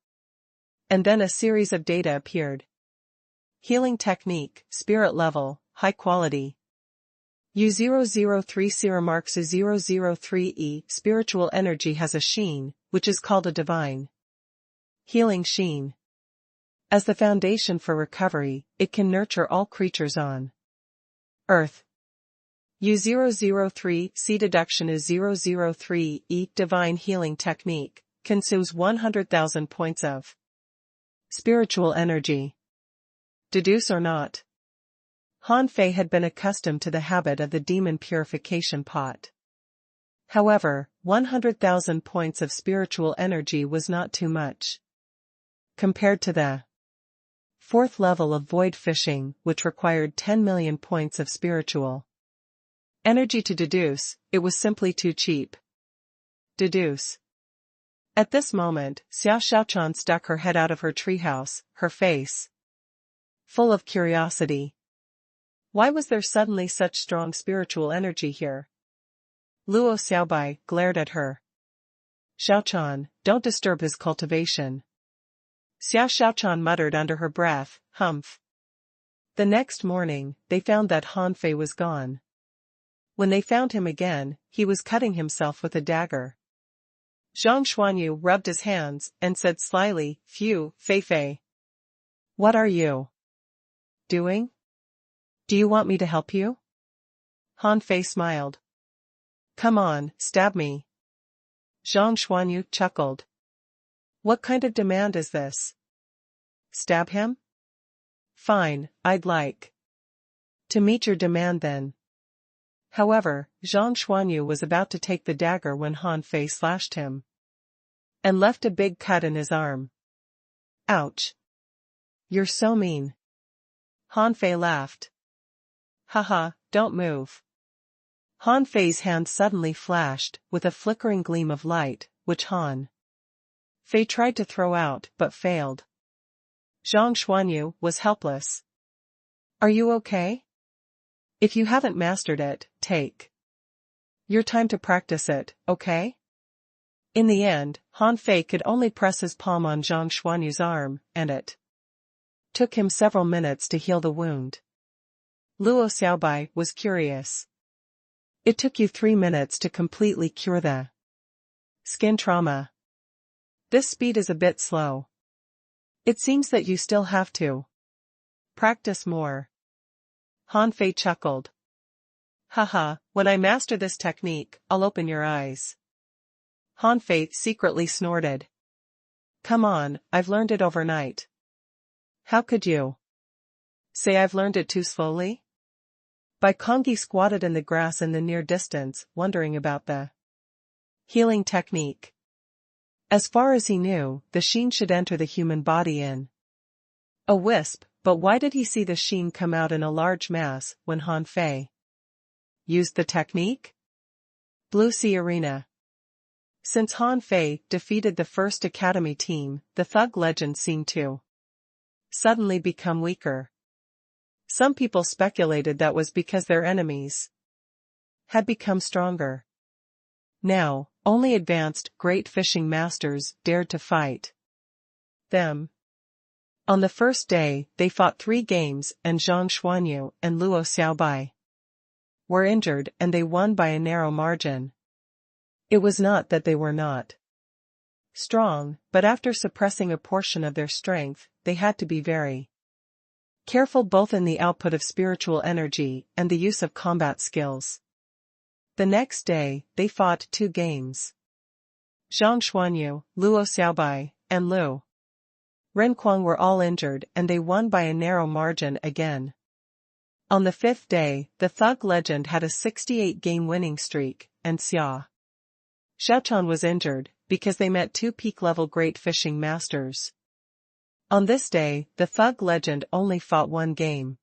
And then a series of data appeared. Healing technique, spirit level, high quality. U003 Serum marks U003E. Spiritual energy has a sheen, which is called a divine healing sheen. As the foundation for recovery, it can nurture all creatures on Earth. U003 C deduction is 003E. Divine healing technique consumes 100,000 points of spiritual energy. Deduce or not? Han Fei had been accustomed to the habit of the demon purification pot. However, 100,000 points of spiritual energy was not too much. Compared to the fourth level of void fishing, which required 10 million points of spiritual energy to deduce, it was simply too cheap. Deduce. At this moment, Xia Xiaochan stuck her head out of her treehouse, her face full of curiosity. Why was there suddenly such strong spiritual energy here? Luo Xiaobai glared at her. "Xiaochan, don't disturb his cultivation." Xia Xiaochan muttered under her breath, "Humph." The next morning, they found that Han Fei was gone. When they found him again, he was cutting himself with a dagger. Zhang Xuanyu rubbed his hands and said slyly, "Phew, Fei Fei. What are you doing? Do you want me to help you?" Han Fei smiled. "Come on, stab me." Zhang Xuanyu chuckled. "What kind of demand is this? Stab him? Fine, I'd like to meet your demand then." However, Zhang Xuanyu was about to take the dagger when Han Fei slashed him and left a big cut in his arm. "Ouch. You're so mean." Han Fei laughed. "Haha, don't move." Han Fei's hand suddenly flashed, with a flickering gleam of light, which Han Fei tried to throw out but failed. Zhang Xuanyu was helpless. "Are you okay? If you haven't mastered it, take your time to practice it, okay?" In the end, Han Fei could only press his palm on Zhang Xuanyu's arm, and it took him several minutes to heal the wound. Luo Xiaobai was curious. "It took you 3 minutes to completely cure the skin trauma. This speed is a bit slow. It seems that you still have to practice more." Han Fei chuckled. Haha, when I master this technique, I'll open your eyes. Han Fei secretly snorted. Come on, I've learned it overnight. How could you say I've learned it too slowly? Bai Kongyi squatted in the grass in the near distance, wondering about the healing technique. As far as he knew, the sheen should enter the human body in a wisp, but why did he see the sheen come out in a large mass when Han Fei used the technique? Blue Sea Arena. Since Han Fei defeated the first academy team, the thug legend seemed to suddenly become weaker. Some people speculated that was because their enemies had become stronger. Now, only advanced great fishing masters dared to fight them. On the first day, they fought 3 games and Zhang Xuanyu and Luo Xiaobai were injured and they won by a narrow margin. It was not that they were not strong, but after suppressing a portion of their strength, they had to be very careful both in the output of spiritual energy and the use of combat skills. The next day, they fought 2 games. Zhang Xuanyu, Luo Xiaobai, and Lu Renquang were all injured and they won by a narrow margin again. On the 5th day, the thug legend had a 68-game winning streak, and Xia Xiaochan was injured, because they met 2 peak-level great fishing masters. On this day, the thug legend only fought 1 game.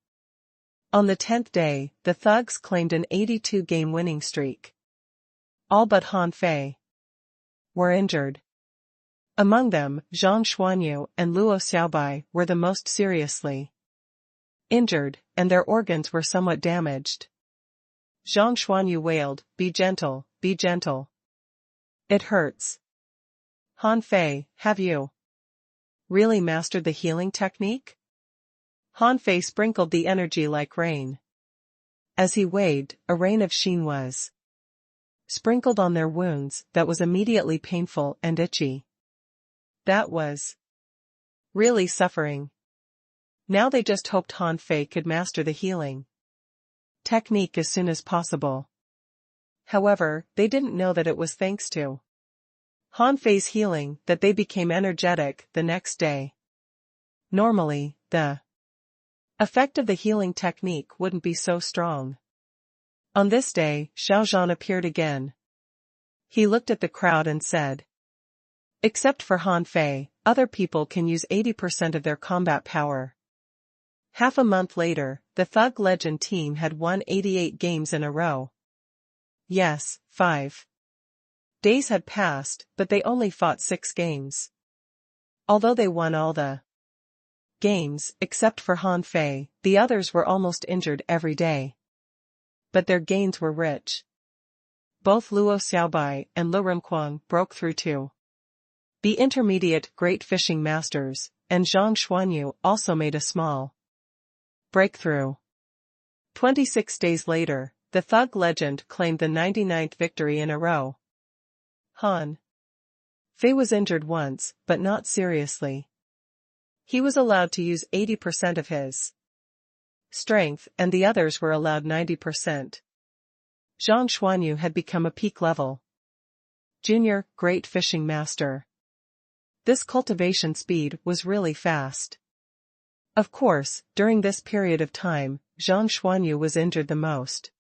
On the 10th day, the thugs claimed an 82-game winning streak. All but Han Fei were injured. Among them, Zhang Xuanyu and Luo Xiaobai were the most seriously injured, and their organs were somewhat damaged. Zhang Xuanyu wailed, "Be gentle, be gentle. It hurts." Han Fei, have you really mastered the healing technique? Han Fei sprinkled the energy like rain. As he waved, a rain of sheen was sprinkled on their wounds that was immediately painful and itchy. That was really suffering. Now they just hoped Han Fei could master the healing technique as soon as possible. However, they didn't know that it was thanks to Han Fei's healing that they became energetic the next day. Normally, the effect of the healing technique wouldn't be so strong. On this day, Xiao Zhan appeared again. He looked at the crowd and said, "Except for Han Fei, other people can use 80% of their combat power." Half a month later, the Thug Legend team had won 88 games in a row. Yes, 5 days had passed, but they only fought 6 games. Although they won all the games, except for Han Fei, the others were almost injured every day. But their gains were rich. Both Luo Xiaobai and Lu Renquang broke through to the intermediate great fishing masters, and Zhang Xuanyu also made a small breakthrough. 26 days later, the Thug Legend claimed the 99th victory in a row. Han Fei was injured once, but not seriously. He was allowed to use 80% of his strength and the others were allowed 90%. Zhang Xuanyu had become a peak level junior great fishing master. This cultivation speed was really fast. Of course, during this period of time, Zhang Xuanyu was injured the most.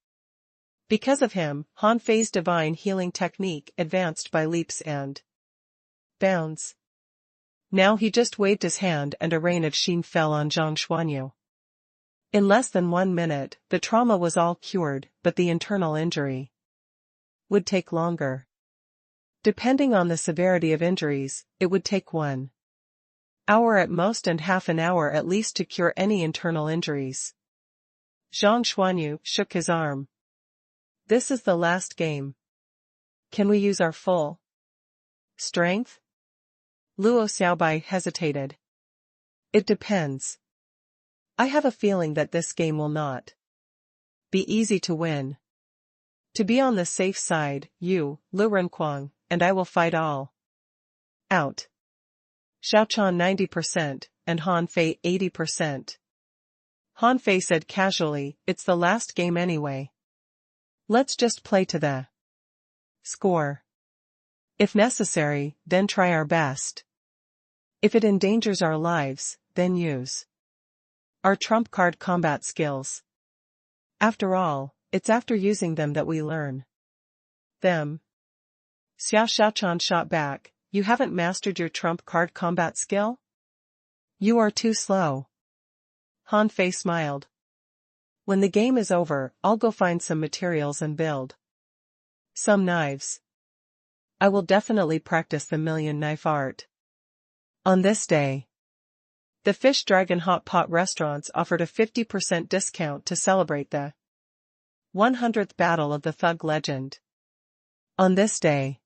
Because of him, Han Fei's divine healing technique advanced by leaps and bounds. Now he just waved his hand and a rain of sheen fell on Zhang Xuanyu. In less than 1 minute, the trauma was all cured, but the internal injury would take longer. Depending on the severity of injuries, it would take 1 hour at most and half an hour at least to cure any internal injuries. Zhang Xuanyu shook his arm. This is the last game. Can we use our full strength? Luo Xiaobai hesitated. It depends. I have a feeling that this game will not be easy to win. To be on the safe side, you, Lu Renquang, and I will fight all out. Xiaochan 90%, and Han Fei 80%. Han Fei said casually, "It's the last game anyway." Let's just play to the score. If necessary, then try our best. If it endangers our lives, then use our trump card combat skills. After all, it's after using them that we learn them. Xiao Xiaochan shot back, you haven't mastered your trump card combat skill? You are too slow. Han Fei smiled. When the game is over, I'll go find some materials and build some knives. I will definitely practice the million knife art. On this day, the Fish Dragon Hot Pot restaurants offered a 50% discount to celebrate the 100th Battle of the Thug Legend. On this day,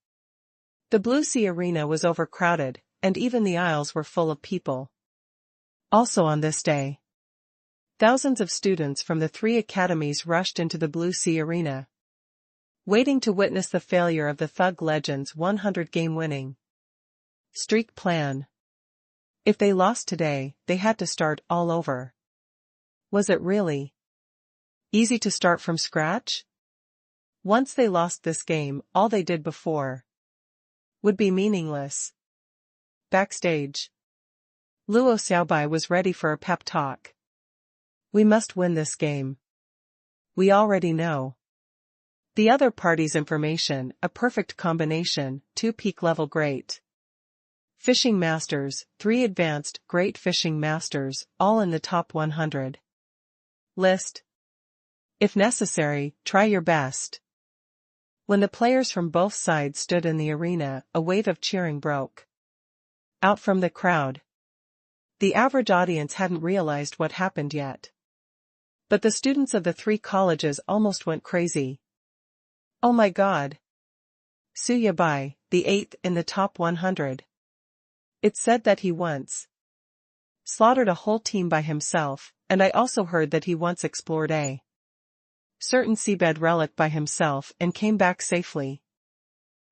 the Blue Sea Arena was overcrowded, and even the aisles were full of people. Also on this day, thousands of students from the 3 academies rushed into the Blue Sea Arena, waiting to witness the failure of the Thug Legend's 100-game winning streak plan. If they lost today, they had to start all over. Was it really easy to start from scratch? Once they lost this game, all they did before would be meaningless. Backstage, Luo Xiaobai was ready for a pep talk. We must win this game. We already know the other party's information, a perfect combination, 2 peak-level great fishing masters, 3 advanced great fishing masters, all in the top 100 list. If necessary, try your best. When the players from both sides stood in the arena, a wave of cheering broke out from the crowd. The average audience hadn't realized what happened yet, but the students of the 3 colleges almost went crazy. Oh my God! Su Yabai, the 8th in the top 100. It said that he once slaughtered a whole team by himself, and I also heard that he once explored a certain seabed relic by himself and came back safely.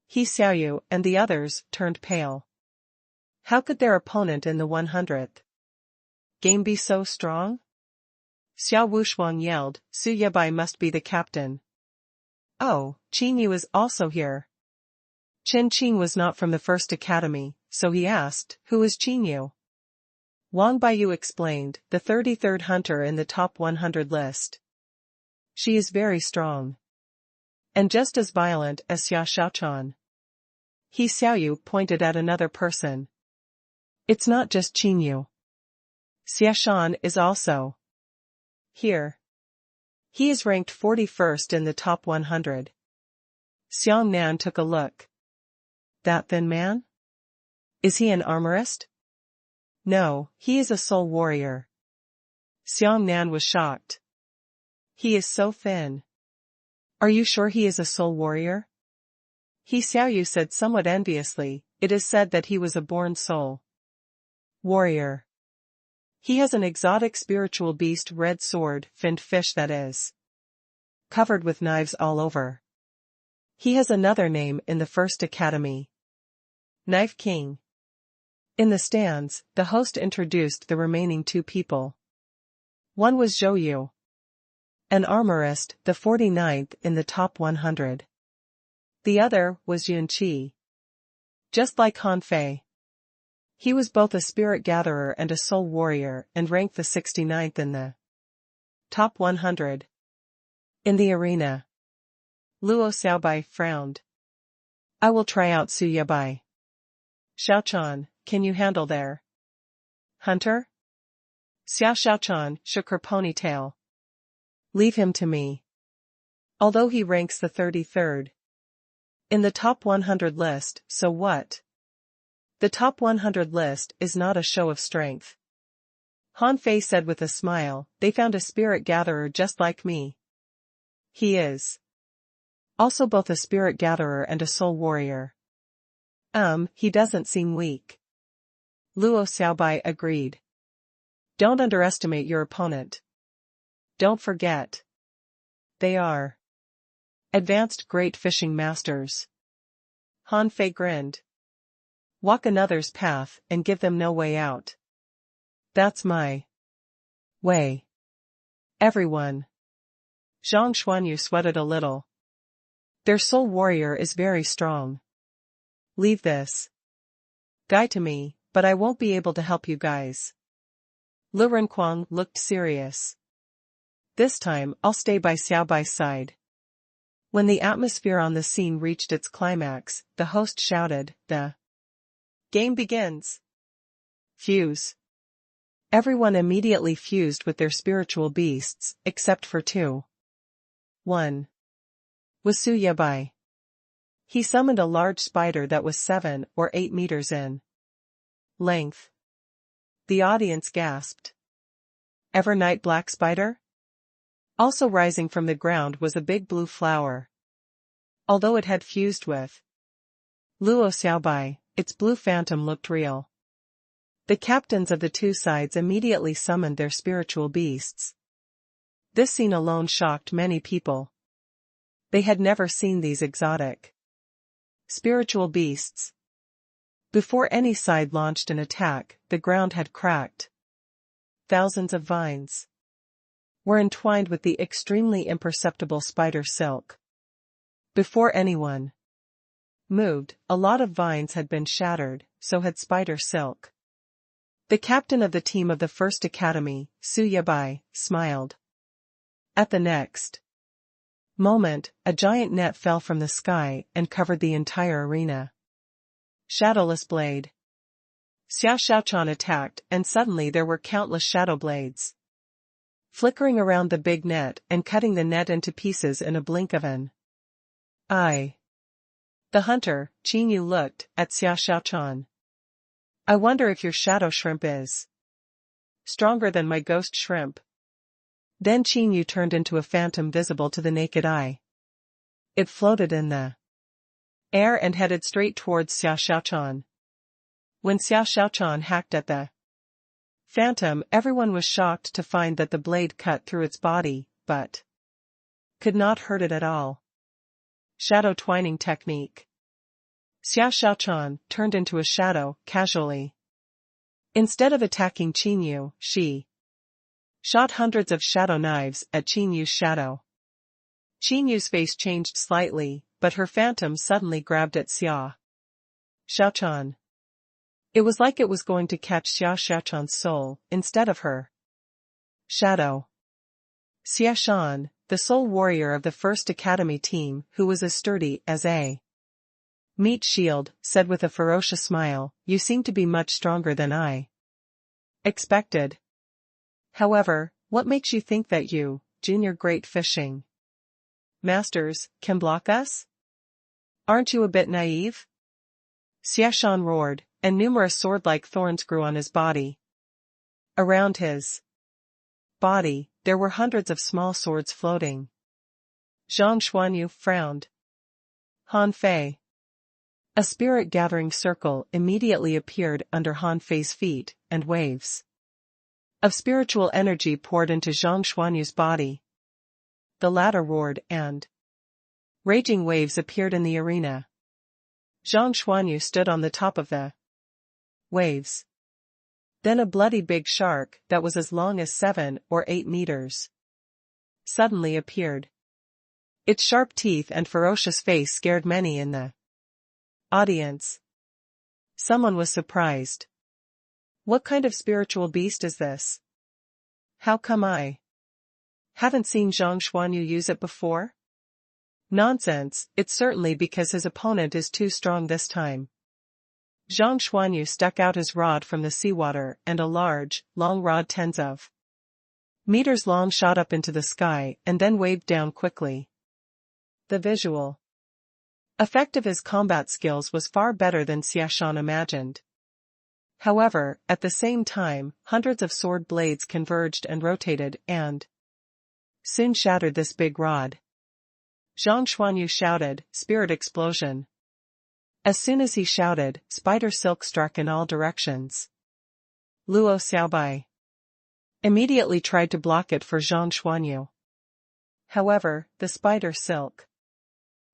He Xiaoyu and the others turned pale. How could their opponent in the 100th game be so strong? Xiao Wushuang yelled, Su Yabai must be the captain. Oh, Qin Yu is also here. Chen Qing was not from the first academy, so he asked, who is Qin Yu? Wang Baiyu explained, the 33rd hunter in the top 100 list. She is very strong. And just as violent as Xiao Xiaochan. He Xiaoyu pointed at another person. It's not just Qin Yu. Xiaoshan is also here. He is ranked 41st in the top 100. Xiang Nan took a look. That thin man? Is he an armorist? No, he is a soul warrior. Xiang Nan was shocked. He is so thin. Are you sure he is a soul warrior? He Xiaoyu said somewhat enviously, it is said that he was a born soul warrior. He has an exotic spiritual beast red sword, finned fish that is covered with knives all over. He has another name in the first academy. Knife King. In the stands, the host introduced the remaining 2 people. One was Zhou Yu, an armorist, the 49th in the top 100. The other was Yun Qi. Just like Han Fei. He was both a spirit gatherer and a soul warrior and ranked the 69th in the top 100. In the arena, Luo Xiaobai frowned. I will try out Su Yabai. Xiaochan, can you handle their hunter? Xiao Xiaochan shook her ponytail. Leave him to me. Although he ranks the 33rd in the top 100 list, so what? The top 100 list is not a show of strength. Han Fei said with a smile, they found a spirit gatherer just like me. He is also both a spirit gatherer and a soul warrior. He doesn't seem weak. Luo Xiaobai agreed. Don't underestimate your opponent. Don't forget. They are advanced great fishing masters. Han Fei grinned. Walk another's path and give them no way out. That's my way. Everyone. Zhang Xuanyu sweated a little. Their soul warrior is very strong. Leave this guy to me, but I won't be able to help you guys. Lu Renquang looked serious. This time, I'll stay by Xiaobai's side. When the atmosphere on the scene reached its climax, the host shouted, "The game begins! Fuse!" Everyone immediately fused with their spiritual beasts, except for two. One was Su Yabai. He summoned a large spider that was 7 or 8 meters in length. The audience gasped. Evernight black spider? Also rising from the ground was a big blue flower. Although it had fused with Luo Xiaobai, its blue phantom looked real. The captains of the two sides immediately summoned their spiritual beasts. This scene alone shocked many people. They had never seen these exotic spiritual beasts. Before any side launched an attack, the ground had cracked. Thousands of vines were entwined with the extremely imperceptible spider silk. Before anyone moved, a lot of vines had been shattered, so had spider silk. The captain of the team of the First Academy, Su Yabai, smiled. At the next moment, a giant net fell from the sky and covered the entire arena. Shadowless blade. Xiao Xiaochan attacked, and suddenly there were countless shadow blades flickering around the big net and cutting the net into pieces in a blink of an eye. The hunter, Qin Yu, looked at Xiao Xiaochan. "I wonder if your shadow shrimp is stronger than my ghost shrimp." Then Qin Yu turned into a phantom visible to the naked eye. It floated in the air and headed straight towards Xiao Xiaochan. When Xiao Xiaochan hacked at the phantom, everyone was shocked to find that the blade cut through its body, but could not hurt it at all. Shadow twining technique. Xiao Xiaochan turned into a shadow, casually. Instead of attacking Qin Yu, she shot hundreds of shadow knives at Qin Yu's shadow. Qin Yu's face changed slightly, but her phantom suddenly grabbed at Xiao Xiaochan. It was like it was going to catch Xiao Xiaochan's soul, instead of her shadow. Xiaoshan, the soul warrior of the First Academy team, who was as sturdy as a meat shield, said with a ferocious smile, "You seem to be much stronger than I expected. However, what makes you think that you, junior great fishing masters, can block us? Aren't you a bit naive?" Xiaoshan roared, and numerous sword-like thorns grew on his body. Around his body, there were hundreds of small swords floating. Zhang Xuanyu frowned. Han Fei. A spirit-gathering circle immediately appeared under Han Fei's feet, and waves of spiritual energy poured into Zhang Xuanyu's body. The latter roared, and raging waves appeared in the arena. Zhang Xuanyu stood on the top of the waves. Then a bloody big shark, that was as long as 7 or 8 meters, suddenly appeared. Its sharp teeth and ferocious face scared many in the audience. Someone was surprised. "What kind of spiritual beast is this? How come I haven't seen Zhang Xuanyu use it before?" "Nonsense, it's certainly because his opponent is too strong this time." Zhang Xuanyu stuck out his rod from the seawater, and a large, long rod tens of meters long shot up into the sky and then waved down quickly. The visual effect of his combat skills was far better than Xiaoshan imagined. However, at the same time, hundreds of sword blades converged and rotated and soon shattered this big rod. Zhang Xuanyu shouted, "Spirit explosion." As soon as he shouted, spider silk struck in all directions. Luo Xiaobai immediately tried to block it for Zhang Xuanyu. However, the spider silk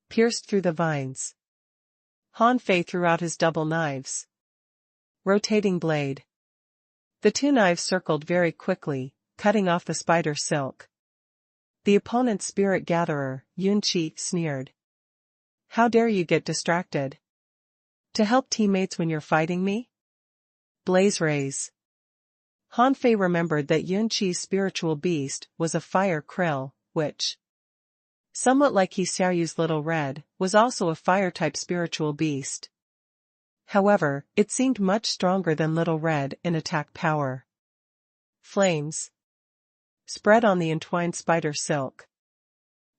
pierced through the vines. Han Fei threw out his double knives. Rotating blade. The two knives circled very quickly, cutting off the spider silk. The opponent's spirit gatherer, Yun Qi, sneered. How dare you get distracted? To help teammates when you're fighting me? Blaze rays. Han Fei remembered that Yun Qi's spiritual beast was a fire krill, which, somewhat like He Xiaoyu's little red, was also a fire-type spiritual beast. However, it seemed much stronger than little red in attack power. Flames spread on the entwined spider silk.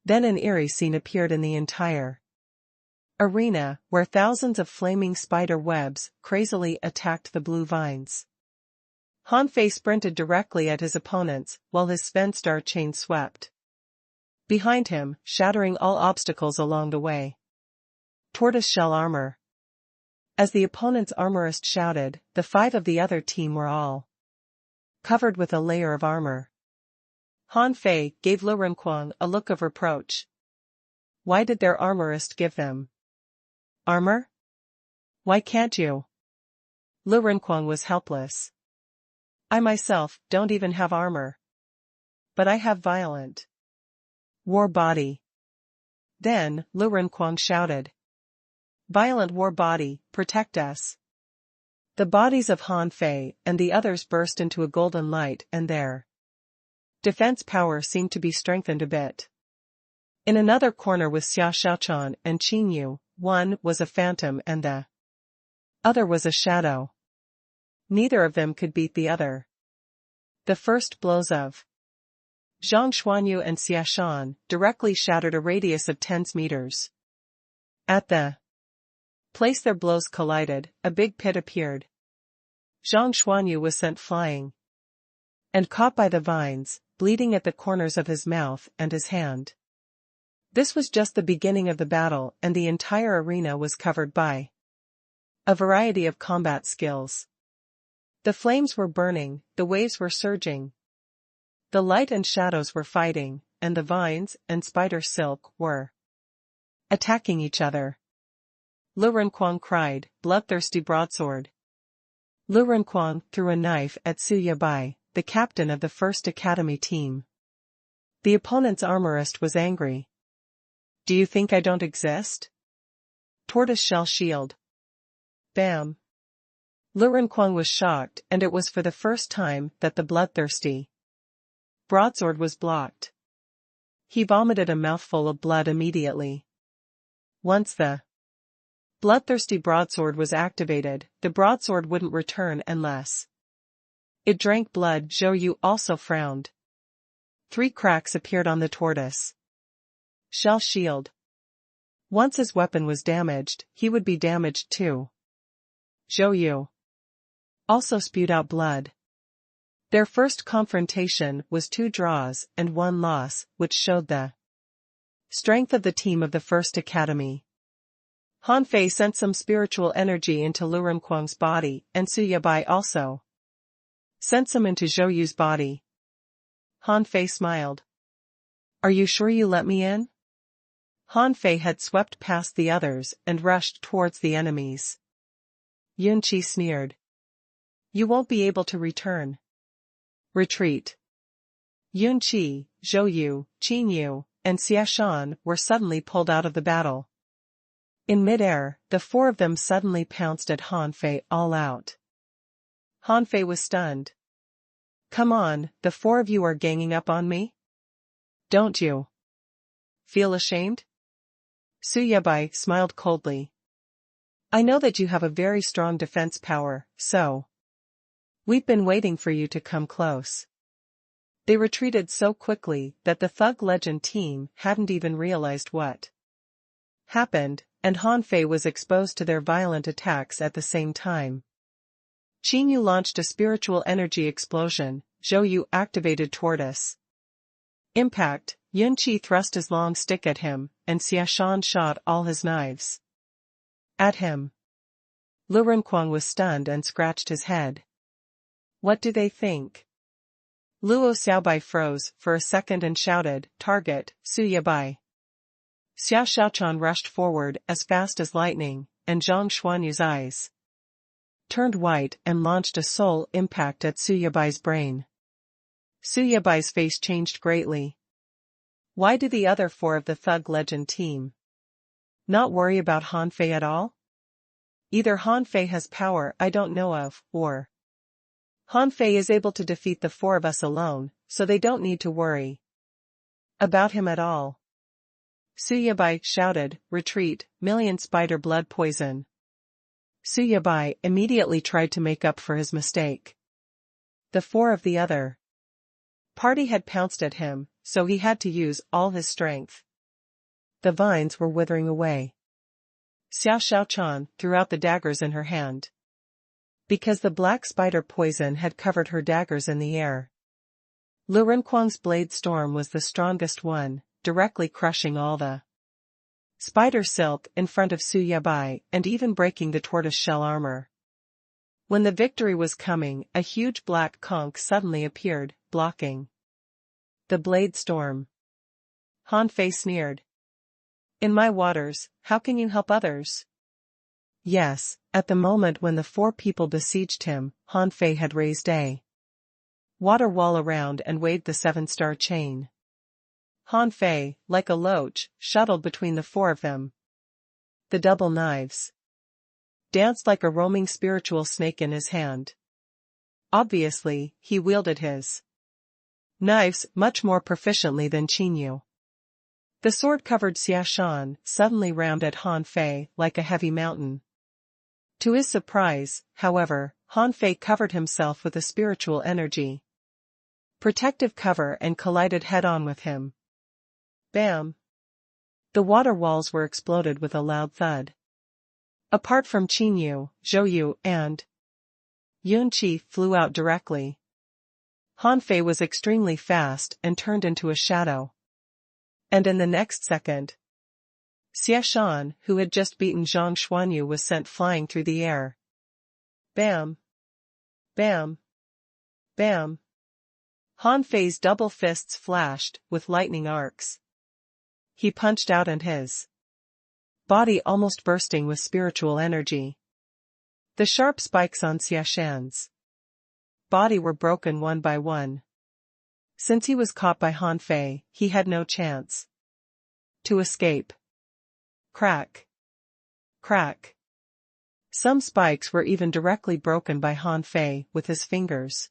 Then an eerie scene appeared in the entire arena, where thousands of flaming spider webs crazily attacked the blue vines. Han Fei sprinted directly at his opponents, while his Svenstar chain swept behind him, shattering all obstacles along the way. Tortoiseshell armor. As the opponent's armorist shouted, the 5 of the other team were all covered with a layer of armor. Han Fei gave Lu Renquang a look of reproach. Why did their armorist give them armor? Why can't you? Lu Renquang was helpless. I myself don't even have armor. But I have violent war body. Then, Lu Renquang shouted. Violent war body, protect us. The bodies of Han Fei and the others burst into a golden light, and their defense power seemed to be strengthened a bit. In another corner with Xia Xiaochan and Qin Yu, one was a phantom and the other was a shadow. Neither of them could beat the other. The first blows of Zhang Xuanyu and Xia Shan directly shattered a radius of 10 meters. At the place their blows collided, a big pit appeared. Zhang Xuanyu was sent flying and caught by the vines, bleeding at the corners of his mouth and his hand. This was just the beginning of the battle, and the entire arena was covered by a variety of combat skills. The flames were burning, the waves were surging. The light and shadows were fighting, and the vines and spider silk were attacking each other. Lu Renquang cried, bloodthirsty broadsword. Lu Renquang threw a knife at Su Yabai, the captain of the First Academy team. The opponent's armorist was angry. Do you think I don't exist? Tortoiseshell shield. Bam. Lu Renquang was shocked, and it was for the first time that the bloodthirsty broadsword was blocked. He vomited a mouthful of blood immediately. Once the bloodthirsty broadsword was activated, the broadsword wouldn't return unless it drank blood. Zhou Yu also frowned. 3 cracks appeared on the tortoise shell shield. Once his weapon was damaged, he would be damaged too. Zhou Yu also spewed out blood. Their first confrontation was 2 draws and 1 loss, which showed the strength of the team of the First Academy. Han Fei sent some spiritual energy into Lu Renquang's body, and Su Yabai also sent some into Zhou Yu's body. Han Fei smiled. Are you sure you let me in? Han Fei had swept past the others and rushed towards the enemies. Yun Qi sneered. You won't be able to return. Retreat. Yun Qi, Zhou Yu, Qin Yu, and Xia Shan were suddenly pulled out of the battle. In mid-air, the 4 of them suddenly pounced at Han Fei all out. Han Fei was stunned. Come on, the 4 of you are ganging up on me? Don't you feel ashamed? Su Yabai smiled coldly. I know that you have a very strong defense power, so we've been waiting for you to come close. They retreated so quickly that the Thug Legend team hadn't even realized what happened, and Han Fei was exposed to their violent attacks at the same time. Qin Yu launched a spiritual energy explosion, Zhou Yu activated Tortoise Impact, Yun Qi thrust his long stick at him, and Xia Shan shot all his knives at him. Lu Renquang was stunned and scratched his head. What do they think? Luo Xiaobai froze for a second and shouted, Target, Su Yabai. Xia Xiaochan rushed forward as fast as lightning, and Zhang Xuanyu's eyes turned white and launched a soul impact at Su Yabai's brain. Su Yabai's face changed greatly. Why do the other 4 of the Thug Legend team Not worry about Han Fei at all? Either Han Fei has power I don't know of, or Han Fei is able to defeat the four of us alone, so they don't need to worry about him at all. Su Yabai shouted, retreat, million spider blood poison. Su Yabai immediately tried to make up for his mistake. The four of the other party had pounced at him, so he had to use all his strength. The vines were withering away. Xiao Xiaochan threw out the daggers in her hand. Because the black spider poison had covered her daggers in the air. Lu Renquang's blade storm was the strongest one, directly crushing all the spider silk in front of Su Yabai and even breaking the tortoise-shell armor. When the victory was coming, a huge black conch suddenly appeared, blocking the blade storm. Han Fei sneered. In my waters, how can you help others? Yes, at the moment when the four people besieged him, Han Fei had raised a water wall around and waved the 7-star chain. Han Fei, like a loach, shuttled between the four of them. The double knives danced like a roaming spiritual snake in his hand. Obviously, he wielded his knives much more proficiently than Qinyu. The sword-covered Xiaoshan suddenly rammed at Han Fei like a heavy mountain. To his surprise, however, Han Fei covered himself with a spiritual energy protective cover and collided head-on with him. Bam! The water walls were exploded with a loud thud. Apart from Qinyu, Zhouyu, and Yunqi flew out directly. Han Fei was extremely fast and turned into a shadow. And in the next second, Xiaoshan, who had just beaten Zhang Xuanyu, was sent flying through the air. Bam! Bam! Bam! Han Fei's double fists flashed, with lightning arcs. He punched out and his body almost bursting with spiritual energy. The sharp spikes on Xiaoshan's body were broken one by one. Since he was caught by Han Fei, he had no chance to escape. Crack! Crack! Some spikes were even directly broken by Han Fei with his fingers.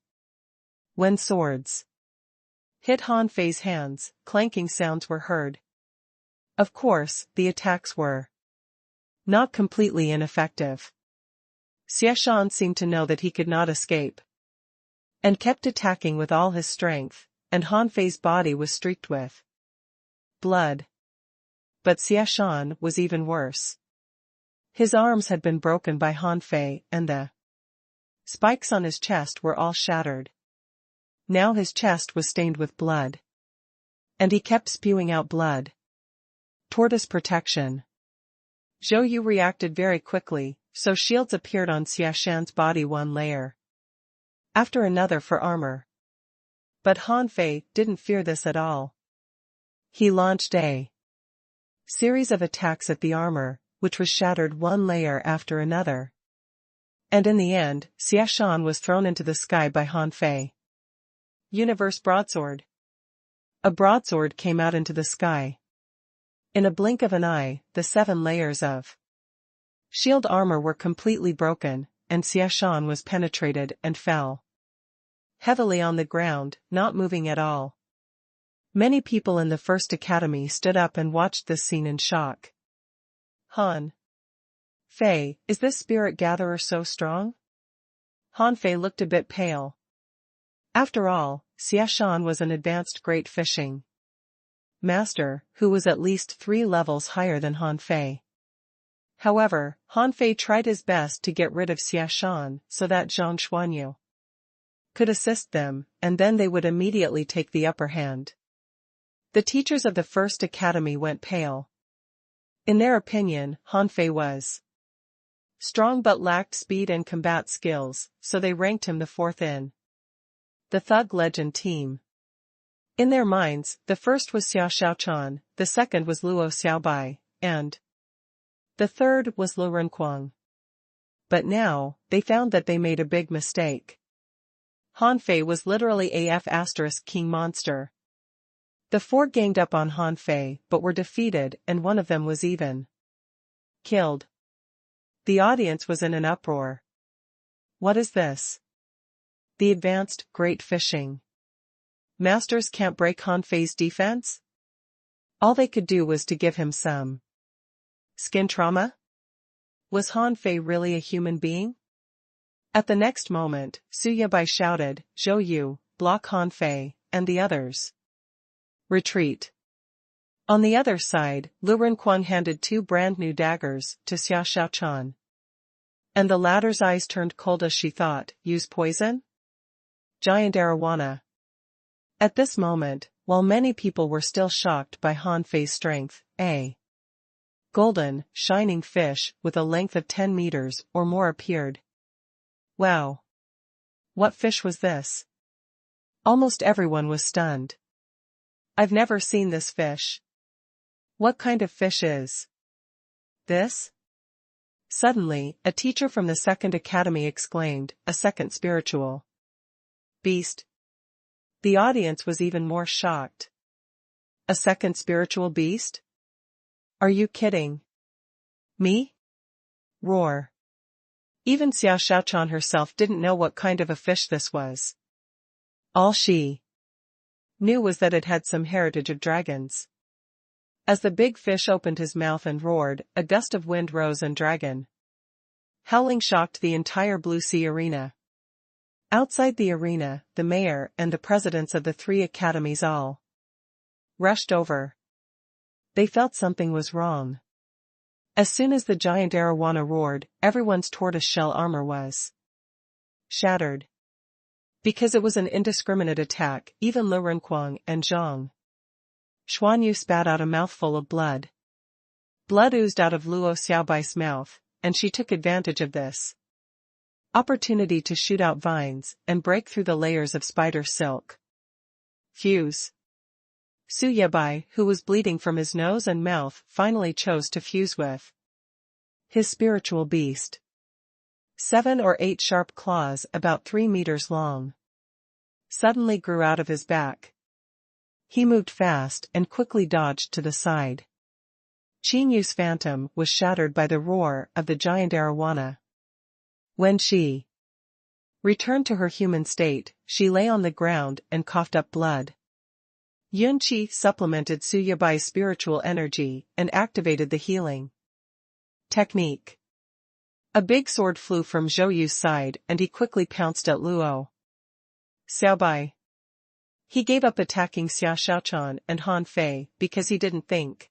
When swords hit Han Fei's hands, clanking sounds were heard. Of course, the attacks were not completely ineffective. Xiaoshan seemed to know that he could not escape, and kept attacking with all his strength, and Han Fei's body was streaked with blood. But Xiaoshan was even worse. His arms had been broken by Han Fei, and the spikes on his chest were all shattered. Now his chest was stained with blood. And he kept spewing out blood. Tortoise protection. Zhouyu reacted very quickly, so shields appeared on Xiaoshan's body, one layer after another for armor. But Han Fei didn't fear this at all. He launched a series of attacks at the armor, which was shattered one layer after another. And in the end, Xiaoshan was thrown into the sky by Han Fei. Universe broadsword. A broadsword came out into the sky. In a blink of an eye, the 7 layers of shield armor were completely broken, and Xiaoshan was penetrated and fell heavily on the ground, not moving at all. Many people in the First Academy stood up and watched this scene in shock. Han Fei, is this spirit gatherer so strong? Han Fei looked a bit pale. After all, Xiaoshan was an advanced great fishing master, who was at least 3 levels higher than Han Fei. However, Han Fei tried his best to get rid of Xiaoshan so that Zhang Xuanyu could assist them, and then they would immediately take the upper hand. The teachers of the First Academy went pale. In their opinion, Han Fei was strong but lacked speed and combat skills, so they ranked him the 4th in the Thug Legend team. In their minds, the first was Xiao Xiaochan, the second was Luo Xiaobai, and the third was Lu Renquang. But now, they found that they made a big mistake. Han Fei was literally a F***king monster. The 4 ganged up on Han Fei but were defeated, and one of them was even Killed. The audience was in an uproar. What is this? The advanced, great fishing masters can't break Han Fei's defense? All they could do was to give him some skin trauma? Was Han Fei really a human being? At the next moment, Su Yabai shouted, "Zhou Yu, block Han Fei, and the others. Retreat." On the other side, Lu Renkuang handed 2 brand new daggers to Xia Xiaochan. And the latter's eyes turned cold as she thought, use poison? Giant arowana. At this moment, while many people were still shocked by Han Fei's strength, a golden, shining fish with a length of 10 meters or more appeared. Wow! What fish was this? Almost everyone was stunned. I've never seen this fish. What kind of fish is this? Suddenly, a teacher from the second academy exclaimed, "A second spiritual beast." The audience was even more shocked. A second spiritual beast? Are you kidding me? Roar. Even Xia Xiaochan herself didn't know what kind of a fish this was. All she knew was that it had some heritage of dragons. As the big fish opened his mouth and roared, a gust of wind rose and dragon howling shocked the entire Blue Sea arena. Outside the arena, the mayor and the presidents of the 3 academies all rushed over. They felt something was wrong. As soon as the giant arowana roared, everyone's tortoise-shell armor was shattered. Because it was an indiscriminate attack, even Lu Renkuang and Zhang Xuanyu spat out a mouthful of blood. Blood oozed out of Luo Xiaobai's mouth, and she took advantage of this opportunity to shoot out vines and break through the layers of spider silk. Fuse. Su Yabai, who was bleeding from his nose and mouth, finally chose to fuse with his spiritual beast. 7 or 8 sharp claws about 3 meters long suddenly grew out of his back. He moved fast and quickly dodged to the side. Qin Yu's phantom was shattered by the roar of the giant arowana. When she returned to her human state, she lay on the ground and coughed up blood. Yun Qi supplemented Su Yabai's spiritual energy and activated the healing technique. A big sword flew from Zhou Yu's side and he quickly pounced at Luo Xiaobai. He gave up attacking Xia Xiaochan and Han Fei because he didn't think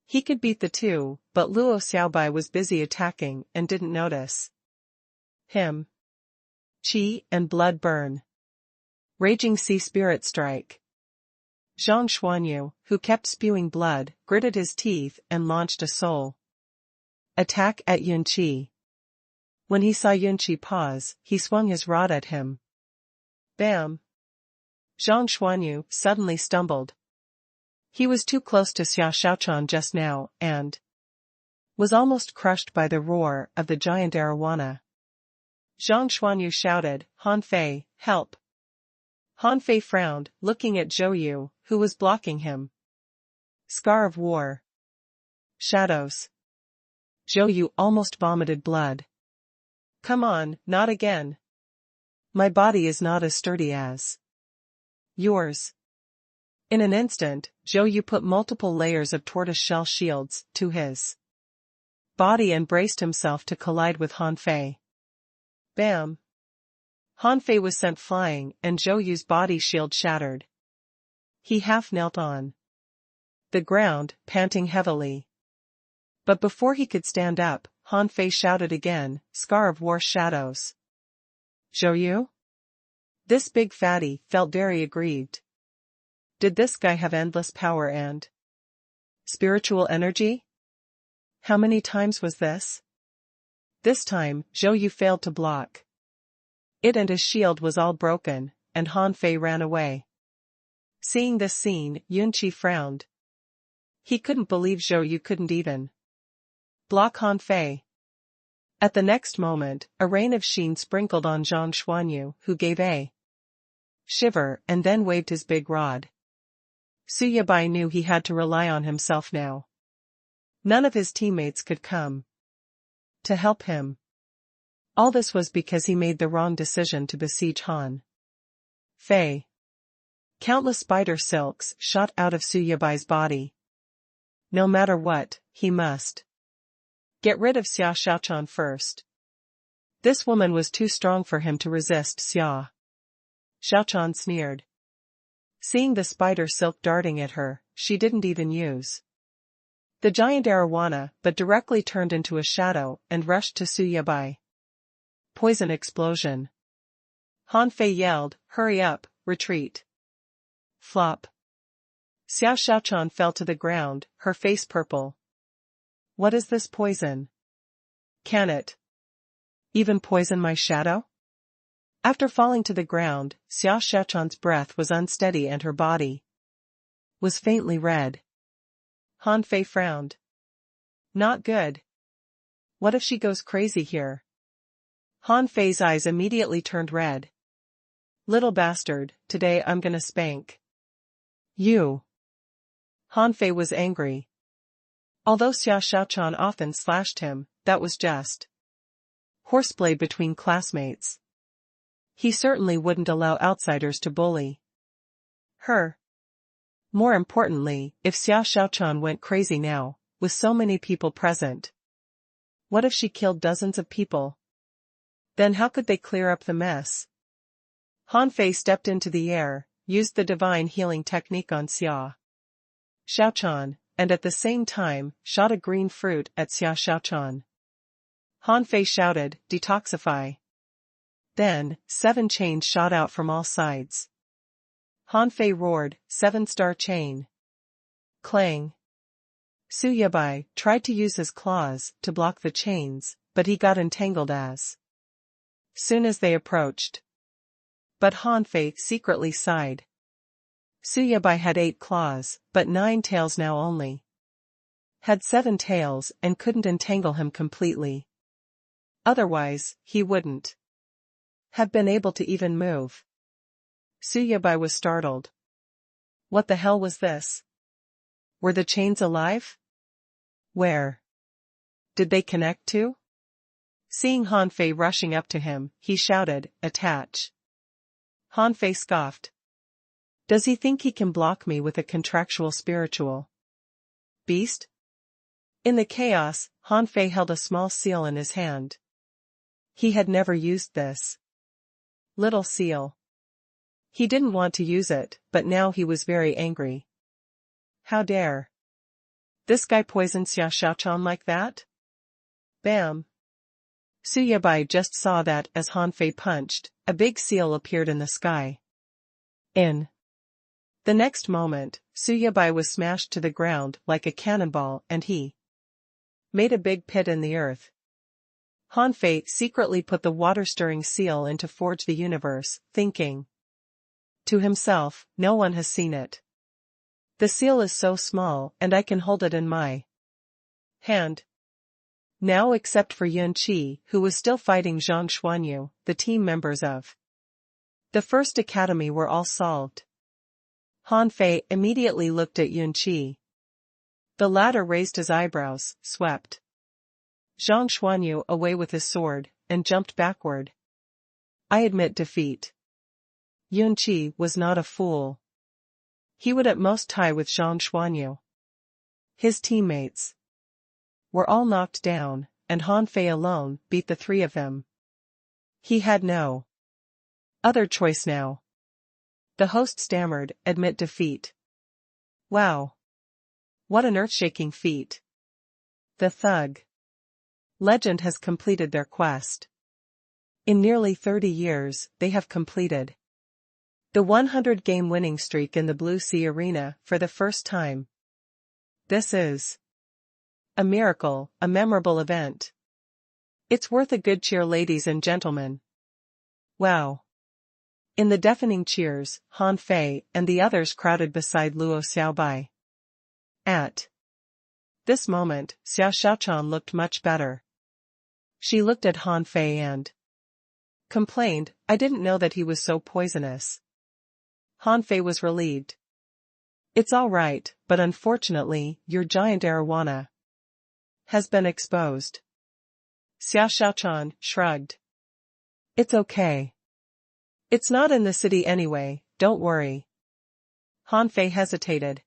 he could beat the two, but Luo Xiaobai was busy attacking and didn't notice him. Qi and blood burn. Raging sea spirit strike. Zhang Xuanyu, who kept spewing blood, gritted his teeth and launched a soul attack at Yun Qi. When he saw Yun Qi pause, he swung his rod at him. Bam! Zhang Xuanyu suddenly stumbled. He was too close to Xia Xiaochan just now, and was almost crushed by the roar of the giant arowana. Zhang Xuanyu shouted, Han Fei, help! Han Fei frowned, looking at Zhou Yu, who was blocking him. Scar of war. Shadows. Zhou Yu almost vomited blood. Come on, not again. My body is not as sturdy as yours. In an instant, Zhou Yu put multiple layers of tortoise-shell shields to his body and braced himself to collide with Han Fei. Bam! Han Fei was sent flying and Zhou Yu's body shield shattered. He half knelt on the ground, panting heavily. But before he could stand up, Han Fei shouted again, Scar of war shadows. Zhou Yu? This big fatty felt very aggrieved. Did this guy have endless power and spiritual energy? How many times was this? This time, Zhou Yu failed to block it and his shield was all broken, and Han Fei ran away. Seeing this scene, Yun Qi frowned. He couldn't believe Zhou Yu couldn't even block Han Fei. At the next moment, a rain of sheen sprinkled on Zhang Xuanyu, who gave a shiver and then waved his big rod. Su Yabai knew he had to rely on himself now. None of his teammates could come to help him. All this was because he made the wrong decision to besiege Han Fei. Countless spider silks shot out of Su Yibai's body. No matter what, he must get rid of Xia Xiaochuan first. This woman was too strong for him to resist. Xia Xiaochuan sneered. Seeing the spider silk darting at her, she didn't even use the giant arowana but directly turned into a shadow and rushed to Su Yibai. Poison explosion. Han Fei yelled, "Hurry up, retreat." Flop. Xia Xiaochuan fell to the ground, her face purple. What is this poison? Can it even poison my shadow? After falling to the ground, Xia Xiaochuan's breath was unsteady and her body was faintly red. Han Fei frowned. Not good. What if she goes crazy here? Han Fei's eyes immediately turned red. Little bastard, today I'm gonna spank you. Han Fei was angry. Although Xia Xiaochuan often slashed him, that was just horseplay between classmates. He certainly wouldn't allow outsiders to bully her. More importantly, if Xia Xiaochuan went crazy now, with so many people present, what if she killed dozens of people? Then how could they clear up the mess? Han Fei stepped into the air, used the divine healing technique on Xia Xiaochuan, and at the same time, shot a green fruit at Xia Xiaochuan. Han Fei shouted, "Detoxify." Then, 7 chains shot out from all sides. Han Fei roared, 7-star chain. Clang. Su Yibai tried to use his claws to block the chains, but he got entangled as soon as they approached. But Han Fei secretly sighed. Su Yibai had 8 claws, but 9 tails now only. Had 7 tails and couldn't entangle him completely. Otherwise, he wouldn't have been able to even move. Su Yibai was startled. What the hell was this? Were the chains alive? Where did they connect to? Seeing Han Fei rushing up to him, he shouted, "Attach." Han Fei scoffed. Does he think he can block me with a contractual spiritual beast? In the chaos, Han Fei held a small seal in his hand. He had never used this little seal. He didn't want to use it, but now he was very angry. How dare this guy poison Xia Xiaochuan like that? Bam! Su Yibai just saw that as Han Fei punched, a big seal appeared in the sky. In the next moment, Su Yibai was smashed to the ground like a cannonball and he made a big pit in the earth. Han Fei secretly put the water-stirring seal in to forge the universe, thinking to himself, no one has seen it. The seal is so small and I can hold it in my hand. Now except for Yun Qi, who was still fighting Zhang Xuanyu, the team members of the First Academy were all solved. Han Fei immediately looked at Yun Qi. The latter raised his eyebrows, swept Zhang Xuanyu away with his sword, and jumped backward. I admit defeat. Yun Qi was not a fool. He would at most tie with Zhang Xuanyu. His teammates were all knocked down, and Han Fei alone beat the 3 of them. He had no other choice now. The host stammered, "Admit defeat." Wow! What an earth-shaking feat. The thug legend has completed their quest. In nearly 30 years, they have completed the 100-game winning streak in the Blue Sea Arena for the first time. This is a miracle, a memorable event. It's worth a good cheer, ladies and gentlemen. Wow! In the deafening cheers, Han Fei and the others crowded beside Luo Xiaobai. At this moment, Xia Xiaochuan looked much better. She looked at Han Fei and complained, "I didn't know that he was so poisonous." Han Fei was relieved. "It's all right, but unfortunately, your giant arowana has been exposed. Xia Xiaochan shrugged. It's okay. It's not in the city anyway, don't worry. Han Fei hesitated.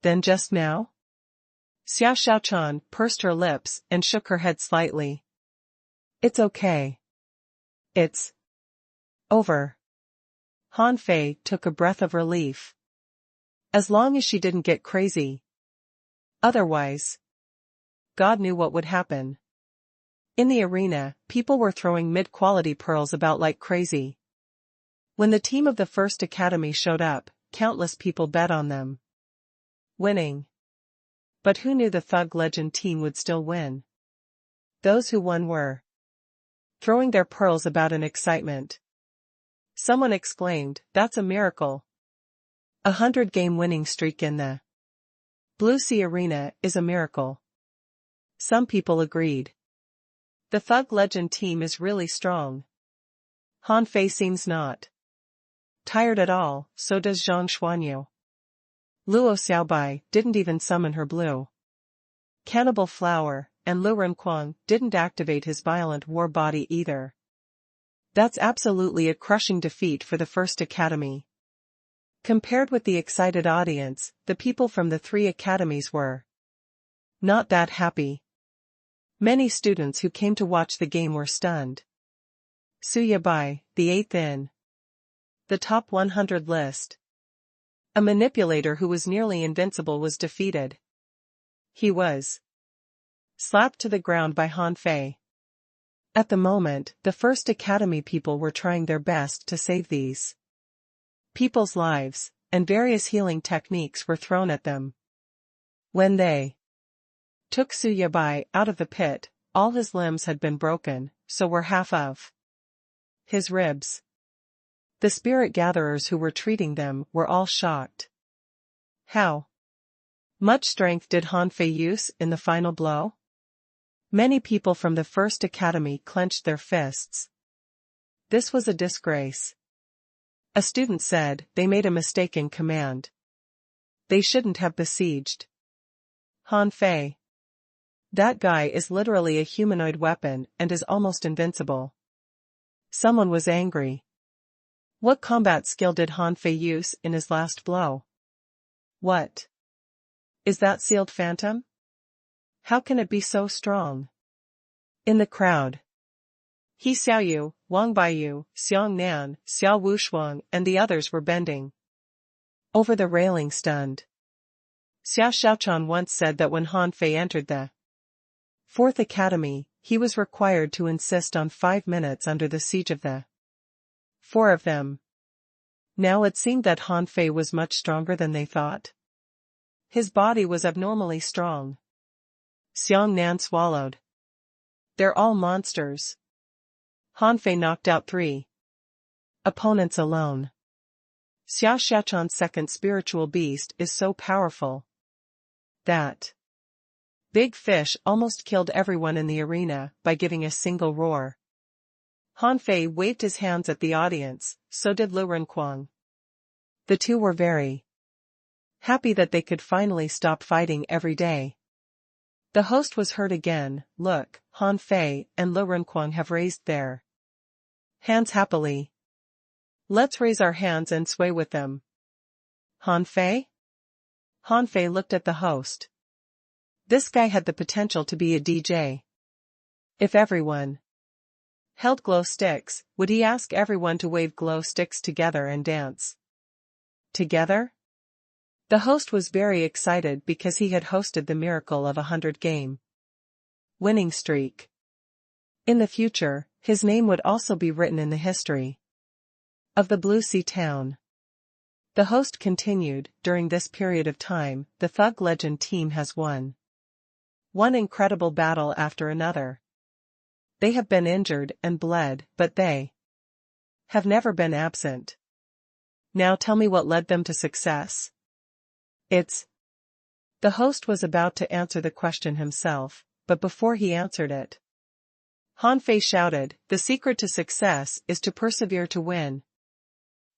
Then just now? Xia Xiaochan pursed her lips and shook her head slightly. It's okay. It's over. Han Fei took a breath of relief. As long as she didn't get crazy. Otherwise, God knew what would happen. In the arena, people were throwing mid-quality pearls about like crazy. When the team of the First Academy showed up, countless people bet on them winning. But who knew the Thug Legend team would still win? Those who won were throwing their pearls about in excitement. Someone exclaimed, "That's a miracle. 100-game winning streak in the Blue Sea Arena is a miracle." Some people agreed. The Thug Legend team is really strong. Han Fei seems not tired at all, so does Zhang Xuanyu. Luo Xiaobai didn't even summon her blue cannibal flower, and Lu Renquang didn't activate his violent war body either. That's absolutely a crushing defeat for the First Academy. Compared with the excited audience, the people from the 3 academies were not that happy. Many students who came to watch the game were stunned. Su Yabai, the 8th in the top 100 list. A manipulator who was nearly invincible was defeated. He was slapped to the ground by Han Fei. At the moment, the First Academy people were trying their best to save these people's lives, and various healing techniques were thrown at them. When they took Su Yabai out of the pit, all his limbs had been broken, so were half of his ribs. The spirit gatherers who were treating them were all shocked. How much strength did Han Fei use in the final blow? Many people from the First Academy clenched their fists. This was a disgrace. A student said they made a mistake in command. They shouldn't have besieged Han Fei. That guy is literally a humanoid weapon and is almost invincible. Someone was angry. What combat skill did Han Fei use in his last blow? What? Is that sealed phantom? How can it be so strong? In the crowd, He Xiaoyu, Wang Baiyu, Xiang Nan, Xiao Wushuang and the others were bending over the railing stunned. Xia Xiaochan once said that when Han Fei entered the 4th Academy, he was required to insist on 5 minutes under the siege of the 4 of them. Now it seemed that Han Fei was much stronger than they thought. His body was abnormally strong. Xiang Nan swallowed. They're all monsters. Han Fei knocked out 3 opponents alone. Xia Xiaochan's second spiritual beast is so powerful. That big fish almost killed everyone in the arena by giving a single roar. Han Fei waved his hands at the audience, so did Lu Renquang. The two were very happy that they could finally stop fighting every day. The host was heard again. Look, Han Fei and Lu Renquang have raised their hands happily. Let's raise our hands and sway with them. Han Fei? Han Fei looked at the host. This guy had the potential to be a DJ. If everyone held glow sticks, would he ask everyone to wave glow sticks together and dance together? The host was very excited because he had hosted the miracle of 100-game winning streak. In the future, his name would also be written in the history of the Blue Sea town. The host continued, during this period of time, the Thug Legend team has won one incredible battle after another. They have been injured and bled, but they have never been absent. Now tell me what led them to success. The host was about to answer the question himself, but before he answered it, Han Fei shouted, the secret to success is to persevere to win.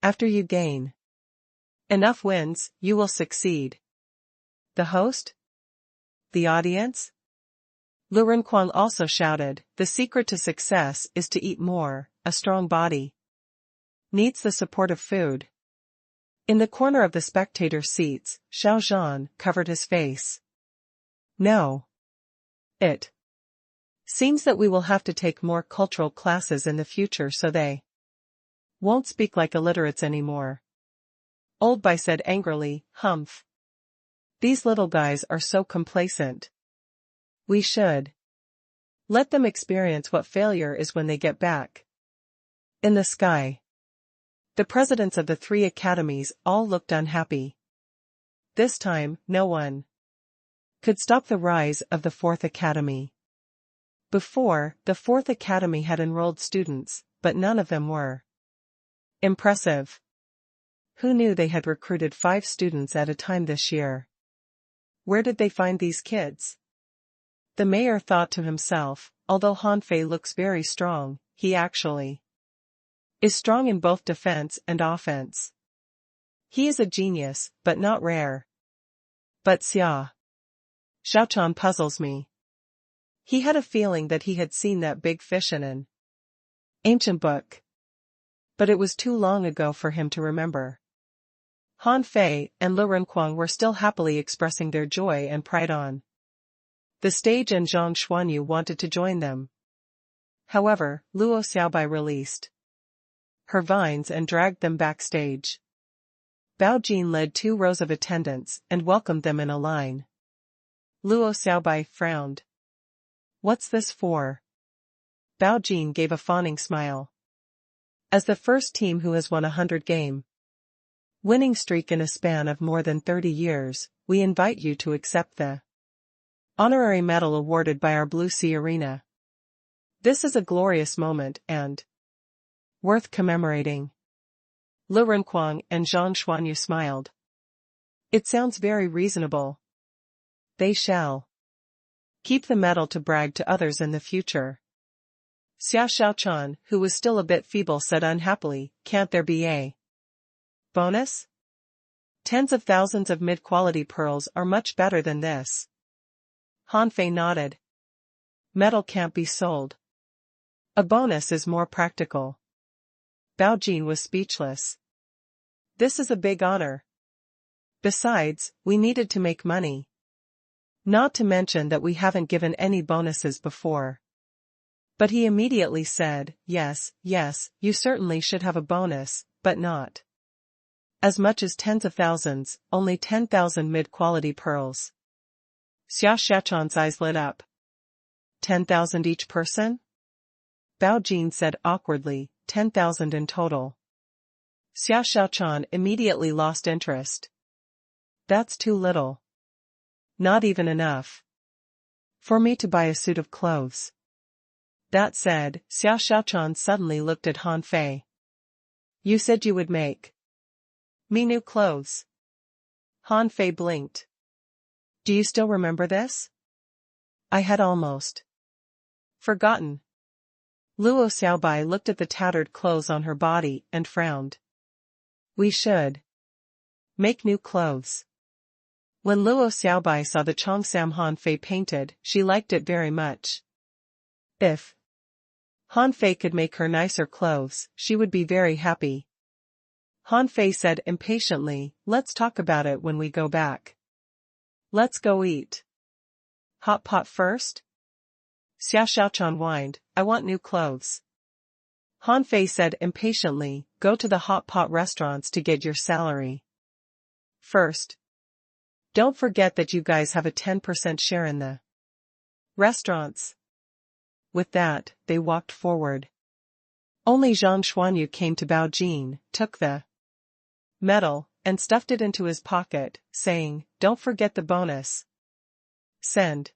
After you gain enough wins, you will succeed. The host? The audience? Lu Renkuang also shouted, the secret to success is to eat more, a strong body needs the support of food. In the corner of the spectator seats, Xiao Zhan covered his face. No. It seems that we will have to take more cultural classes in the future so they won't speak like illiterates anymore. Old Bai said angrily, humph. These little guys are so complacent. We should let them experience what failure is when they get back. In the sky, the presidents of the 3 academies all looked unhappy. This time, no one could stop the rise of the 4th academy. Before, the 4th academy had enrolled students, but none of them were impressive. Who knew they had recruited 5 students at a time this year? Where did they find these kids? The mayor thought to himself, although Han Fei looks very strong, he actually is strong in both defense and offense. He is a genius, but not rare. But Xiaochan puzzles me. He had a feeling that he had seen that big fish in an ancient book. But it was too long ago for him to remember. Han Fei and Lu Renkuang were still happily expressing their joy and pride on the stage, and Zhang Xuanyu wanted to join them. However, Luo Xiaobai released her vines and dragged them backstage. Bao Jin led 2 rows of attendants and welcomed them in a line. Luo Xiaobai frowned. What's this for? Bao Jin gave a fawning smile. As the first team who has won 100-game winning streak in a span of more than 30 years, we invite you to accept the honorary medal awarded by our Blue Sea Arena. This is a glorious moment and worth commemorating. Lu Renkuang and Zhang Xuanyu smiled. It sounds very reasonable. They shall keep the medal to brag to others in the future. Xia Xiaochan, who was still a bit feeble, said unhappily, can't there be a bonus? Tens of thousands of mid-quality pearls are much better than this. Han Fei nodded. Metal can't be sold. A bonus is more practical. Bao Jin was speechless. This is a big honor. Besides, we needed to make money. Not to mention that we haven't given any bonuses before. But he immediately said, yes, you certainly should have a bonus, but not as much as tens of thousands, only 10,000 mid-quality pearls. Xia Xiaochan's eyes lit up. 10,000 each person? Bao Jin said awkwardly, 10,000 in total. Xia Xiaochan immediately lost interest. That's too little. Not even enough for me to buy a suit of clothes. That said, Xia Xiaochan suddenly looked at Han Fei. You said you would make me new clothes. Han Fei blinked. Do you still remember this? I had almost forgotten. Luo Xiaobai looked at the tattered clothes on her body and frowned. We should make new clothes. When Luo Xiaobai saw the Cheongsam Han Fei painted, she liked it very much. If Han Fei could make her nicer clothes, she would be very happy. Han Fei said impatiently, let's talk about it when we go back. Let's go eat. Hot pot first? Xia Xiaochan whined, I want new clothes. Han Fei said impatiently, go to the hot pot restaurants to get your salary first. Don't forget that you guys have a 10% share in the restaurants. With that, they walked forward. Only Zhang Xuanyu came to Bao Jin, took the medal, and stuffed it into his pocket, saying, don't forget the bonus. Send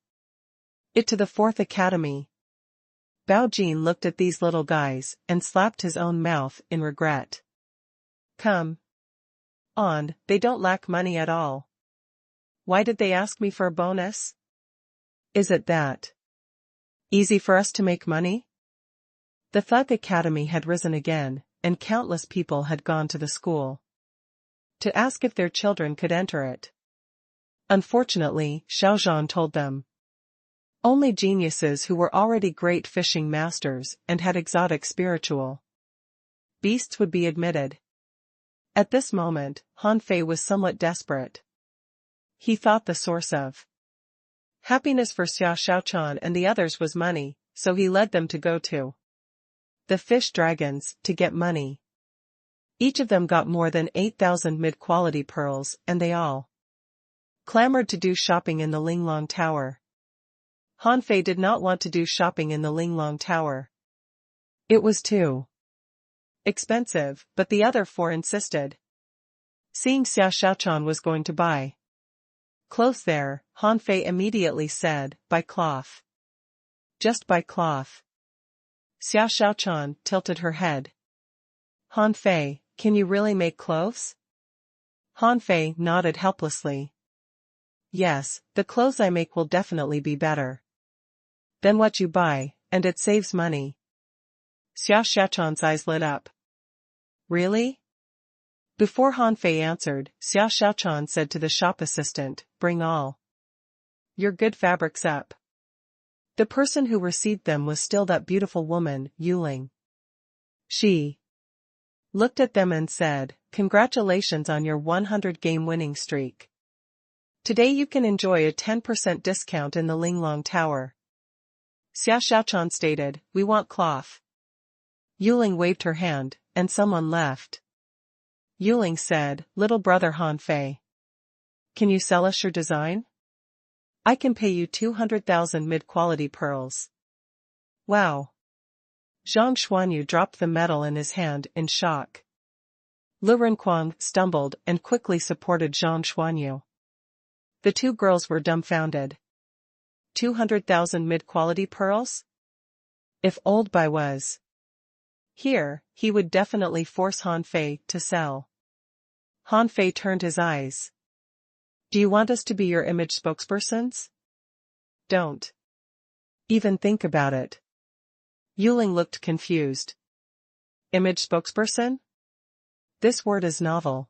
it to the 4th academy. Bao Jin looked at these little guys, and slapped his own mouth in regret. Come on, they don't lack money at all. Why did they ask me for a bonus? Is it that easy for us to make money? The Thug Academy had risen again, and countless people had gone to the school to ask if their children could enter it. Unfortunately, Xiao Zhan told them Only geniuses who were already great fishing masters and had exotic spiritual beasts would be admitted. At this moment, Han Fei was somewhat desperate. He thought the source of happiness for Xia Xiaochan and the others was money, so he led them to go to the fish dragons to get money. Each of them got more than 8,000 mid-quality pearls, and they all clamored to do shopping in the Linglong Tower. Han Fei did not want to do shopping in the Linglong Tower. It was too expensive, but the other four insisted. Seeing Xia Xiaochan was going to buy clothes there, Han Fei immediately said, "Buy cloth. Just buy cloth." Xia Xiaochan tilted her head. "Han Fei, can you really make clothes?" Han Fei nodded helplessly. "Yes, the clothes I make will definitely be better than what you buy, and it saves money." Xia Xiaochan's eyes lit up. "Really?" Before Han Fei answered, Xia Xiaochan said to the shop assistant, "Bring all your good fabrics up." The person who received them was still that beautiful woman, Yuling. She looked at them and said, "Congratulations on your 100-game winning streak. Today you can enjoy a 10% discount in the Linglong Tower." Xia Xiaochan stated, "We want cloth." Yuling waved her hand, and someone left. Yuling said, "Little brother Han Fei, can you sell us your design? I can pay you 200,000 mid-quality pearls." "Wow." Zhang Xuanyu dropped the medal in his hand in shock. Lu Renquang stumbled and quickly supported Zhang Xuanyu. The two girls were dumbfounded. 200,000 mid-quality pearls? If Old Bai was here, he would definitely force Han Fei to sell. Han Fei turned his eyes. "Do you want us to be your image spokespersons? Don't even think about it." Yuling looked confused. "Image spokesperson? This word is novel.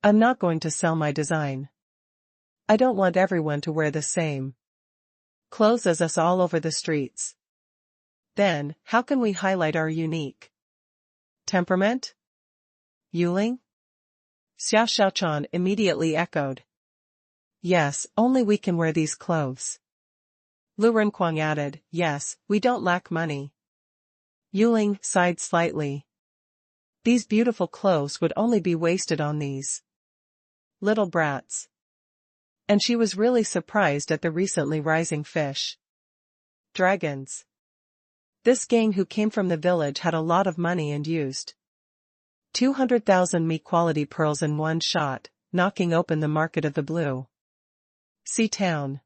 I'm not going to sell my design. I don't want everyone to wear the same clothes as us all over the streets. Then, how can we highlight our unique temperament?" "Yuling?" Xia Xiaochan immediately echoed. "Yes, only we can wear these clothes." Lu Renquang added, "Yes, we don't lack money." Yuling sighed slightly. These beautiful clothes would only be wasted on these little brats. And she was really surprised at the recently rising fish dragons. This gang who came from the village had a lot of money and used 200,000 me-quality pearls in one shot, knocking open the market of the Blue Sea Town.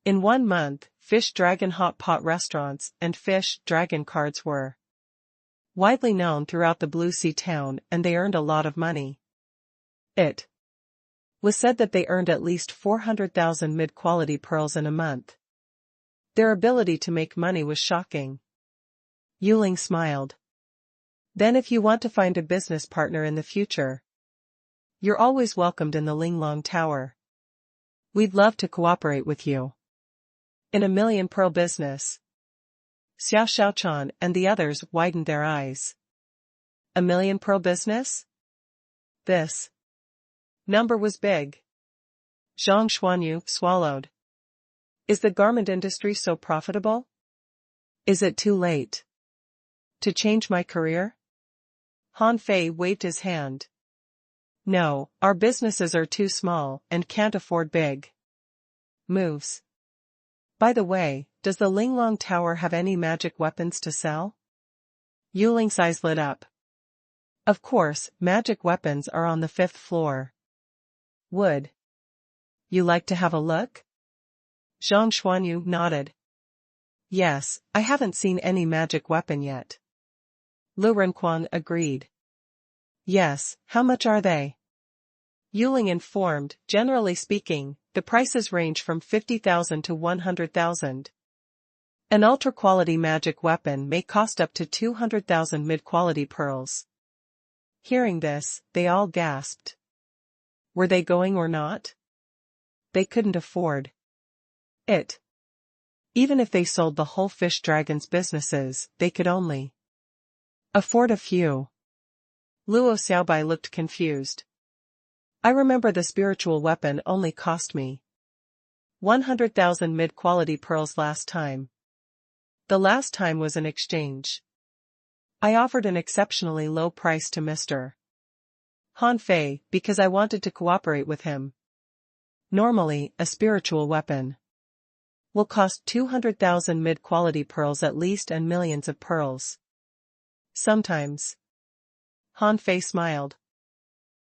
In 1 month, fish dragon hot pot restaurants and fish dragon cards were widely known throughout the Blue Sea Town, and they earned a lot of money. It was said that they earned at least 400,000 mid-quality pearls in a month. Their ability to make money was shocking. Yuling smiled. "Then if you want to find a business partner in the future, you're always welcomed in the Linglong Tower. We'd love to cooperate with you in a million pearl business." Xia Xiaochan and the others widened their eyes. A million pearl business? This number was big. Zhang Xuanyu swallowed. Is the garment industry so profitable? Is it too late to change my career? Han Fei waved his hand. No, our businesses are too small and can't afford big moves. By the way, does the Linglong Tower have any magic weapons to sell? Yuling's eyes lit up. Of course, magic weapons are on the 5th floor. Would you like to have a look? Zhang Xuanyu nodded. Yes, I haven't seen any magic weapon yet. Lu Renquang agreed. Yes, how much are they? Yuling informed, generally speaking, the prices range from 50,000 to 100,000. An ultra-quality magic weapon may cost up to 200,000 mid-quality pearls. Hearing this, they all gasped. Were they going or not? They couldn't afford it. Even if they sold the whole fish dragon's businesses, they could only afford a few. Luo Xiaobai looked confused. I remember the spiritual weapon only cost me 100,000 mid-quality pearls last time. The last time was an exchange. I offered an exceptionally low price to Mr. Han Fei because I wanted to cooperate with him. Normally, a spiritual weapon will cost 200,000 mid-quality pearls at least and millions of pearls. Sometimes. Han Fei smiled.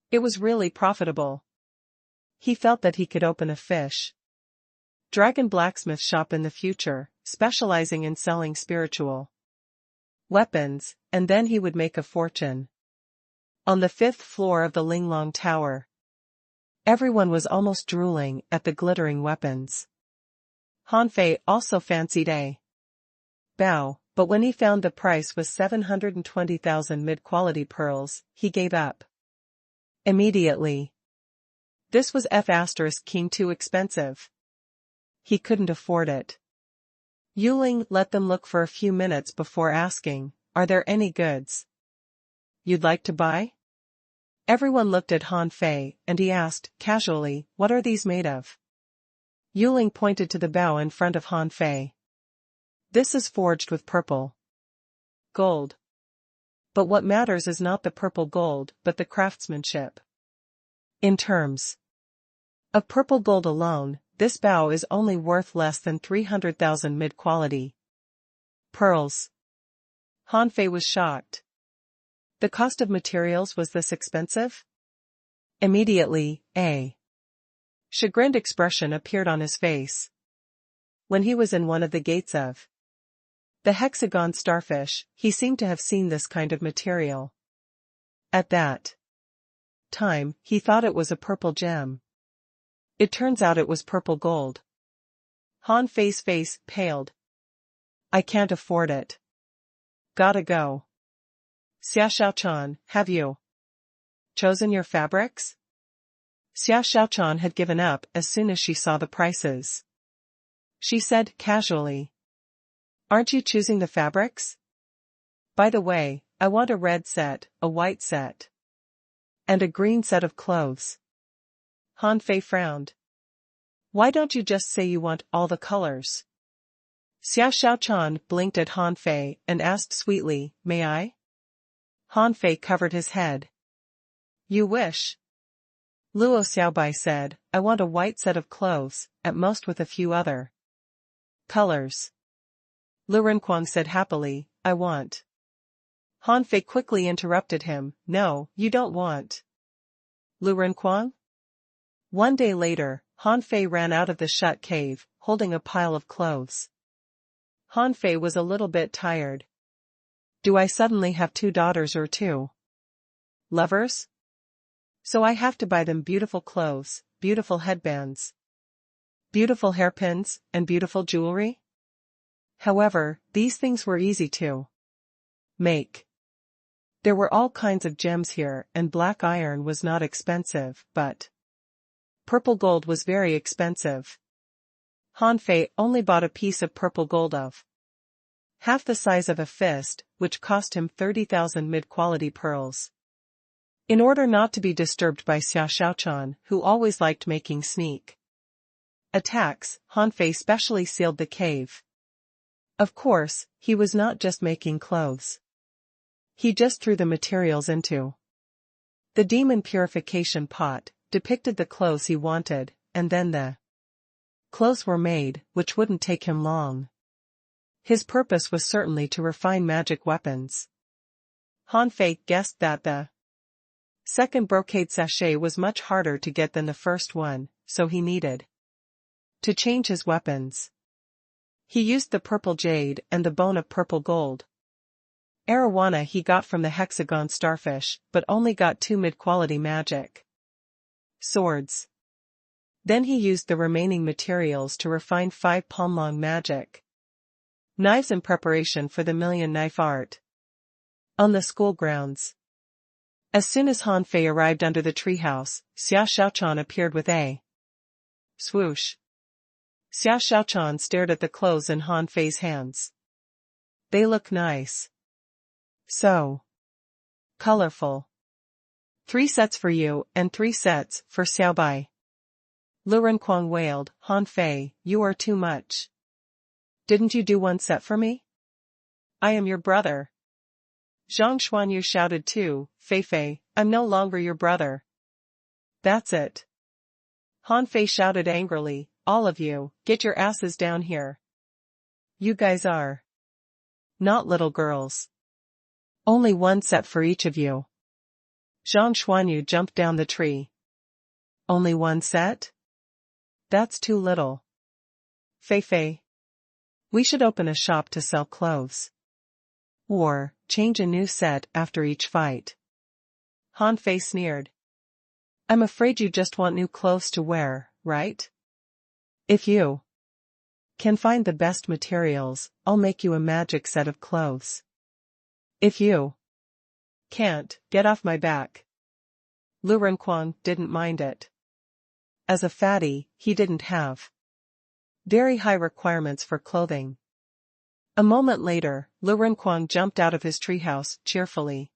It was really profitable. He felt that he could open a fish dragon blacksmith shop in the future, specializing in selling spiritual weapons, and then he would make a fortune. On the 5th floor of the Linglong Tower, everyone was almost drooling at the glittering weapons. Han Fei also fancied a bow, but when he found the price was 720,000 mid-quality pearls, he gave up immediately. This was F**king too expensive. He couldn't afford it. Yuling let them look for a few minutes before asking, "Are there any goods you'd like to buy?" Everyone looked at Han Fei, and he asked, casually, "What are these made of?" Yuling pointed to the bow in front of Han Fei. "This is forged with purple gold. But what matters is not the purple gold but the craftsmanship. In terms of purple gold alone, this bow is only worth less than 300,000 mid-quality pearls." Han Fei was shocked. The cost of materials was this expensive? Immediately, a chagrined expression appeared on his face. When he was in one of the gates of the hexagon starfish, he seemed to have seen this kind of material. At that time, he thought it was a purple gem. It turns out it was purple gold. Han Fei's face paled. "I can't afford it. Gotta go." "Xia Xiaochan, have you chosen your fabrics?" Xia Xiaochan had given up as soon as she saw the prices. She said casually, "Aren't you choosing the fabrics? By the way, I want a red set, a white set, and a green set of clothes." Han Fei frowned. "Why don't you just say you want all the colors?" Xia Xiaochan blinked at Han Fei and asked sweetly, "May I?" Han Fei covered his head. "You wish." Luo Xiaobai said, "I want a white set of clothes, at most with a few other colors." Lu Renquang said happily, "I want." Han Fei quickly interrupted him, "No, you don't want Lu Renquang?" One day later, Han Fei ran out of the shut cave, holding a pile of clothes. Han Fei was a little bit tired. "Do I suddenly have 2 daughters or 2 lovers? So I have to buy them beautiful clothes, beautiful headbands, beautiful hairpins, and beautiful jewelry?" However, these things were easy to make. There were all kinds of gems here, and black iron was not expensive, but purple gold was very expensive. Han Fei only bought a piece of purple gold of half the size of a fist, which cost him 30,000 mid-quality pearls. In order not to be disturbed by Xia Xiaochan, who always liked making sneak attacks, Han Fei specially sealed the cave. Of course, he was not just making clothes. He just threw the materials into the demon purification pot, depicted the clothes he wanted, and then the clothes were made, which wouldn't take him long. His purpose was certainly to refine magic weapons. Han Fei guessed that the second brocade sachet was much harder to get than the first one, so he needed to change his weapons. He used the purple jade and the bone of purple gold. Arowana he got from the hexagon starfish, but only got 2 mid-quality magic swords. Then he used the remaining materials to refine 5 palm-long magic knives in preparation for the million knife art. On the school grounds. As soon as Han Fei arrived under the treehouse, Xia Xiaochan appeared with a swoosh. Xia Xiaochan stared at the clothes in Han Fei's hands. They look nice. So colorful. 3 sets for you and 3 sets for Xiaobai. Lu Renkuang wailed, Han Fei, you are too much. Didn't you do 1 set for me? I am your brother. Zhang Xuanyu shouted too, Fei Fei, I'm no longer your brother. That's it. Han Fei shouted angrily, all of you, get your asses down here. You guys are not little girls. Only 1 set for each of you. Zhang Xuanyu jumped down the tree. Only 1 set? That's too little. Fei Fei. We should open a shop to sell clothes. Or, change a new set after each fight. Han Fei sneered. I'm afraid you just want new clothes to wear, right? If you can find the best materials, I'll make you a magic set of clothes. If you can't, get off my back. Lu Renkuang didn't mind it. As a fatty, he didn't have very high requirements for clothing. A moment later, Lu Renkuang jumped out of his treehouse cheerfully.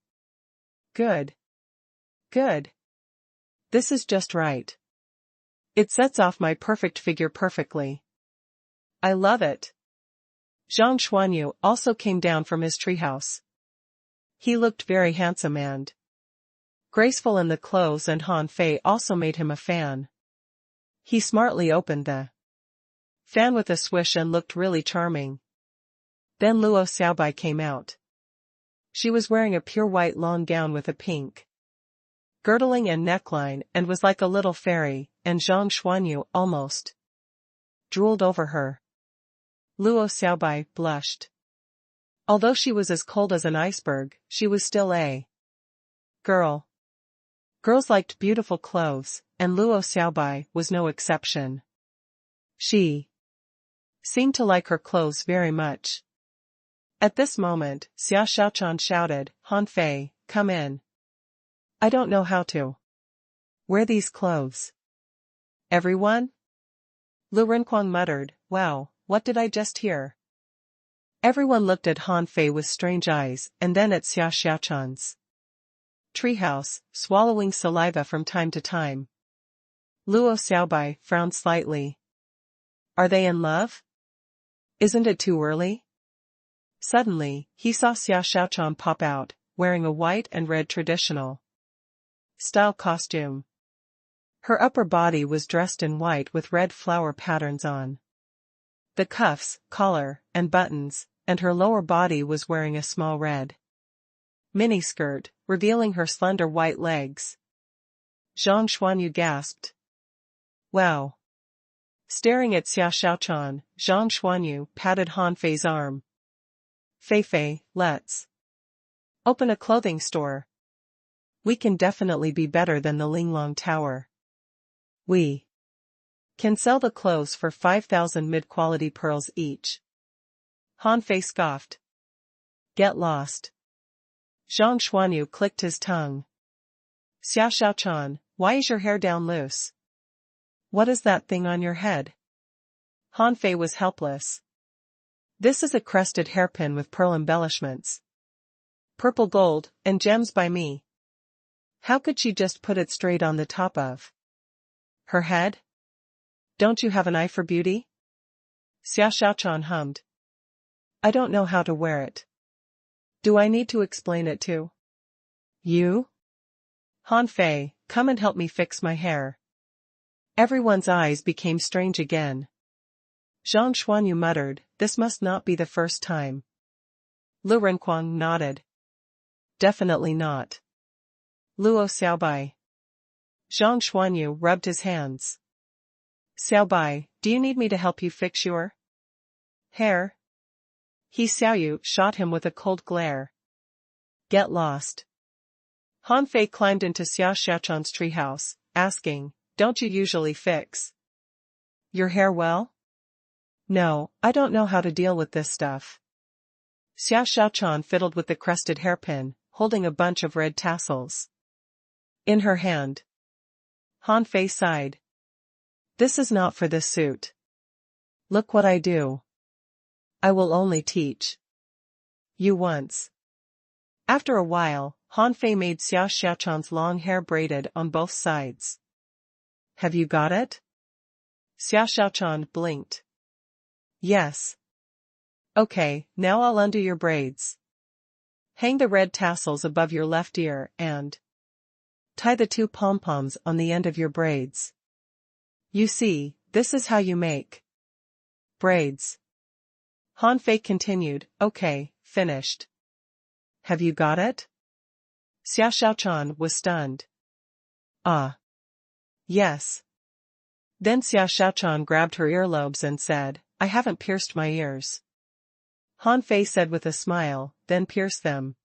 Good. Good. This is just right. It sets off my perfect figure perfectly. I love it. Zhang Xuanyu also came down from his treehouse. He looked very handsome and graceful in the clothes, and Han Fei also made him a fan. He smartly opened the fan with a swish and looked really charming. Then Luo Xiaobai came out. She was wearing a pure white long gown with a pink girdling and neckline and was like a little fairy, and Zhang Xuanyu almost drooled over her. Luo Xiaobai blushed. Although she was as cold as an iceberg, she was still a girl. Girls liked beautiful clothes, and Luo Xiaobai was no exception. She seemed to like her clothes very much. At this moment, Xia Xiaochan shouted, Han Fei, come in. I don't know how to wear these clothes. Everyone? Lu Renkuang muttered, wow, what did I just hear? Everyone looked at Han Fei with strange eyes, and then at Xia Xiaochan's treehouse, swallowing saliva from time to time. Luo Xiaobai frowned slightly. Are they in love? Isn't it too early? Suddenly, he saw Xia Xiaochan pop out, wearing a white and red traditional style costume. Her upper body was dressed in white with red flower patterns on the cuffs, collar, and buttons, and her lower body was wearing a small red miniskirt, revealing her slender white legs. Zhang Xuanyu gasped. Wow. Staring at Xia Xiaochan, Zhang Xuanyu patted Han Fei's arm. Fei Fei, let's open a clothing store. We can definitely be better than the Linglong Tower. We can sell the clothes for 5,000 mid-quality pearls each. Han Fei scoffed. Get lost. Zhang Xuanyu clicked his tongue. Xia Xiaochan, why is your hair down loose? What is that thing on your head? Han Fei was helpless. This is a crested hairpin with pearl embellishments. Purple gold, and gems by me. How could she just put it straight on the top of her head? Don't you have an eye for beauty? Xia Xiaochan hummed. I don't know how to wear it. Do I need to explain it to you? Han Fei, come and help me fix my hair. Everyone's eyes became strange again. Zhang Xuanyu muttered, this must not be the first time. Lu Renkuang nodded. Definitely not. Luo Xiaobai. Zhang Xuanyu rubbed his hands. Xiaobai, do you need me to help you fix your hair? He Xiaoyu shot him with a cold glare. Get lost. Han Fei climbed into Xia Xiaochan's treehouse, asking, don't you usually fix your hair well? No, I don't know how to deal with this stuff. Xia Xiaochan fiddled with the crested hairpin, holding a bunch of red tassels in her hand. Han Fei sighed. This is not for this suit. Look what I do. I will only teach you once. After a while, Han Fei made Xiao Xiaochan's long hair braided on both sides. Have you got it? Xiao Xiaochan blinked. Yes. Okay, now I'll undo your braids. Hang the red tassels above your left ear and tie the 2 pom-poms on the end of your braids. You see, this is how you make braids. Han Fei continued, okay, finished. Have you got it? Xiao Xiaochan was stunned. Ah. Yes. Then Xiao Xiaochan grabbed her earlobes and said, I haven't pierced my ears. Han Fei said with a smile, then pierce them.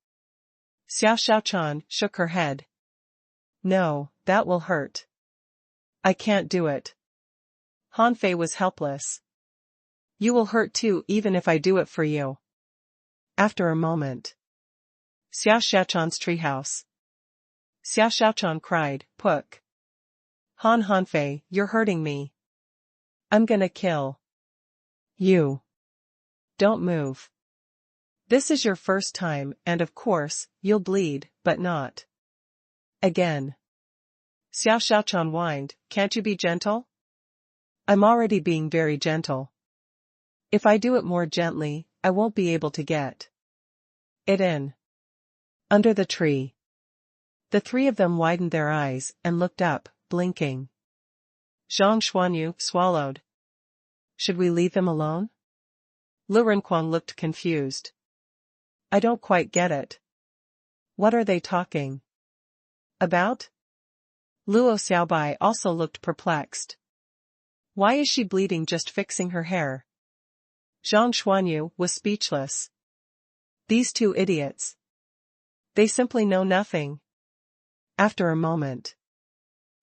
Xiao Xiaochan shook her head. No, that will hurt. I can't do it. Han Fei was helpless. You will hurt too even if I do it for you. After a moment. Xiao Xiaochan's treehouse. Xiao Xiaochan cried, Puck. Han Fei, you're hurting me. I'm gonna kill you. Don't move. This is your first time and of course, you'll bleed, but not again. Xiao Xiaochan whined, can't you be gentle? I'm already being very gentle. If I do it more gently, I won't be able to get it in. Under the tree. The 3 of them widened their eyes and looked up, blinking. Zhang Xuanyu swallowed. Should we leave them alone? Lu Renquang looked confused. I don't quite get it. What are they talking about? Luo Xiaobai also looked perplexed. Why is she bleeding just fixing her hair? Zhang Xuanyu was speechless. These 2 idiots. They simply know nothing. After a moment.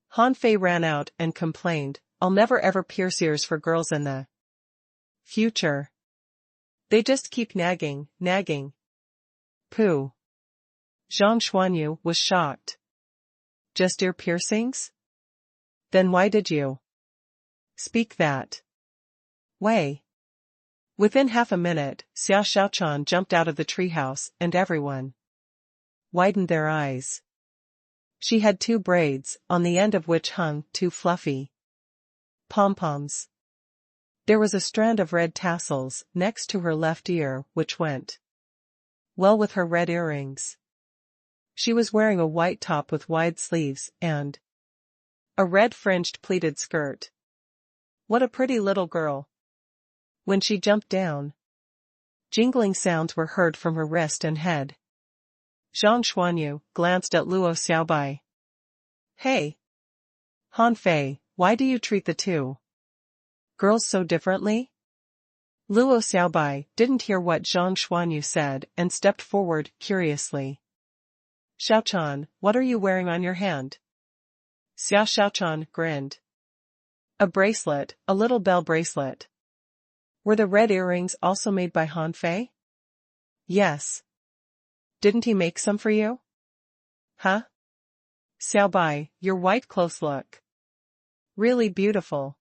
Han Fei ran out and complained, I'll never ever pierce ears for girls in the future. They just keep nagging. Pooh. Zhang Xuanyu was shocked. Just ear piercings? Then why did you speak that way? Within half a minute, Xiao Xiaochan jumped out of the treehouse and everyone widened their eyes. She had 2 braids, on the end of which hung 2 fluffy pom-poms. There was a strand of red tassels next to her left ear which went well with her red earrings. She was wearing a white top with wide sleeves and a red fringed pleated skirt. What a pretty little girl. When she jumped down, jingling sounds were heard from her wrist and head. Zhang Xuanyu glanced at Luo Xiaobai. Hey! Han Fei, why do you treat the 2 girls so differently? Luo Xiaobai didn't hear what Zhang Xuanyu said and stepped forward curiously. Xiaochan, what are you wearing on your hand? Xiao Xiaochan grinned. A bracelet, a little bell bracelet. Were the red earrings also made by Han Fei? Yes. Didn't he make some for you? Huh? Xiaobai, your white clothes look really beautiful.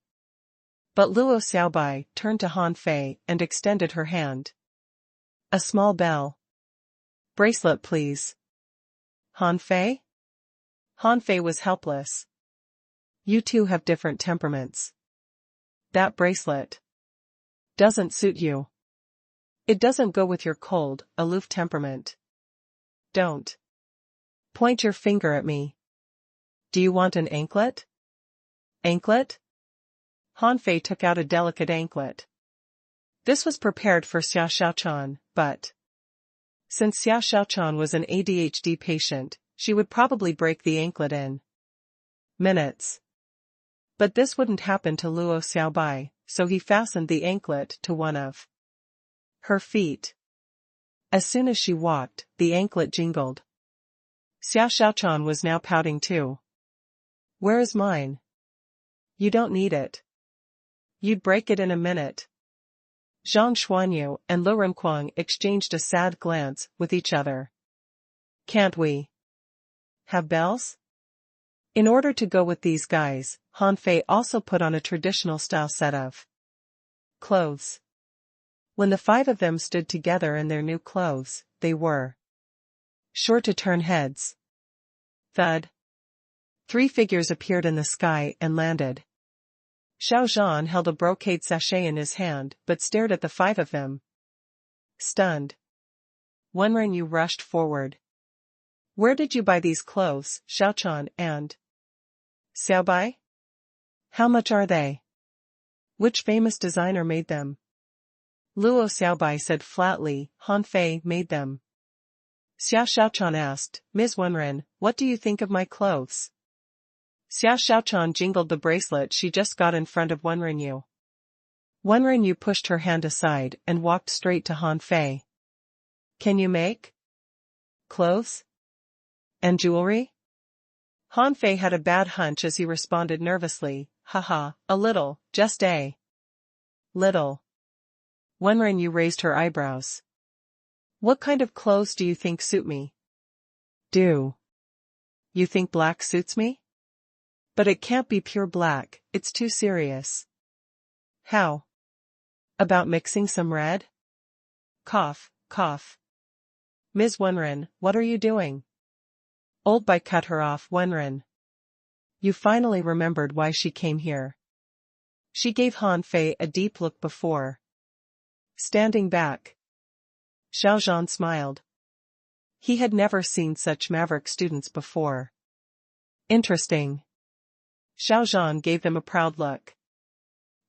But Luo Xiaobai turned to Han Fei and extended her hand. A small bell bracelet please. Han Fei? Han Fei was helpless. You 2 have different temperaments. That bracelet doesn't suit you. It doesn't go with your cold, aloof temperament. Don't point your finger at me. Do you want an anklet? Anklet? Han Fei took out a delicate anklet. This was prepared for Xiao Xiaochan, but since Xiao Xiaochan was an ADHD patient, she would probably break the anklet in minutes. But this wouldn't happen to Luo Xiaobai, so he fastened the anklet to one of her feet. As soon as she walked, the anklet jingled. Xiao Xiaochan was now pouting too. Where is mine? You don't need it. You'd break it in a minute. Zhang Xuanyu and Lu Renquang exchanged a sad glance with each other. Can't we have bells? In order to go with these guys, Han Fei also put on a traditional style set of Clothes. When the 5 of them stood together in their new clothes, they were sure to turn heads. Thud. 3 figures appeared in the sky and landed. Xiao Zhan held a brocade sachet in his hand but stared at the 5 of them. Stunned. Wenren Yu rushed forward. Where did you buy these clothes, Xiaochan and Xiaobai? How much are they? Which famous designer made them? Luo Xiaobai said flatly, Han Fei made them. Xia Xiaochan asked, Ms. Wenren, what do you think of my clothes? Xia Xiaochan jingled the bracelet she just got in front of Wenren Yu. Wenren Yu pushed her hand aside and walked straight to Han Fei. Can you make clothes? And jewelry? Han Fei had a bad hunch as he responded nervously, haha, a little, just a little. Wenren Yu raised her eyebrows. What kind of clothes do you think suit me? Do you think black suits me? But it can't be pure black, it's too serious. How about mixing some red? Cough, cough. Ms. Wenren, what are you doing? Old Bai cut her off. Wenren. You finally remembered why she came here. She gave Han Fei a deep look before standing back. Xiao Zhan smiled. He had never seen such maverick students before. Interesting. Xiao Zhan gave them a proud look.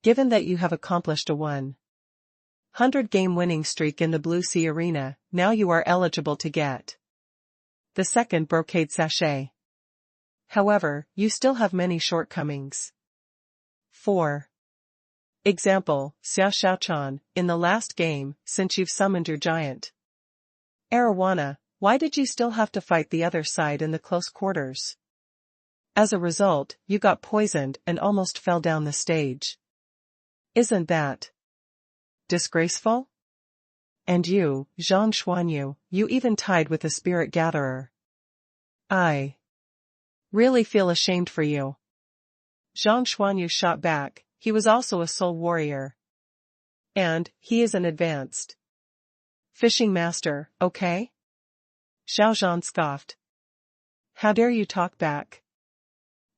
Given that you have accomplished a 100-game winning streak in the Blue Sea Arena, now you are eligible to get the second brocade sachet. However, you still have many shortcomings. 4. Example, Xia Xiaochan, in the last game, since you've summoned your giant arowana, why did you still have to fight the other side in the close quarters? As a result, you got poisoned and almost fell down the stage. Isn't that disgraceful? And you, Zhang Xuanyu, you even tied with a spirit gatherer. I really feel ashamed for you. Zhang Xuanyu shot back, he was also a soul warrior. And, he is an advanced fishing master, okay? Xiao Zhan scoffed. How dare you talk back?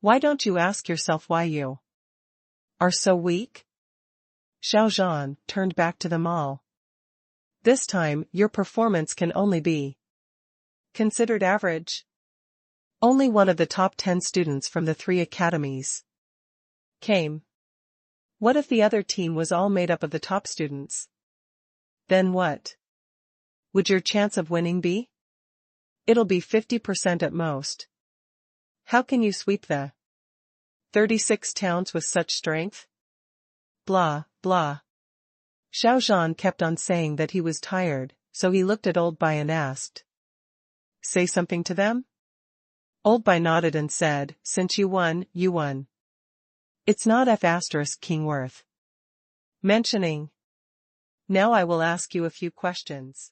Why don't you ask yourself why you are so weak? Xiao Zhan turned back to them all. This time, your performance can only be considered average. Only one of the top 10 students from the 3 academies came. What if the other team was all made up of the top students? Then what would your chance of winning be? It'll be 50% at most. How can you sweep the 36 towns with such strength? Blah, blah. Xiao Zhan kept on saying that he was tired, so he looked at Old Bai and asked. Say something to them? Old Bai nodded and said, since you won, you won. It's not F*** worth mentioning. Now I will ask you a few questions.